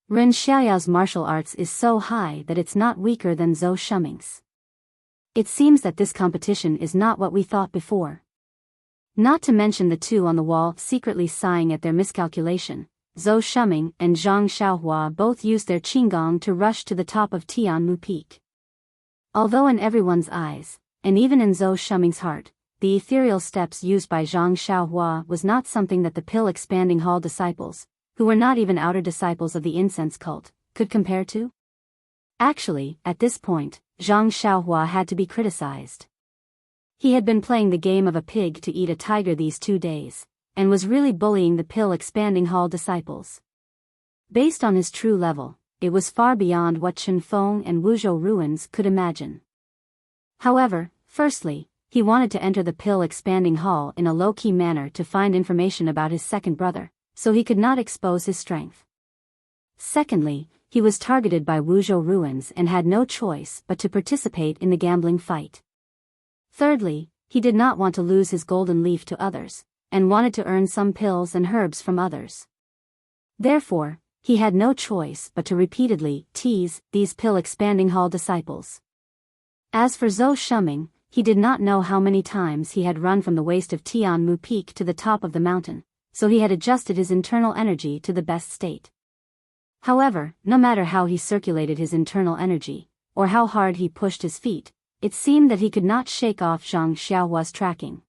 Ren Xiaoyao's martial arts is so high that it's not weaker than Zhou Shuming's. It seems that this competition is not what we thought before." Not to mention the two on the wall secretly sighing at their miscalculation, Zhou Shuming and Zhang Xiaohua both used their qinggong to rush to the top of Tianmu Peak. Although in everyone's eyes, and even in Zhou Shuming's heart, the ethereal steps used by Zhang Xiaohua was not something that the pill-expanding hall disciples, who were not even outer disciples of the incense cult, could compare to. Actually, at this point, Zhang Xiaohua had to be criticized. He had been playing the game of a pig to eat a tiger these 2 days, and was really bullying the pill-expanding hall disciples. Based on his true level, it was far beyond what Chen Feng and Wuzhou ruins could imagine. However, firstly, he wanted to enter the pill-expanding hall in a low-key manner to find information about his second brother, so he could not expose his strength. Secondly, he was targeted by Wuzhou ruins and had no choice but to participate in the gambling fight. Thirdly, he did not want to lose his golden leaf to others, and wanted to earn some pills and herbs from others. Therefore, he had no choice but to repeatedly tease these pill-expanding hall disciples. As for Zhou Shuming, he did not know how many times he had run from the waist of Tianmu Peak to the top of the mountain, so he had adjusted his internal energy to the best state. However, no matter how he circulated his internal energy, or how hard he pushed his feet, it seemed that he could not shake off Zhang Xiaohua's tracking.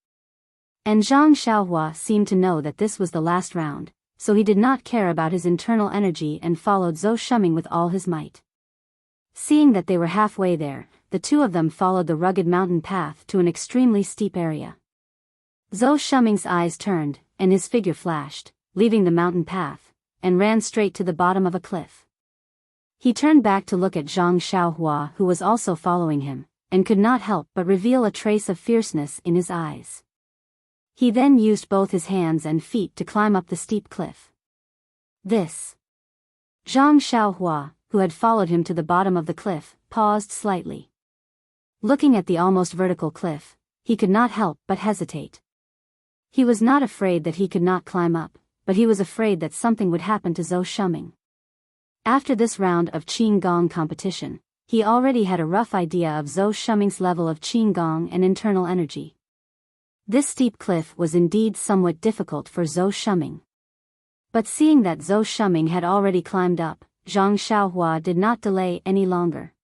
And Zhang Xiaohua seemed to know that this was the last round, so he did not care about his internal energy and followed Zhou Shuming with all his might. Seeing that they were halfway there, the two of them followed the rugged mountain path to an extremely steep area. Zhou Shuming's eyes turned, and his figure flashed, leaving the mountain path, and ran straight to the bottom of a cliff. He turned back to look at Zhang Xiaohua, who was also following him, and could not help but reveal a trace of fierceness in his eyes. He then used both his hands and feet to climb up the steep cliff. Zhang Xiaohua, who had followed him to the bottom of the cliff, paused slightly. Looking at the almost vertical cliff, he could not help but hesitate. He was not afraid that he could not climb up, but he was afraid that something would happen to Zhou Shuming. After this round of qinggong competition, he already had a rough idea of Zhou Shuming's level of qinggong and internal energy. This steep cliff was indeed somewhat difficult for Zhou Shuming. But seeing that Zhou Shuming had already climbed up, Zhang Xiaohua did not delay any longer.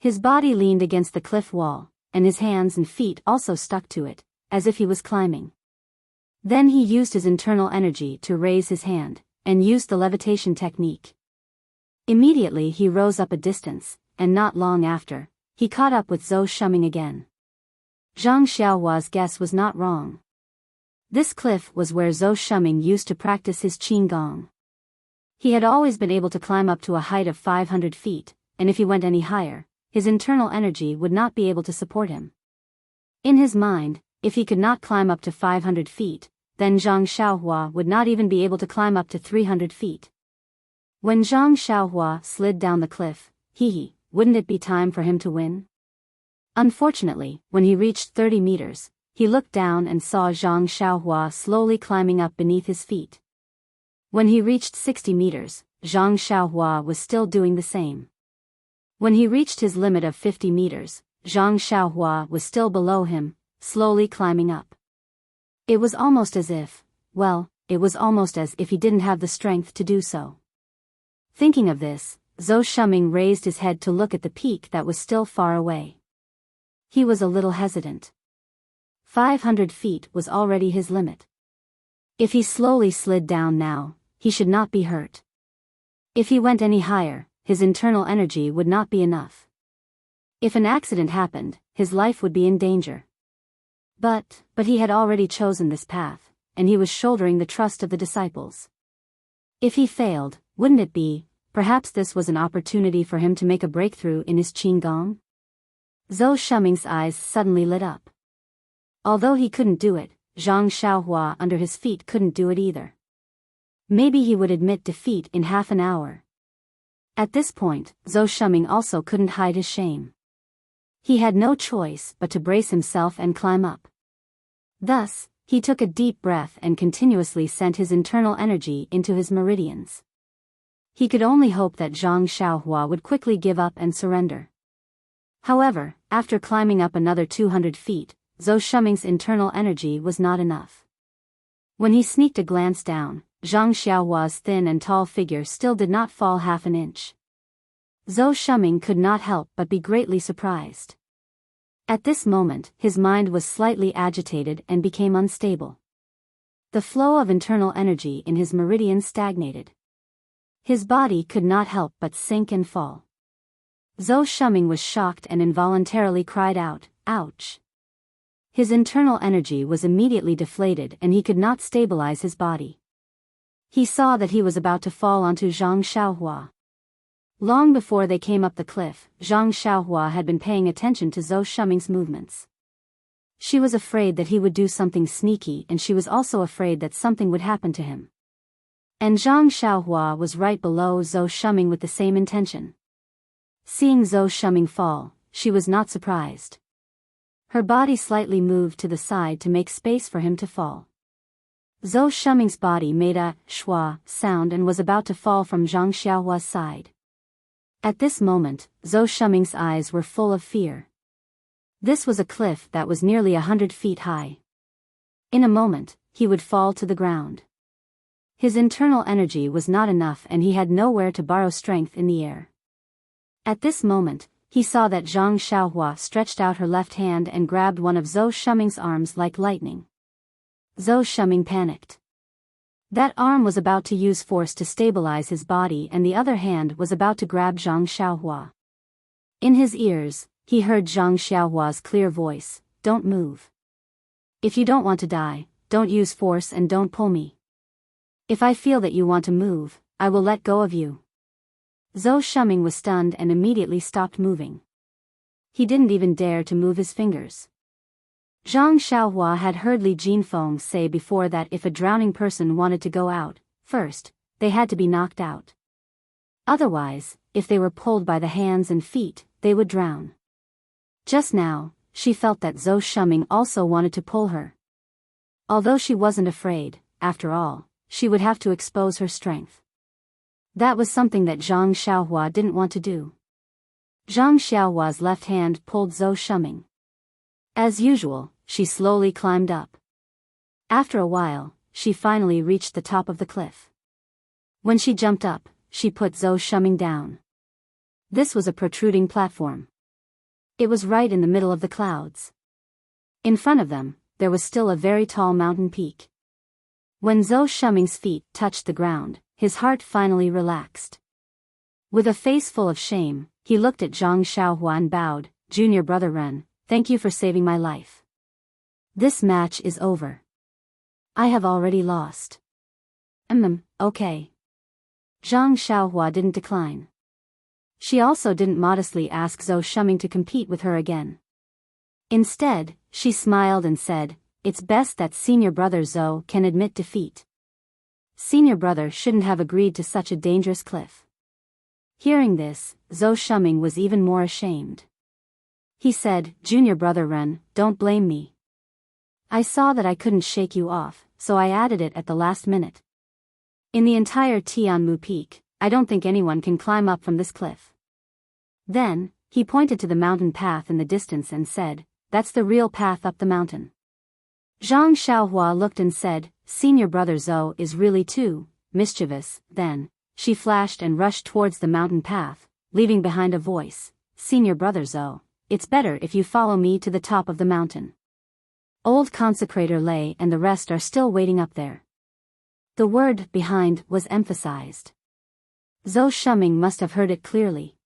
His body leaned against the cliff wall, and his hands and feet also stuck to it, as if he was climbing. Then he used his internal energy to raise his hand, and used the levitation technique. Immediately he rose up a distance, and not long after, he caught up with Zhou Shuming again. Zhang Xiaohua's guess was not wrong. This cliff was where Zhou Shuming used to practice his qinggong. He had always been able to climb up to a height of 500 feet, and if he went any higher, his internal energy would not be able to support him. In his mind, if he could not climb up to 500 feet, then Zhang Xiaohua would not even be able to climb up to 300 feet. When Zhang Xiaohua slid down the cliff, wouldn't it be time for him to win? Unfortunately, when he reached 30 meters, he looked down and saw Zhang Xiaohua slowly climbing up beneath his feet. When he reached 60 meters, Zhang Xiaohua was still doing the same. When he reached his limit of 50 meters, Zhang Xiaohua was still below him, slowly climbing up. It was almost as if he didn't have the strength to do so. Thinking of this, Zhou Shuming raised his head to look at the peak that was still far away. He was a little hesitant. 500 feet was already his limit. If he slowly slid down now, he should not be hurt. If he went any higher, his internal energy would not be enough. If an accident happened, his life would be in danger. But he had already chosen this path, and he was shouldering the trust of the disciples. If he failed, wouldn't it be, perhaps this was an opportunity for him to make a breakthrough in his qinggong? Zhou Shuming's eyes suddenly lit up. Although he couldn't do it, Zhang Xiaohua under his feet couldn't do it either. Maybe he would admit defeat in half an hour. At this point, Zhou Shuming also couldn't hide his shame. He had no choice but to brace himself and climb up. Thus, he took a deep breath and continuously sent his internal energy into his meridians. He could only hope that Zhang Xiaohua would quickly give up and surrender. However, after climbing up another 200 feet, Zhou Shuming's internal energy was not enough. When he sneaked a glance down, Zhang Xiaohua's thin and tall figure still did not fall half an inch. Zhou Shuming could not help but be greatly surprised. At this moment, his mind was slightly agitated and became unstable. The flow of internal energy in his meridian stagnated. His body could not help but sink and fall. Zhou Shuming was shocked and involuntarily cried out, "Ouch!" His internal energy was immediately deflated and he could not stabilize his body. He saw that he was about to fall onto Zhang Xiaohua. Long before they came up the cliff, Zhang Xiaohua had been paying attention to Zhou Shuming's movements. She was afraid that he would do something sneaky, and she was also afraid that something would happen to him. And Zhang Xiaohua was right below Zhou Shuming with the same intention. Seeing Zhou Shuming fall, she was not surprised. Her body slightly moved to the side to make space for him to fall. Zhou Shuming's body made a schwa sound and was about to fall from Zhang Xiaohua's side. At this moment, Zhou Shuming's eyes were full of fear. This was a cliff that was nearly 100 feet high. In a moment, he would fall to the ground. His internal energy was not enough and he had nowhere to borrow strength in the air. At this moment, he saw that Zhang Xiaohua stretched out her left hand and grabbed one of Zhou Shuming's arms like lightning. Zhou Shuming panicked. That arm was about to use force to stabilize his body and the other hand was about to grab Zhang Xiaohua. In his ears, he heard Zhang Xiaohua's clear voice, "Don't move. If you don't want to die, don't use force and don't pull me. If I feel that you want to move, I will let go of you." Zhou Shuming was stunned and immediately stopped moving. He didn't even dare to move his fingers. Zhang Xiaohua had heard Li Jinfeng say before that if a drowning person wanted to go out, first, they had to be knocked out. Otherwise, if they were pulled by the hands and feet, they would drown. Just now, she felt that Zhou Shuming also wanted to pull her. Although she wasn't afraid, after all, she would have to expose her strength. That was something that Zhang Xiaohua didn't want to do. Zhang Xiaohua's left hand pulled Zhou Shuming. As usual, she slowly climbed up. After a while, she finally reached the top of the cliff. When she jumped up, she put Zhou Shuming down. This was a protruding platform. It was right in the middle of the clouds. In front of them, there was still a very tall mountain peak. When Zhou Shuming's feet touched the ground, his heart finally relaxed. With a face full of shame, he looked at Zhang Xiaohua and bowed, "Junior brother Ren, thank you for saving my life. This match is over. I have already lost." Okay. Zhang Xiaohua didn't decline. She also didn't modestly ask Zhou Shuming to compete with her again. Instead, she smiled and said, "It's best that senior brother Zhou can admit defeat. Senior brother shouldn't have agreed to such a dangerous cliff." Hearing this, Zhou Shuming was even more ashamed. He said, "Junior brother Ren, don't blame me. I saw that I couldn't shake you off, so I added it at the last minute. In the entire Tianmu Peak, I don't think anyone can climb up from this cliff." Then, he pointed to the mountain path in the distance and said, "That's the real path up the mountain." Zhang Xiaohua looked and said, "Senior brother Zhou is really too mischievous." Then, she flashed and rushed towards the mountain path, leaving behind a voice, "Senior brother Zhou, it's better if you follow me to the top of the mountain. Old Consecrator Lei and the rest are still waiting up there." The word "behind" was emphasized. Zhou Shuming must have heard it clearly.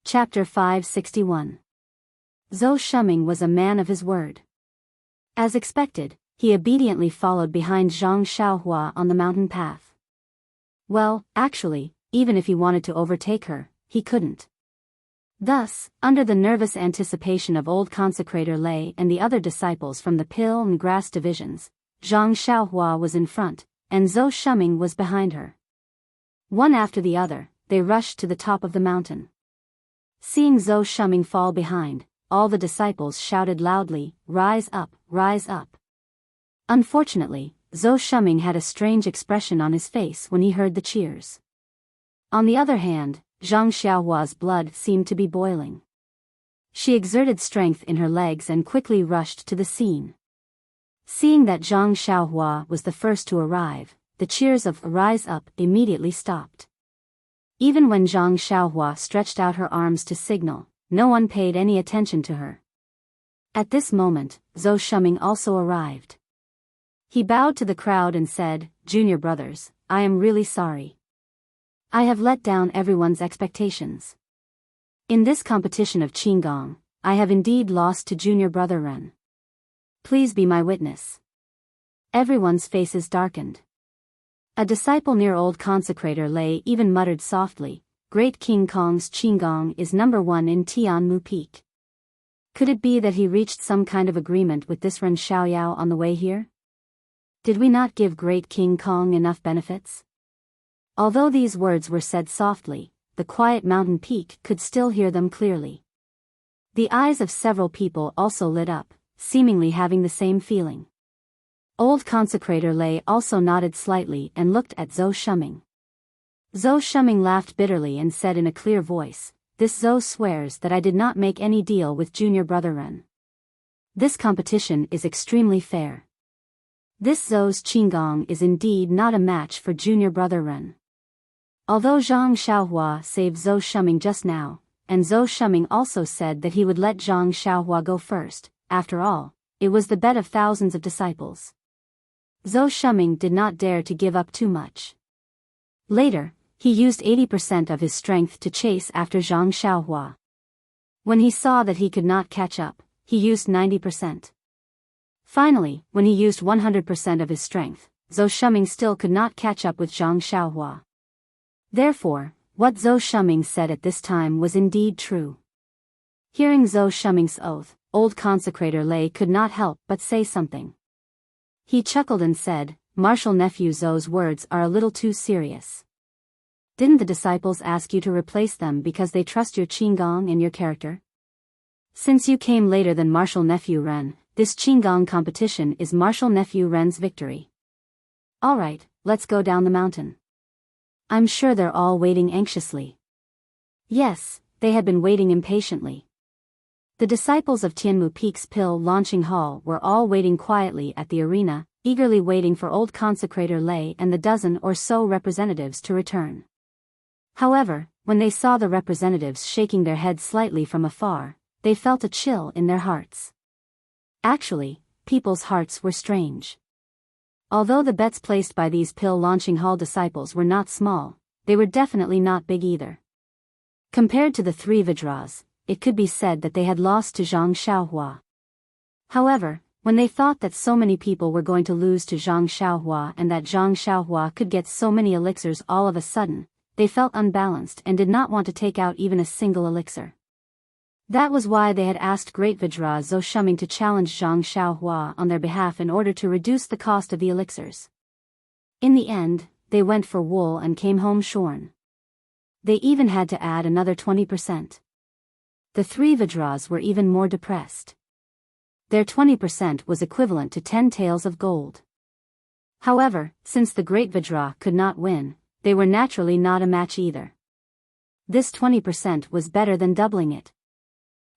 Chapter 561. Zhou Shuming was a man of his word. As expected, he obediently followed behind Zhang Xiaohua on the mountain path. Well, actually, even if he wanted to overtake her, he couldn't. Thus, under the nervous anticipation of old consecrator Lei and the other disciples from the pill and grass divisions, Zhang Xiaohua was in front, and Zhou Shuming was behind her. One after the other, they rushed to the top of the mountain. Seeing Zhou Shuming fall behind, all the disciples shouted loudly, "Rise up, rise up." Unfortunately, Zhou Shuming had a strange expression on his face when he heard the cheers. On the other hand, Zhang Xiaohua's blood seemed to be boiling. She exerted strength in her legs and quickly rushed to the scene. Seeing that Zhang Xiaohua was the first to arrive, the cheers of "Rise up" immediately stopped. Even when Zhang Xiaohua stretched out her arms to signal, no one paid any attention to her. At this moment, Zhou Shuming also arrived. He bowed to the crowd and said, "Junior brothers, I am really sorry. I have let down everyone's expectations. In this competition of Qinggong, I have indeed lost to junior brother Ren. Please be my witness." Everyone's faces darkened. A disciple near old consecrator Lei even muttered softly, "Great King Kong's Qinggong is #1 in Tianmu Peak. Could it be that he reached some kind of agreement with this Ren Xiaoyao on the way here? Did we not give Great King Kong enough benefits?" Although these words were said softly, the quiet mountain peak could still hear them clearly. The eyes of several people also lit up, seemingly having the same feeling. Old consecrator Lei also nodded slightly and looked at Zhou Shuming. Zhou Shuming laughed bitterly and said in a clear voice, "This Zhou swears that I did not make any deal with junior brother Ren. This competition is extremely fair. This Zhou's Qinggong is indeed not a match for junior brother Ren." Although Zhang Xiaohua saved Zhou Shuming just now, and Zhou Shuming also said that he would let Zhang Xiaohua go first, after all, it was the bet of thousands of disciples. Zhou Shuming did not dare to give up too much. Later, he used 80% of his strength to chase after Zhang Xiaohua. When he saw that he could not catch up, he used 90%. Finally, when he used 100% of his strength, Zhou Shuming still could not catch up with Zhang Xiaohua. Therefore, what Zhou Shuming said at this time was indeed true. Hearing Zhou Shuming's oath, old consecrator Lei could not help but say something. He chuckled and said, "Martial nephew Zhou's words are a little too serious. Didn't the disciples ask you to replace them because they trust your Qinggong and your character? Since you came later than martial nephew Ren, this Qinggong competition is martial nephew Ren's victory. Alright, let's go down the mountain." I'm sure they're all waiting anxiously. Yes, they had been waiting impatiently. The disciples of Tianmu Peak's Pill Launching Hall were all waiting quietly at the arena, eagerly waiting for old consecrator Lei and the dozen or so representatives to return. However, when they saw the representatives shaking their heads slightly from afar, they felt a chill in their hearts. Actually, people's hearts were strange. Although the bets placed by these Pill Launching Hall disciples were not small, they were definitely not big either. Compared to the three Vajras, it could be said that they had lost to Zhang Xiaohua. However, when they thought that so many people were going to lose to Zhang Xiaohua and that Zhang Xiaohua could get so many elixirs all of a sudden, they felt unbalanced and did not want to take out even a single elixir. That was why they had asked Great Vajra Zhou Shuming to challenge Zhang Xiaohua on their behalf in order to reduce the cost of the elixirs. In the end, they went for wool and came home shorn. They even had to add another 20%. The three Vajras were even more depressed. Their 20% was equivalent to 10 taels of gold. However, since the Great Vajra could not win, they were naturally not a match either. This 20% was better than doubling it.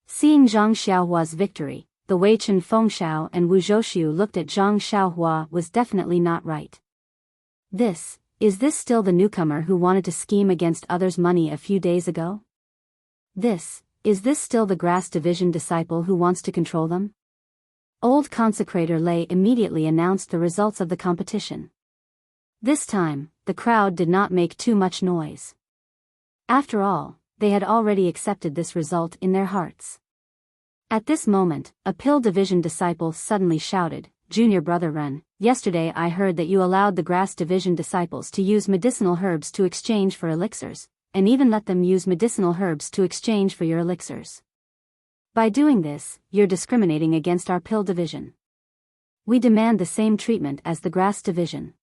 Seeing Zhang Xiaohua's victory, the Wei Chen Fengxiao and Wu Zhouxiu looked at Zhang Xiaohua was definitely not right. Is this still the newcomer who wanted to scheme against others' money a few days ago? Is this still the grass division disciple who wants to control them? Old consecrator Lei immediately announced the results of the competition. This time, the crowd did not make too much noise. After all, they had already accepted this result in their hearts. At this moment, a Pill Division disciple suddenly shouted, Junior Brother Ren, yesterday I heard that you allowed the Grass Division disciples to use medicinal herbs to exchange for elixirs, and even let them use medicinal herbs to exchange for your elixirs. By doing this, you're discriminating against our pill division. We demand the same treatment as the Grass Division.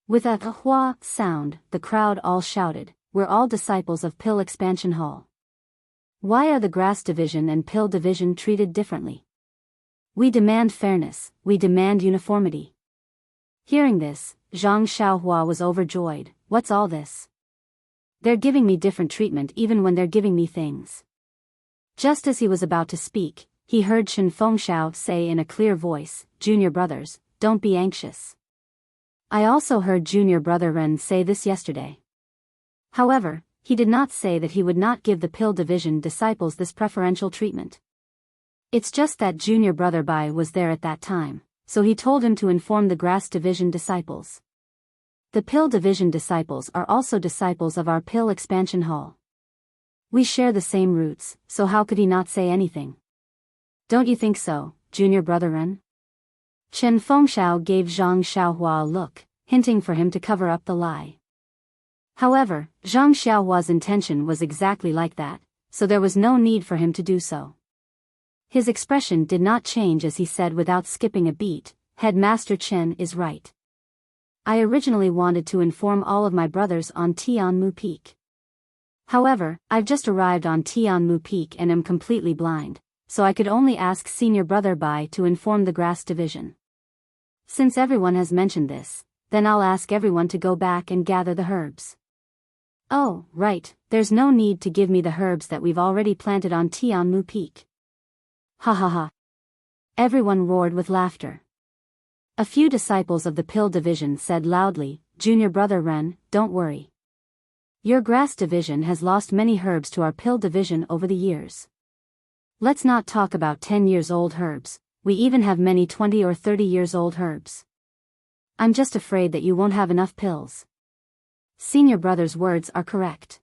With a hua sound, the crowd all shouted, "We're all disciples of Pill Expansion Hall. Why are the Grass Division and Pill Division treated differently? We demand fairness, we demand uniformity." Hearing this, Zhang Xiaohua was overjoyed. What's all this? They're giving me different treatment even when they're giving me things. Just as he was about to speak, he heard Chen Fengxiao say in a clear voice, "Junior brothers, don't be anxious. I also heard Junior Brother Ren say this yesterday." However, he did not say that he would not give the Pill Division disciples this preferential treatment. It's just that Junior Brother Bai was there at that time, so he told him to inform the Grass Division disciples. The Pill Division disciples are also disciples of our Pill Expansion Hall. We share the same roots, so how could he not say anything? Don't you think so, Junior Brother Ren? Chen Fengxiao gave Zhang Xiaohua a look, hinting for him to cover up the lie. However, Zhang Xiaohua's intention was exactly like that, so there was no need for him to do so. His expression did not change as he said without skipping a beat, "Headmaster Chen is right. I originally wanted to inform all of my brothers on Tianmu Peak. However, I've just arrived on Tianmu Peak and am completely blind, so I could only ask Senior Brother Bai to inform the Grass Division. Since everyone has mentioned this, then I'll ask everyone to go back and gather the herbs." "Oh, right, there's no need to give me the herbs that we've already planted on Tianmu Peak." Ha ha ha. Everyone roared with laughter. A few disciples of the Pill Division said loudly, "Junior Brother Ren, don't worry. Your Grass Division has lost many herbs to our Pill Division over the years. Let's not talk about 10 years old herbs, we even have many 20 or 30 years old herbs. I'm just afraid that you won't have enough pills." Senior Brother's words are correct.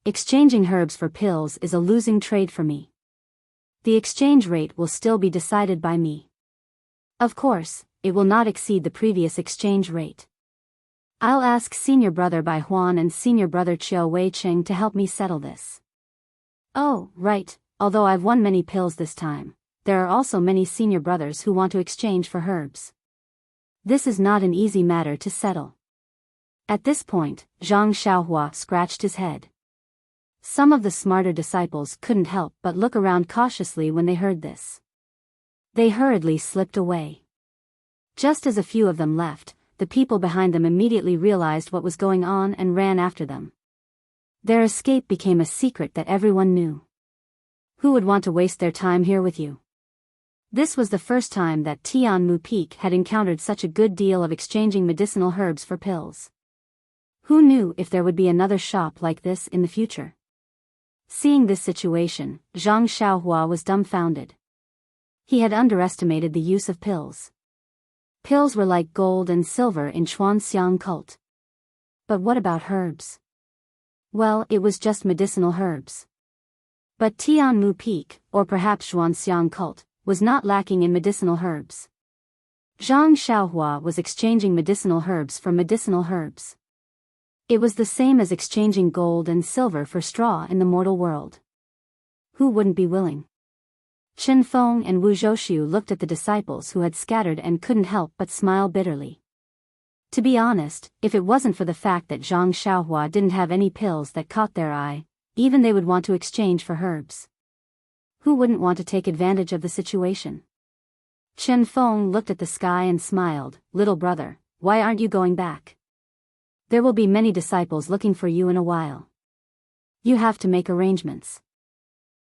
Exchanging herbs for pills is a losing trade for me. The exchange rate will still be decided by me. Of course, it will not exceed the previous exchange rate. I'll ask Senior Brother Bai Huan and Senior Brother Chiao Wei Cheng to help me settle this. Oh, right, although I've won many pills this time, there are also many senior brothers who want to exchange for herbs. This is not an easy matter to settle. At this point, Zhang Xiaohua scratched his head. Some of the smarter disciples couldn't help but look around cautiously when they heard this. They hurriedly slipped away. Just as a few of them left, the people behind them immediately realized what was going on and ran after them. Their escape became a secret that everyone knew. Who would want to waste their time here with you? This was the first time that Tianmu Peak had encountered such a good deal of exchanging medicinal herbs for pills. Who knew if there would be another shop like this in the future? Seeing this situation, Zhang Xiaohua was dumbfounded. He had underestimated the use of pills. Pills were like gold and silver in Chuanxiang cult. But what about herbs? Well, it was just medicinal herbs. But Tianmu Peak, or perhaps Xuanxiang cult, was not lacking in medicinal herbs. Zhang Xiaohua was exchanging medicinal herbs for medicinal herbs. It was the same as exchanging gold and silver for straw in the mortal world. Who wouldn't be willing? Chen Feng and Wu Zhouxiu looked at the disciples who had scattered and couldn't help but smile bitterly. To be honest, if it wasn't for the fact that Zhang Xiaohua didn't have any pills that caught their eye, even they would want to exchange for herbs. Who wouldn't want to take advantage of the situation? Chen Feng looked at the sky and smiled, "Little brother, why aren't you going back? There will be many disciples looking for you in a while. You have to make arrangements."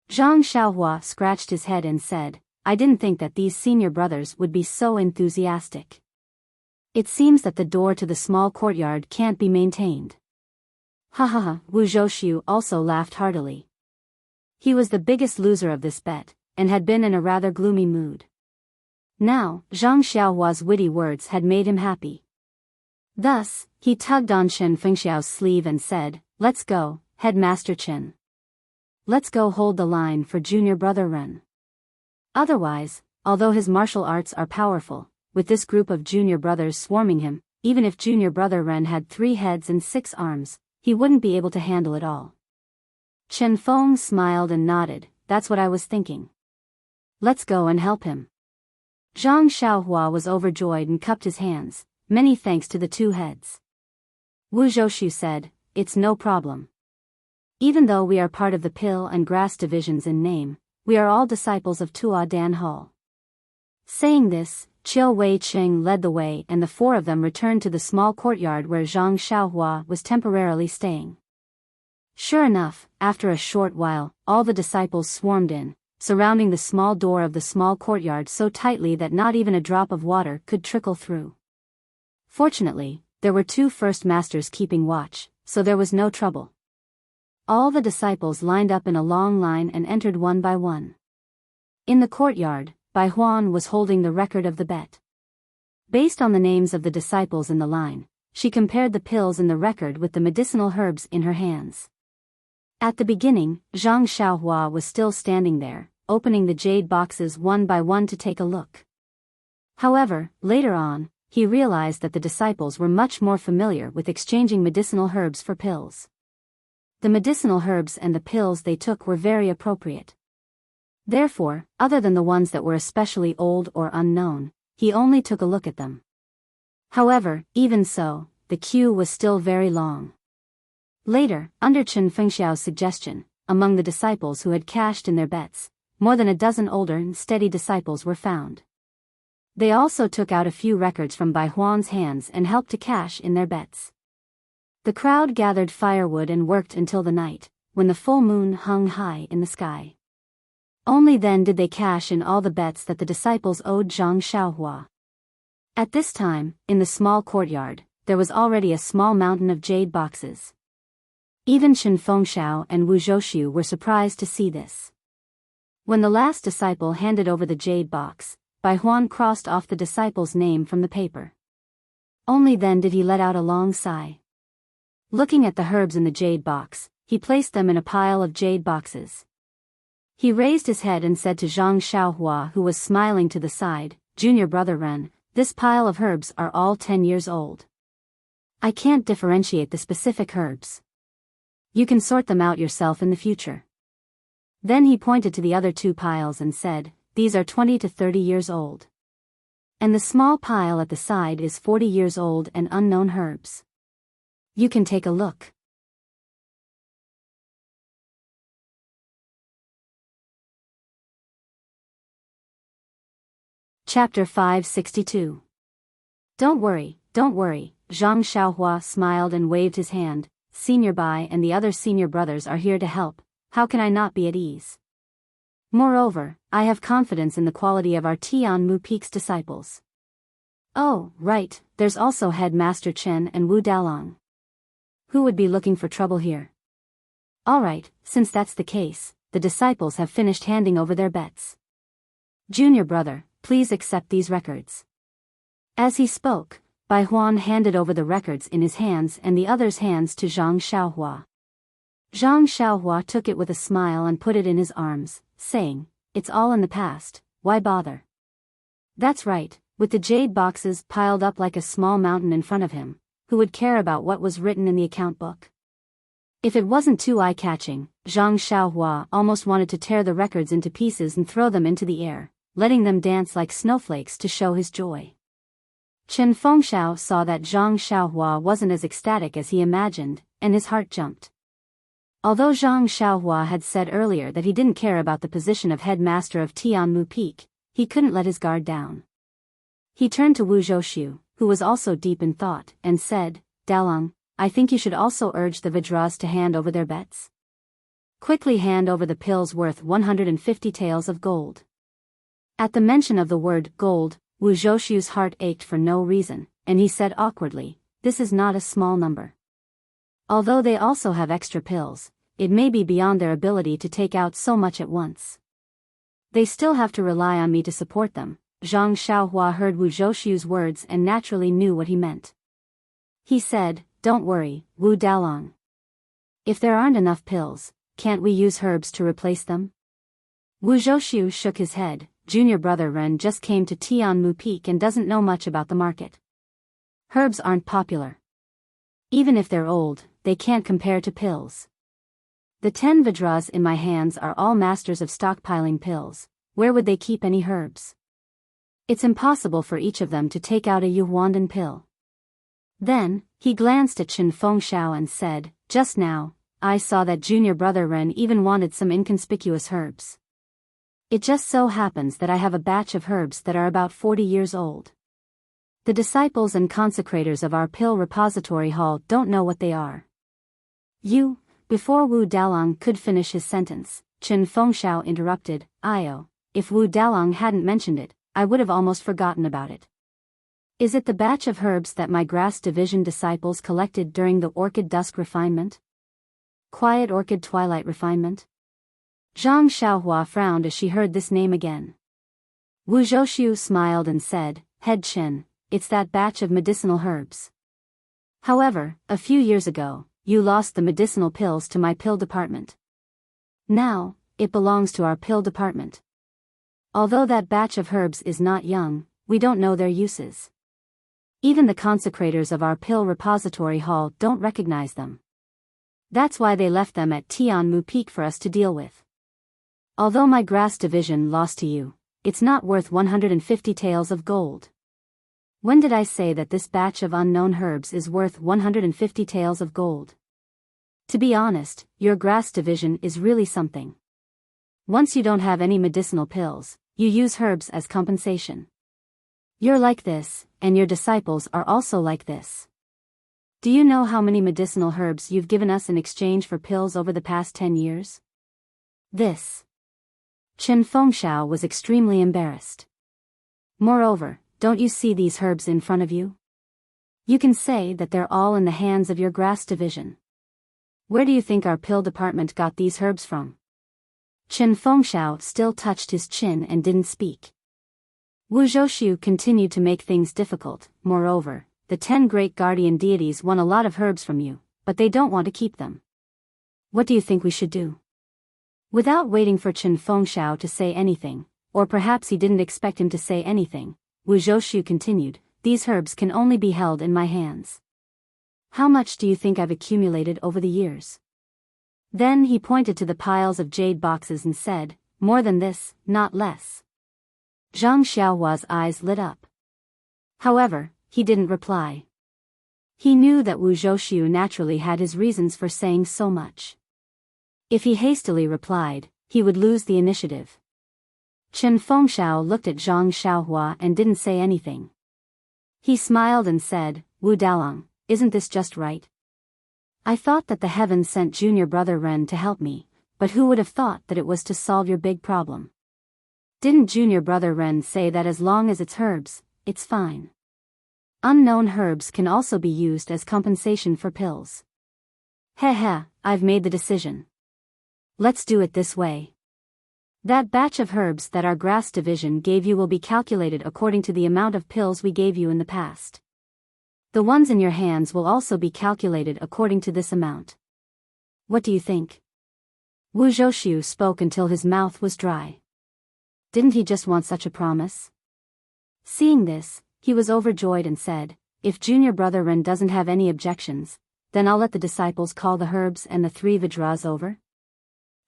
Zhang Xiaohua scratched his head and said, "I didn't think that these senior brothers would be so enthusiastic. It seems that the door to the small courtyard can't be maintained." Ha ha ha, Wu Zhouxiu also laughed heartily. He was the biggest loser of this bet, and had been in a rather gloomy mood. Now, Zhang Xiaohua's witty words had made him happy. Thus, he tugged on Chen Fengxiao's sleeve and said, "Let's go, Headmaster Chen. Let's go hold the line for Junior Brother Ren. Otherwise, although his martial arts are powerful, with this group of junior brothers swarming him, even if junior brother Ren had 3 heads and 6 arms, he wouldn't be able to handle it all. Chen Feng smiled and nodded, that's what I was thinking. Let's go and help him. Zhang Xiaohua was overjoyed and cupped his hands, many thanks to the 2 heads. Wu Zhoushu said, it's no problem. Even though we are part of the pill and grass divisions in name, we are all disciples of Tua Dan Hall. Saying this, Chiu Wei Cheng led the way and the 4 of them returned to the small courtyard where Zhang Xiaohua was temporarily staying. Sure enough, after a short while, all the disciples swarmed in, surrounding the small door of the small courtyard so tightly that not even a drop of water could trickle through. Fortunately, there were 2 first masters keeping watch, so there was no trouble. All the disciples lined up in a long line and entered one by one. In the courtyard, Bai Huan was holding the record of the bet. Based on the names of the disciples in the line, she compared the pills in the record with the medicinal herbs in her hands. At the beginning, Zhang Xiaohua was still standing there, opening the jade boxes one by one to take a look. However, later on, he realized that the disciples were much more familiar with exchanging medicinal herbs for pills. The medicinal herbs and the pills they took were very appropriate. Therefore, other than the ones that were especially old or unknown, he only took a look at them. However, even so, the queue was still very long. Later, under Chen Fengxiao's suggestion, among the disciples who had cashed in their bets, more than a dozen older and steady disciples were found. They also took out a few records from Bai Huan's hands and helped to cash in their bets. The crowd gathered firewood and worked until the night, when the full moon hung high in the sky. Only then did they cash in all the bets that the disciples owed Zhang Xiaohua. At this time, in the small courtyard, there was already a small mountain of jade boxes. Even Chen Fengxiao and Wu Zhoushu were surprised to see this. When the last disciple handed over the jade box, Bai Huan crossed off the disciple's name from the paper. Only then did he let out a long sigh. Looking at the herbs in the jade box, he placed them in a pile of jade boxes. He raised his head and said to Zhang Xiaohua, who was smiling to the side, Junior brother Ren, this pile of herbs are all 10 years old. I can't differentiate the specific herbs. You can sort them out yourself in the future. Then he pointed to the other 2 piles and said, these are 20 to 30 years old. And the small pile at the side is 40 years old and unknown herbs. You can take a look. Chapter 562. Don't worry, Zhang Xiaohua smiled and waved his hand, Senior Bai and the other senior brothers are here to help, how can I not be at ease? Moreover, I have confidence in the quality of our Tianmu Peak's disciples. Oh, right, there's also Headmaster Chen and Wu Dalong. Who would be looking for trouble here? Alright, since that's the case, the disciples have finished handing over their bets. Junior brother, please accept these records. As he spoke, Bai Huan handed over the records in his hands and the others' hands to Zhang Xiaohua. Zhang Xiaohua took it with a smile and put it in his arms, saying, it's all in the past, why bother? That's right, with the jade boxes piled up like a small mountain in front of him, who would care about what was written in the account book? If it wasn't too eye-catching, Zhang Xiaohua almost wanted to tear the records into pieces and throw them into the air, letting them dance like snowflakes to show his joy. Chen Fengxiao saw that Zhang Xiaohua wasn't as ecstatic as he imagined, and his heart jumped. Although Zhang Xiaohua had said earlier that he didn't care about the position of headmaster of Tianmu Peak, he couldn't let his guard down. He turned to Wu Zhoushu, who was also deep in thought, and said, Dalong, I think you should also urge the Vajras to hand over their bets. Quickly hand over the pills worth 150 taels of gold. At the mention of the word gold, Wu Zhoushu's heart ached for no reason, and he said awkwardly, this is not a small number. Although they also have extra pills, it may be beyond their ability to take out so much at once. They still have to rely on me to support them. Zhang Xiaohua heard Wu Zhoushu's words and naturally knew what he meant. He said, don't worry, Wu Dalong. If there aren't enough pills, can't we use herbs to replace them? Wu Zhoushu shook his head, Junior Brother Ren just came to Tianmu Peak and doesn't know much about the market. Herbs aren't popular. Even if they're old, they can't compare to pills. The 10 Vajras in my hands are all masters of stockpiling pills. Where would they keep any herbs? It's impossible for each of them to take out a Yuhuandan pill. Then, he glanced at Chen Fengxiao and said, just now, I saw that Junior Brother Ren even wanted some inconspicuous herbs. It just so happens that I have a batch of herbs that are about 40 years old. The disciples and consecrators of our pill repository hall don't know what they are. Before Wu Dalong could finish his sentence, Chen Fengxiao interrupted, if Wu Dalong hadn't mentioned it, I would have almost forgotten about it. Is it the batch of herbs that my grass division disciples collected during the orchid dusk refinement? Quiet orchid twilight refinement? Zhang Xiaohua frowned as she heard this name again. Wu Zhouxiu smiled and said, Head Chen, it's that batch of medicinal herbs. However, a few years ago, you lost the medicinal pills to my pill department. Now, it belongs to our pill department. Although that batch of herbs is not young, we don't know their uses. Even the consecrators of our pill repository hall don't recognize them. That's why they left them at Tianmu Peak for us to deal with. Although my grass division lost to you, it's not worth 150 taels of gold. When did I say that this batch of unknown herbs is worth 150 taels of gold? To be honest, your grass division is really something. Once you don't have any medicinal pills, you use herbs as compensation. You're like this, and your disciples are also like this. Do you know how many medicinal herbs you've given us in exchange for pills over the past 10 years? This. Chen Fengxiao was extremely embarrassed. Moreover, don't you see these herbs in front of you? You can say that they're all in the hands of your grass division. Where do you think our pill department got these herbs from? Chen Fengxiao still touched his chin and didn't speak. Wu Zhouxiu continued to make things difficult. Moreover, the 10 great guardian deities won a lot of herbs from you, but they don't want to keep them. What do you think we should do? Without waiting for Chen Fengxiao to say anything, or perhaps he didn't expect him to say anything, Wu Zhouxiu continued, these herbs can only be held in my hands. How much do you think I've accumulated over the years? Then he pointed to the piles of jade boxes and said, more than this, not less. Zhang Xiaohua's eyes lit up. However, he didn't reply. He knew that Wu Zhouxiu naturally had his reasons for saying so much. If he hastily replied, he would lose the initiative. Chen Fengxiao looked at Zhang Xiaohua and didn't say anything. He smiled and said, Wu Dalong, isn't this just right? I thought that the heavens sent Junior Brother Ren to help me, but who would have thought that it was to solve your big problem? Didn't Junior Brother Ren say that as long as it's herbs, it's fine? Unknown herbs can also be used as compensation for pills. I've made the decision. Let's do it this way. That batch of herbs that our grass division gave you will be calculated according to the amount of pills we gave you in the past. The ones in your hands will also be calculated according to this amount. What do you think? Wu Zhouxiu spoke until his mouth was dry. Didn't he just want such a promise? Seeing this, he was overjoyed and said, if Junior Brother Ren doesn't have any objections, then I'll let the disciples call the herbs and the 3 Vajras over.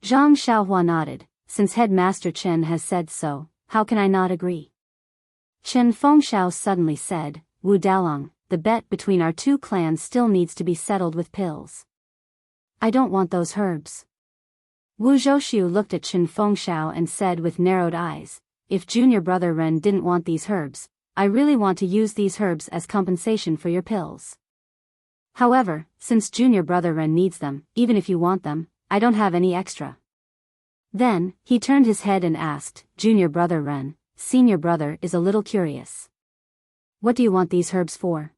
Zhang Xiaohua nodded, since Headmaster Chen has said so, how can I not agree? Chen Fengxiao suddenly said, Wu Dalong, the bet between our two clans still needs to be settled with pills. I don't want those herbs. Wu Zhouxiu looked at Chen Fengxiao and said with narrowed eyes, if Junior Brother Ren didn't want these herbs, I really want to use these herbs as compensation for your pills. However, since Junior Brother Ren needs them, even if you want them, I don't have any extra. Then, he turned his head and asked, Junior Brother Ren, Senior Brother is a little curious. What do you want these herbs for?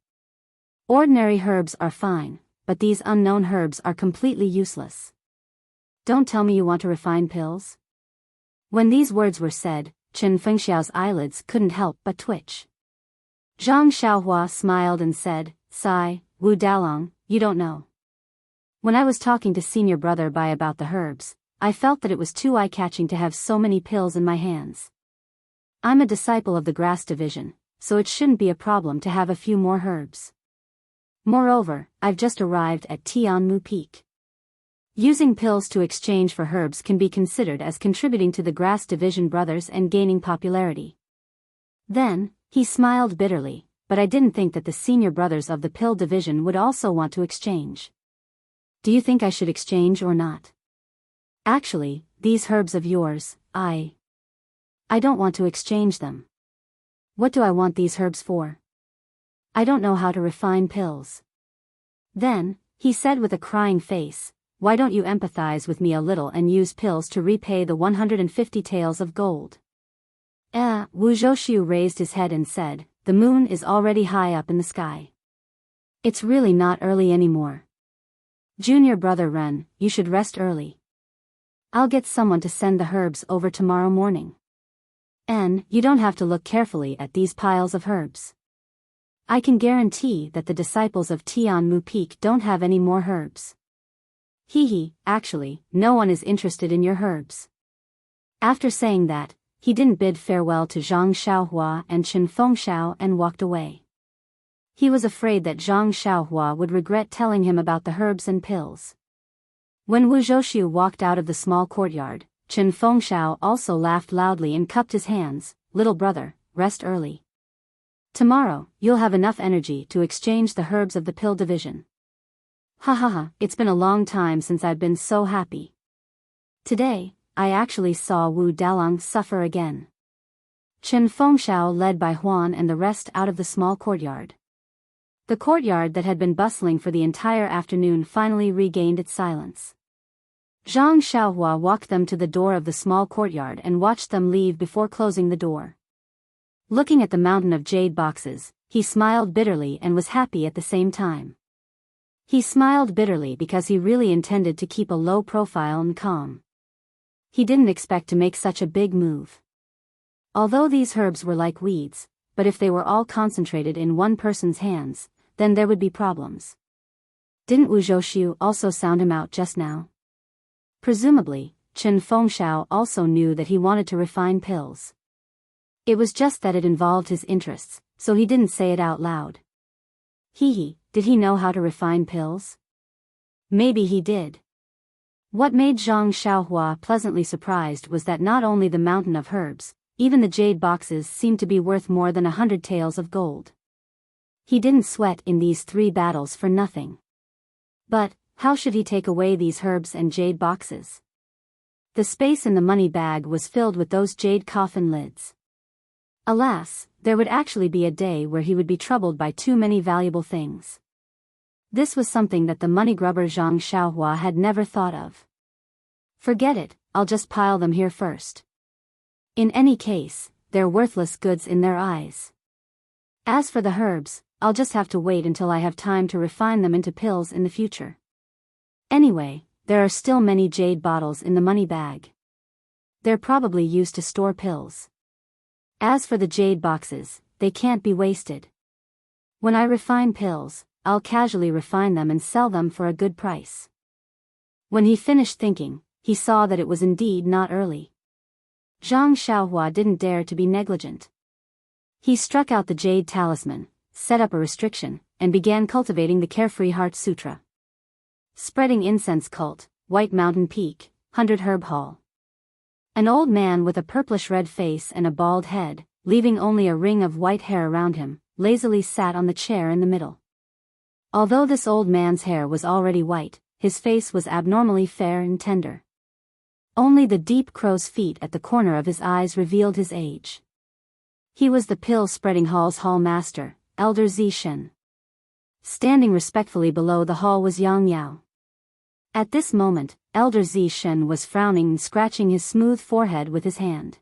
Ordinary herbs are fine, but these unknown herbs are completely useless. Don't tell me you want to refine pills? When these words were said, Chen Fengxiao's eyelids couldn't help but twitch. Zhang Xiaohua smiled and said, Sigh, Wu Dalong, you don't know. When I was talking to Senior Brother Bai about the herbs, I felt that it was too eye-catching to have so many pills in my hands. I'm a disciple of the grass division, so it shouldn't be a problem to have a few more herbs. Moreover, I've just arrived at Tianmu Peak. Using pills to exchange for herbs can be considered as contributing to the grass division brothers and gaining popularity. Then, he smiled bitterly, but I didn't think that the senior brothers of the pill division would also want to exchange. Do you think I should exchange or not? Actually, these herbs of yours, I don't want to exchange them. What do I want these herbs for? I don't know how to refine pills. Then, he said with a crying face, why don't you empathize with me a little and use pills to repay the 150 taels of gold? Wu Zhouxiu raised his head and said, the moon is already high up in the sky. It's really not early anymore. Junior brother Ren, you should rest early. I'll get someone to send the herbs over tomorrow morning. And you don't have to look carefully at these piles of herbs. I can guarantee that the disciples of Tianmu Peak don't have any more herbs. Actually, no one is interested in your herbs. After saying that, he didn't bid farewell to Zhang Xiaohua and Chen Fengxiao and walked away. He was afraid that Zhang Xiaohua would regret telling him about the herbs and pills. When Wu Zhouxiu walked out of the small courtyard, Chen Fengxiao also laughed loudly and cupped his hands. Little brother, rest early. Tomorrow, you'll have enough energy to exchange the herbs of the pill division. It's been a long time since I've been so happy. Today, I actually saw Wu Dalong suffer again. Chen Fengxiao led by Huan and the rest out of the small courtyard. The courtyard that had been bustling for the entire afternoon finally regained its silence. Zhang Xiaohua walked them to the door of the small courtyard and watched them leave before closing the door. Looking at the mountain of jade boxes, he smiled bitterly and was happy at the same time. He smiled bitterly because he really intended to keep a low profile and calm. He didn't expect to make such a big move. Although these herbs were like weeds, but if they were all concentrated in one person's hands, then there would be problems. Didn't Wu Zhouxiu also sound him out just now? Presumably, Chen Fengxiao also knew that he wanted to refine pills. It was just that it involved his interests, so he didn't say it out loud. Did he know how to refine pills? Maybe he did. What made Zhang Xiaohua pleasantly surprised was that not only the mountain of herbs, even the jade boxes seemed to be worth more than 100 taels of gold. He didn't sweat in these 3 battles for nothing. But, how should he take away these herbs and jade boxes? The space in the money bag was filled with those jade coffin lids. Alas, there would actually be a day where he would be troubled by too many valuable things. This was something that the money grubber Zhang Xiaohua had never thought of. Forget it, I'll just pile them here first. In any case, they're worthless goods in their eyes. As for the herbs, I'll just have to wait until I have time to refine them into pills in the future. Anyway, there are still many jade bottles in the money bag. They're probably used to store pills. As for the jade boxes, they can't be wasted. When I refine pills, I'll casually refine them and sell them for a good price. When he finished thinking, he saw that it was indeed not early. Zhang Xiaohua didn't dare to be negligent. He struck out the jade talisman, set up a restriction, and began cultivating the Carefree Heart Sutra. Spreading Incense Cult, White Mountain Peak, 100 Herb Hall. An old man with a purplish-red face and a bald head, leaving only a ring of white hair around him, lazily sat on the chair in the middle. Although this old man's hair was already white, his face was abnormally fair and tender. Only the deep crow's feet at the corner of his eyes revealed his age. He was the pill-spreading hall's hall master, Elder Zishen. Standing respectfully below the hall was Yang Yao. At this moment, Elder Zishen was frowning and scratching his smooth forehead with his hand.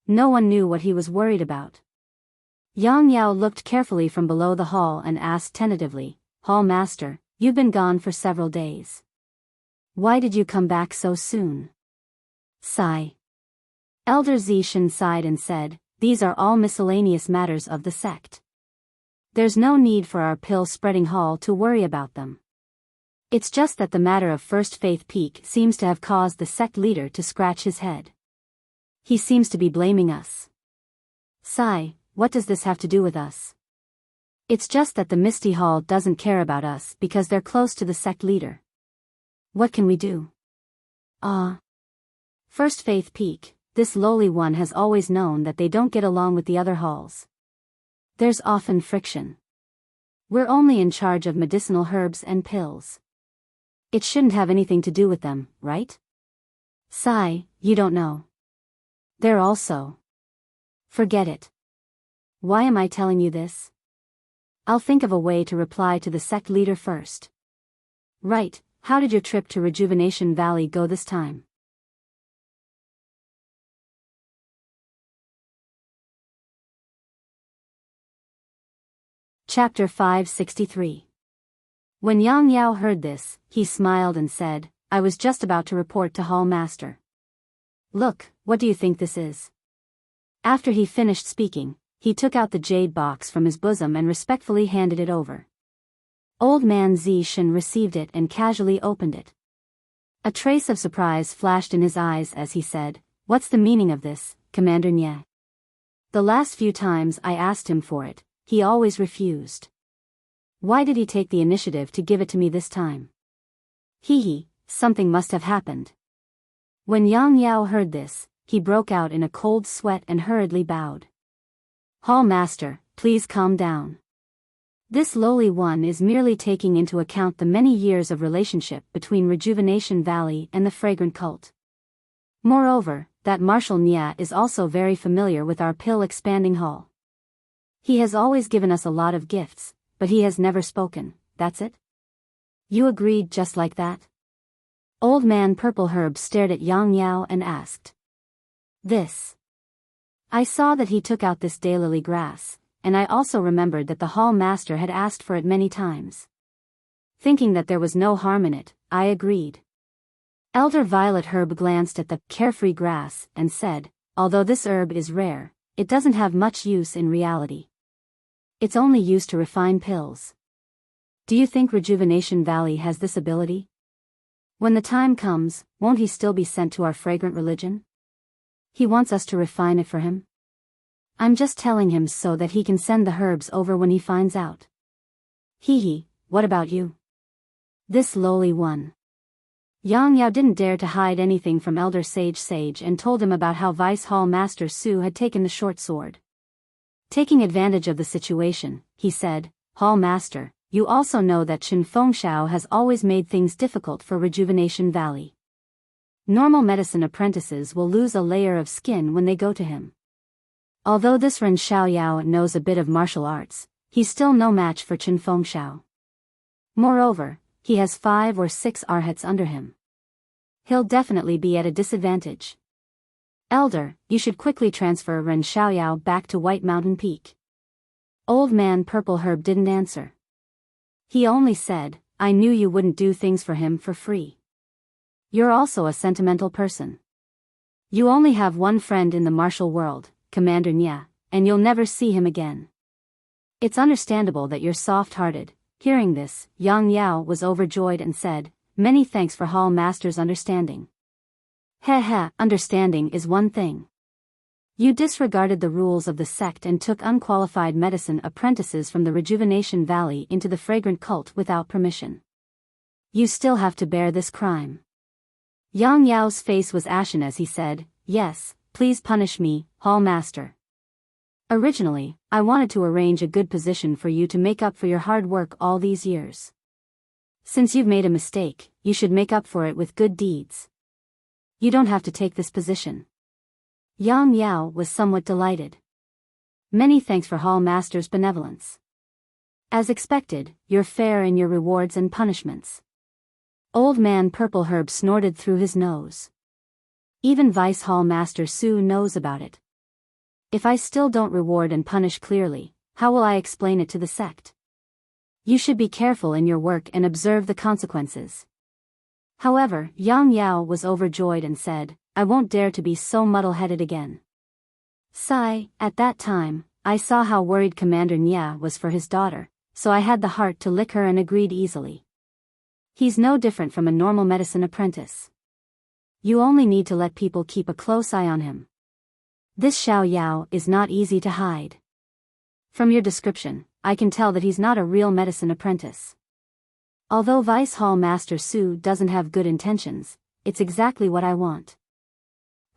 No one knew what he was worried about. Yang Yao looked carefully from below the hall and asked tentatively, "Hall master, you've been gone for several days. Why did you come back so soon?" Sigh. Elder Zishen sighed and said, "These are all miscellaneous matters of the sect. There's no need for our pill-spreading hall to worry about them. It's just that the matter of First Faith Peak seems to have caused the sect leader to scratch his head. He seems to be blaming us. Sigh, what does this have to do with us? It's just that the Misty Hall doesn't care about us because they're close to the sect leader. What can we do? First Faith Peak, this lowly one has always known that they don't get along with the other halls. There's often friction. We're only in charge of medicinal herbs and pills. It shouldn't have anything to do with them, right? Sigh, you don't know. They're also. Forget it. Why am I telling you this? I'll think of a way to reply to the sect leader first. Right, how did your trip to Rejuvenation Valley go this time? Chapter 563. When Yang Yao heard this, he smiled and said, I was just about to report to Hall Master. Look, what do you think this is? After he finished speaking, he took out the jade box from his bosom and respectfully handed it over. Old man Zishan received it and casually opened it. A trace of surprise flashed in his eyes as he said, What's the meaning of this, Commander Nye? The last few times I asked him for it, he always refused. Why did he take the initiative to give it to me this time? Something must have happened. When Yang Yao heard this, he broke out in a cold sweat and hurriedly bowed. Hall Master, please calm down. This lowly one is merely taking into account the many years of relationship between Rejuvenation Valley and the Fragrant Cult. Moreover, that Marshal Nya is also very familiar with our pill-expanding hall. He has always given us a lot of gifts, but he has never spoken, that's it? You agreed just like that? Old man Purple Herb stared at Yang Yao and asked. This. I saw that he took out this daylily grass, and I also remembered that the hall master had asked for it many times. Thinking that there was no harm in it, I agreed. Elder Violet Herb glanced at the carefree grass and said, although this herb is rare, it doesn't have much use in reality. It's only used to refine pills. Do you think Rejuvenation Valley has this ability? When the time comes, won't he still be sent to our fragrant religion? He wants us to refine it for him? I'm just telling him so that he can send the herbs over when he finds out. What about you? This lowly one. Yang Yao didn't dare to hide anything from Elder Sage and told him about how Vice Hall Master Su had taken the short sword. Taking advantage of the situation, he said, Hall Master, you also know that Chen Fengshao has always made things difficult for Rejuvenation Valley. Normal medicine apprentices will lose a layer of skin when they go to him. Although this Ren Xiaoyao knows a bit of martial arts, he's still no match for Chen Fengshao. Moreover, he has 5 or 6 arhats under him. He'll definitely be at a disadvantage. Elder, you should quickly transfer Ren Xiaoyao back to White Mountain Peak. Old man Purple Herb didn't answer. He only said, I knew you wouldn't do things for him for free. You're also a sentimental person. You only have one friend in the martial world, Commander Nya, and you'll never see him again. It's understandable that you're soft-hearted. Hearing this, Yang Yao was overjoyed and said, Many thanks for Hall Master's understanding. Understanding is one thing. You disregarded the rules of the sect and took unqualified medicine apprentices from the Rejuvenation Valley into the Fragrant Cult without permission. You still have to bear this crime. Yang Yao's face was ashen as he said, Yes, please punish me, Hall Master. Originally, I wanted to arrange a good position for you to make up for your hard work all these years. Since you've made a mistake, you should make up for it with good deeds. You don't have to take this position. Yang Yao was somewhat delighted. Many thanks for Hall Master's benevolence. As expected, you're fair in your rewards and punishments. Old man Purple Herb snorted through his nose. Even Vice Hall Master Su knows about it. If I still don't reward and punish clearly, how will I explain it to the sect? You should be careful in your work and observe the consequences. However, Yang Yao was overjoyed and said, I won't dare to be so muddle-headed again. Sigh, at that time, I saw how worried Commander Nya was for his daughter, so I had the heart to lick her and agreed easily. He's no different from a normal medicine apprentice. You only need to let people keep a close eye on him. This Xiao Yao is not easy to hide. From your description, I can tell that he's not a real medicine apprentice. Although Vice Hall Master Su doesn't have good intentions, it's exactly what I want.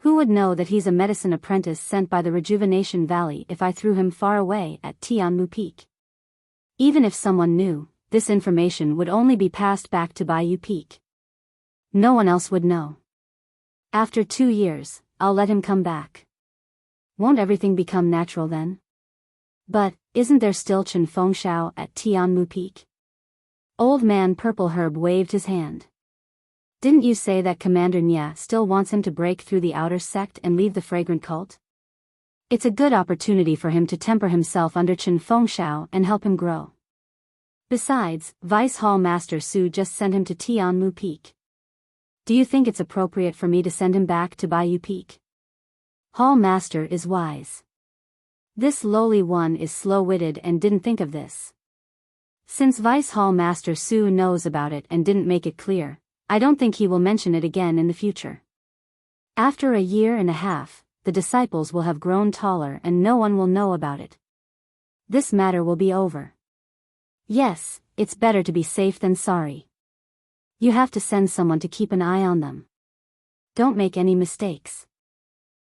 Who would know that he's a medicine apprentice sent by the Rejuvenation Valley if I threw him far away at Tianmu Peak? Even if someone knew, this information would only be passed back to Biyao Peak. No one else would know. After 2 years, I'll let him come back. Won't everything become natural then? But, isn't there still Chen Fengshao at Tianmu Peak? Old Man Purple Herb waved his hand. Didn't you say that Commander Nya still wants him to break through the outer sect and leave the fragrant cult? It's a good opportunity for him to temper himself under Chen Fengshao and help him grow. Besides, Vice Hall Master Su just sent him to Tianmu Peak. Do you think it's appropriate for me to send him back to Biyao Peak? Hall Master is wise. This lowly one is slow-witted and didn't think of this. Since Vice Hall Master Su knows about it and didn't make it clear, I don't think he will mention it again in the future. After 1.5 years, the disciples will have grown taller and no one will know about it. This matter will be over. Yes, it's better to be safe than sorry. You have to send someone to keep an eye on them. Don't make any mistakes.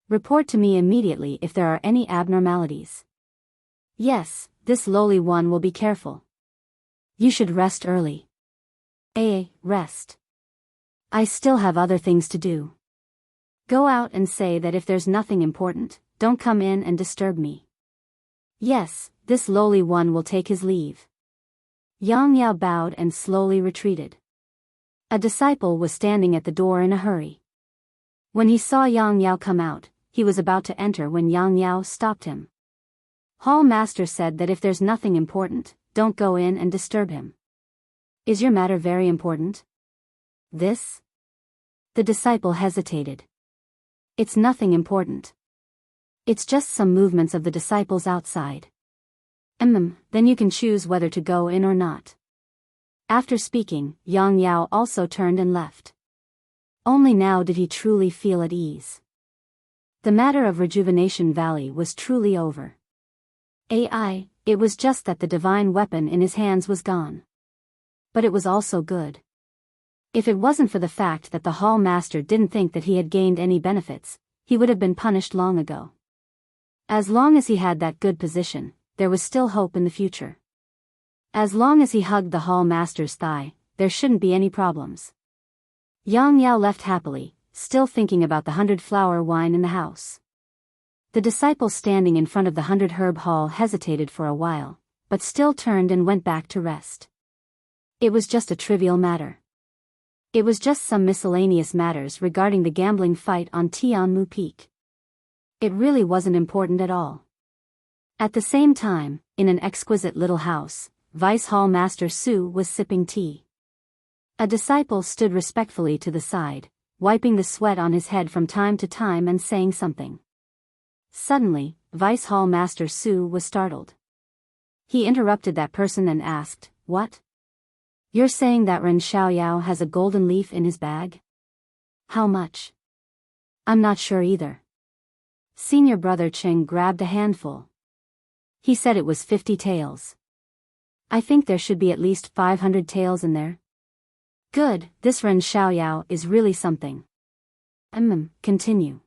Report to me immediately if there are any abnormalities. Yes, this lowly one will be careful. You should rest early. Rest. I still have other things to do. Go out and say that if there's nothing important, don't come in and disturb me. Yes, this lowly one will take his leave. Yang Yao bowed and slowly retreated. A disciple was standing at the door in a hurry. When he saw Yang Yao come out, he was about to enter when Yang Yao stopped him. Hall Master said that if there's nothing important, don't go in and disturb him. Is your matter very important? This? The disciple hesitated. It's nothing important. It's just some movements of the disciples outside. Then you can choose whether to go in or not. After speaking, Yang Yao also turned and left. Only now did he truly feel at ease. The matter of Rejuvenation Valley was truly over. It was just that the divine weapon in his hands was gone. But it was also good. If it wasn't for the fact that the Hall Master didn't think that he had gained any benefits, he would have been punished long ago. As long as he had that good position, there was still hope in the future. As long as he hugged the Hall Master's thigh, there shouldn't be any problems. Yang Yao left happily, still thinking about the 100-flower wine in the house. The disciple standing in front of the 100-herb hall hesitated for a while, but still turned and went back to rest. It was just a trivial matter. It was just some miscellaneous matters regarding the gambling fight on Tianmu Peak. It really wasn't important at all. At the same time, in an exquisite little house, Vice Hall Master Su was sipping tea. A disciple stood respectfully to the side, wiping the sweat on his head from time to time and saying something. Suddenly, Vice Hall Master Su was startled. He interrupted that person and asked, "What? You're saying that Ren Xiaoyao has a golden leaf in his bag? How much?" "I'm not sure either." Senior brother Cheng grabbed a handful. He said it was 50 taels. "I think there should be at least 500 taels in there." "Good, this Ren Xiaoyao is really something." Continue.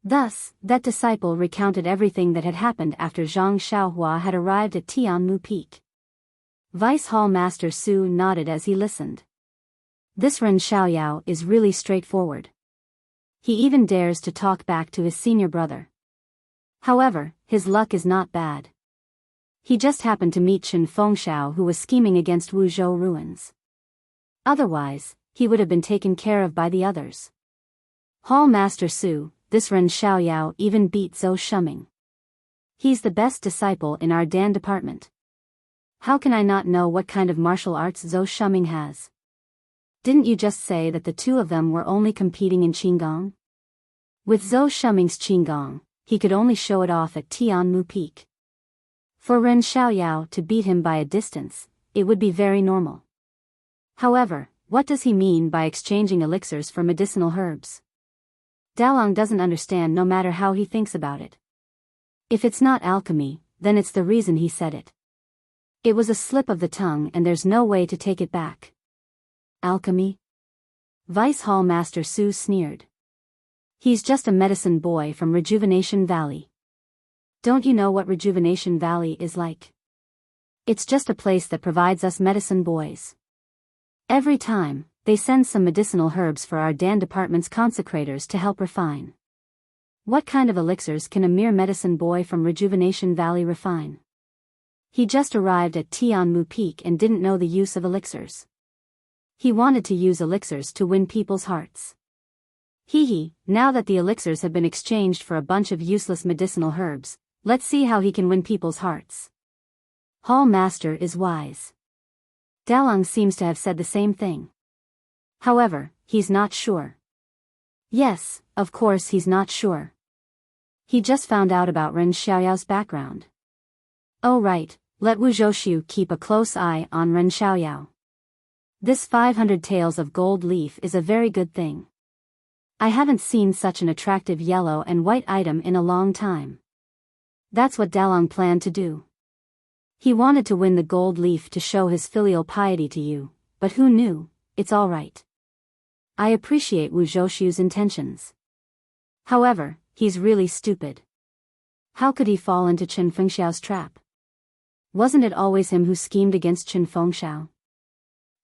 Thus, that disciple recounted everything that had happened after Zhang Xiaohua had arrived at Tianmu Peak. Vice Hall Master Su nodded as he listened. This Ren Xiaoyao is really straightforward. He even dares to talk back to his senior brother. However, his luck is not bad. He just happened to meet Chen Fengshao, who was scheming against Wuzhou ruins. Otherwise, he would have been taken care of by the others. Hall Master Su, this Ren Xiaoyao even beat Zhou Shuming. He's the best disciple in our Dan department. How can I not know what kind of martial arts Zhou Shuming has? Didn't you just say that the two of them were only competing in Qinggong? With Zhou Shuming's Qinggong, he could only show it off at Tianmu Peak. For Ren Xiaoyao to beat him by a distance, it would be very normal. However, what does he mean by exchanging elixirs for medicinal herbs? Dalong doesn't understand no matter how he thinks about it. If it's not alchemy, then it's the reason he said it. It was a slip of the tongue and there's no way to take it back. Alchemy? Vice Hall Master Su sneered. He's just a medicine boy from Rejuvenation Valley. Don't you know what Rejuvenation Valley is like? It's just a place that provides us medicine boys. Every time, they send some medicinal herbs for our Dan department's consecrators to help refine. What kind of elixirs can a mere medicine boy from Rejuvenation Valley refine? He just arrived at Tianmu Peak and didn't know the use of elixirs. He wanted to use elixirs to win people's hearts. Now that the elixirs have been exchanged for a bunch of useless medicinal herbs, let's see how he can win people's hearts. Hall Master is wise. Dalong seems to have said the same thing. However, he's not sure. Yes, of course he's not sure. He just found out about Ren Xiaoyao's background. Oh right, let Wu Zhouxiu keep a close eye on Ren Xiaoyao. This 500 taels of gold leaf is a very good thing. I haven't seen such an attractive yellow and white item in a long time. That's what Dalong planned to do. He wanted to win the gold leaf to show his filial piety to you, but who knew? It's all right. I appreciate Wu Zhouxiu's intentions. However, he's really stupid. How could he fall into Chen Fengxiao's trap? Wasn't it always him who schemed against Chen Fengxiao?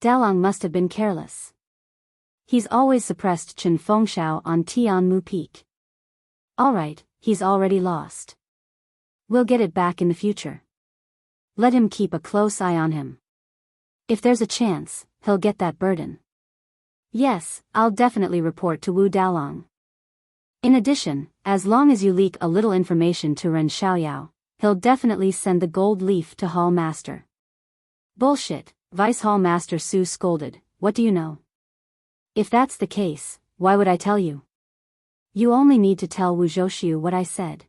Dalong must have been careless. He's always suppressed Chen Fengxiao on Tianmu Peak. Alright, he's already lost. We'll get it back in the future. Let him keep a close eye on him. If there's a chance, he'll get that burden. Yes, I'll definitely report to Wu Dalong. In addition, as long as you leak a little information to Ren Xiaoyao, he'll definitely send the gold leaf to Hall Master. Bullshit, Vice Hall Master Su scolded, what do you know? If that's the case, why would I tell you? You only need to tell Wu Zhouxiu what I said.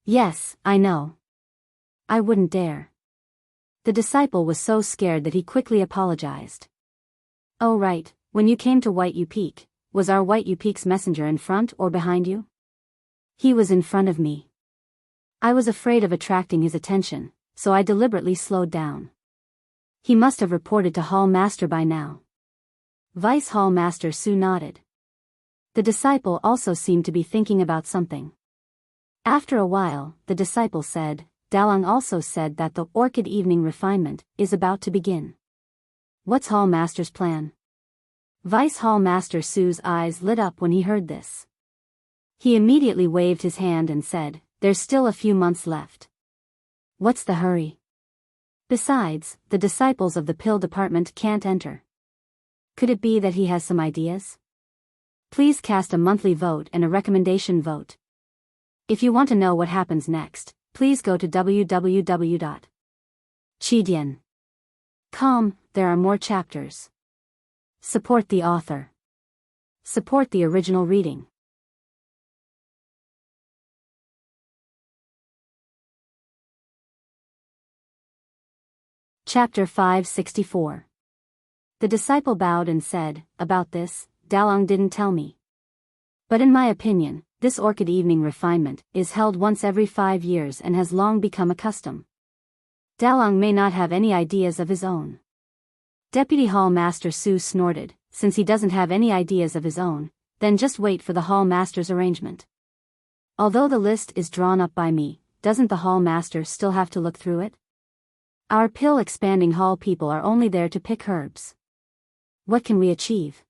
Yes, I know. I wouldn't dare. The disciple was so scared that he quickly apologized. Oh right, when you came to White U Peak, was our White U Peak's messenger in front or behind you? He was in front of me. I was afraid of attracting his attention, so I deliberately slowed down. He must have reported to Hall Master by now. Vice Hall Master Su nodded. The disciple also seemed to be thinking about something. After a while, the disciple said, Dalong also said that the Orchid Evening Refinement is about to begin. What's Hall Master's plan? Vice Hall Master Su's eyes lit up when he heard this. He immediately waved his hand and said, there's still a few months left. What's the hurry? Besides, the disciples of the pill department can't enter. Could it be that he has some ideas? Please cast a monthly vote and a recommendation vote. If you want to know what happens next, please go to www.chidian.com. There are more chapters. Support the author. Support the original reading. Chapter 564. The disciple bowed and said, about this, Dalong didn't tell me. But in my opinion, this Orchid Evening Refinement is held once every 5 years and has long become a custom. Dalong may not have any ideas of his own. Deputy Hall Master Su snorted, since he doesn't have any ideas of his own, then just wait for the Hall Master's arrangement. Although the list is drawn up by me, doesn't the Hall Master still have to look through it? Our pill expanding hall people are only there to pick herbs. What can we achieve?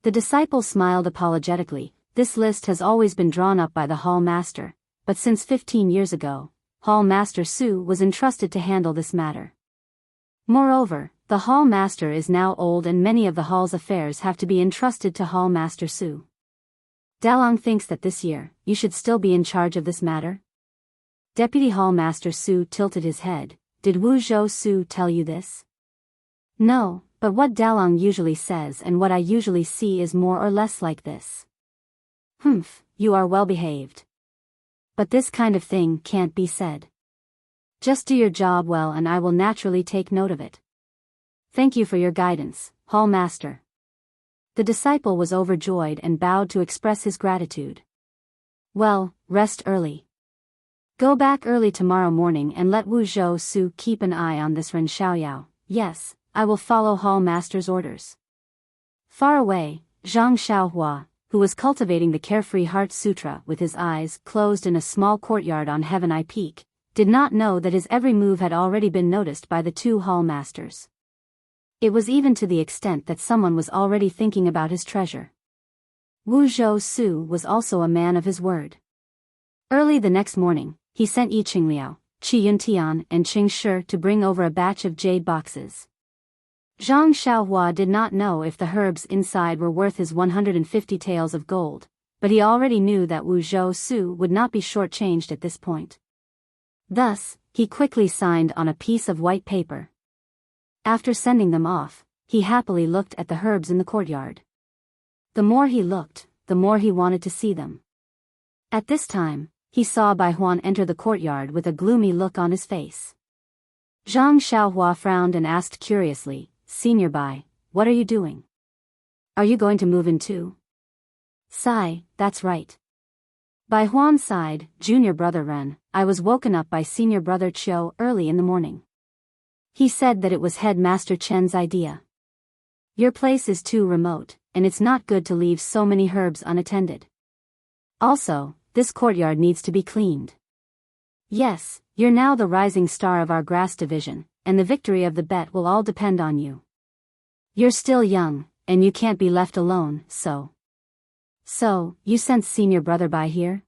The disciple smiled apologetically. This list has always been drawn up by the Hall Master, but since 15 years ago, Hall Master Su was entrusted to handle this matter. Moreover, the Hall Master is now old and many of the Hall's affairs have to be entrusted to Hall Master Su. Dalong thinks that this year, you should still be in charge of this matter? Deputy Hall Master Su tilted his head. Did Wu Zhouxiu tell you this? No, but what Dalong usually says and what I usually see is more or less like this. Humph, you are well behaved. But this kind of thing can't be said. Just do your job well and I will naturally take note of it. Thank you for your guidance, Hall Master. The disciple was overjoyed and bowed to express his gratitude. Well, rest early. Go back early tomorrow morning and let Wu Zhou Su keep an eye on this Ren Xiaoyao. Yes, I will follow Hall Master's orders. Far away, Zhang Xiaohua, who was cultivating the Carefree Heart Sutra with his eyes closed in a small courtyard on Heaven Eye Peak, did not know that his every move had already been noticed by the two Hall Masters. It was even to the extent that someone was already thinking about his treasure. Wu Zhou Su was also a man of his word. Early the next morning, he sent Yi Qingliao, Qi Yuntian and Qing Shi to bring over a batch of jade boxes. Zhang Xiaohua did not know if the herbs inside were worth his 150 taels of gold, but he already knew that Wu Zhou Su would not be shortchanged at this point. Thus, he quickly signed on a piece of white paper. After sending them off, he happily looked at the herbs in the courtyard. The more he looked, the more he wanted to see them. At this time, he saw Bai Huan enter the courtyard with a gloomy look on his face. Zhang Xiaohua frowned and asked curiously, "Senior Bai, what are you doing? Are you going to move in too?" "Sigh, that's right." Bai Huan sighed, "Junior brother Ren, I was woken up by senior brother Qiu early in the morning. He said that it was Headmaster Chen's idea. Your place is too remote, and it's not good to leave so many herbs unattended. Also, this courtyard needs to be cleaned. Yes, you're now the rising star of our grass division, and the victory of the bet will all depend on you. You're still young, and you can't be left alone, so. So, you sent senior brother Bai here?"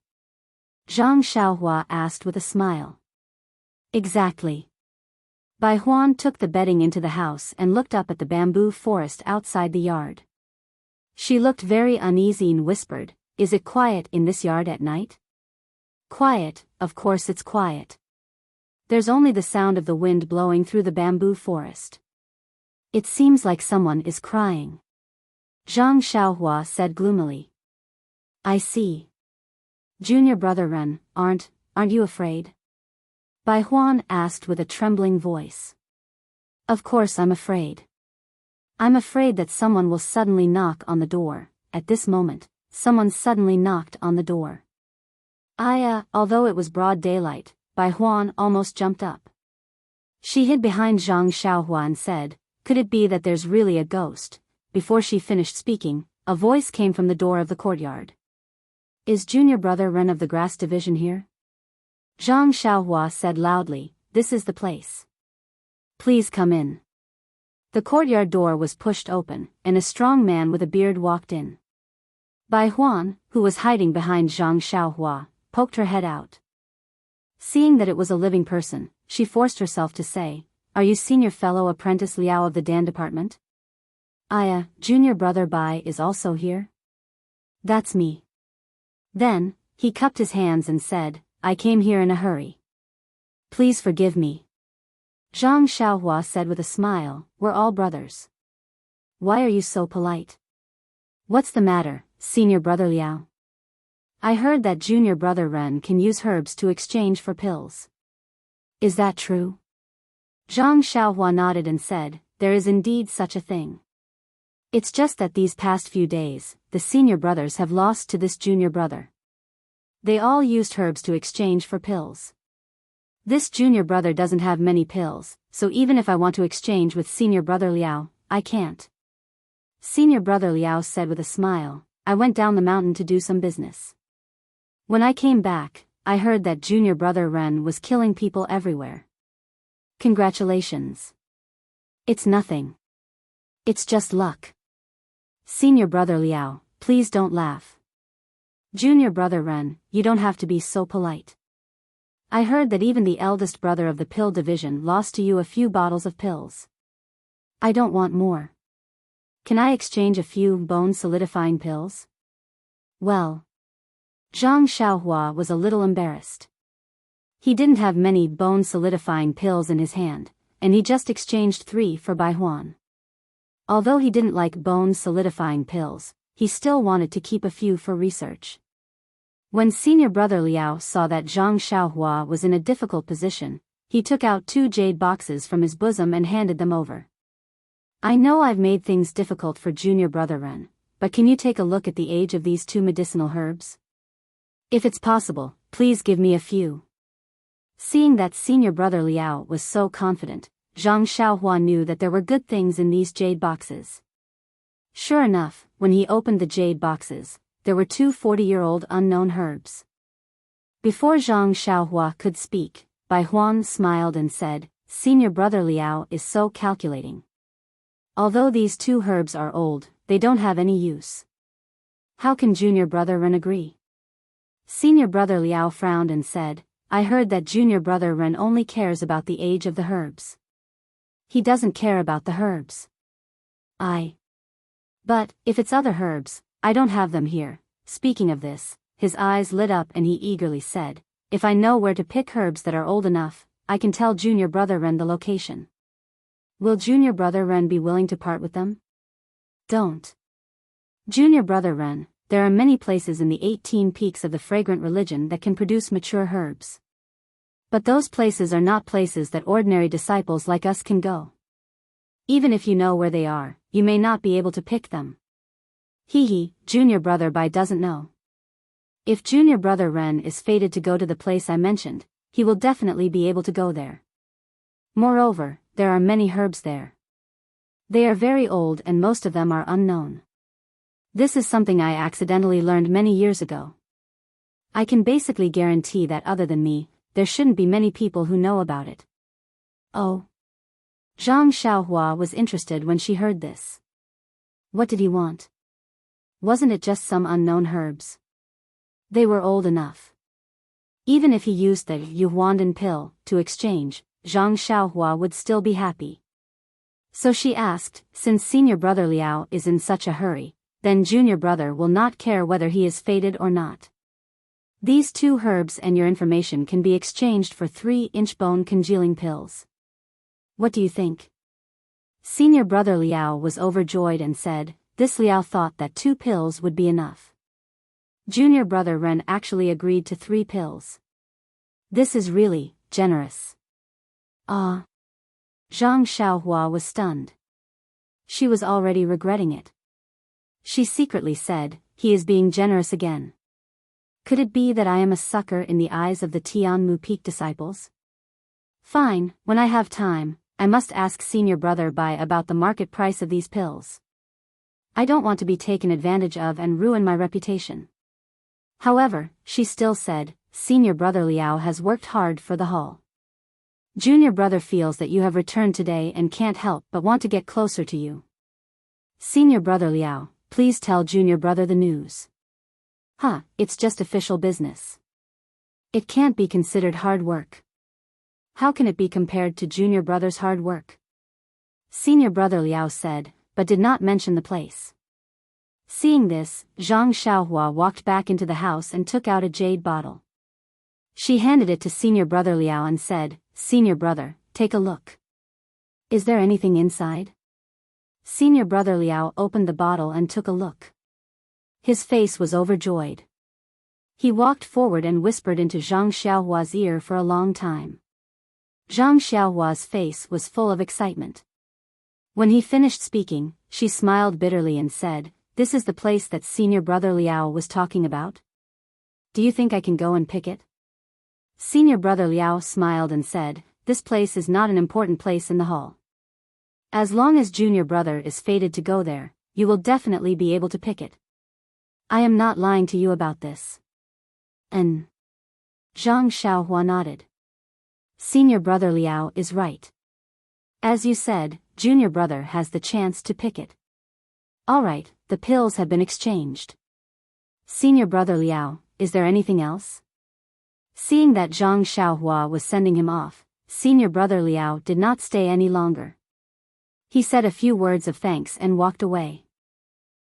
Zhang Xiaohua asked with a smile. "Exactly." Bai Huan took the bedding into the house and looked up at the bamboo forest outside the yard. She looked very uneasy and whispered, "Is it quiet in this yard at night?" "Quiet, of course it's quiet. There's only the sound of the wind blowing through the bamboo forest. It seems like someone is crying," Zhang Xiaohua said gloomily. "I see. Junior brother Ren, aren't you afraid?" Bai Huan asked with a trembling voice. "Of course I'm afraid. I'm afraid that someone will suddenly knock on the door." At this moment, someone suddenly knocked on the door. Although it was broad daylight, Bai Huan almost jumped up. She hid behind Zhang Xiaohua and said, "Could it be that there's really a ghost?" Before she finished speaking, a voice came from the door of the courtyard. "Is junior brother Ren of the grass division here?" Zhang Xiaohua said loudly, "This is the place. Please come in." The courtyard door was pushed open, and a strong man with a beard walked in. Bai Huan, who was hiding behind Zhang Xiaohua, poked her head out. Seeing that it was a living person, she forced herself to say, "Are you senior fellow apprentice Liao of the Dan department?" Junior brother Bai is also here?" "That's me." Then, he cupped his hands and said, "I came here in a hurry. Please forgive me." Zhang Xiaohua said with a smile, "We're all brothers. Why are you so polite? What's the matter, senior brother Liao? I heard that junior brother Ren can use herbs to exchange for pills. Is that true?" Zhang Xiaohua nodded and said, "There is indeed such a thing. It's just that these past few days, the senior brothers have lost to this junior brother. They all used herbs to exchange for pills. This junior brother doesn't have many pills, so even if I want to exchange with senior brother Liao, I can't." Senior brother Liao said with a smile, "I went down the mountain to do some business. When I came back, I heard that junior brother Ren was killing people everywhere. Congratulations. It's nothing. It's just luck. Senior brother Liao, please don't laugh. Junior brother Ren, you don't have to be so polite. I heard that even the eldest brother of the pill division lost to you a few bottles of pills. I don't want more. Can I exchange a few bone solidifying pills?" Well. Zhang Xiaohua was a little embarrassed. He didn't have many bone solidifying pills in his hand, and he just exchanged 3 for Bai Huan. Although he didn't like bone solidifying pills, he still wanted to keep a few for research. When senior brother Liao saw that Zhang Xiaohua was in a difficult position, he took out 2 jade boxes from his bosom and handed them over. "I know I've made things difficult for junior brother Ren, but can you take a look at the age of these two medicinal herbs? If it's possible, please give me a few. Seeing that senior brother Liao was so confident, Zhang Xiaohua knew that there were good things in these jade boxes. Sure enough, when he opened the jade boxes, there were two 40-year-old unknown herbs. Before Zhang Xiaohua could speak, Bai Huan smiled and said, "Senior brother Liao is so calculating. Although these two herbs are old, they don't have any use. How can junior brother Ren agree?" Senior brother Liao frowned and said, "I heard that junior brother Ren only cares about the age of the herbs. He doesn't care about the herbs. But, if it's other herbs, I don't have them here." Speaking of this, his eyes lit up and he eagerly said, "If I know where to pick herbs that are old enough, I can tell junior brother Ren the location. Will junior brother Ren be willing to part with them?" "Don't. Junior brother Ren, there are many places in the 18 peaks of the fragrant religion that can produce mature herbs. But those places are not places that ordinary disciples like us can go. Even if you know where they are, you may not be able to pick them. Junior brother Bai doesn't know. If junior brother Ren is fated to go to the place I mentioned, he will definitely be able to go there. Moreover, there are many herbs there. They are very old and most of them are unknown. This is something I accidentally learned many years ago. I can basically guarantee that other than me, there shouldn't be many people who know about it." "Oh." Zhang Xiaohua was interested when she heard this. What did he want? Wasn't it just some unknown herbs? They were old enough. Even if he used the Yuhuandan pill to exchange, Zhang Xiaohua would still be happy. So she asked, "Since senior brother Liao is in such a hurry, then junior brother will not care whether he is fated or not. These two herbs and your information can be exchanged for 3-inch bone congealing pills. What do you think?" Senior brother Liao was overjoyed and said, "This Liao thought that 2 pills would be enough." Junior brother Ren actually agreed to 3 pills. This is really generous. Ah. Zhang Xiaohua was stunned. She was already regretting it. She secretly said, "He is being generous again. Could it be that I am a sucker in the eyes of the Tianmu Peak disciples? Fine, when I have time, I must ask senior brother Bai about the market price of these pills. I don't want to be taken advantage of and ruin my reputation." However, she still said, "Senior brother Liao has worked hard for the haul. Junior brother feels that you have returned today and can't help but want to get closer to you. Senior brother Liao, please tell junior brother the news." It's just official business. It can't be considered hard work. How can it be compared to junior brother's hard work? Senior brother Liao said, but did not mention the place. Seeing this, Zhang Xiaohua walked back into the house and took out a jade bottle. She handed it to senior brother Liao and said, "Senior brother, take a look. Is there anything inside?" Senior brother Liao opened the bottle and took a look. His face was overjoyed. He walked forward and whispered into Zhang Xiaohua's ear for a long time. Zhang Xiaohua's face was full of excitement. When he finished speaking, she smiled bitterly and said, "This is the place that senior brother Liao was talking about? Do you think I can go and pick it?" Senior brother Liao smiled and said, "This place is not an important place in the hall. As long as junior brother is fated to go there, you will definitely be able to pick it. I am not lying to you about this." And Zhang Xiaohua nodded. Senior brother Liao is right. As you said, junior brother has the chance to pick it. Alright, the pills have been exchanged. Senior brother Liao, is there anything else? Seeing that Zhang Xiaohua was sending him off, senior brother Liao did not stay any longer. He said a few words of thanks and walked away.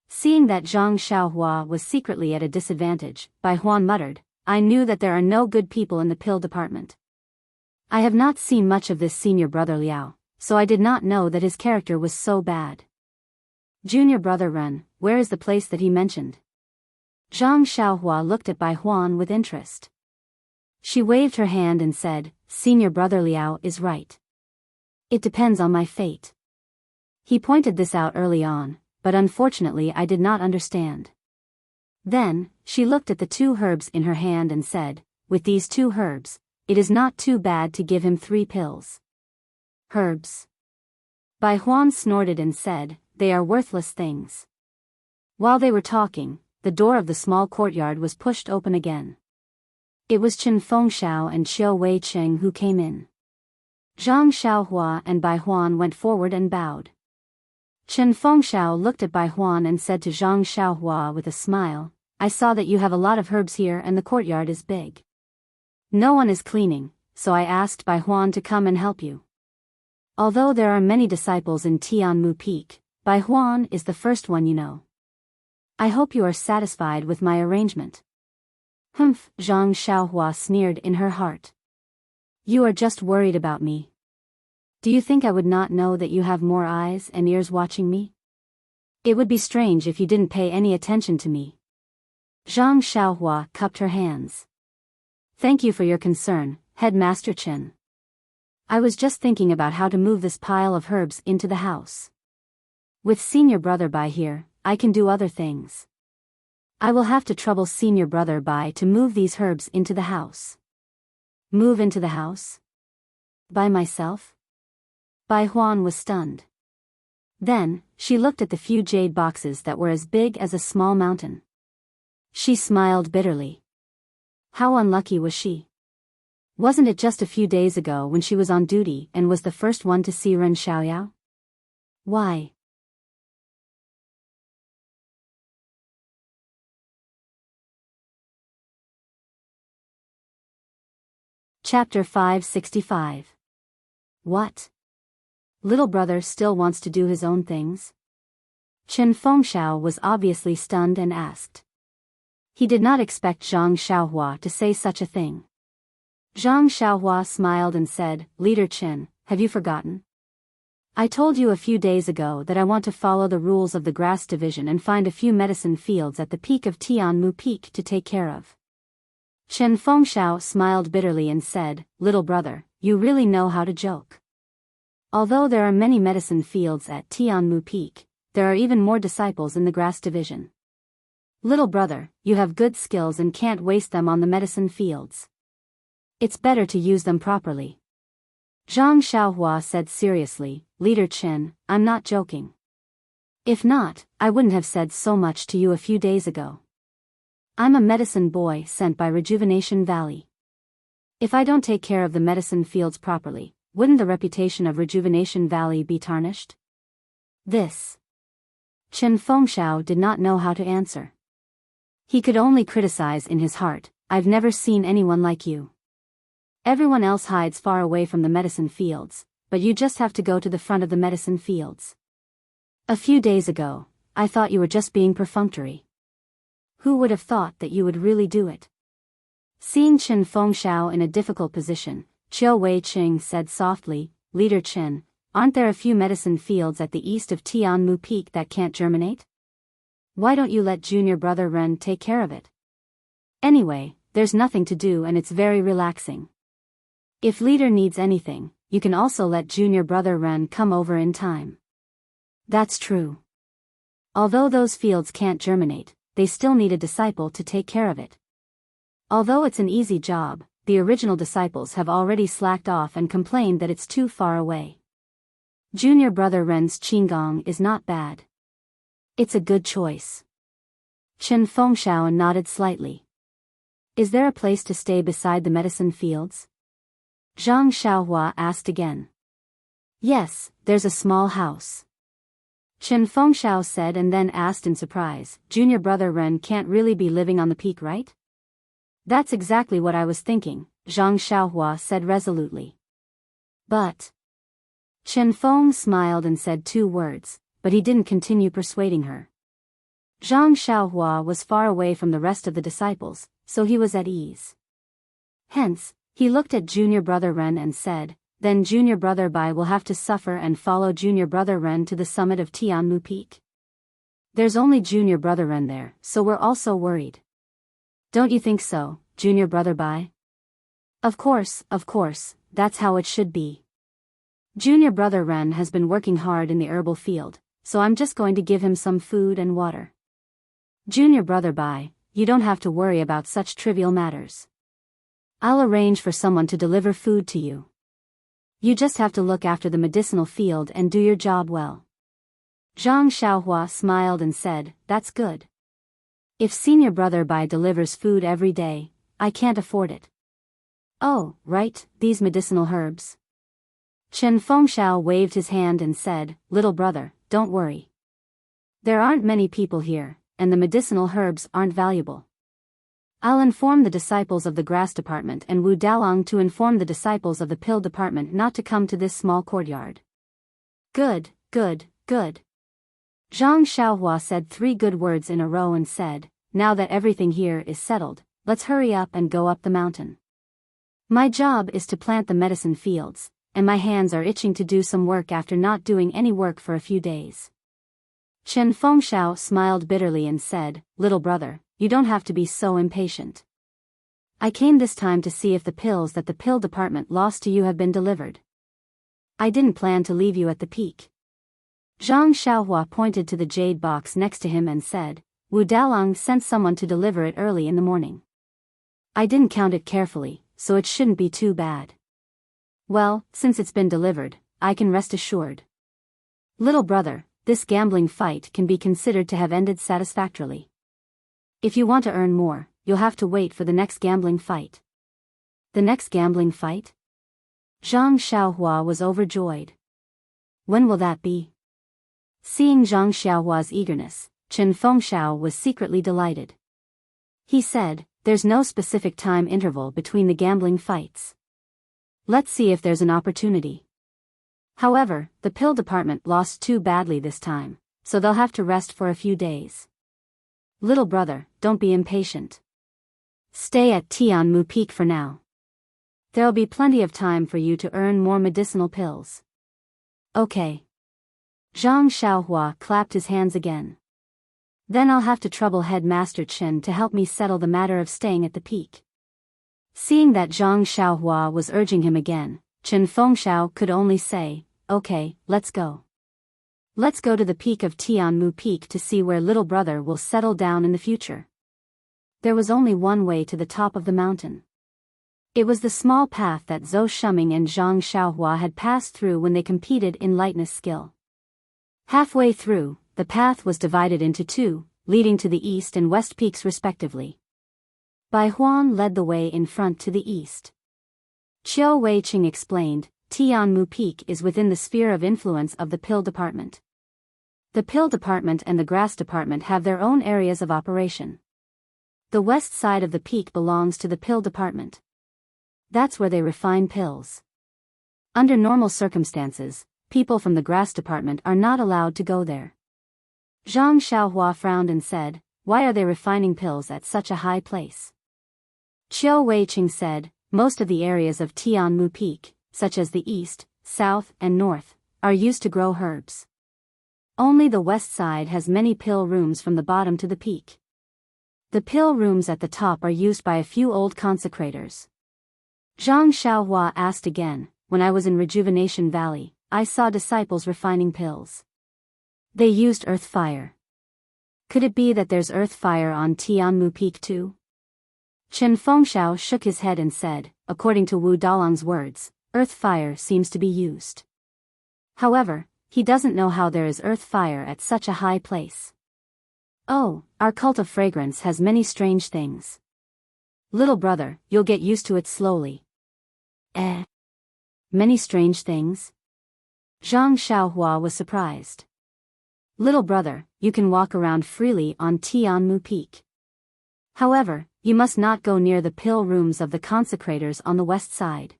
Seeing that Zhang Xiaohua was secretly at a disadvantage, Bai Huan muttered, "I knew that there are no good people in the pill department. I have not seen much of this senior brother Liao, so I did not know that his character was so bad. Junior brother Ren, where is the place that he mentioned?" Zhang Xiaohua looked at Bai Huan with interest. She waved her hand and said, "Senior brother Liao is right. It depends on my fate." He pointed this out early on, but unfortunately I did not understand. Then, she looked at the 2 herbs in her hand and said, with these 2 herbs, it is not too bad to give him 3 pills. Herbs. Bai Huan snorted and said, they are worthless things. While they were talking, the door of the small courtyard was pushed open again. It was Chen Fengxiao and Qiu Wei Cheng who came in. Zhang Xiaohua and Bai Huan went forward and bowed. Chen Fengxiao looked at Bai Huan and said to Zhang Xiaohua with a smile, I saw that you have a lot of herbs here and the courtyard is big. No one is cleaning, so I asked Bai Huan to come and help you. Although there are many disciples in Tianmu Peak, Bai Huan is the first one you know. I hope you are satisfied with my arrangement. Humph, Zhang Xiaohua sneered in her heart. You are just worried about me. Do you think I would not know that you have more eyes and ears watching me? It would be strange if you didn't pay any attention to me. Zhang Xiaohua cupped her hands. Thank you for your concern, Headmaster Chen. I was just thinking about how to move this pile of herbs into the house. With Senior Brother Bai here, I can do other things. I will have to trouble Senior Brother Bai to move these herbs into the house. Move into the house? By myself? Bai Huan was stunned. Then, she looked at the few jade boxes that were as big as a small mountain. She smiled bitterly. How unlucky was she? Wasn't it just a few days ago when she was on duty and was the first one to see Ren Xiaoyao? Why? Chapter 565. What? Little brother still wants to do his own things? Chen Fengxiao was obviously stunned and asked. He did not expect Zhang Xiaohua to say such a thing. Zhang Xiaohua smiled and said, Leader Chen, have you forgotten? I told you a few days ago that I want to follow the rules of the grass division and find a few medicine fields at the peak of Tianmu Peak to take care of. Chen Fengxiao smiled bitterly and said, Little brother, you really know how to joke. Although there are many medicine fields at Tianmu Peak, there are even more disciples in the grass division. Little brother, you have good skills and can't waste them on the medicine fields. It's better to use them properly. Zhang Xiaohua said seriously, Leader Chen, I'm not joking. If not, I wouldn't have said so much to you a few days ago. I'm a medicine boy sent by Rejuvenation Valley. If I don't take care of the medicine fields properly, wouldn't the reputation of Rejuvenation Valley be tarnished? This. Chen Fengxiao did not know how to answer. He could only criticize in his heart, I've never seen anyone like you. Everyone else hides far away from the medicine fields, but you just have to go to the front of the medicine fields. A few days ago, I thought you were just being perfunctory. Who would have thought that you would really do it? Seeing Chen Fengxiao in a difficult position, Qiu Wei Cheng said softly, Leader Chen, aren't there a few medicine fields at the east of Tianmu Peak that can't germinate? Why don't you let Junior Brother Ren take care of it? Anyway, there's nothing to do and it's very relaxing. If Leader needs anything, you can also let Junior Brother Ren come over in time. That's true. Although those fields can't germinate, they still need a disciple to take care of it. Although it's an easy job, the original disciples have already slacked off and complained that it's too far away. Junior Brother Ren's Qinggong is not bad. It's a good choice. Chen Fengxiao nodded slightly. Is there a place to stay beside the medicine fields? Zhang Xiaohua asked again. Yes, there's a small house. Chen Fengxiao said and then asked in surprise, Junior Brother Ren can't really be living on the peak, right? That's exactly what I was thinking, Zhang Xiaohua said resolutely. But... Chen Feng smiled and said 2 words, but he didn't continue persuading her. Zhang Xiaohua was far away from the rest of the disciples, so he was at ease. Hence, he looked at Junior Brother Ren and said, then Junior Brother Bai will have to suffer and follow Junior Brother Ren to the summit of Tianmu Peak. There's only Junior Brother Ren there, so we're also worried. Don't you think so, Junior Brother Bai? Of course, that's how it should be. Junior Brother Ren has been working hard in the herbal field, so I'm just going to give him some food and water. Junior brother Bai, you don't have to worry about such trivial matters. I'll arrange for someone to deliver food to you. You just have to look after the medicinal field and do your job well. Zhang Xiaohua smiled and said, that's good. If senior brother Bai delivers food every day, I can't afford it. Oh, right, these medicinal herbs. Chen Fengxiao waved his hand and said, little brother, don't worry. There aren't many people here, and the medicinal herbs aren't valuable. I'll inform the disciples of the grass department and Wu Dalong to inform the disciples of the pill department not to come to this small courtyard. Good, good, good. Zhang Xiaohua said 3 good words in a row and said, now that everything here is settled, let's hurry up and go up the mountain. My job is to plant the medicine fields, and my hands are itching to do some work after not doing any work for a few days. Chen Fengxiao smiled bitterly and said, little brother, you don't have to be so impatient. I came this time to see if the pills that the pill department lost to you have been delivered. I didn't plan to leave you at the peak. Zhang Xiaohua pointed to the jade box next to him and said, Wu Dalong sent someone to deliver it early in the morning. I didn't count it carefully, so it shouldn't be too bad. Well, since it's been delivered, I can rest assured. Little brother, this gambling fight can be considered to have ended satisfactorily. If you want to earn more, you'll have to wait for the next gambling fight. The next gambling fight? Zhang Xiaohua was overjoyed. When will that be? Seeing Zhang Xiaohua's eagerness, Chen Fengxiao was secretly delighted. He said, there's no specific time interval between the gambling fights. Let's see if there's an opportunity. However, the pill department lost too badly this time, so they'll have to rest for a few days. Little brother, don't be impatient. Stay at Tianmu Peak for now. There'll be plenty of time for you to earn more medicinal pills. Okay. Zhang Xiaohua clapped his hands again. Then I'll have to trouble Headmaster Chen to help me settle the matter of staying at the peak. Seeing that Zhang Xiaohua was urging him again, Chen Fengxiao could only say, okay, let's go. Let's go to the peak of Tianmu Peak to see where little brother will settle down in the future. There was only one way to the top of the mountain. It was the small path that Zhou Shuming and Zhang Xiaohua had passed through when they competed in lightness skill. Halfway through, the path was divided into 2, leading to the east and west peaks respectively. Bai Huan led the way in front to the east. Qiu Weiqing explained, Tianmu Peak is within the sphere of influence of the pill department. The pill department and the grass department have their own areas of operation. The west side of the peak belongs to the pill department. That's where they refine pills. Under normal circumstances, people from the grass department are not allowed to go there. Zhang Xiaohua frowned and said, why are they refining pills at such a high place? Qiu Weiqing said, most of the areas of Tianmu Peak, such as the east, south, and north, are used to grow herbs. Only the west side has many pill rooms from the bottom to the peak. The pill rooms at the top are used by a few old consecrators. Zhang Xiaohua asked again, when I was in Rejuvenation Valley, I saw disciples refining pills. They used earth fire. Could it be that there's earth fire on Tianmu Peak too? Chen Fengxiao shook his head and said, according to Wu Dalong's words, earth fire seems to be used. However, he doesn't know how there is earth fire at such a high place. Oh, our cult of fragrance has many strange things. Little brother, you'll get used to it slowly. Many strange things? Zhang Xiaohua was surprised. Little brother, you can walk around freely on Tianmu Peak. However, you must not go near the pill rooms of the consecrators on the west side.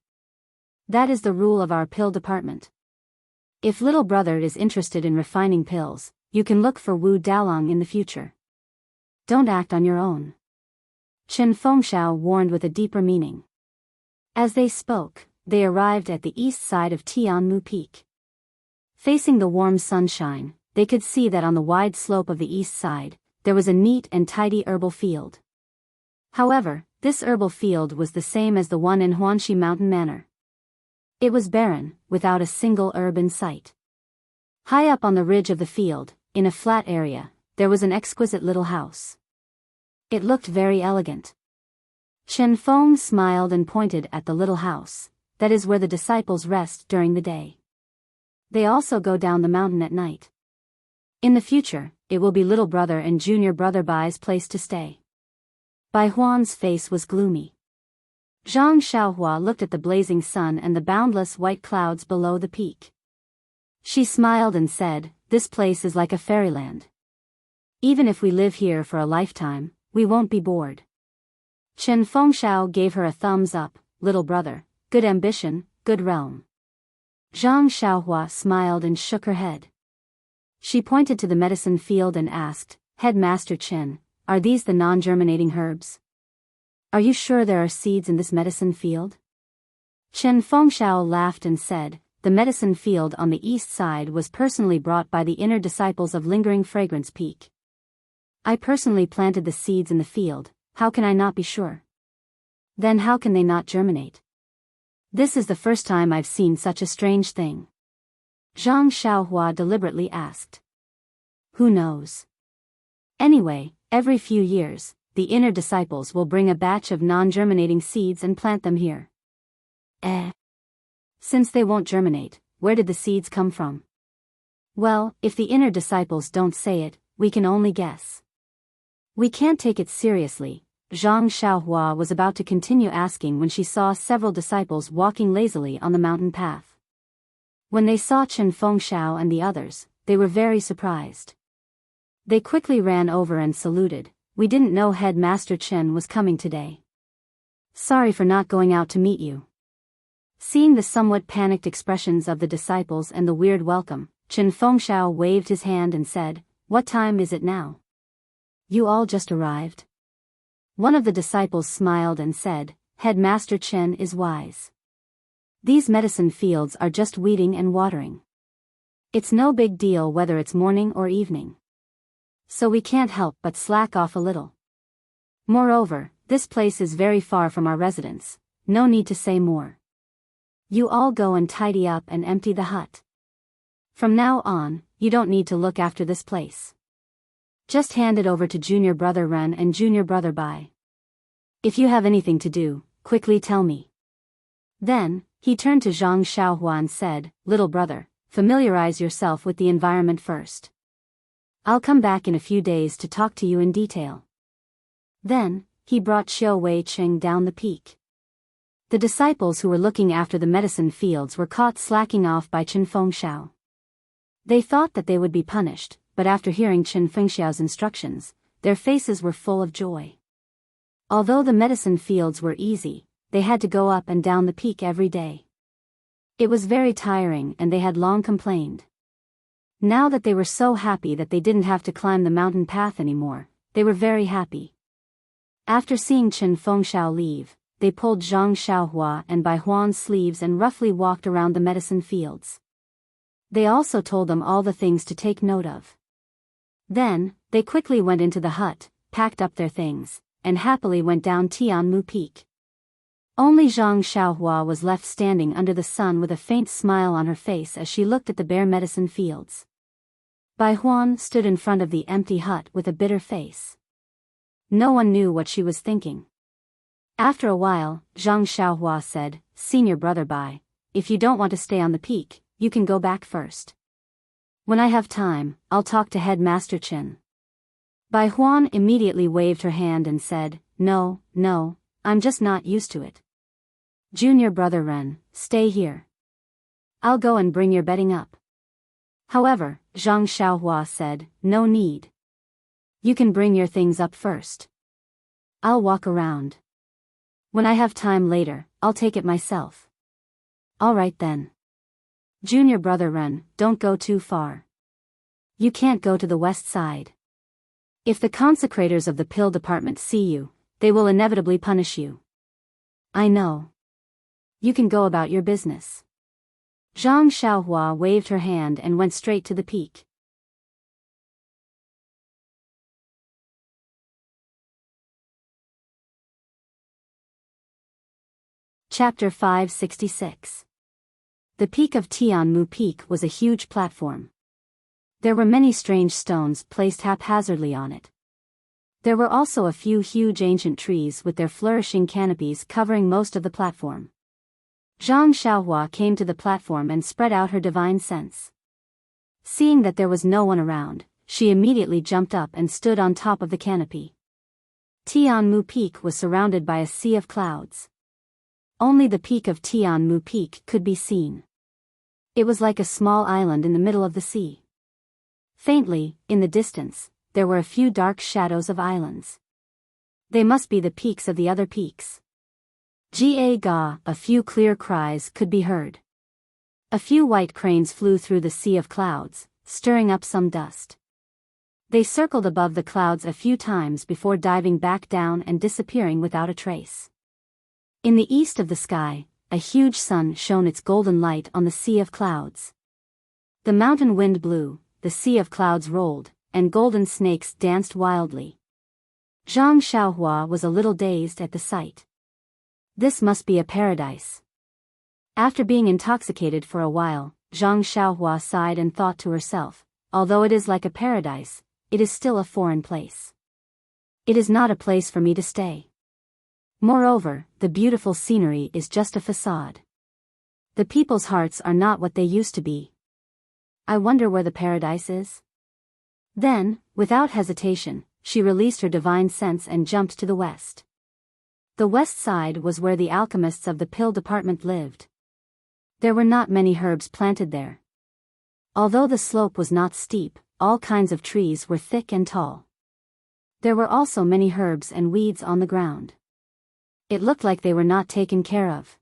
That is the rule of our pill department. If little brother is interested in refining pills, you can look for Wu Dalong in the future. Don't act on your own. Chen Fengxiao warned with a deeper meaning. As they spoke, they arrived at the east side of Tianmu Peak. Facing the warm sunshine, they could see that on the wide slope of the east side, there was a neat and tidy herbal field. However, this herbal field was the same as the one in Huanxi Mountain Manor. It was barren, without a single herb in sight. High up on the ridge of the field, in a flat area, there was an exquisite little house. It looked very elegant. Chen Feng smiled and pointed at the little house. That is where the disciples rest during the day. They also go down the mountain at night. In the future, it will be little brother and junior brother Bai's place to stay. Bai Huan's face was gloomy. Zhang Xiaohua looked at the blazing sun and the boundless white clouds below the peak. She smiled and said, "This place is like a fairyland. Even if we live here for a lifetime, we won't be bored." Chen Fengxiao gave her a thumbs up. "Little brother, good ambition, good realm." Zhang Xiaohua smiled and shook her head. She pointed to the medicine field and asked, "Headmaster Chen, are these the non-germinating herbs? Are you sure there are seeds in this medicine field?" Chen Fengxiao laughed and said, "The medicine field on the east side was personally brought by the inner disciples of Lingering Fragrance Peak. I personally planted the seeds in the field, how can I not be sure? Then how can they not germinate? This is the first time I've seen such a strange thing." Zhang Xiaohua deliberately asked. "Who knows? Anyway, every few years, the inner disciples will bring a batch of non-germinating seeds and plant them here." Since they won't germinate, where did the seeds come from? Well, if the inner disciples don't say it, we can only guess. We can't take it seriously. Zhang Xiaohua was about to continue asking when she saw several disciples walking lazily on the mountain path. When they saw Chen Fengxiao and the others, they were very surprised. They quickly ran over and saluted. "We didn't know Headmaster Chen was coming today. Sorry for not going out to meet you." Seeing the somewhat panicked expressions of the disciples and the weird welcome, Chen Fengxiao waved his hand and said, "What time is it now? You all just arrived?" One of the disciples smiled and said, "Headmaster Chen is wise. These medicine fields are just weeding and watering. It's no big deal whether it's morning or evening. So we can't help but slack off a little. Moreover, this place is very far from our residence, no need to say more. You all go and tidy up and empty the hut. From now on, you don't need to look after this place. Just hand it over to junior brother Ren and junior brother Bai. If you have anything to do, quickly tell me." Then, he turned to Zhang Xiaohua and said, "Little brother, familiarize yourself with the environment first. I'll come back in a few days to talk to you in detail." Then, he brought Xiao Wei Cheng down the peak. The disciples who were looking after the medicine fields were caught slacking off by Chen Fengxiao. They thought that they would be punished, but after hearing Chen Fengxiao's instructions, their faces were full of joy. Although the medicine fields were easy, they had to go up and down the peak every day. It was very tiring and they had long complained. Now that they were so happy that they didn't have to climb the mountain path anymore, they were very happy. After seeing Chen Fengxiao leave, they pulled Zhang Xiaohua and Bai Huan's sleeves and roughly walked around the medicine fields. They also told them all the things to take note of. Then, they quickly went into the hut, packed up their things, and happily went down Tianmu Peak. Only Zhang Xiaohua was left standing under the sun with a faint smile on her face as she looked at the bare medicine fields. Bai Huan stood in front of the empty hut with a bitter face. No one knew what she was thinking. After a while, Zhang Xiaohua said, "Senior brother Bai, if you don't want to stay on the peak, you can go back first. When I have time, I'll talk to Headmaster Chen." Bai Huan immediately waved her hand and said, No, I'm just not used to it. Junior brother Ren, stay here. I'll go and bring your bedding up." However, Zhang Xiaohua said, "No need. You can bring your things up first. I'll walk around. When I have time later, I'll take it myself." "All right then. Junior brother Ren, don't go too far. You can't go to the west side. If the consecrators of the pill department see you, they will inevitably punish you." "I know. You can go about your business." Zhang Xiaohua waved her hand and went straight to the peak. Chapter 566. The peak of Tianmu Peak was a huge platform. There were many strange stones placed haphazardly on it. There were also a few huge ancient trees with their flourishing canopies covering most of the platform. Zhang Xiaohua came to the platform and spread out her divine sense. Seeing that there was no one around, she immediately jumped up and stood on top of the canopy. Tianmu Peak was surrounded by a sea of clouds. Only the peak of Tianmu Peak could be seen. It was like a small island in the middle of the sea. Faintly, in the distance, there were a few dark shadows of islands. They must be the peaks of the other peaks. Ga, a few clear cries could be heard. A few white cranes flew through the sea of clouds, stirring up some dust. They circled above the clouds a few times before diving back down and disappearing without a trace. In the east of the sky, a huge sun shone its golden light on the sea of clouds. The mountain wind blew, the sea of clouds rolled, and golden snakes danced wildly. Zhang Xiaohua was a little dazed at the sight. This must be a paradise. After being intoxicated for a while, Zhang Xiaohua sighed and thought to herself, although it is like a paradise, it is still a foreign place. It is not a place for me to stay. Moreover, the beautiful scenery is just a facade. The people's hearts are not what they used to be. I wonder where the paradise is? Then, without hesitation, she released her divine sense and jumped to the west. The west side was where the alchemists of the pill department lived. There were not many herbs planted there. Although the slope was not steep, all kinds of trees were thick and tall. There were also many herbs and weeds on the ground. It looked like they were not taken care of.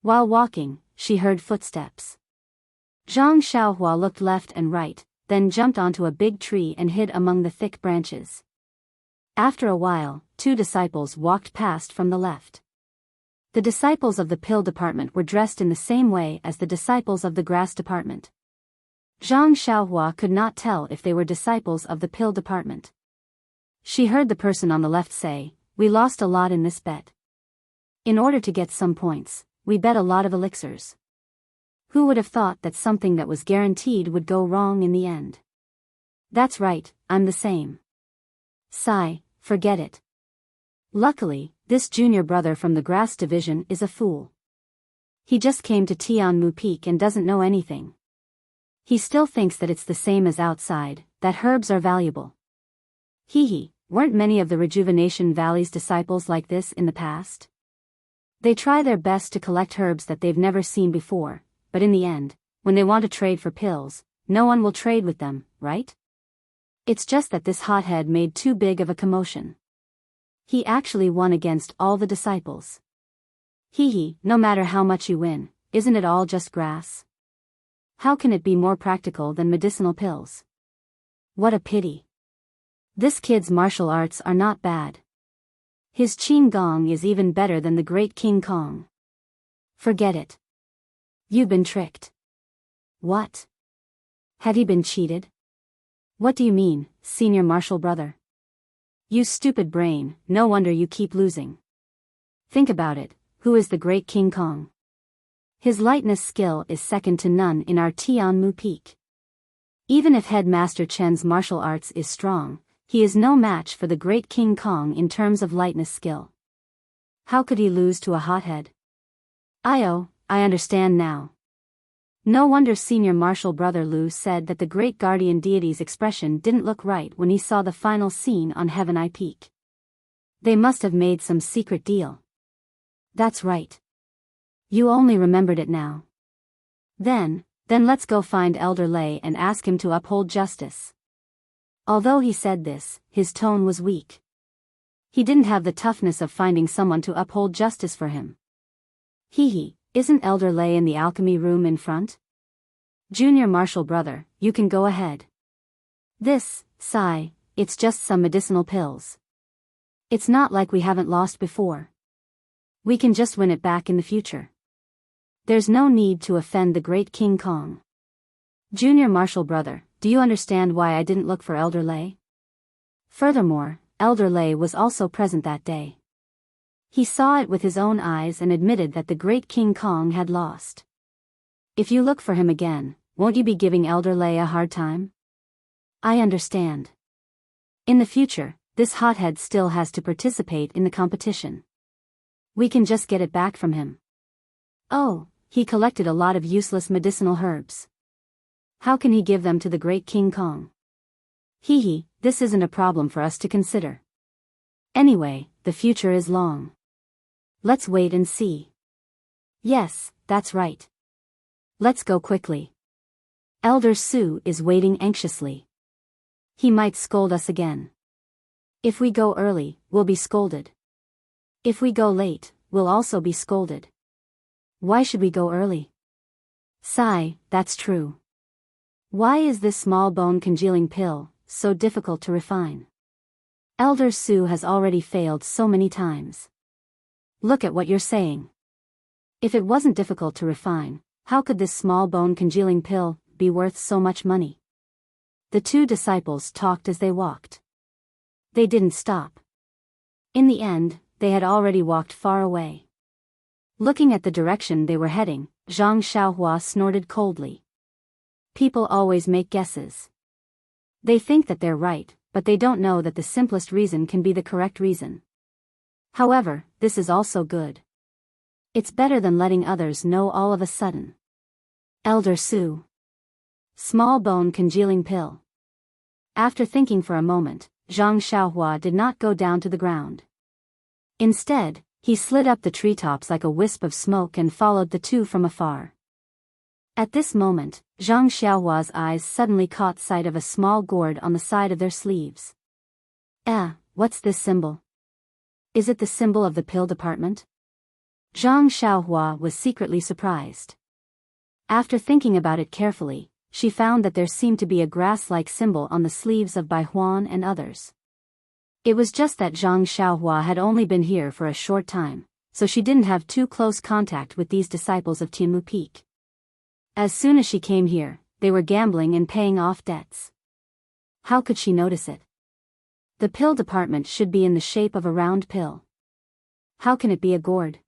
While walking, she heard footsteps. Zhang Xiaohua looked left and right, then jumped onto a big tree and hid among the thick branches. After a while, two disciples walked past from the left. The disciples of the pill department were dressed in the same way as the disciples of the grass department. Zhang Xiaohua could not tell if they were disciples of the pill department. She heard the person on the left say, "We lost a lot in this bet. In order to get some points, we bet a lot of elixirs." Who would have thought that something that was guaranteed would go wrong in the end? That's right, I'm the same. Sigh, forget it. Luckily, this junior brother from the grass division is a fool. He just came to Tianmu Peak and doesn't know anything. He still thinks that it's the same as outside, that herbs are valuable. Weren't many of the Rejuvenation Valley's disciples like this in the past? They try their best to collect herbs that they've never seen before, but in the end, when they want to trade for pills, no one will trade with them, right? It's just that this hothead made too big of a commotion. He actually won against all the disciples. No matter how much you win, isn't it all just grass? How can it be more practical than medicinal pills? What a pity. This kid's martial arts are not bad. His Qin Gong is even better than the great King Kong. Forget it. You've been tricked. What? Had he been cheated? What do you mean, senior martial brother? You stupid brain, no wonder you keep losing. Think about it, who is the great King Kong? His lightness skill is second to none in our Tianmu Peak. Even if Headmaster Chen's martial arts is strong, he is no match for the great King Kong in terms of lightness skill. How could he lose to a hothead? I understand now. No wonder senior martial brother Lu said that the great guardian deity's expression didn't look right when he saw the final scene on Heaven Eye Peak. They must have made some secret deal. That's right. You only remembered it now. Then let's go find Elder Lei and ask him to uphold justice. Although he said this, his tone was weak. He didn't have the toughness of finding someone to uphold justice for him. Isn't Elder Lei in the alchemy room in front? Junior martial brother, you can go ahead. It's just some medicinal pills. It's not like we haven't lost before. We can just win it back in the future. There's no need to offend the great King Kong. Junior martial brother, do you understand why I didn't look for Elder Lei? Furthermore, Elder Lei was also present that day. He saw it with his own eyes and admitted that the great King Kong had lost. If you look for him again, won't you be giving Elder Lei a hard time? I understand. In the future, this hothead still has to participate in the competition. We can just get it back from him. Oh, he collected a lot of useless medicinal herbs. How can he give them to the great King Kong? Hee, this isn't a problem for us to consider. Anyway, the future is long. Let's wait and see. Yes, that's right. Let's go quickly. Elder Su is waiting anxiously. He might scold us again. If we go early, we'll be scolded. If we go late, we'll also be scolded. Why should we go early? Sigh, that's true. Why is this small bone congealing pill so difficult to refine? Elder Su has already failed so many times. Look at what you're saying. If it wasn't difficult to refine, how could this small bone congealing pill be worth so much money? The two disciples talked as they walked. They didn't stop. In the end, they had already walked far away. Looking at the direction they were heading, Zhang Xiaohua snorted coldly. People always make guesses. They think that they're right, but they don't know that the simplest reason can be the correct reason. However, this is also good. It's better than letting others know all of a sudden. Elder Su. Small bone congealing pill. After thinking for a moment, Zhang Xiaohua did not go down to the ground. Instead, he slid up the treetops like a wisp of smoke and followed the two from afar. At this moment, Zhang Xiaohua's eyes suddenly caught sight of a small gourd on the side of their sleeves. What's this symbol? Is it the symbol of the pill department? Zhang Xiaohua was secretly surprised. After thinking about it carefully, she found that there seemed to be a grass-like symbol on the sleeves of Bai Huan and others. It was just that Zhang Xiaohua had only been here for a short time, so she didn't have too close contact with these disciples of Tianmu Peak. As soon as she came here, they were gambling and paying off debts. How could she notice it? The pill department should be in the shape of a round pill. How can it be a gourd?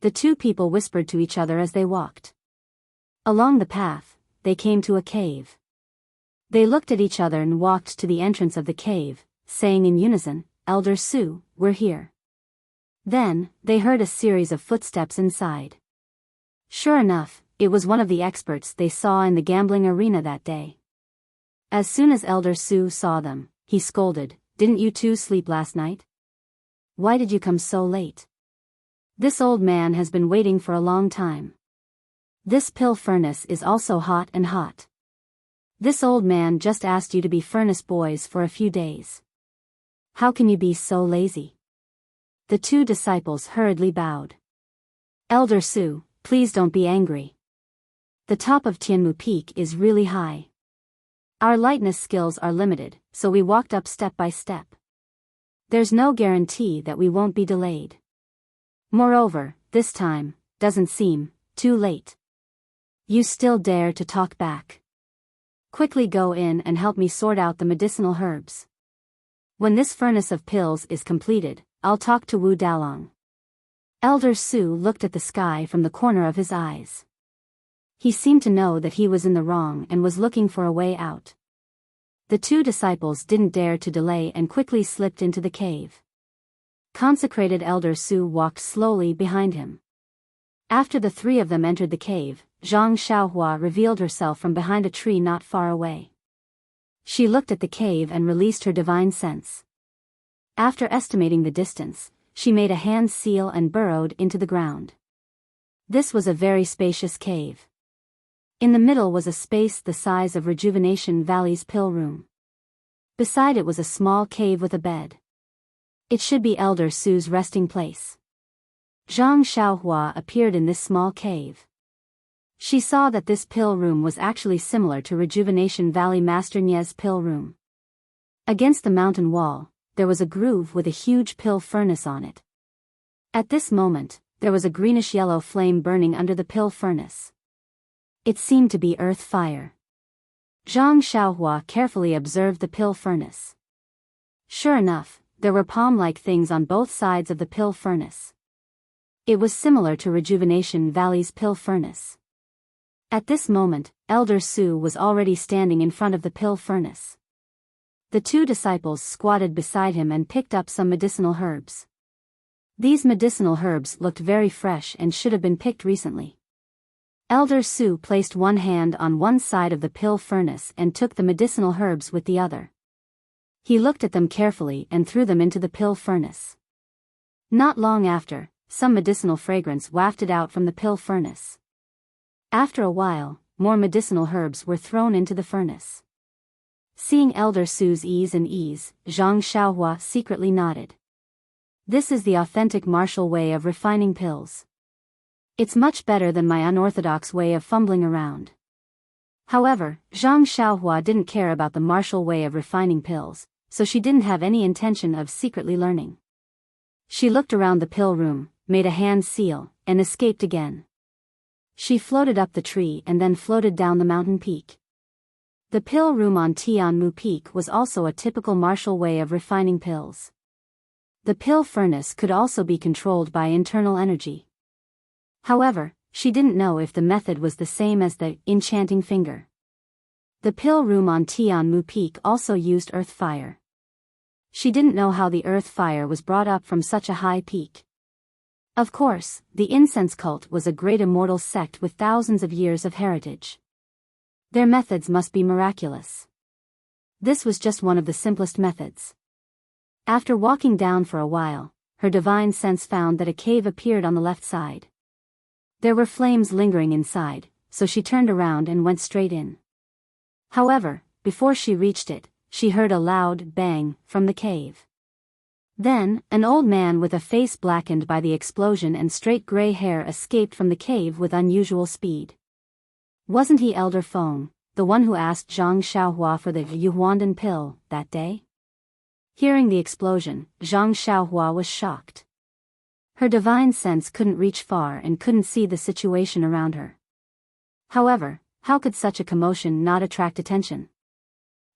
The two people whispered to each other as they walked. Along the path, they came to a cave. They looked at each other and walked to the entrance of the cave, saying in unison, "Elder Su, we're here." Then, they heard a series of footsteps inside. Sure enough, it was one of the experts they saw in the gambling arena that day. As soon as Elder Su saw them, he scolded, "Didn't you two sleep last night? Why did you come so late? This old man has been waiting for a long time. This pill furnace is also hot and hot. This old man just asked you to be furnace boys for a few days. How can you be so lazy?" The two disciples hurriedly bowed. "Elder Su, please don't be angry. The top of Tianmu Peak is really high. Our lightness skills are limited, so we walked up step by step. There's no guarantee that we won't be delayed. Moreover, this time doesn't seem too late. You still dare to talk back? Quickly go in and help me sort out the medicinal herbs. When this furnace of pills is completed, I'll talk to Wu Dalong." Elder Su looked at the sky from the corner of his eyes. He seemed to know that he was in the wrong and was looking for a way out. The two disciples didn't dare to delay and quickly slipped into the cave. Consecrated Elder Su walked slowly behind him. After the three of them entered the cave, Zhang Xiaohua revealed herself from behind a tree not far away. She looked at the cave and released her divine sense. After estimating the distance, she made a hand seal and burrowed into the ground. This was a very spacious cave. In the middle was a space the size of Rejuvenation Valley's pill room. Beside it was a small cave with a bed. It should be Elder Su's resting place. Zhang Xiaohua appeared in this small cave. She saw that this pill room was actually similar to Rejuvenation Valley Master Nie's pill room. Against the mountain wall, there was a groove with a huge pill furnace on it. At this moment, there was a greenish-yellow flame burning under the pill furnace. It seemed to be earth fire. Zhang Xiaohua carefully observed the pill furnace. Sure enough, there were palm-like things on both sides of the pill furnace. It was similar to Rejuvenation Valley's pill furnace. At this moment, Elder Su was already standing in front of the pill furnace. The two disciples squatted beside him and picked up some medicinal herbs. These medicinal herbs looked very fresh and should have been picked recently. Elder Su placed one hand on one side of the pill furnace and took the medicinal herbs with the other. He looked at them carefully and threw them into the pill furnace. Not long after, some medicinal fragrance wafted out from the pill furnace. After a while, more medicinal herbs were thrown into the furnace. Seeing Elder Su's ease, Zhang Xiaohua secretly nodded. This is the authentic martial way of refining pills. It's much better than my unorthodox way of fumbling around. However, Zhang Xiaohua didn't care about the martial way of refining pills, so she didn't have any intention of secretly learning. She looked around the pill room, made a hand seal, and escaped again. She floated up the tree and then floated down the mountain peak. The pill room on Tianmu Peak was also a typical martial way of refining pills. The pill furnace could also be controlled by internal energy. However, she didn't know if the method was the same as the enchanting finger. The pill room on Tianmu Peak also used earth fire. She didn't know how the earth fire was brought up from such a high peak. Of course, the incense cult was a great immortal sect with thousands of years of heritage. Their methods must be miraculous. This was just one of the simplest methods. After walking down for a while, her divine sense found that a cave appeared on the left side. There were flames lingering inside, so she turned around and went straight in. However, before she reached it, she heard a loud bang from the cave. Then, an old man with a face blackened by the explosion and straight gray hair escaped from the cave with unusual speed. Wasn't he Elder Feng, the one who asked Zhang Xiaohua for the Yuhuandan pill that day? Hearing the explosion, Zhang Xiaohua was shocked. Her divine sense couldn't reach far and couldn't see the situation around her. However, how could such a commotion not attract attention?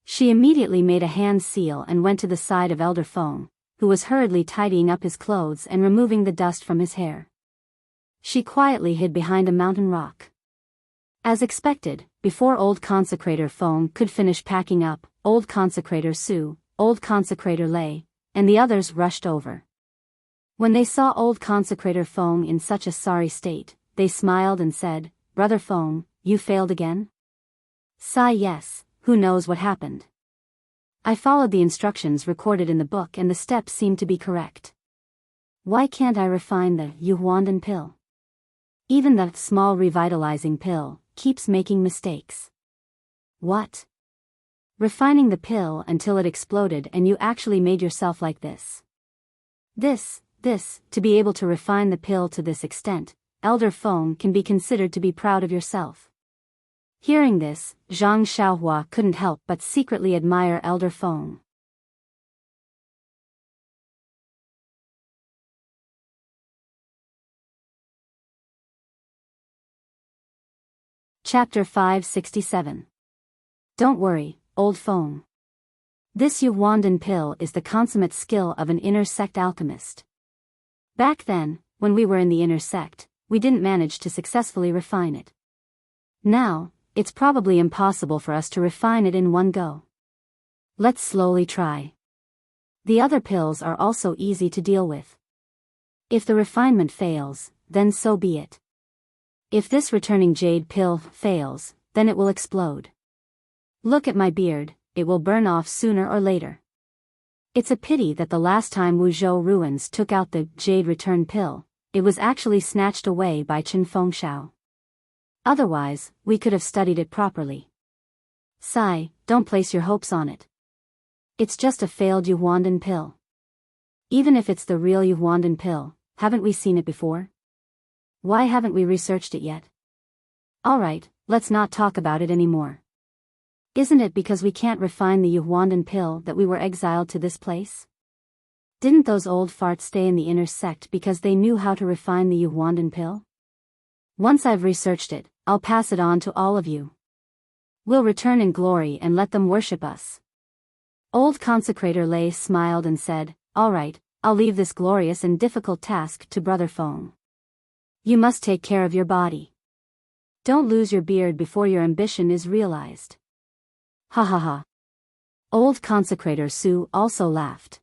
She immediately made a hand seal and went to the side of Elder Feng, who was hurriedly tidying up his clothes and removing the dust from his hair. She quietly hid behind a mountain rock. As expected, before old consecrator Feng could finish packing up, old consecrator Su, old consecrator Lei, and the others rushed over. When they saw old consecrator Feng in such a sorry state, they smiled and said, "Brother Feng, you failed again?" "Sigh yes, who knows what happened? I followed the instructions recorded in the book and the steps seem to be correct. Why can't I refine the Yuhuandan pill? Even the small revitalizing pill keeps making mistakes." "What? Refining the pill until it exploded and you actually made yourself like this? To be able to refine the pill to this extent, Elder Feng can be considered to be proud of yourself." Hearing this, Zhang Xiaohua couldn't help but secretly admire Elder Feng. Chapter 567. Don't worry, old Feng. This Yuhuandan pill is the consummate skill of an inner sect alchemist. Back then, when we were in the inner sect, we didn't manage to successfully refine it. Now, it's probably impossible for us to refine it in one go. Let's slowly try. The other pills are also easy to deal with. If the refinement fails, then so be it. If this returning jade pill fails, then it will explode. Look at my beard, it will burn off sooner or later. It's a pity that the last time Wuzhou ruins took out the jade return pill, it was actually snatched away by Chen Fengshao. Otherwise, we could have studied it properly. Sigh, don't place your hopes on it. It's just a failed Yuhuandan pill. Even if it's the real Yuhuandan pill, haven't we seen it before? Why haven't we researched it yet? Alright, let's not talk about it anymore. Isn't it because we can't refine the Yuhuandan pill that we were exiled to this place? Didn't those old farts stay in the inner sect because they knew how to refine the Yuhuandan pill? Once I've researched it, I'll pass it on to all of you. We'll return in glory and let them worship us. Old consecrator Lei smiled and said, "Alright, I'll leave this glorious and difficult task to Brother Feng. You must take care of your body. Don't lose your beard before your ambition is realized." Ha ha ha. Old consecrator Su also laughed.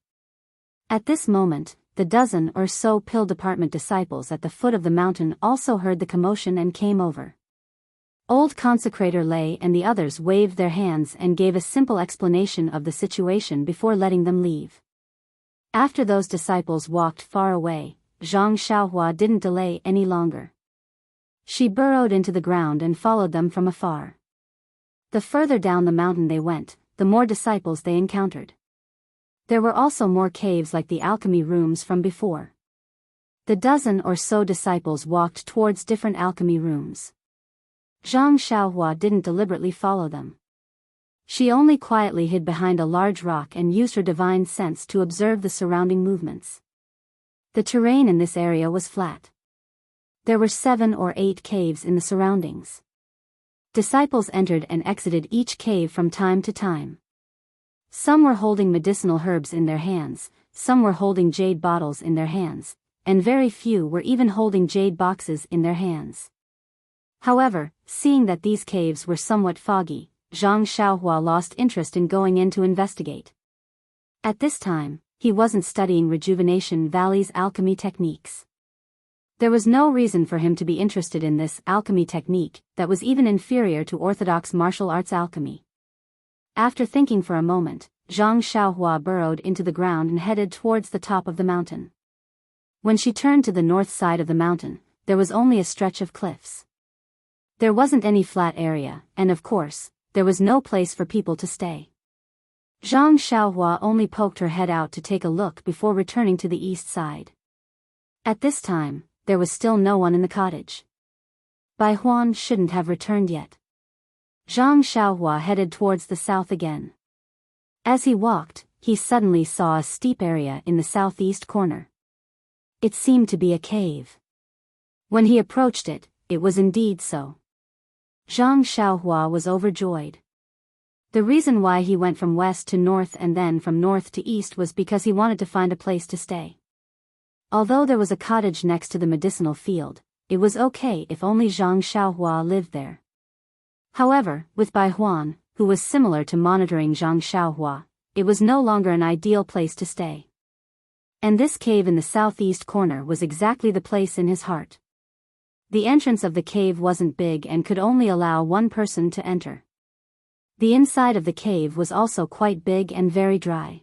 At this moment, the dozen or so pill department disciples at the foot of the mountain also heard the commotion and came over. Old consecrator Lei and the others waved their hands and gave a simple explanation of the situation before letting them leave. After those disciples walked far away, Zhang Xiaohua didn't delay any longer. She burrowed into the ground and followed them from afar. The further down the mountain they went, the more disciples they encountered. There were also more caves like the alchemy rooms from before. The dozen or so disciples walked towards different alchemy rooms. Zhang Xiaohua didn't deliberately follow them. She only quietly hid behind a large rock and used her divine sense to observe the surrounding movements. The terrain in this area was flat. There were 7 or 8 caves in the surroundings. Disciples entered and exited each cave from time to time. Some were holding medicinal herbs in their hands, some were holding jade bottles in their hands, and very few were even holding jade boxes in their hands. However, seeing that these caves were somewhat foggy, Zhang Xiaohua lost interest in going in to investigate. At this time, he wasn't studying Rejuvenation Valley's alchemy techniques. There was no reason for him to be interested in this alchemy technique that was even inferior to orthodox martial arts alchemy. After thinking for a moment, Zhang Xiaohua burrowed into the ground and headed towards the top of the mountain. When she turned to the north side of the mountain, there was only a stretch of cliffs. There wasn't any flat area, and of course, there was no place for people to stay. Zhang Xiaohua only poked her head out to take a look before returning to the east side. At this time, there was still no one in the cottage. Bai Huan shouldn't have returned yet. Zhang Xiaohua headed towards the south again. As he walked, he suddenly saw a steep area in the southeast corner. It seemed to be a cave. When he approached it, it was indeed so. Zhang Xiaohua was overjoyed. The reason why he went from west to north and then from north to east was because he wanted to find a place to stay. Although there was a cottage next to the medicinal field, it was okay if only Zhang Xiaohua lived there. However, with Bai Huan, who was similar to monitoring Zhang Xiaohua, it was no longer an ideal place to stay. And this cave in the southeast corner was exactly the place in his heart. The entrance of the cave wasn't big and could only allow one person to enter. The inside of the cave was also quite big and very dry.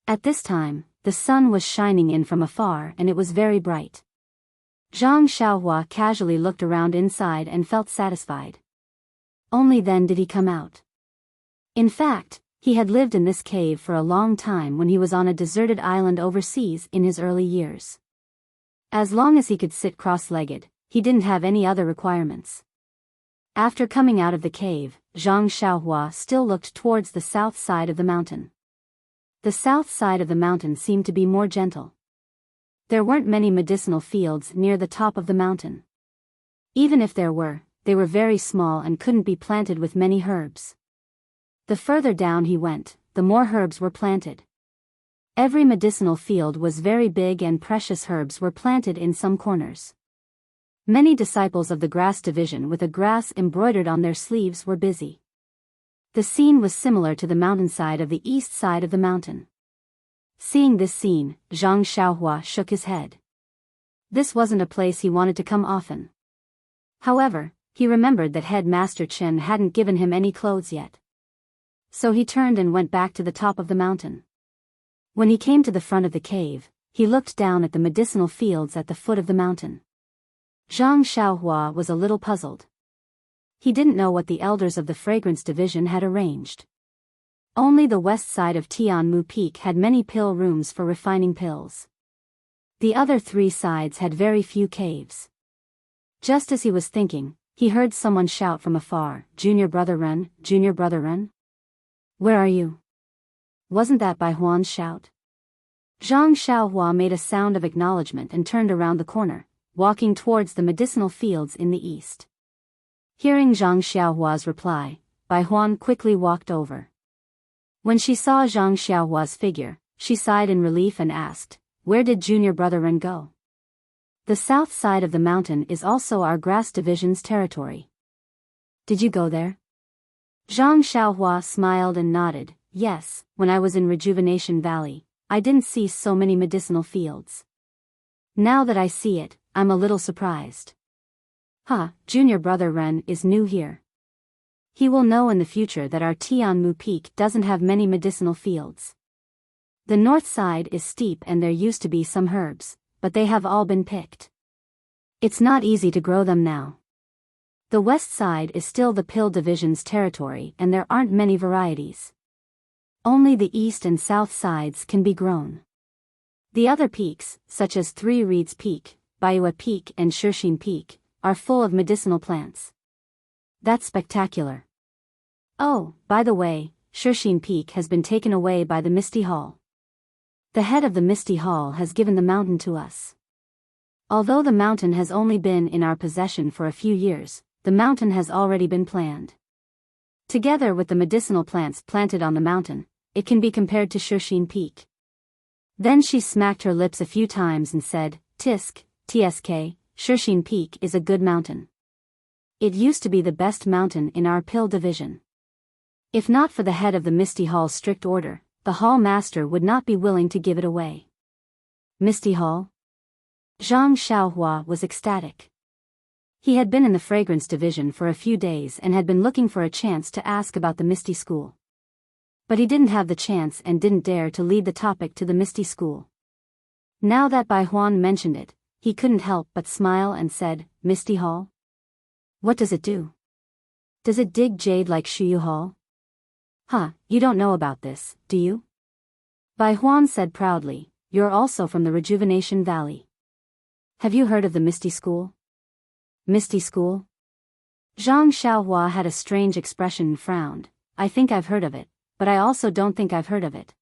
At this time, the sun was shining in from afar and it was very bright. Zhang Xiaohua casually looked around inside and felt satisfied. Only then did he come out. In fact, he had lived in this cave for a long time when he was on a deserted island overseas in his early years. As long as he could sit cross-legged, he didn't have any other requirements. After coming out of the cave, Zhang Xiaohua still looked towards the south side of the mountain. The south side of the mountain seemed to be more gentle. There weren't many medicinal fields near the top of the mountain. Even if there were, they were very small and couldn't be planted with many herbs. The further down he went, the more herbs were planted. Every medicinal field was very big and precious herbs were planted in some corners. Many disciples of the grass division with a grass embroidered on their sleeves were busy. The scene was similar to the mountainside of the east side of the mountain. Seeing this scene, Zhang Xiaohua shook his head. This wasn't a place he wanted to come often. However, he remembered that Headmaster Chen hadn't given him any clothes yet. So he turned and went back to the top of the mountain. When he came to the front of the cave, he looked down at the medicinal fields at the foot of the mountain. Zhang Xiaohua was a little puzzled. He didn't know what the elders of the fragrance division had arranged. Only the west side of Tianmu Peak had many pill rooms for refining pills. The other 3 sides had very few caves. Just as he was thinking, he heard someone shout from afar, "Junior Brother Ren, Junior Brother Ren? Where are you?" Wasn't that Bai Huan's shout? Zhang Xiaohua made a sound of acknowledgement and turned around the corner, walking towards the medicinal fields in the east. Hearing Zhang Xiaohua's reply, Bai Huan quickly walked over. When she saw Zhang Xiaohua's figure, she sighed in relief and asked, "Where did Junior Brother Ren go?" "The south side of the mountain is also our grass division's territory." "Did you go there?" Zhang Xiaohua smiled and nodded, yes, when I was in Rejuvenation Valley, I didn't see so many medicinal fields. Now that I see it, I'm a little surprised. Junior brother Ren is new here. He will know in the future that our Tianmu Peak doesn't have many medicinal fields. The north side is steep and there used to be some herbs, but they have all been picked. It's not easy to grow them now. The west side is still the Pill Division's territory and there aren't many varieties. Only the east and south sides can be grown. The other peaks, such as Three Reeds Peak, Biyao Peak and Shushin Peak, are full of medicinal plants. That's spectacular. Oh, by the way, Shushin Peak has been taken away by the Misty Hall. The head of the Misty Hall has given the mountain to us. Although the mountain has only been in our possession for a few years, the mountain has already been planned. Together with the medicinal plants planted on the mountain, it can be compared to Shushin Peak. Then she smacked her lips a few times and said, TSK, Shushin Peak is a good mountain. It used to be the best mountain in our Pill Division. If not for the head of the Misty Hall's strict order, the Hall Master would not be willing to give it away. Misty Hall? Zhang Xiaohua was ecstatic. He had been in the Fragrance Division for a few days and had been looking for a chance to ask about the Misty School. But he didn't have the chance and didn't dare to lead the topic to the Misty School. Now that Bai Huan mentioned it, he couldn't help but smile and said, Misty Hall? What does it do? Does it dig jade like Shuyu Hall? You don't know about this, do you? Bai Huan said proudly, you're also from the Rejuvenation Valley. Have you heard of the Misty School? Misty School? Zhang Xiaohua had a strange expression and frowned. I think I've heard of it, but I also don't think I've heard of it.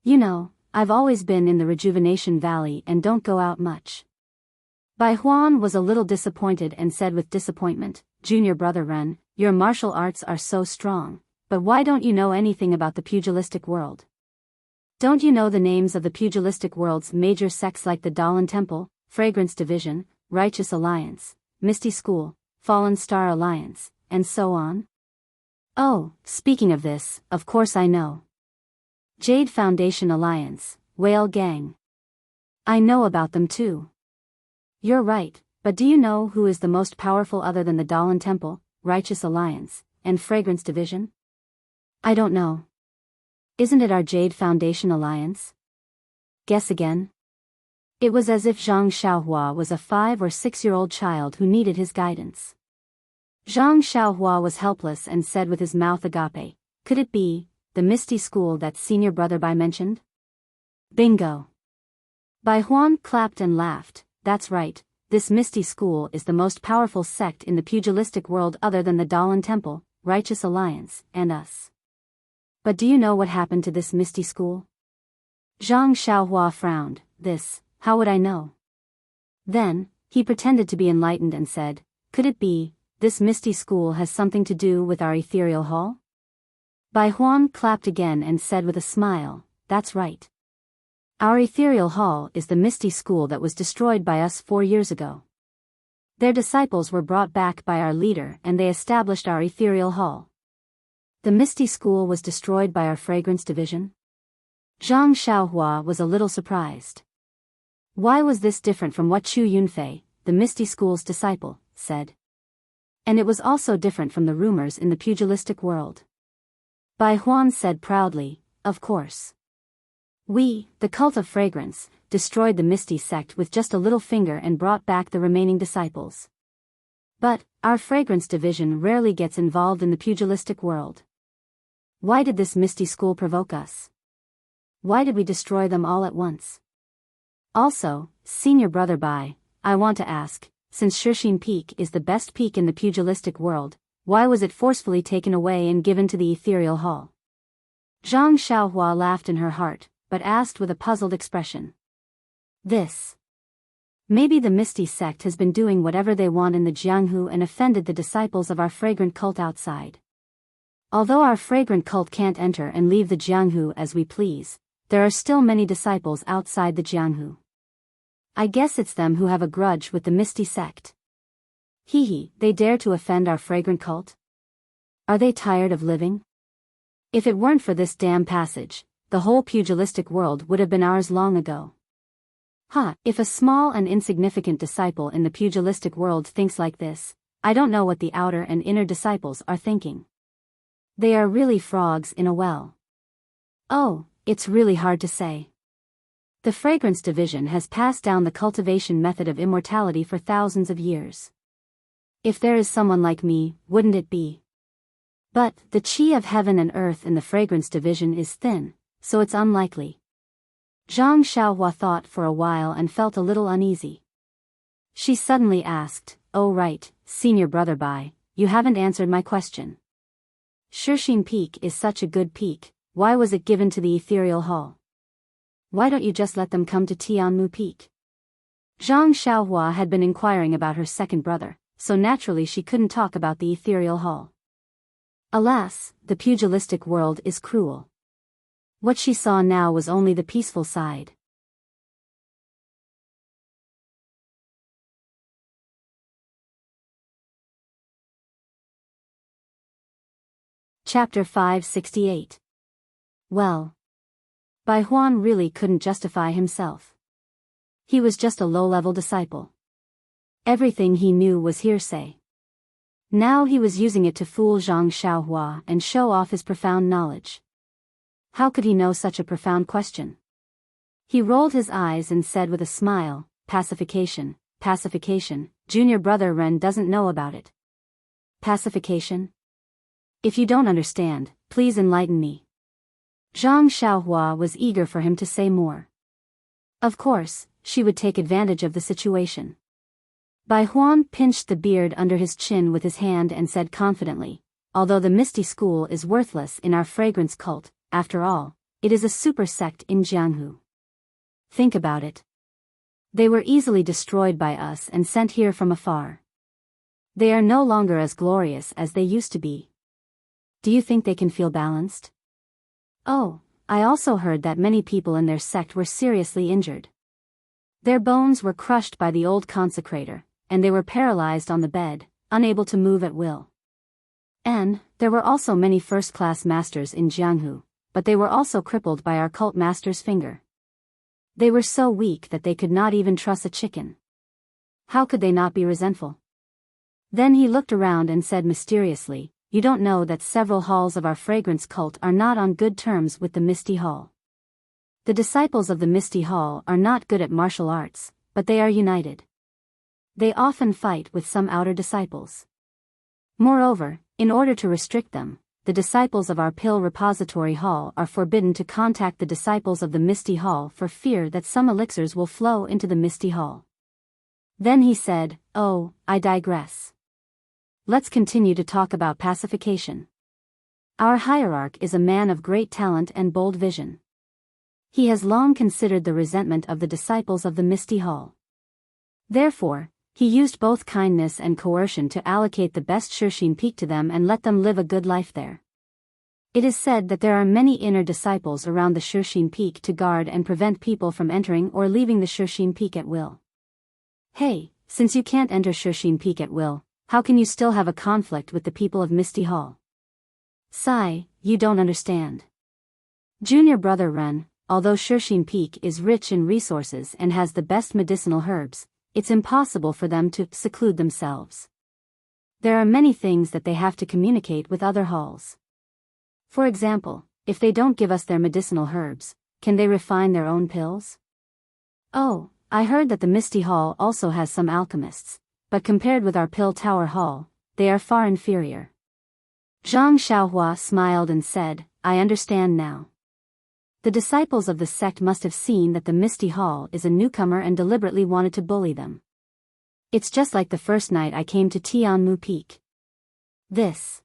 You know, I've always been in the Rejuvenation Valley and don't go out much. Bai Huan was a little disappointed and said with disappointment, Junior brother Ren, your martial arts are so strong, but why don't you know anything about the pugilistic world? Don't you know the names of the pugilistic world's major sects like the Dalan Temple, Fragrance Division, Righteous Alliance, Misty School, Fallen Star Alliance, and so on? Oh, speaking of this, of course I know. Jade Foundation Alliance, Whale Gang. I know about them too. You're right, but do you know who is the most powerful other than the Dalan Temple, Righteous Alliance, and Fragrance Division? I don't know. Isn't it our Jade Foundation Alliance? Guess again. It was as if Zhang Xiaohua was a 5 or 6-year-old child who needed his guidance. Zhang Xiaohua was helpless and said with his mouth agape, could it be the Misty School that senior brother Bai mentioned? Bingo! Bai Huan clapped and laughed, that's right, this Misty School is the most powerful sect in the pugilistic world other than the Dalan Temple, Righteous Alliance, and us. But do you know what happened to this Misty School? Zhang Xiaohua frowned, how would I know? Then, he pretended to be enlightened and said, could it be, this Misty School has something to do with our ethereal hall? Bai Huan clapped again and said with a smile, that's right. Our ethereal hall is the Misty School that was destroyed by us 4 years ago. Their disciples were brought back by our leader and they established our ethereal hall. The Misty School was destroyed by our Fragrance Division? Zhang Xiaohua was a little surprised. Why was this different from what Chu Yunfei, the Misty School's disciple, said? And it was also different from the rumors in the pugilistic world. Bai Huan said proudly, of course. We, the cult of fragrance, destroyed the Misty sect with just a little finger and brought back the remaining disciples. But, our Fragrance Division rarely gets involved in the pugilistic world. Why did this Misty School provoke us? Why did we destroy them all at once? Also, senior brother Bai, I want to ask, since Shushin Peak is the best peak in the pugilistic world, why was it forcefully taken away and given to the ethereal hall? Zhang Xiaohua laughed in her heart, but asked with a puzzled expression. Maybe the Misty sect has been doing whatever they want in the Jianghu and offended the disciples of our fragrant cult outside. Although our fragrant cult can't enter and leave the Jianghu as we please, there are still many disciples outside the Jianghu. I guess it's them who have a grudge with the Misty sect. They dare to offend our fragrant cult? Are they tired of living? If it weren't for this damn passage, the whole pugilistic world would have been ours long ago. If a small and insignificant disciple in the pugilistic world thinks like this, I don't know what the outer and inner disciples are thinking. They are really frogs in a well. Oh, it's really hard to say. The fragrance division has passed down the cultivation method of immortality for thousands of years. If there is someone like me, wouldn't it be? But the chi of heaven and earth in the fragrance division is thin, so it's unlikely. Zhang Xiaohua thought for a while and felt a little uneasy. She suddenly asked, "Oh right, senior brother Bai, you haven't answered my question. Shixin Peak is such a good peak, why was it given to the ethereal hall? Why don't you just let them come to Tianmu Peak?" Zhang Xiaohua had been inquiring about her second brother, so naturally she couldn't talk about the ethereal hall. Alas, the pugilistic world is cruel. What she saw now was only the peaceful side. Chapter 568. Well. Bai Huan really couldn't justify himself. He was just a low-level disciple. Everything he knew was hearsay. Now he was using it to fool Zhang Xiaohua and show off his profound knowledge. How could he know such a profound question? He rolled his eyes and said with a smile, "Pacification, pacification, junior brother Ren doesn't know about it." Pacification? If you don't understand, please enlighten me. Zhang Xiaohua was eager for him to say more. Of course, she would take advantage of the situation. Bai Huan pinched the beard under his chin with his hand and said confidently, "Although the Misty School is worthless in our fragrance cult, after all, it is a super sect in Jianghu. Think about it. They were easily destroyed by us and sent here from afar. They are no longer as glorious as they used to be. Do you think they can feel balanced? Oh, I also heard that many people in their sect were seriously injured. Their bones were crushed by the old consecrator, and they were paralyzed on the bed, unable to move at will. And there were also many first-class masters in Jianghu, but they were also crippled by our cult master's finger. They were so weak that they could not even truss a chicken. How could they not be resentful?" Then he looked around and said mysteriously, "You don't know that several halls of our fragrance cult are not on good terms with the Misty Hall. The disciples of the Misty Hall are not good at martial arts, but they are united. They often fight with some outer disciples. Moreover, in order to restrict them, the disciples of our Pill Repository Hall are forbidden to contact the disciples of the Misty Hall for fear that some elixirs will flow into the Misty Hall." Then he said, "Oh, I digress. Let's continue to talk about pacification. Our hierarch is a man of great talent and bold vision. He has long considered the resentment of the disciples of the Misty Hall. Therefore, he used both kindness and coercion to allocate the best Shixin Peak to them and let them live a good life there. It is said that there are many inner disciples around the Shixin Peak to guard and prevent people from entering or leaving the Shixin Peak at will. Hey, since you can't enter Shixin Peak at will, how can you still have a conflict with the people of Misty Hall? Sai, you don't understand. Junior brother Ren, although Shixin Peak is rich in resources and has the best medicinal herbs, it's impossible for them to seclude themselves. There are many things that they have to communicate with other halls. For example, if they don't give us their medicinal herbs, can they refine their own pills? Oh, I heard that the Misty Hall also has some alchemists, but compared with our Pill Tower Hall, they are far inferior." Zhang Xiaohua smiled and said, "I understand now. The disciples of the sect must have seen that the Misty Hall is a newcomer and deliberately wanted to bully them. It's just like the first night I came to Tianmu Peak. This."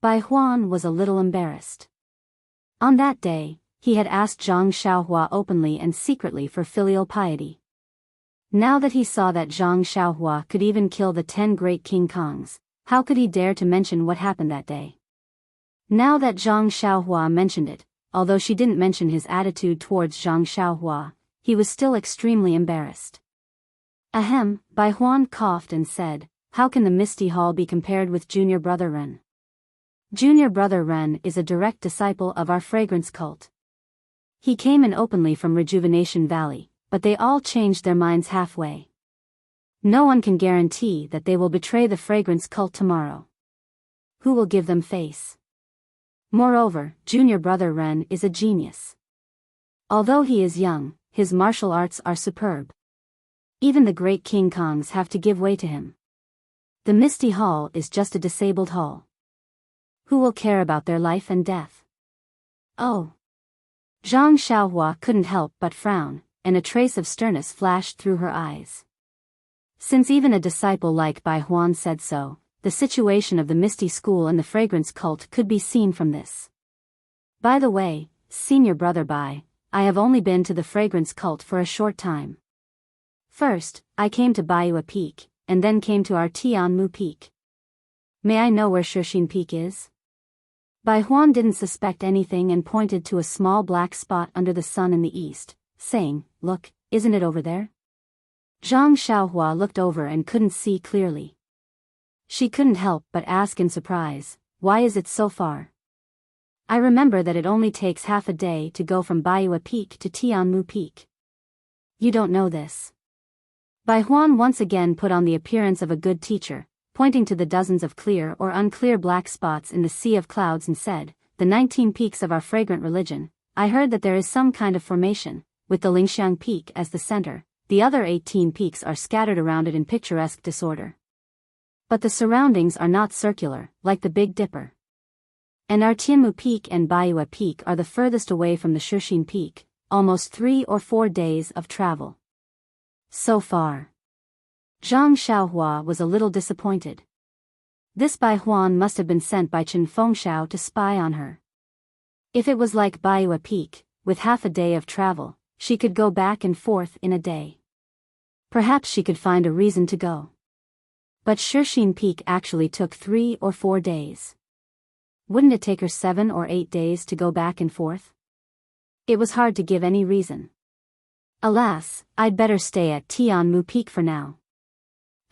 Bai Huan was a little embarrassed. On that day, he had asked Zhang Xiaohua openly and secretly for filial piety. Now that he saw that Zhang Xiaohua could even kill the 10 great King Kongs, how could he dare to mention what happened that day? Now that Zhang Xiaohua mentioned it, although she didn't mention his attitude towards Zhang Xiaohua, he was still extremely embarrassed. Ahem, Bai Huan coughed and said, "How can the Misty Hall be compared with junior brother Ren? Junior brother Ren is a direct disciple of our fragrance cult. He came in openly from Rejuvenation Valley, but they all changed their minds halfway. No one can guarantee that they will betray the fragrance cult tomorrow. Who will give them face? Moreover, junior brother Ren is a genius. Although he is young, his martial arts are superb. Even the great King Kongs have to give way to him. The Misty Hall is just a disabled hall. Who will care about their life and death? Oh. Zhang Xiaohua couldn't help but frown, and a trace of sternness flashed through her eyes. Since even a disciple like Bai Huan said so, the situation of the Misty School and the fragrance cult could be seen from this. By the way, senior brother Bai, I have only been to the fragrance cult for a short time. First, I came to Biyao Peak, and then came to our Tianmu Peak. May I know where Shixin Peak is? Bai Huan didn't suspect anything and pointed to a small black spot under the sun in the east, saying, "Look, isn't it over there?" Zhang Xiaohua looked over and couldn't see clearly. She couldn't help but ask in surprise, "Why is it so far?" "I remember that it only takes half a day to go from Biyao Peak to Tianmu Peak." "You don't know this." Bai Huan once again put on the appearance of a good teacher, pointing to the dozens of clear or unclear black spots in the sea of clouds and said, "The 19 peaks of our fragrant religion, I heard that there is some kind of formation, with the Lingxiang Peak as the center. The other 18 peaks are scattered around it in picturesque disorder. But the surroundings are not circular, like the Big Dipper. And our Tianmu Peak and Biyao Peak are the furthest away from the Shixin Peak, almost 3 or 4 days of travel." So far. Zhang Xiaohua was a little disappointed. This Bai Huan must have been sent by Chen Fengxiao to spy on her. If it was like Biyao Peak, with half a day of travel, she could go back and forth in a day. Perhaps she could find a reason to go. But Shixin Peak actually took 3 or 4 days. Wouldn't it take her 7 or 8 days to go back and forth? It was hard to give any reason. Alas, I'd better stay at Tianmu Peak for now.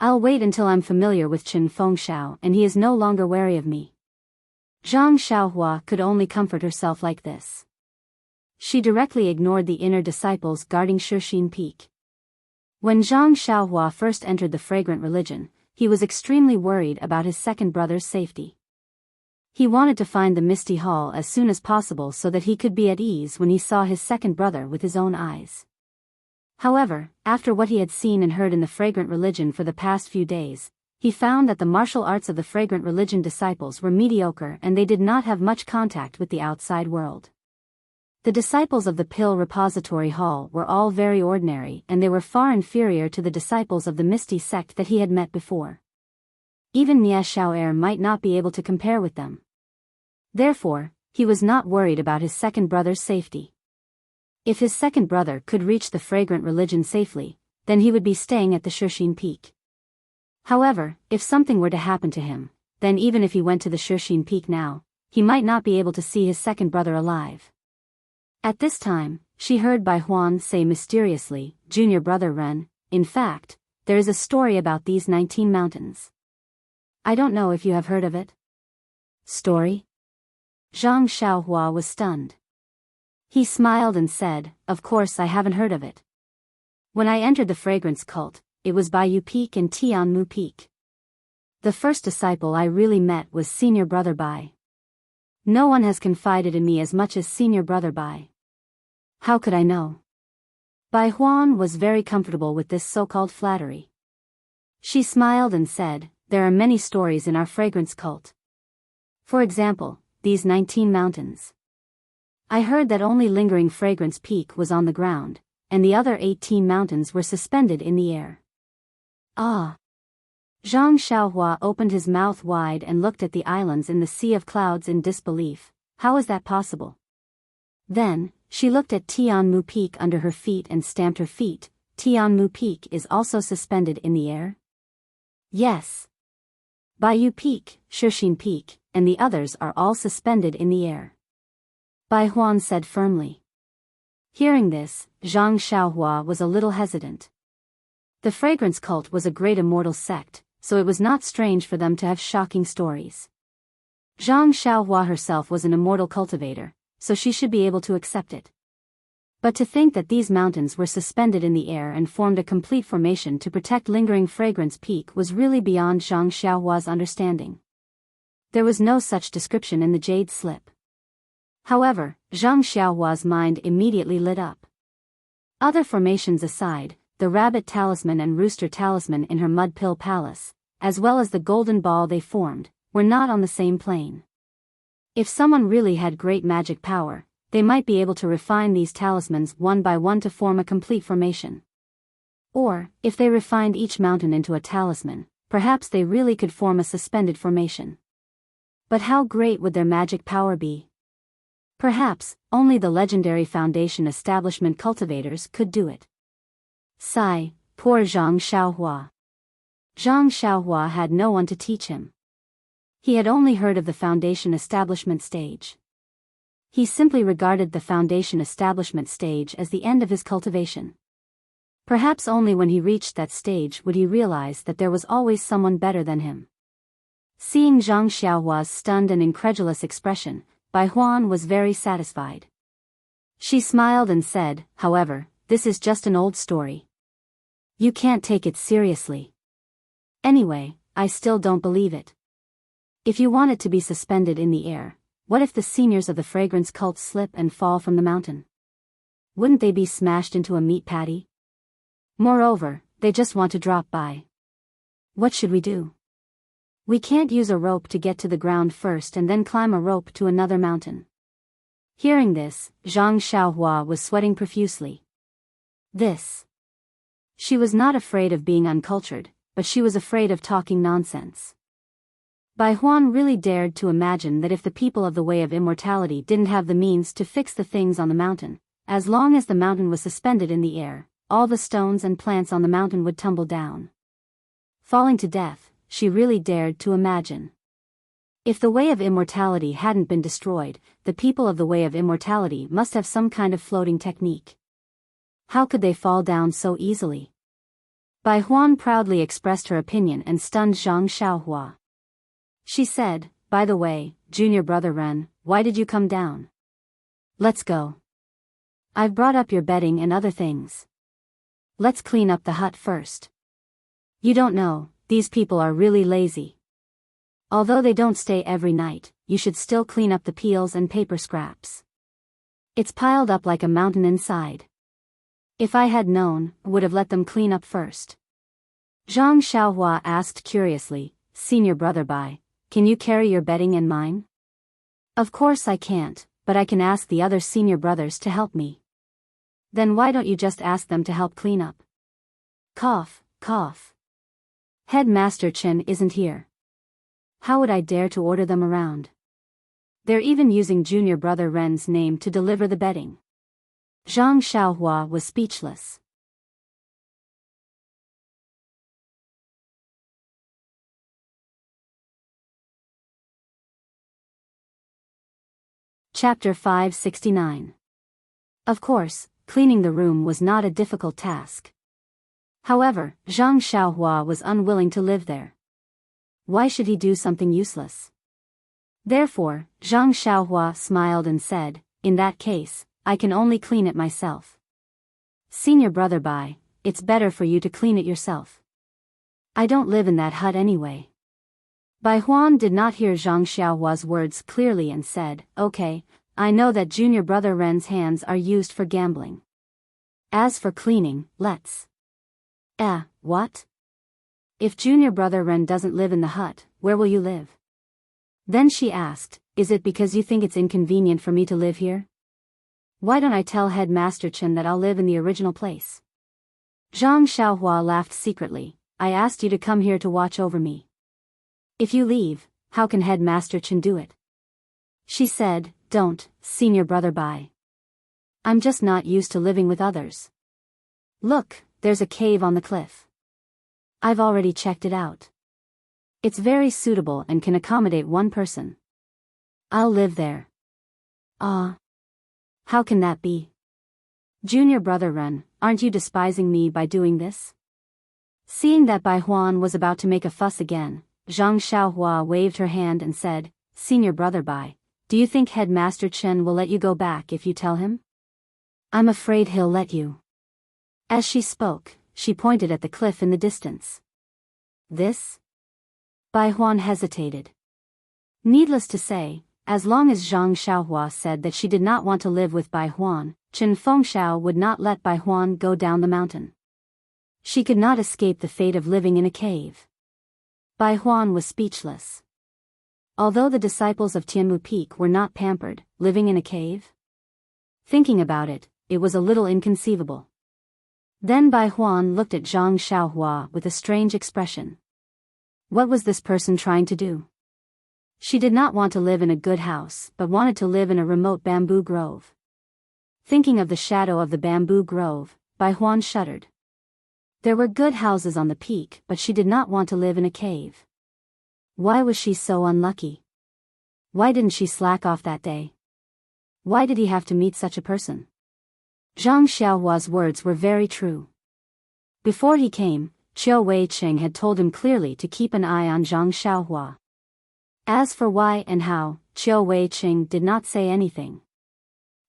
I'll wait until I'm familiar with Chen Fengxiao and he is no longer wary of me. Zhang Xiaohua could only comfort herself like this. She directly ignored the inner disciples guarding Shixin Peak. When Zhang Xiaohua first entered the fragrant religion, he was extremely worried about his second brother's safety. He wanted to find the Misty Hall as soon as possible so that he could be at ease when he saw his second brother with his own eyes. However, after what he had seen and heard in the fragrant religion for the past few days, he found that the martial arts of the fragrant religion disciples were mediocre and they did not have much contact with the outside world. The disciples of the Pill Repository Hall were all very ordinary and they were far inferior to the disciples of the Misty sect that he had met before. Even Nie Xiao'er might not be able to compare with them. Therefore, he was not worried about his second brother's safety. If his second brother could reach the fragrant religion safely, then he would be staying at the Shixin Peak. However, if something were to happen to him, then even if he went to the Shixin Peak now, he might not be able to see his second brother alive. At this time, she heard Bai Huan say mysteriously, "Junior brother Ren, in fact, there is a story about these 19 mountains. I don't know if you have heard of it." "Story?" Zhang Xiaohua was stunned. He smiled and said, "Of course I haven't heard of it. When I entered the fragrance cult, it was Biyao Peak and Tianmu Peak. The first disciple I really met was senior brother Bai. No one has confided in me as much as senior brother Bai. How could I know?" Bai Huan was very comfortable with this so-called flattery. She smiled and said, "There are many stories in our fragrance cult. For example, these 19 mountains. I heard that only lingering fragrance peak was on the ground, and the other 18 mountains were suspended in the air." "Ah." Zhang Xiaohua opened his mouth wide and looked at the islands in the sea of clouds in disbelief. How is that possible? Then, she looked at Tianmu Peak under her feet and stamped her feet. "Tianmu Peak is also suspended in the air?" "Yes. Biyao Peak, Shixin Peak, and the others are all suspended in the air," Bai Huan said firmly. Hearing this, Zhang Xiaohua was a little hesitant. The fragrance cult was a great immortal sect, so it was not strange for them to have shocking stories. Zhang Xiaohua herself was an immortal cultivator, so she should be able to accept it. But to think that these mountains were suspended in the air and formed a complete formation to protect lingering Fragrance Peak was really beyond Zhang Xiaohua's understanding. There was no such description in the jade slip. However, Zhang Xiaohua's mind immediately lit up. Other formations aside, the rabbit talisman and rooster talisman in her mud pill palace, as well as the golden ball they formed, were not on the same plane. If someone really had great magic power, they might be able to refine these talismans one by one to form a complete formation. Or, if they refined each mountain into a talisman, perhaps they really could form a suspended formation. But how great would their magic power be? Perhaps, only the legendary Foundation establishment cultivators could do it. Sigh, poor Zhang Xiaohua. Zhang Xiaohua had no one to teach him. He had only heard of the Foundation establishment stage. He simply regarded the Foundation establishment stage as the end of his cultivation. Perhaps only when he reached that stage would he realize that there was always someone better than him. Seeing Zhang Xiaohua's stunned and incredulous expression, Bai Huan was very satisfied. She smiled and said, however, this is just an old story. You can't take it seriously. Anyway, I still don't believe it. If you want it to be suspended in the air, what if the seniors of the fragrance cult slip and fall from the mountain? Wouldn't they be smashed into a meat patty? Moreover, they just want to drop by. What should we do? We can't use a rope to get to the ground first and then climb a rope to another mountain. Hearing this, Zhang Xiaohua was sweating profusely. She was not afraid of being uncultured, but she was afraid of talking nonsense. Bai Huan really dared to imagine that if the people of the Way of Immortality didn't have the means to fix the things on the mountain, as long as the mountain was suspended in the air, all the stones and plants on the mountain would tumble down. Falling to death, she really dared to imagine. If the Way of Immortality hadn't been destroyed, the people of the Way of Immortality must have some kind of floating technique. How could they fall down so easily? Bai Huan proudly expressed her opinion and stunned Zhang Xiaohua. She said, by the way, junior brother Ren, why did you come down? Let's go. I've brought up your bedding and other things. Let's clean up the hut first. You don't know, these people are really lazy. Although they don't stay every night, you should still clean up the peels and paper scraps. It's piled up like a mountain inside. If I had known, I would have let them clean up first. Zhang Xiaohua asked curiously, Senior brother Bai, can you carry your bedding and mine? Of course I can't, but I can ask the other senior brothers to help me. Then why don't you just ask them to help clean up? Cough, cough. Headmaster Chen isn't here. How would I dare to order them around? They're even using junior brother Ren's name to deliver the bedding. Zhang Xiaohua was speechless. Chapter 569. Of course, cleaning the room was not a difficult task. However, Zhang Xiaohua was unwilling to live there. Why should he do something useless? Therefore, Zhang Xiaohua smiled and said, in that case, I can only clean it myself. Senior brother Bai, it's better for you to clean it yourself. I don't live in that hut anyway. Bai Huan did not hear Zhang Xiaohua's words clearly and said, okay, I know that junior brother Ren's hands are used for gambling. As for cleaning, let's. What? If junior brother Ren doesn't live in the hut, where will you live? Then she asked, is it because you think it's inconvenient for me to live here? Why don't I tell Headmaster Chen that I'll live in the original place? Zhang Xiaohua laughed secretly, I asked you to come here to watch over me. If you leave, how can Headmaster Chen do it? She said, don't, senior brother Bai. I'm just not used to living with others. Look, there's a cave on the cliff. I've already checked it out. It's very suitable and can accommodate one person. I'll live there. How can that be? Junior brother Ren, aren't you despising me by doing this? Seeing that Bai Huan was about to make a fuss again, Zhang Xiaohua waved her hand and said, Senior Brother Bai, do you think Headmaster Chen will let you go back if you tell him? I'm afraid he'll let you. As she spoke, she pointed at the cliff in the distance. This? Bai Huan hesitated. Needless to say, as long as Zhang Xiaohua said that she did not want to live with Bai Huan, Chen Fengxiao would not let Bai Huan go down the mountain. She could not escape the fate of living in a cave. Bai Huan was speechless. Although the disciples of Tianmu Peak were not pampered, living in a cave? Thinking about it, it was a little inconceivable. Then Bai Huan looked at Zhang Xiaohua with a strange expression. What was this person trying to do? She did not want to live in a good house, but wanted to live in a remote bamboo grove. Thinking of the shadow of the bamboo grove, Bai Huan shuddered. There were good houses on the peak, but she did not want to live in a cave. Why was she so unlucky? Why didn't she slack off that day? Why did he have to meet such a person? Zhang Xiaohua's words were very true. Before he came, Qiu Weiqing had told him clearly to keep an eye on Zhang Xiaohua. As for why and how, Qiu Weiqing did not say anything.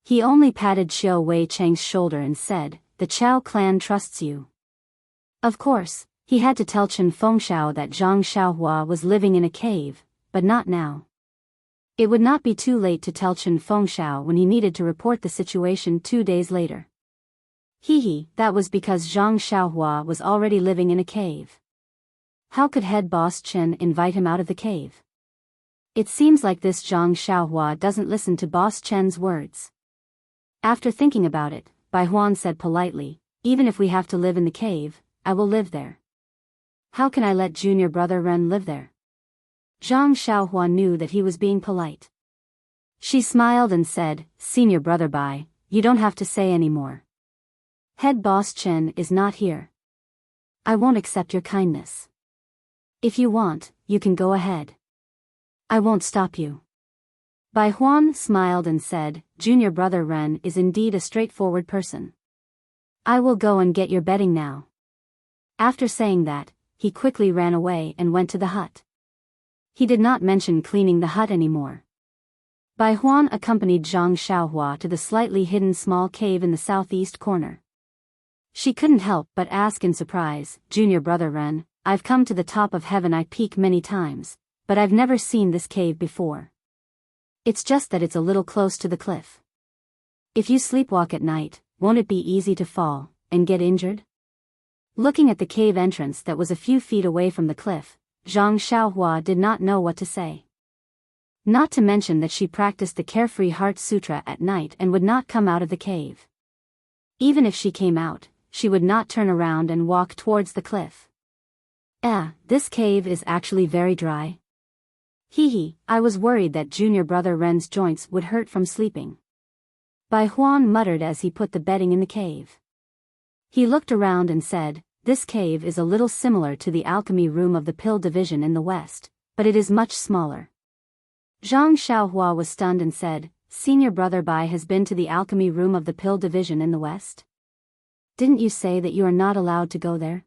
He only patted Qiu Weiqing's shoulder and said, "The Chao clan trusts you." Of course, he had to tell Chen Fengxiao that Zhang Xiaohua was living in a cave, but not now. It would not be too late to tell Chen Fengxiao when he needed to report the situation 2 days later. That was because Zhang Xiaohua was already living in a cave. How could head boss Chen invite him out of the cave? It seems like this Zhang Xiaohua doesn't listen to boss Chen's words. After thinking about it, Bai Huan said politely, "Even if we have to live in the cave, I will live there. How can I let junior brother Ren live there?" Zhang Xiaohua knew that he was being polite. She smiled and said, "Senior brother Bai, you don't have to say any more. Head boss Chen is not here. I won't accept your kindness. If you want, you can go ahead. I won't stop you." Bai Huan smiled and said, "Junior brother Ren is indeed a straightforward person. I will go and get your bedding now." After saying that, he quickly ran away and went to the hut. He did not mention cleaning the hut anymore. Bai Huan accompanied Zhang Xiaohua to the slightly hidden small cave in the southeast corner. She couldn't help but ask in surprise, "Junior brother Ren, I've come to the top of Heaven Eye Peak many times, but I've never seen this cave before. It's just that it's a little close to the cliff. If you sleepwalk at night, won't it be easy to fall and get injured?" Looking at the cave entrance that was a few feet away from the cliff, Zhang Xiaohua did not know what to say. Not to mention that she practiced the Carefree Heart Sutra at night and would not come out of the cave. Even if she came out, she would not turn around and walk towards the cliff. This cave is actually very dry. I was worried that junior brother Ren's joints would hurt from sleeping. Bai Huan muttered as he put the bedding in the cave. He looked around and said, "This cave is a little similar to the alchemy room of the pill division in the west, but it is much smaller." Zhang Xiaohua was stunned and said, "Senior brother Bai has been to the alchemy room of the pill division in the west? Didn't you say that you are not allowed to go there?"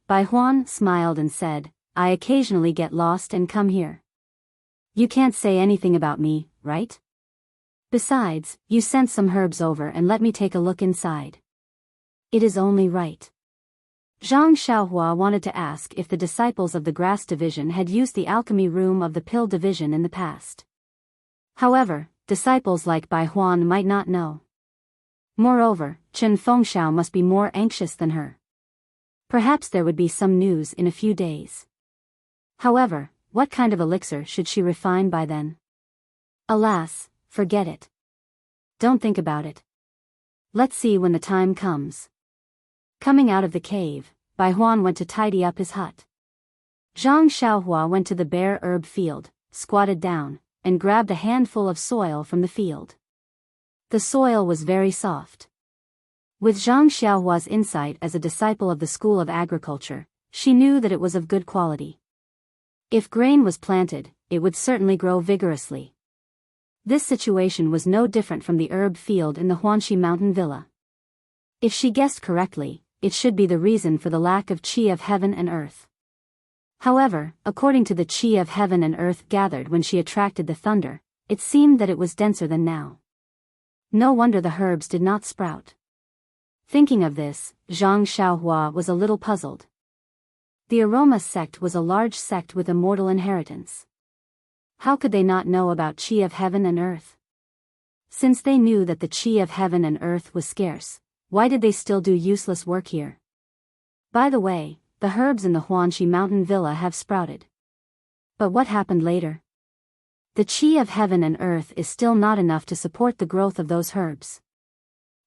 Bai Huan smiled and said, "I occasionally get lost and come here. You can't say anything about me, right? Besides, you sent some herbs over and let me take a look inside. It is only right." Zhang Xiaohua wanted to ask if the disciples of the grass division had used the alchemy room of the pill division in the past. However, disciples like Bai Huan might not know. Moreover, Chen Fengxiao must be more anxious than her. Perhaps there would be some news in a few days. However, what kind of elixir should she refine by then? Alas, forget it. Don't think about it. Let's see when the time comes. Coming out of the cave, Bai Huan went to tidy up his hut. Zhang Xiaohua went to the bare herb field, squatted down, and grabbed a handful of soil from the field. The soil was very soft. With Zhang Xiaohua's insight as a disciple of the School of Agriculture, she knew that it was of good quality. If grain was planted, it would certainly grow vigorously. This situation was no different from the herb field in the Huanxi mountain villa. If she guessed correctly, it should be the reason for the lack of qi of heaven and earth. However, according to the chi of heaven and earth gathered when she attracted the thunder, it seemed that it was denser than now. No wonder the herbs did not sprout. Thinking of this, Zhang Xiaohua was a little puzzled. The Aroma sect was a large sect with immortal inheritance. How could they not know about chi of heaven and earth? Since they knew that the chi of heaven and earth was scarce, why did they still do useless work here? By the way, the herbs in the Huanxi mountain villa have sprouted. But what happened later? The chi of heaven and earth is still not enough to support the growth of those herbs.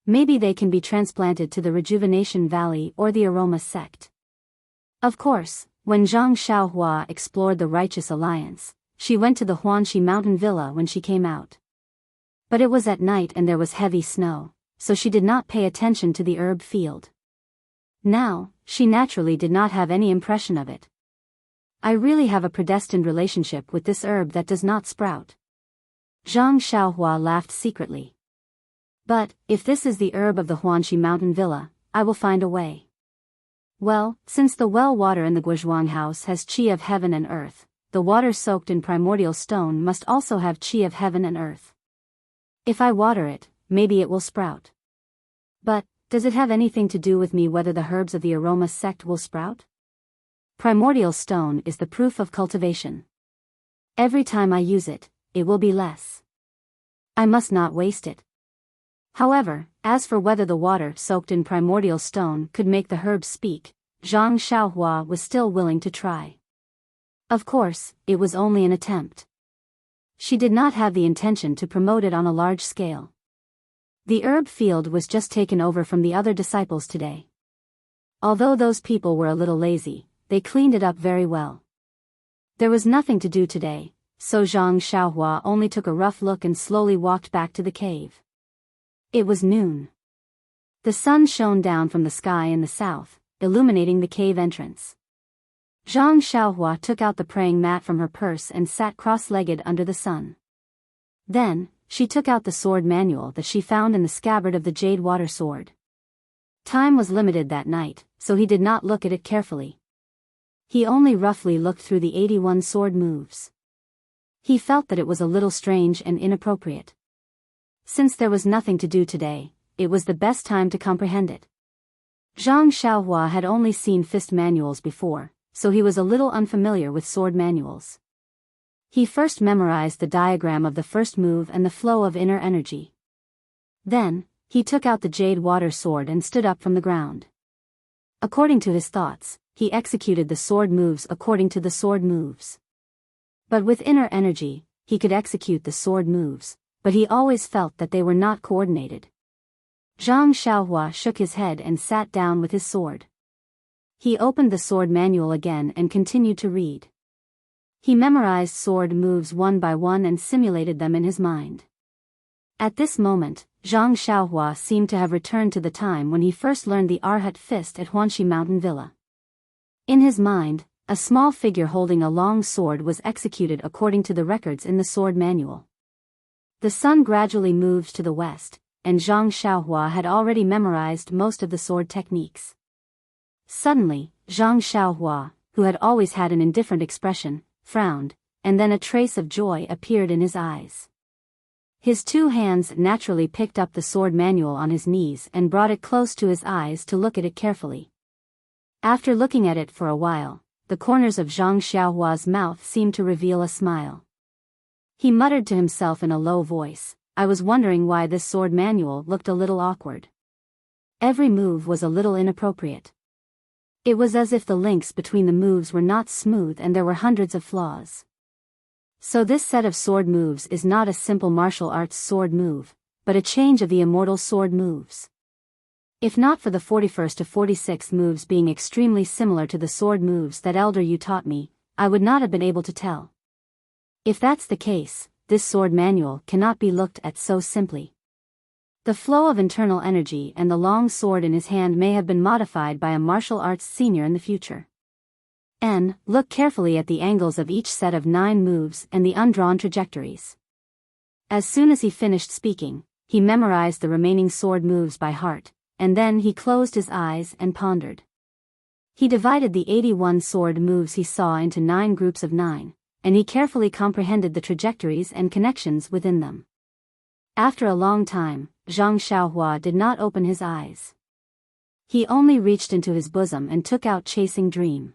Maybe they can be transplanted to the Rejuvenation Valley or the Aroma sect. Of course, when Zhang Xiaohua explored the Righteous Alliance, she went to the Huanxi mountain villa when she came out. But it was at night and there was heavy snow, so she did not pay attention to the herb field. Now, she naturally did not have any impression of it. I really have a predestined relationship with this herb that does not sprout. Zhang Xiaohua laughed secretly. But, if this is the herb of the Huanxi mountain villa, I will find a way. Well, since the well water in the Guozhuang house has chi of heaven and earth, the water soaked in primordial stone must also have chi of heaven and earth. If I water it, maybe it will sprout. But, does it have anything to do with me whether the herbs of the Aroma sect will sprout? Primordial stone is the proof of cultivation. Every time I use it, it will be less. I must not waste it. However, as for whether the water soaked in primordial stone could make the herbs speak, Zhang Xiaohua was still willing to try. Of course, it was only an attempt. She did not have the intention to promote it on a large scale. The herb field was just taken over from the other disciples today. Although those people were a little lazy, they cleaned it up very well. There was nothing to do today, so Zhang Xiaohua only took a rough look and slowly walked back to the cave. It was noon. The sun shone down from the sky in the south, illuminating the cave entrance. Zhang Xiaohua took out the praying mat from her purse and sat cross-legged under the sun. Then, she took out the sword manual that she found in the scabbard of the jade water sword. Time was limited that night, so he did not look at it carefully. He only roughly looked through the 81 sword moves. He felt that it was a little strange and inappropriate. Since there was nothing to do today, it was the best time to comprehend it. Zhang Xiaohua had only seen fist manuals before, so he was a little unfamiliar with sword manuals. He first memorized the diagram of the first move and the flow of inner energy. Then, he took out the jade water sword and stood up from the ground. According to his thoughts, he executed the sword moves according to the sword moves. But with inner energy, he could execute the sword moves, but he always felt that they were not coordinated. Zhang Xiaohua shook his head and sat down with his sword. He opened the sword manual again and continued to read. He memorized sword moves one by one and simulated them in his mind. At this moment, Zhang Xiaohua seemed to have returned to the time when he first learned the Arhat fist at Huanxi Mountain Villa. In his mind, a small figure holding a long sword was executed according to the records in the sword manual. The sun gradually moved to the west, and Zhang Xiaohua had already memorized most of the sword techniques. Suddenly, Zhang Xiaohua, who had always had an indifferent expression, frowned, and then a trace of joy appeared in his eyes. His two hands naturally picked up the sword manual on his knees and brought it close to his eyes to look at it carefully. After looking at it for a while, the corners of Zhang Xiaohua's mouth seemed to reveal a smile. He muttered to himself in a low voice, "I was wondering why this sword manual looked a little awkward. Every move was a little inappropriate. It was as if the links between the moves were not smooth and there were hundreds of flaws. So this set of sword moves is not a simple martial arts sword move, but a change of the immortal sword moves. If not for the 41st to 46th moves being extremely similar to the sword moves that Elder Yu taught me, I would not have been able to tell. If that's the case, this sword manual cannot be looked at so simply. The flow of internal energy and the long sword in his hand may have been modified by a martial arts senior in the future. Look carefully at the angles of each set of 9 moves and the undrawn trajectories." As soon as he finished speaking, he memorized the remaining sword moves by heart, and then he closed his eyes and pondered. He divided the 81 sword moves he saw into 9 groups of 9, and he carefully comprehended the trajectories and connections within them. After a long time, Zhang Xiaohua did not open his eyes. He only reached into his bosom and took out Chasing Dream.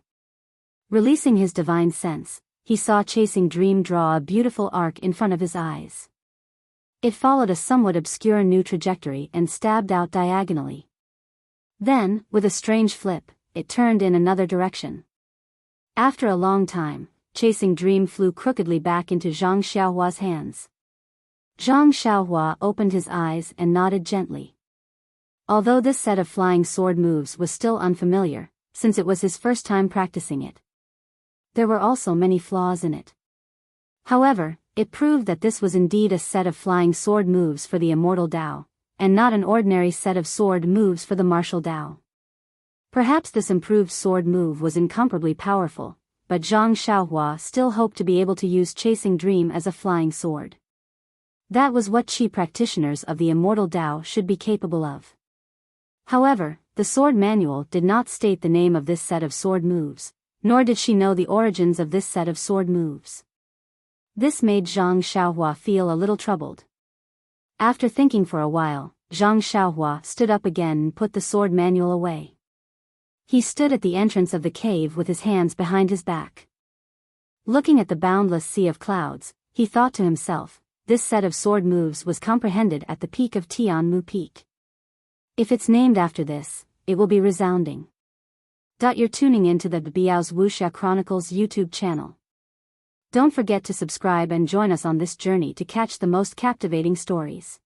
Releasing his divine sense, he saw Chasing Dream draw a beautiful arc in front of his eyes. It followed a somewhat obscure new trajectory and stabbed out diagonally. Then, with a strange flip, it turned in another direction. After a long time, Chasing Dream flew crookedly back into Zhang Xiaohua's hands. Zhang Xiaohua opened his eyes and nodded gently. Although this set of flying sword moves was still unfamiliar, since it was his first time practicing it, there were also many flaws in it. However, it proved that this was indeed a set of flying sword moves for the Immortal Dao, and not an ordinary set of sword moves for the martial Dao. Perhaps this improved sword move was incomparably powerful, but Zhang Xiaohua still hoped to be able to use Chasing Dream as a flying sword. That was what Qi practitioners of the Immortal Dao should be capable of. However, the sword manual did not state the name of this set of sword moves, nor did she know the origins of this set of sword moves. This made Zhang Xiaohua feel a little troubled. After thinking for a while, Zhang Xiaohua stood up again and put the sword manual away. He stood at the entrance of the cave with his hands behind his back. Looking at the boundless sea of clouds, he thought to himself, this set of sword moves was comprehended at the peak of Tianmu Peak. If it's named after this, it will be resounding. You're tuning in to the Biyao's Wuxia Chronicles YouTube channel. Don't forget to subscribe and join us on this journey to catch the most captivating stories.